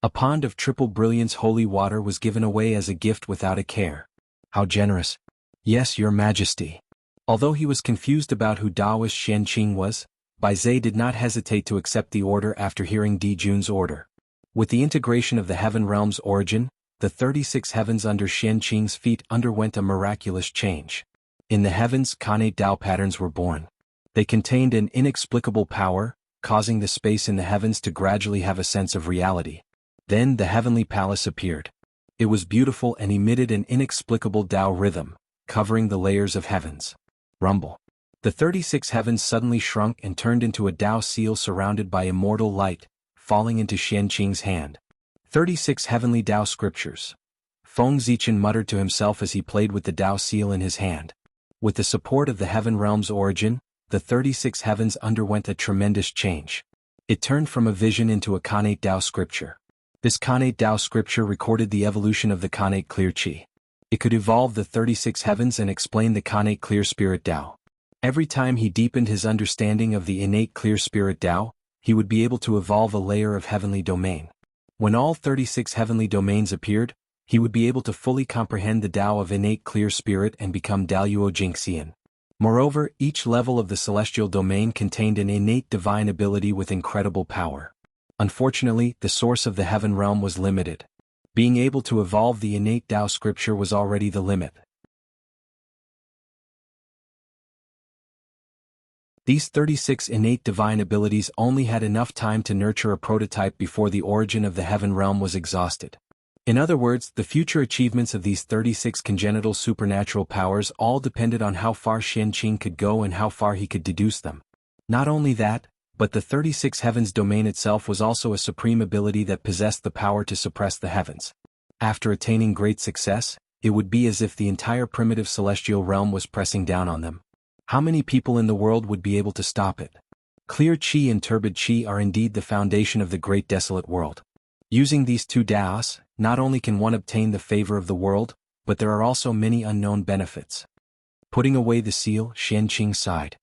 A pond of triple brilliance holy water was given away as a gift without a care. How generous! Yes, your majesty. Although he was confused about who Taoist Xianqing was, Baizé did not hesitate to accept the order after hearing Dijun's order. With the integration of the heaven realm's origin, the 36 heavens under Xianqing's feet underwent a miraculous change. In the heavens, Khanate Tao patterns were born. They contained an inexplicable power, causing the space in the heavens to gradually have a sense of reality. Then the heavenly palace appeared. It was beautiful and emitted an inexplicable Tao rhythm, covering the layers of heavens. Rumble. The 36 heavens suddenly shrunk and turned into a Tao seal surrounded by immortal light, falling into Xianqing's hand. 36 heavenly Tao scriptures. Feng Zichen muttered to himself as he played with the Tao seal in his hand. With the support of the heaven realm's origin, the 36 heavens underwent a tremendous change. It turned from a vision into a Khanate Tao scripture. This Khanate Tao scripture recorded the evolution of the Khanate Clear Chi. It could evolve the 36 heavens and explain the Khanate Clear Spirit Tao. Every time he deepened his understanding of the innate Clear Spirit Tao, he would be able to evolve a layer of heavenly domain. When all 36 heavenly domains appeared, he would be able to fully comprehend the Tao of innate Clear Spirit and become Daluo Jingxian. Moreover, each level of the celestial domain contained an innate divine ability with incredible power. Unfortunately, the source of the heaven realm was limited. Being able to evolve the innate Tao scripture was already the limit. These 36 innate divine abilities only had enough time to nurture a prototype before the origin of the heaven realm was exhausted. In other words, the future achievements of these 36 congenital supernatural powers all depended on how far Xianqing could go and how far he could deduce them. Not only that, but the 36 heavens domain itself was also a supreme ability that possessed the power to suppress the heavens. After attaining great success, it would be as if the entire primitive celestial realm was pressing down on them. How many people in the world would be able to stop it? Clear Chi and turbid Chi are indeed the foundation of the great desolate world. Using these 2 Taos, not only can one obtain the favor of the world, but there are also many unknown benefits. Putting away the seal, Xianqing sighed.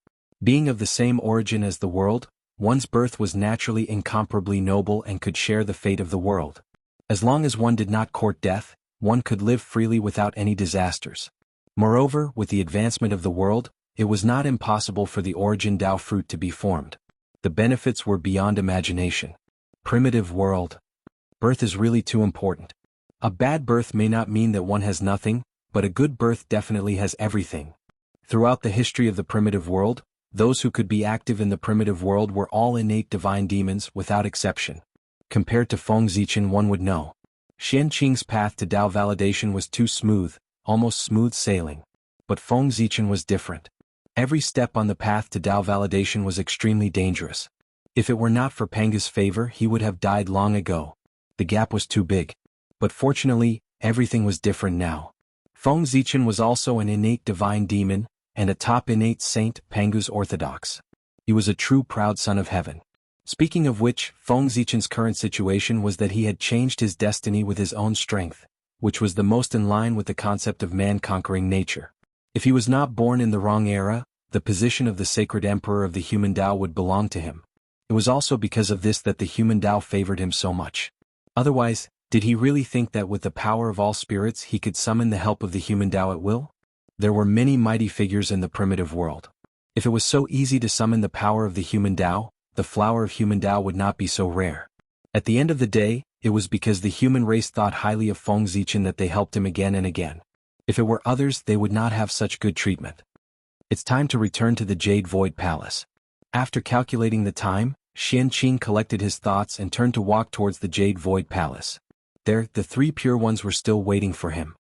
Being of the same origin as the world, one's birth was naturally incomparably noble and could share the fate of the world. As long as one did not court death, one could live freely without any disasters. Moreover, with the advancement of the world, it was not impossible for the origin Tao fruit to be formed. The benefits were beyond imagination. Primitive world. Birth is really too important. A bad birth may not mean that one has nothing, but a good birth definitely has everything. Throughout the history of the primitive world, those who could be active in the primitive world were all innate divine demons without exception. Compared to Feng Zichen, one would know. Xianqing's path to Tao validation was too smooth, almost smooth sailing. But Feng Zichen was different. Every step on the path to Tao validation was extremely dangerous. If it were not for Panga's favor, he would have died long ago. The gap was too big. But fortunately, everything was different now. Feng Zichen was also an innate divine demon, and a top innate saint, Pangu's orthodox. He was a true proud son of heaven. Speaking of which, Feng Zichen's current situation was that he had changed his destiny with his own strength, which was the most in line with the concept of man conquering nature. If he was not born in the wrong era, the position of the sacred emperor of the human Tao would belong to him. It was also because of this that the human Tao favored him so much. Otherwise, did he really think that with the power of all spirits he could summon the help of the human Tao at will? There were many mighty figures in the primitive world. If it was so easy to summon the power of the human Tao, the flower of human Tao would not be so rare. At the end of the day, it was because the human race thought highly of Feng Zichen that they helped him again and again. If it were others, they would not have such good treatment. It's time to return to the Jade Void Palace. After calculating the time, Xianqing collected his thoughts and turned to walk towards the Jade Void Palace. There, the three pure ones were still waiting for him.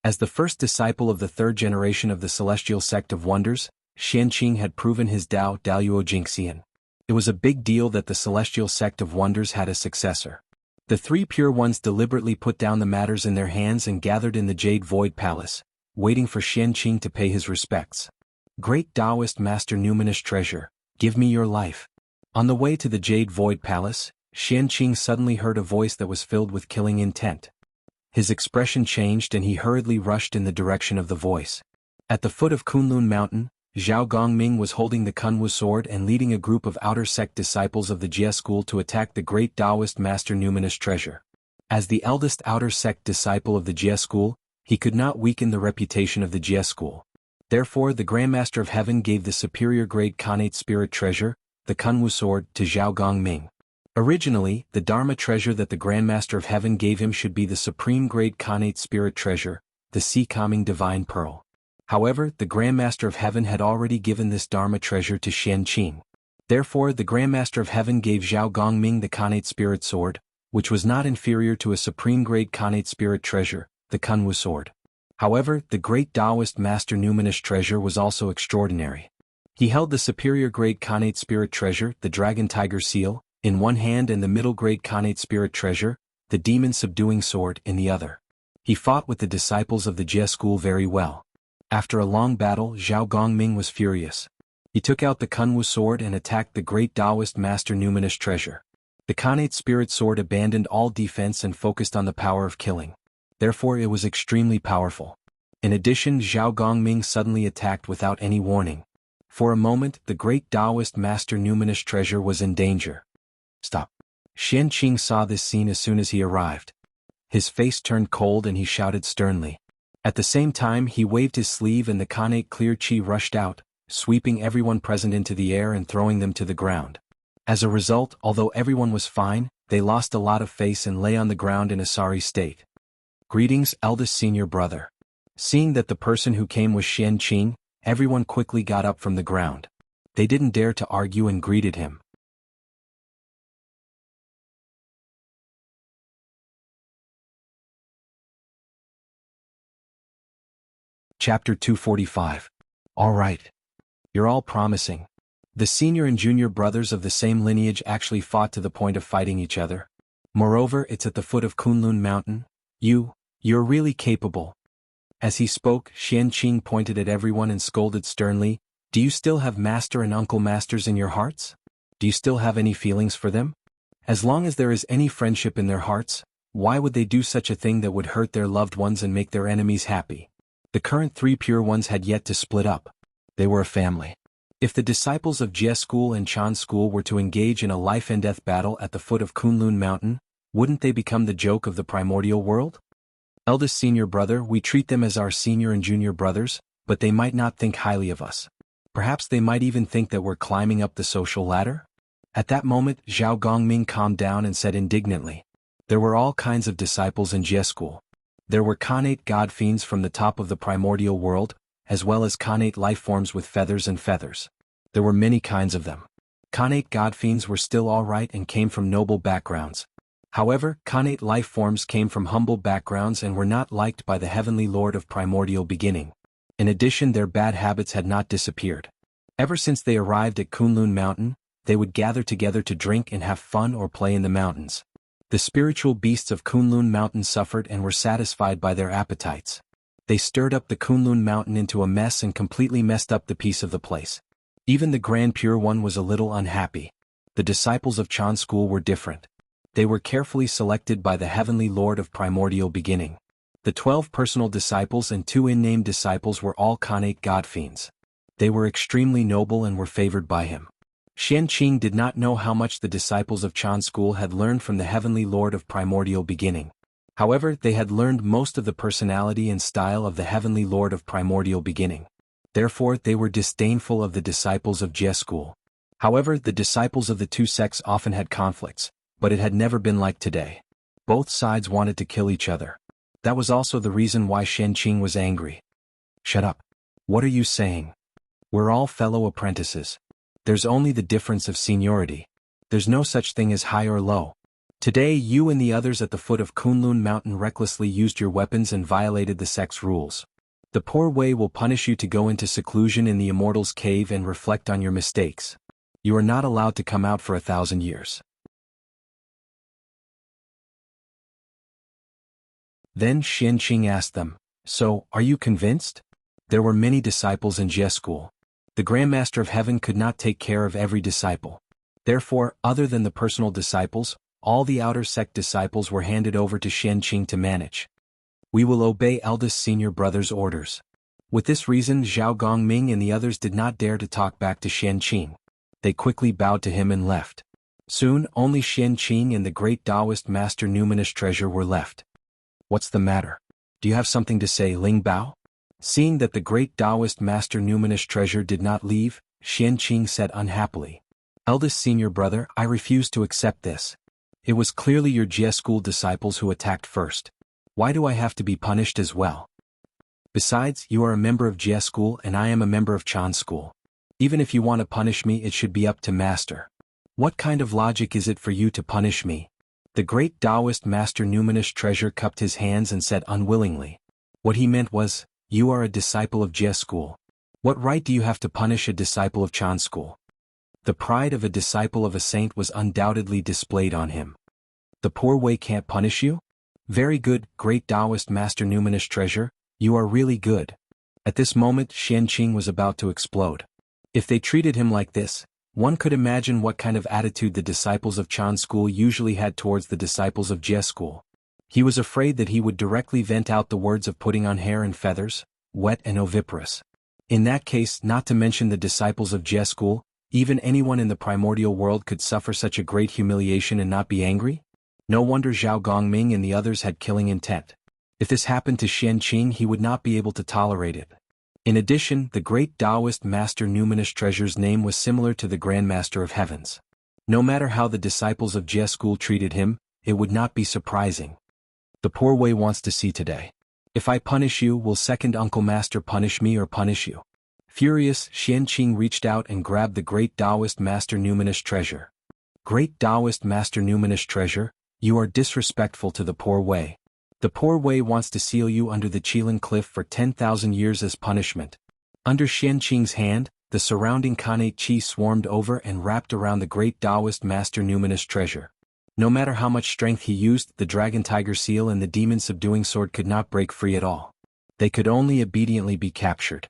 As the first disciple of the third generation of the Celestial Sect of Wonders, Xianqing had proven his Dao Daluo Jingxian. It was a big deal that the Celestial Sect of Wonders had a successor. The three pure ones deliberately put down the matters in their hands and gathered in the Jade Void Palace, waiting for Xianqing to pay his respects. Great Taoist Master Numinous Treasure, give me your life. On the way to the Jade Void Palace, Xianqing suddenly heard a voice that was filled with killing intent. His expression changed and he hurriedly rushed in the direction of the voice. At the foot of Kunlun Mountain, Zhao Gongming was holding the Kunwu sword and leading a group of outer sect disciples of the Jie school to attack the great Taoist Master Numinous Treasure. As the eldest outer sect disciple of the Jie school, he could not weaken the reputation of the Jie school. Therefore the Grandmaster of Heaven gave the superior grade Khanate Spirit Treasure, the Kunwu sword, to Zhao Gongming. Originally, the Dharma treasure that the Grandmaster of Heaven gave him should be the supreme grade Khanate Spirit Treasure, the Sea-Calming Divine Pearl. However, the Grandmaster of Heaven had already given this Dharma treasure to Xianqing. Therefore the Grandmaster of Heaven gave Zhao Gongming the Khanate Spirit Sword, which was not inferior to a supreme grade Khanate Spirit Treasure, the Kunwu sword. However, the great Taoist Master Numinous Treasure was also extraordinary. He held the superior grade Khanate Spirit Treasure, the Dragon Tiger Seal, in one hand and the middle grade Khanate Spirit Treasure, the Demon Subduing Sword, in the other. He fought with the disciples of the Jie school very well. After a long battle, Zhao Gongming was furious. He took out the Kunwu sword and attacked the great Taoist Master Numinous Treasure. The Khanate Spirit Sword abandoned all defense and focused on the power of killing. Therefore it was extremely powerful. In addition, Zhao Gongming suddenly attacked without any warning. For a moment, the great Taoist Master Numinous Treasure was in danger. Stop. Xianqing saw this scene as soon as he arrived. His face turned cold and he shouted sternly. At the same time he waved his sleeve and the Khanate clear chi rushed out, sweeping everyone present into the air and throwing them to the ground. As a result, although everyone was fine, they lost a lot of face and lay on the ground in a sorry state. Greetings, eldest senior brother. Seeing that the person who came was Xianqing, everyone quickly got up from the ground. They didn't dare to argue and greeted him. Chapter 245. All right. You're all promising. The senior and junior brothers of the same lineage actually fought to the point of fighting each other. Moreover, it's at the foot of Kunlun Mountain. You're really capable. As he spoke, Xianqing pointed at everyone and scolded sternly, do you still have master and uncle masters in your hearts? Do you still have any feelings for them? As long as there is any friendship in their hearts, why would they do such a thing that would hurt their loved ones and make their enemies happy? The current three pure ones had yet to split up. They were a family. If the disciples of Jie School and Chan School were to engage in a life-and-death battle at the foot of Kunlun Mountain, wouldn't they become the joke of the primordial world? Eldest senior brother, we treat them as our senior and junior brothers, but they might not think highly of us. Perhaps they might even think that we're climbing up the social ladder? At that moment, Zhao Gongming calmed down and said indignantly. There were all kinds of disciples in Jie School. There were Khanate god fiends from the top of the primordial world, as well as Khanate life forms with feathers and feathers. There were many kinds of them. Khanate god fiends were still alright and came from noble backgrounds. However, Khanate life forms came from humble backgrounds and were not liked by the heavenly lord of primordial beginning. In addition, their bad habits had not disappeared. Ever since they arrived at Kunlun Mountain, they would gather together to drink and have fun or play in the mountains. The spiritual beasts of Kunlun Mountain suffered and were satisfied by their appetites. They stirred up the Kunlun Mountain into a mess and completely messed up the peace of the place. Even the Grand Pure One was a little unhappy. The disciples of Chan School were different. They were carefully selected by the heavenly lord of primordial beginning. The 12 personal disciples and 2 unnamed disciples were all Khanate god fiends. They were extremely noble and were favored by him. Xianqing did not know how much the disciples of Chan school had learned from the heavenly lord of primordial beginning. However, they had learned most of the personality and style of the heavenly lord of primordial beginning. Therefore, they were disdainful of the disciples of Jie school. However, the disciples of the 2 sects often had conflicts, but it had never been like today. Both sides wanted to kill each other. That was also the reason why Xianqing was angry. Shut up. What are you saying? We're all fellow apprentices. There's only the difference of seniority. There's no such thing as high or low. Today you and the others at the foot of Kunlun Mountain recklessly used your weapons and violated the sect's rules. The poor way will punish you to go into seclusion in the Immortals' Cave and reflect on your mistakes. You are not allowed to come out for 1,000 years. Then Xianqing asked them, "So, are you convinced?" There were many disciples in Jie school. The Grandmaster of Heaven could not take care of every disciple. Therefore, other than the personal disciples, all the outer sect disciples were handed over to Xianqing to manage. We will obey eldest senior brother's orders. With this reason, Zhao Gongming and the others did not dare to talk back to Xianqing. They quickly bowed to him and left. Soon, only Xianqing and the great Taoist master Numinous Treasure were left. What's the matter? Do you have something to say, Ling Bao? Seeing that the great Taoist master Numinous Treasure did not leave, Xianqing said unhappily, "Eldest senior brother, I refuse to accept this. It was clearly your Jie school disciples who attacked first. Why do I have to be punished as well? Besides, you are a member of Jie school and I am a member of Chan school. Even if you want to punish me, it should be up to master. What kind of logic is it for you to punish me?" The great Taoist master Numinous Treasure cupped his hands and said unwillingly. What he meant was, "You are a disciple of Jie school. What right do you have to punish a disciple of Chan school?" The pride of a disciple of a saint was undoubtedly displayed on him. "The poor way can't punish you? Very good, great Taoist master Numinous Treasure, you are really good." At this moment Xianqing was about to explode. If they treated him like this, one could imagine what kind of attitude the disciples of Chan school usually had towards the disciples of Jie school. He was afraid that he would directly vent out the words of putting on hair and feathers, wet and oviparous. In that case, not to mention the disciples of Jie school, even anyone in the primordial world could suffer such a great humiliation and not be angry? No wonder Zhao Gongming and the others had killing intent. If this happened to Xianqing, he would not be able to tolerate it. In addition, the great Taoist master Numinous Treasure's name was similar to the Grandmaster of Heavens. No matter how the disciples of Jie school treated him, it would not be surprising. The poor way wants to see today. If I punish you, will second Uncle Master punish me or punish you? Furious, Xianqing reached out and grabbed the great Taoist master Numinous Treasure. Great Taoist master Numinous Treasure, you are disrespectful to the poor way. The poor way wants to seal you under the Qilin cliff for 10,000 years as punishment. Under Xianqing's hand, the surrounding Khanate Qi swarmed over and wrapped around the great Taoist master Numinous Treasure. No matter how much strength he used, the Dragon Tiger Seal and the Demon Subduing Sword could not break free at all. They could only obediently be captured.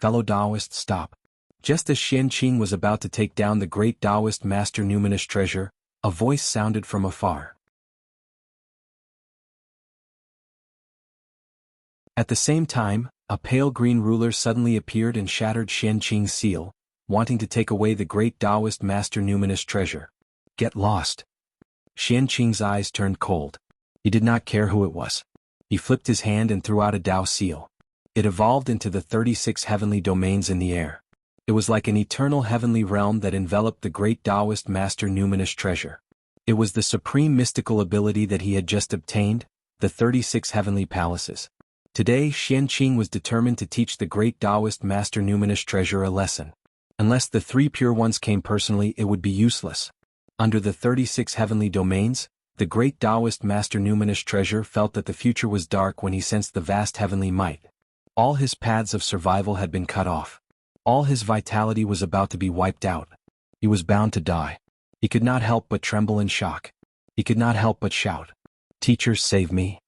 Fellow Taoists, stop. Just as Xianqing was about to take down the great Taoist master Numinous Treasure, a voice sounded from afar. At the same time, a pale green ruler suddenly appeared and shattered Xianqing's seal, wanting to take away the great Taoist master Numinous Treasure. Get lost. Xianqing's eyes turned cold. He did not care who it was. He flipped his hand and threw out a Tao seal. It evolved into the 36 heavenly domains in the air. It was like an eternal heavenly realm that enveloped the great Taoist master Numinous Treasure. It was the supreme mystical ability that he had just obtained, the 36 heavenly palaces. Today Xianqing was determined to teach the great Taoist master Numinous Treasure a lesson. Unless the 3 pure ones came personally, it would be useless. Under the 36 heavenly domains, the great Taoist master Numinous Treasure felt that the future was dark when he sensed the vast heavenly might. All his paths of survival had been cut off. All his vitality was about to be wiped out. He was bound to die. He could not help but tremble in shock. He could not help but shout, "Teacher, save me."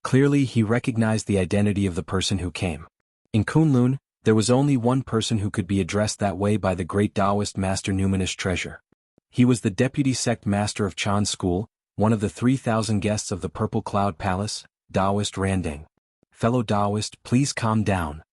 Clearly he recognized the identity of the person who came. In Kunlun, there was only one person who could be addressed that way by the great Taoist master Numinous Treasure. He was the deputy sect master of Chan school, one of the 3,000 guests of the Purple Cloud Palace, Taoist Randeng. Fellow Taoist, please calm down.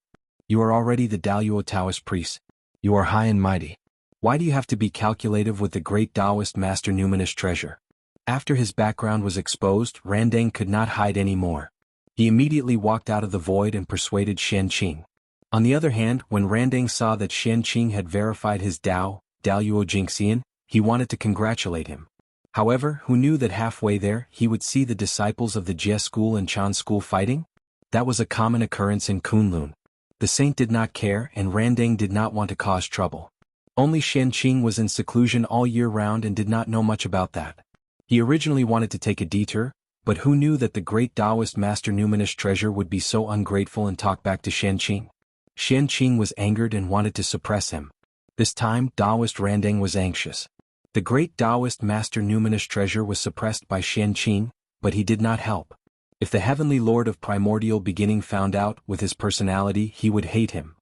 You are already the Daluo Taoist priest. You are high and mighty. Why do you have to be calculative with the great Taoist master numinous treasure? After his background was exposed, Randang could not hide any more. He immediately walked out of the void and persuaded Xianqing. On the other hand, when Randang saw that Xianqing had verified his Daluo Jingxian, he wanted to congratulate him. However, who knew that halfway there he would see the disciples of the Jie school and Chan school fighting? That was a common occurrence in Kunlun. The saint did not care and Randang did not want to cause trouble. Only Xianqing was in seclusion all year round and did not know much about that. He originally wanted to take a detour, but who knew that the great Taoist master numinous treasure would be so ungrateful and talk back to Xianqing? Xianqing was angered and wanted to suppress him. This time, Taoist Randang was anxious. The great Taoist master numinous treasure was suppressed by Xianqing, but he did not help. If the heavenly lord of primordial beginning found out with his personality, he would hate him.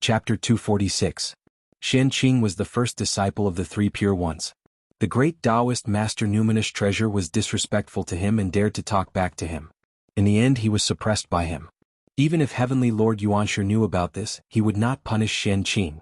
Chapter 246. Xianqing was the first disciple of the Three Pure Ones. The great Taoist master numinous treasure was disrespectful to him and dared to talk back to him. In the end he was suppressed by him. Even if Heavenly Lord Yuanshi knew about this, he would not punish Xianqing.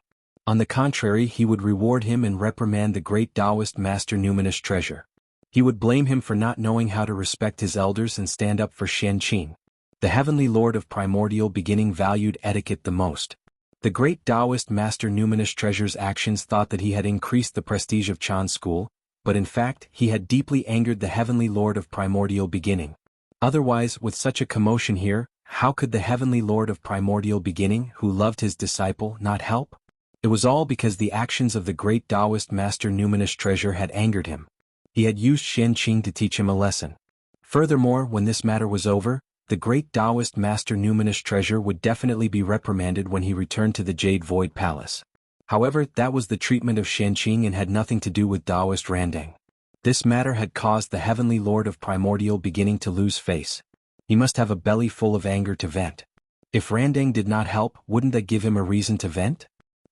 On the contrary, he would reward him and reprimand the great Taoist master numinous treasure. He would blame him for not knowing how to respect his elders and stand up for Xianqing. The Heavenly Lord of primordial beginning valued etiquette the most. The great Taoist master numinous treasure's actions thought that he had increased the prestige of Chan school, but in fact he had deeply angered the Heavenly Lord of primordial beginning. Otherwise, with such a commotion here, how could the Heavenly Lord of primordial beginning, who loved his disciple, not help? It was all because the actions of the great Taoist master numinous treasure had angered him. He had used Xianqing to teach him a lesson. Furthermore, when this matter was over, the great Taoist master numinous treasure would definitely be reprimanded when he returned to the Jade Void Palace. However, that was the treatment of Xianqing and had nothing to do with Taoist Randang. This matter had caused the Heavenly Lord of primordial beginning to lose face. He must have a belly full of anger to vent. If Randang did not help, wouldn't that give him a reason to vent?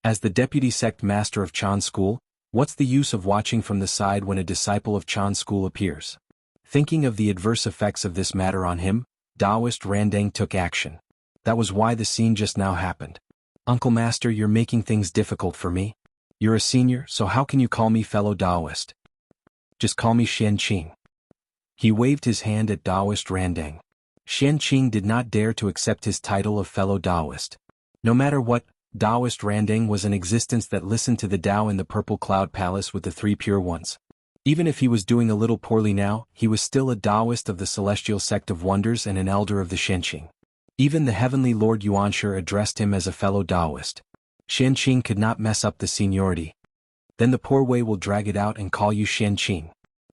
As the deputy sect master of Chan school, what's the use of watching from the side when a disciple of Chan school appears? Thinking of the adverse effects of this matter on him, Taoist Randang took action. That was why the scene just now happened. Uncle Master, you're making things difficult for me. You're a senior, so how can you call me fellow Taoist? Just call me Xianqing. He waved his hand at Taoist Randang. Xianqing did not dare to accept his title of fellow Taoist. No matter what, Taoist Randang was an existence that listened to the Tao in the Purple Cloud Palace with the Three Pure Ones. Even if he was doing a little poorly now, he was still a Taoist of the Celestial Sect of Wonders and an elder of the Xianqing. Even the Heavenly Lord Yuanshi addressed him as a fellow Taoist. Xianqing could not mess up the seniority. Then the poor way will drag it out and call you Xianqing.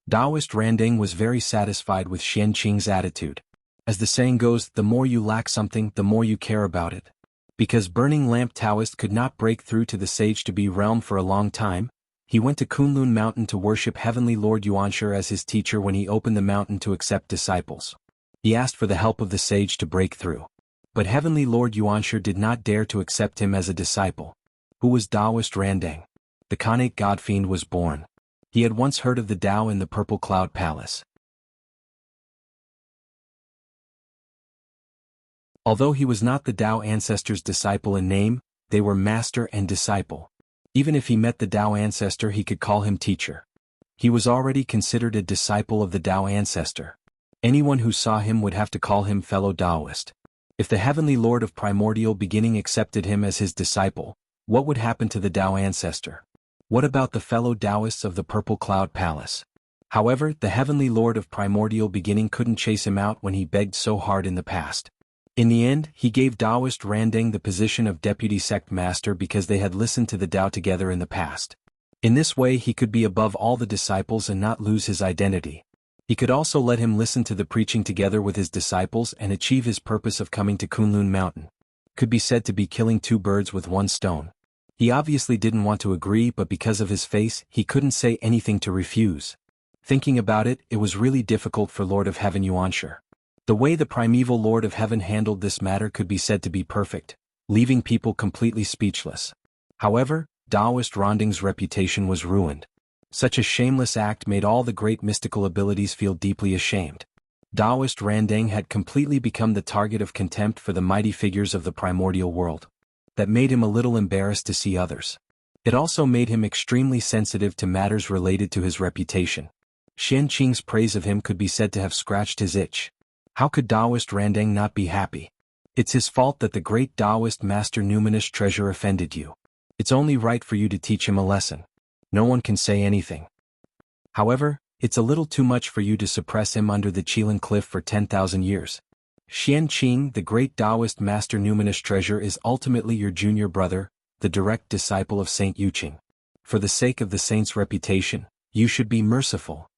Taoist Randang was very satisfied with Xianqing's attitude. As the saying goes, the more you lack something, the more you care about it. Because Burning Lamp Taoist could not break through to the Sage to be realm for a long time, he went to Kunlun Mountain to worship Heavenly Lord Yuanshi as his teacher when he opened the mountain to accept disciples. He asked for the help of the sage to break through. But Heavenly Lord Yuanshi did not dare to accept him as a disciple. Who was Taoist Randang? The Khanate Godfiend was born. He had once heard of the Tao in the Purple Cloud Palace. Although he was not the Tao ancestor's disciple in name, they were master and disciple. Even if he met the Tao ancestor, he could call him teacher. He was already considered a disciple of the Tao ancestor. Anyone who saw him would have to call him fellow Taoist. If the Heavenly Lord of primordial beginning accepted him as his disciple, what would happen to the Tao ancestor? What about the fellow Taoists of the Purple Cloud Palace? However, the Heavenly Lord of primordial beginning couldn't chase him out when he begged so hard in the past. In the end, he gave Taoist Randang the position of deputy sect master because they had listened to the Tao together in the past. In this way he could be above all the disciples and not lose his identity. He could also let him listen to the preaching together with his disciples and achieve his purpose of coming to Kunlun Mountain. Could be said to be killing two birds with one stone. He obviously didn't want to agree, but because of his face, he couldn't say anything to refuse. Thinking about it, it was really difficult for Lord of Heaven Yuanshi. The way the primeval Lord of Heaven handled this matter could be said to be perfect, leaving people completely speechless. However, Taoist Ronding's reputation was ruined. Such a shameless act made all the great mystical abilities feel deeply ashamed. Taoist Randang had completely become the target of contempt for the mighty figures of the primordial world. That made him a little embarrassed to see others. It also made him extremely sensitive to matters related to his reputation. Xian Qing's praise of him could be said to have scratched his itch. How could Taoist Randang not be happy? It's his fault that the great Taoist master Numinous Treasure offended you. It's only right for you to teach him a lesson. No one can say anything. However, it's a little too much for you to suppress him under the Qilin Cliff for 10,000 years. Xian Qing, the great Taoist master Numinous Treasure, is ultimately your junior brother, the direct disciple of Saint Yuqing. For the sake of the saint's reputation, you should be merciful.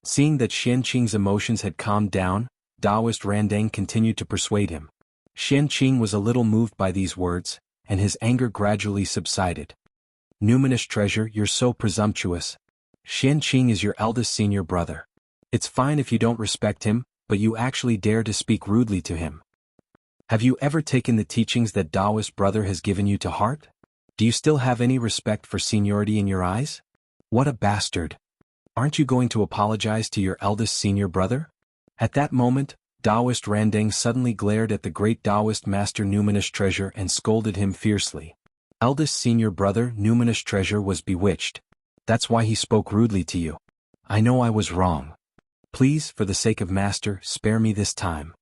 Seeing that Xian Qing's emotions had calmed down, Taoist Randang continued to persuade him. Xian Qing was a little moved by these words, and his anger gradually subsided. Numinous Treasure, you're so presumptuous. Xian Qing is your eldest senior brother. It's fine if you don't respect him, but you actually dare to speak rudely to him. Have you ever taken the teachings that Taoist brother has given you to heart? Do you still have any respect for seniority in your eyes? What a bastard. Aren't you going to apologize to your eldest senior brother? At that moment, Taoist Randang suddenly glared at the great Taoist master Numinous Treasure and scolded him fiercely. Eldest senior brother Numinous Treasure was bewitched. That's why he spoke rudely to you. I know I was wrong. Please, for the sake of master, spare me this time.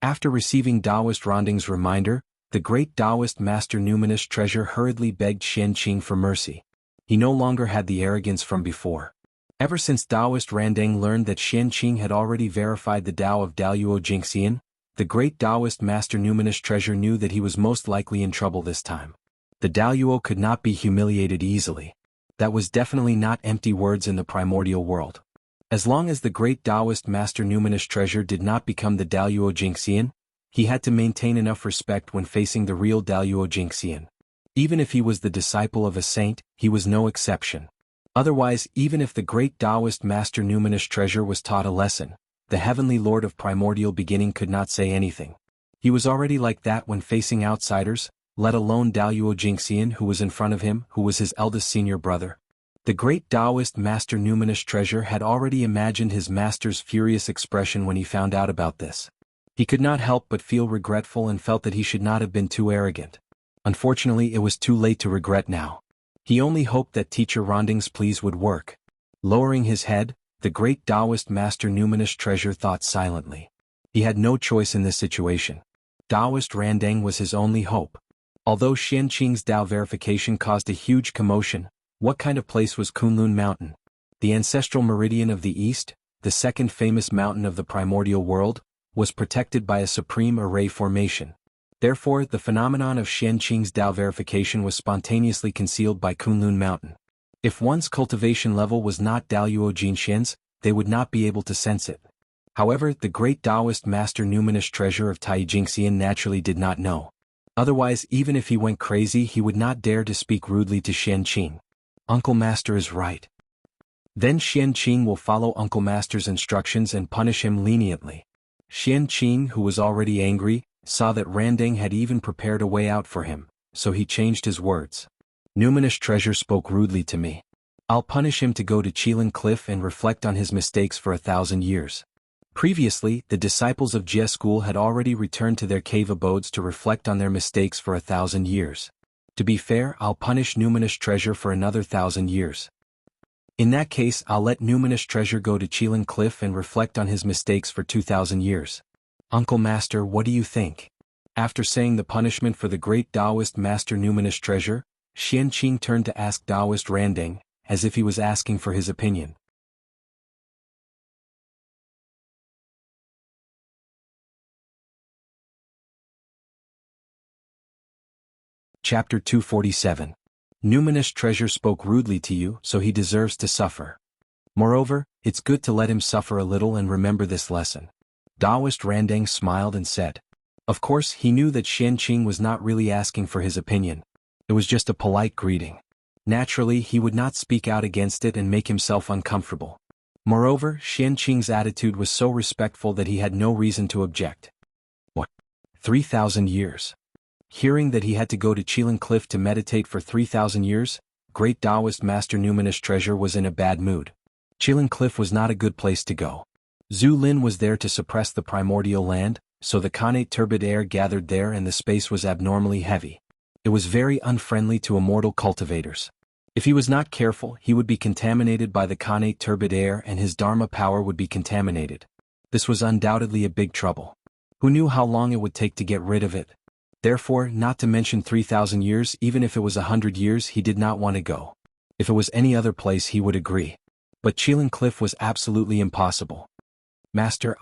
After receiving Taoist Ronding's reminder, the great Taoist master Numinous Treasure hurriedly begged Xian Qing for mercy. He no longer had the arrogance from before. Ever since Taoist Randang learned that Xian Qing had already verified the Tao of Daluo Jingxian, the great Taoist master Numinous Treasure knew that he was most likely in trouble this time. The Daluo could not be humiliated easily. That was definitely not empty words in the primordial world. As long as the great Taoist master Numinous Treasure did not become the Daluo Jingxian, he had to maintain enough respect when facing the real Daluo Jingxian. Even if he was the disciple of a saint, he was no exception. Otherwise, even if the great Taoist master Numinous Treasure was taught a lesson, the heavenly lord of primordial beginning could not say anything. He was already like that when facing outsiders, let alone Daluo Jingxian, who was in front of him, who was his eldest senior brother. The great Taoist master Numinous Treasure had already imagined his master's furious expression when he found out about this. He could not help but feel regretful and felt that he should not have been too arrogant. Unfortunately, it was too late to regret now. He only hoped that teacher Ronding's pleas would work. Lowering his head, the great Taoist master Numinous Treasure thought silently. He had no choice in this situation. Taoist Randang was his only hope. Although Xian Qing's Tao verification caused a huge commotion, what kind of place was Kunlun Mountain? The ancestral meridian of the East, the second famous mountain of the primordial world, was protected by a supreme array formation. Therefore, the phenomenon of Xian Qing's Tao verification was spontaneously concealed by Kunlun Mountain. If one's cultivation level was not Daluo Jinxian's, they would not be able to sense it. However, the great Taoist master Numinous Treasure of Tai Jingxian naturally did not know. Otherwise, even if he went crazy, he would not dare to speak rudely to Xian Qing. Uncle Master is right. Then Xian Qing will follow Uncle Master's instructions and punish him leniently. Xian Qing, who was already angry, saw that Randang had even prepared a way out for him, so he changed his words. Numinous Treasure spoke rudely to me. I'll punish him to go to Qilin Cliff and reflect on his mistakes for 1,000 years. Previously, the disciples of Jie School had already returned to their cave abodes to reflect on their mistakes for 1,000 years. To be fair, I'll punish Numinous Treasure for another 1,000 years. In that case, I'll let Numinous Treasure go to Qilin Cliff and reflect on his mistakes for 2,000 years. Uncle Master, what do you think? After saying the punishment for the great Taoist master Numinous Treasure, Xian Qing turned to ask Taoist Randang, as if he was asking for his opinion. Chapter 247. Numinous Treasure spoke rudely to you, so he deserves to suffer. Moreover, it's good to let him suffer a little and remember this lesson. Taoist Randang smiled and said. Of course, he knew that Xian Qing was not really asking for his opinion. It was just a polite greeting. Naturally, he would not speak out against it and make himself uncomfortable. Moreover, Xian Qing's attitude was so respectful that he had no reason to object. What? 3,000 years. Hearing that he had to go to Qilin Cliff to meditate for 3,000 years, great Taoist Master Numinous Treasure was in a bad mood. Qilin Cliff was not a good place to go. Zhu Lin was there to suppress the primordial land, so the Khanate turbid air gathered there and the space was abnormally heavy. It was very unfriendly to immortal cultivators. If he was not careful, he would be contaminated by the Khanate turbid air and his Dharma power would be contaminated. This was undoubtedly a big trouble. Who knew how long it would take to get rid of it? Therefore, not to mention 3,000 years, even if it was 100 years, he did not want to go. If it was any other place he would agree. But Qilin Cliff was absolutely impossible. Master,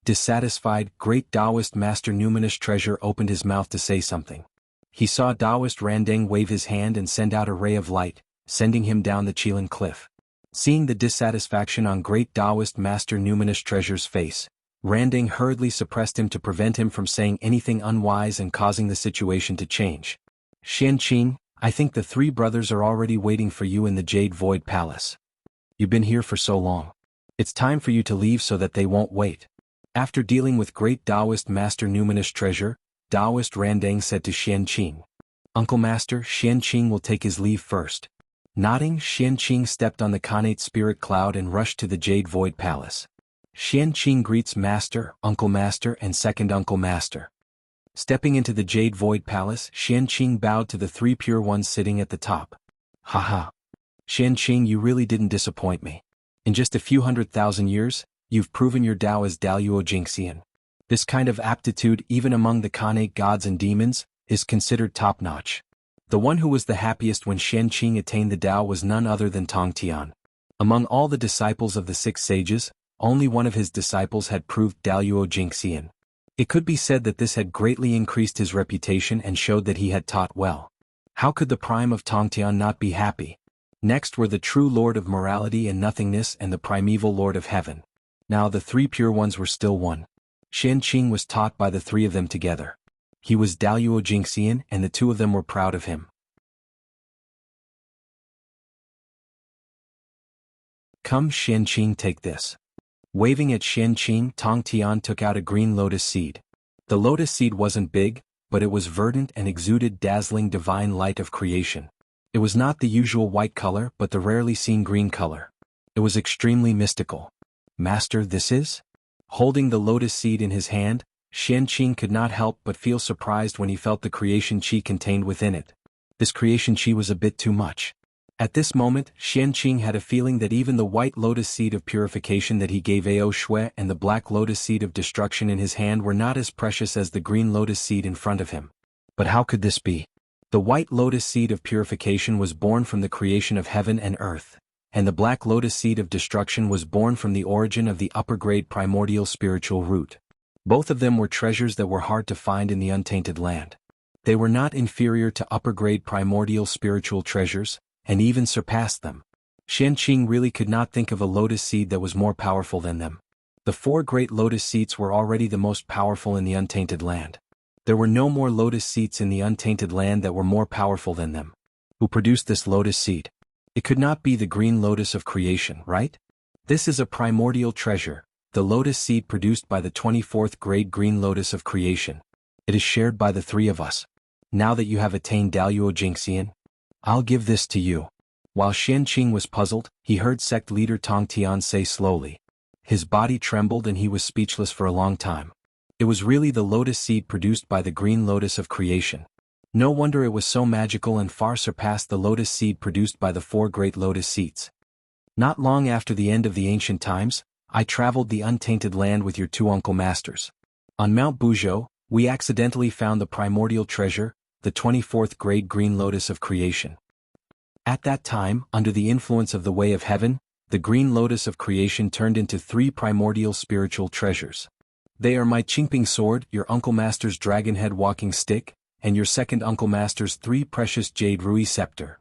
dissatisfied, great Taoist Master Numinous Treasure opened his mouth to say something. He saw Taoist Randeng wave his hand and send out a ray of light, sending him down the Qilin Cliff. Seeing the dissatisfaction on great Taoist Master Numinous Treasure's face, Randeng hurriedly suppressed him to prevent him from saying anything unwise and causing the situation to change. Xianqing, I think the three brothers are already waiting for you in the Jade Void Palace. You've been here for so long. It's time for you to leave so that they won't wait. After dealing with great Taoist Master Numinous Treasure, Taoist Randeng said to Xianqing, Uncle Master, Xianqing will take his leave first. Nodding, Xianqing stepped on the Khanate spirit cloud and rushed to the Jade Void Palace. Xianqing greets Master, Uncle Master and Second Uncle Master. Stepping into the Jade Void Palace, Xianqing bowed to the three pure ones sitting at the top. Haha. Xianqing, you really didn't disappoint me. In just a few 100,000 years, you've proven your Tao as Daluo Jingxian. This kind of aptitude, even among the Khanate gods and demons, is considered top-notch. The one who was the happiest when Xianqing attained the Tao was none other than Tong Tian. Among all the disciples of the six sages, only one of his disciples had proved Daluo Jingxian. It could be said that this had greatly increased his reputation and showed that he had taught well. How could the prime of Tong Tian not be happy? Next were the true Lord of Morality and Nothingness and the primeval Lord of Heaven. Now the three pure ones were still one. Xianqing was taught by the three of them together. He was Daluo Jingxian and the two of them were proud of him. Come Xianqing, take this. Waving at Xianqing, Tong Tian took out a green lotus seed. The lotus seed wasn't big, but it was verdant and exuded dazzling divine light of creation. It was not the usual white color but the rarely seen green color. It was extremely mystical. Master, this is? Holding the lotus seed in his hand, Xianqing could not help but feel surprised when he felt the creation chi contained within it. This creation chi was a bit too much. At this moment, Xianqing had a feeling that even the white lotus seed of purification that he gave Ao Shui and the black lotus seed of destruction in his hand were not as precious as the green lotus seed in front of him. But how could this be? The white lotus seed of purification was born from the creation of heaven and earth, and the black lotus seed of destruction was born from the origin of the upper-grade primordial spiritual root. Both of them were treasures that were hard to find in the untainted land. They were not inferior to upper-grade primordial spiritual treasures, and even surpassed them. Xianqing really could not think of a lotus seed that was more powerful than them. The four great lotus seeds were already the most powerful in the untainted land. There were no more lotus seeds in the untainted land that were more powerful than them. Who produced this lotus seed? It could not be the green lotus of creation, right? This is a primordial treasure, the lotus seed produced by the 24th grade green lotus of creation. It is shared by the three of us. Now that you have attained Daluo Jingxian, I'll give this to you. While Xianqing was puzzled, he heard sect leader Tong Tian say slowly. His body trembled and he was speechless for a long time. It was really the lotus seed produced by the green lotus of creation. No wonder it was so magical and far surpassed the lotus seed produced by the four great lotus seeds. Not long after the end of the ancient times, I traveled the untainted land with your two uncle masters. On Mount Buzhou, we accidentally found the primordial treasure, the 24th grade green lotus of creation. At that time, under the influence of the way of heaven, the green lotus of creation turned into three primordial spiritual treasures. They are my Qingping sword, your uncle master's dragon head walking stick, and your second uncle master's three precious jade rui scepter.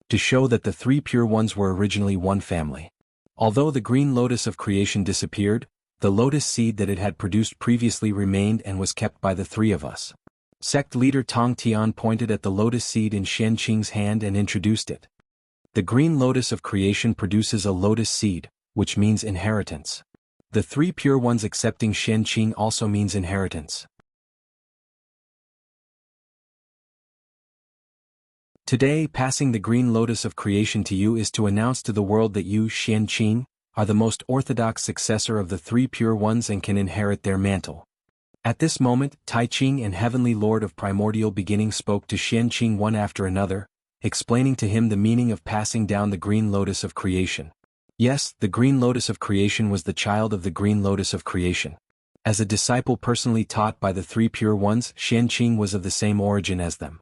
To show that the three pure ones were originally one family. Although the green lotus of creation disappeared, the lotus seed that it had produced previously remained and was kept by the three of us. Sect leader Tong Tian pointed at the lotus seed in Xianqing's hand and introduced it. The green lotus of creation produces a lotus seed, which means inheritance. The three pure ones accepting Xianqing also means inheritance. Today, passing the green lotus of creation to you is to announce to the world that you, Xianqing, are the most orthodox successor of the three pure ones and can inherit their mantle. At this moment, Taiqing and Heavenly Lord of Primordial Beginning spoke to Xianqing one after another, explaining to him the meaning of passing down the green lotus of creation. Yes, the green lotus of creation was the child of the green lotus of creation. As a disciple personally taught by the three pure ones, Xianqing was of the same origin as them.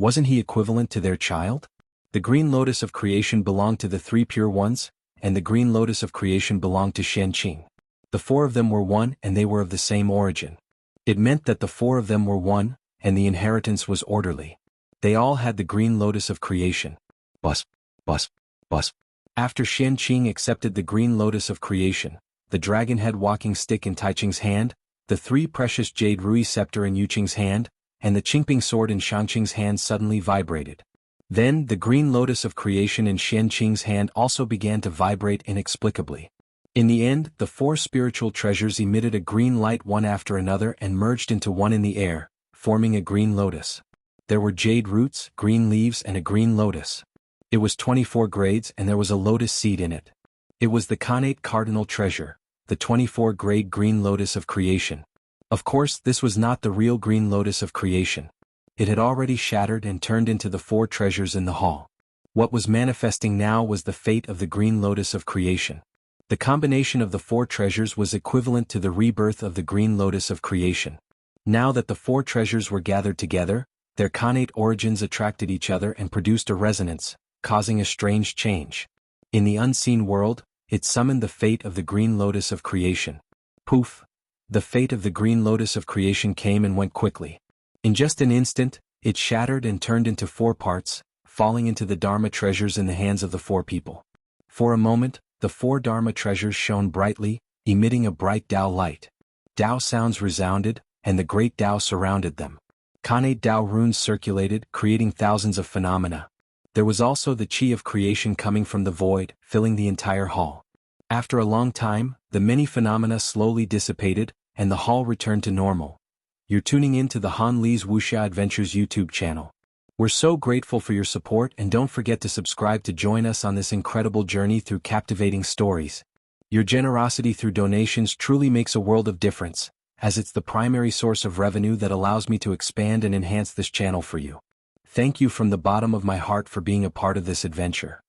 Wasn't he equivalent to their child? The green lotus of creation belonged to the three pure ones, and the green lotus of creation belonged to Xianqing. The four of them were one and they were of the same origin. It meant that the four of them were one, and the inheritance was orderly. They all had the green lotus of creation. Bus, bus, bus. After Xianqing accepted the green lotus of creation, the dragon-head walking stick in Taiqing's hand, the three precious jade rui scepter in Yuqing's hand, and the Qingping sword in Shangqing's hand suddenly vibrated. Then, the green lotus of creation in Xianqing's hand also began to vibrate inexplicably. In the end, the four spiritual treasures emitted a green light one after another and merged into one in the air, forming a green lotus. There were jade roots, green leaves and a green lotus. It was 24 grades and there was a lotus seed in it. It was the Khanate cardinal treasure, the 24-grade green lotus of creation. Of course, this was not the real green lotus of creation. It had already shattered and turned into the four treasures in the hall. What was manifesting now was the fate of the green lotus of creation. The combination of the four treasures was equivalent to the rebirth of the green lotus of creation. Now that the four treasures were gathered together, their Khanate origins attracted each other and produced a resonance, causing a strange change. In the unseen world, it summoned the fate of the green lotus of creation. Poof! The fate of the green lotus of creation came and went quickly. In just an instant, it shattered and turned into four parts, falling into the Dharma treasures in the hands of the four people. For a moment, the four Dharma treasures shone brightly, emitting a bright Tao light. Tao sounds resounded, and the great Tao surrounded them. Khanate Tao runes circulated, creating thousands of phenomena. There was also the chi of creation coming from the void, filling the entire hall. After a long time, the many phenomena slowly dissipated, and the hall returned to normal. You're tuning in to the Han Li's Wuxia Adventures YouTube channel. We're so grateful for your support and don't forget to subscribe to join us on this incredible journey through captivating stories. Your generosity through donations truly makes a world of difference, as it's the primary source of revenue that allows me to expand and enhance this channel for you. Thank you from the bottom of my heart for being a part of this adventure.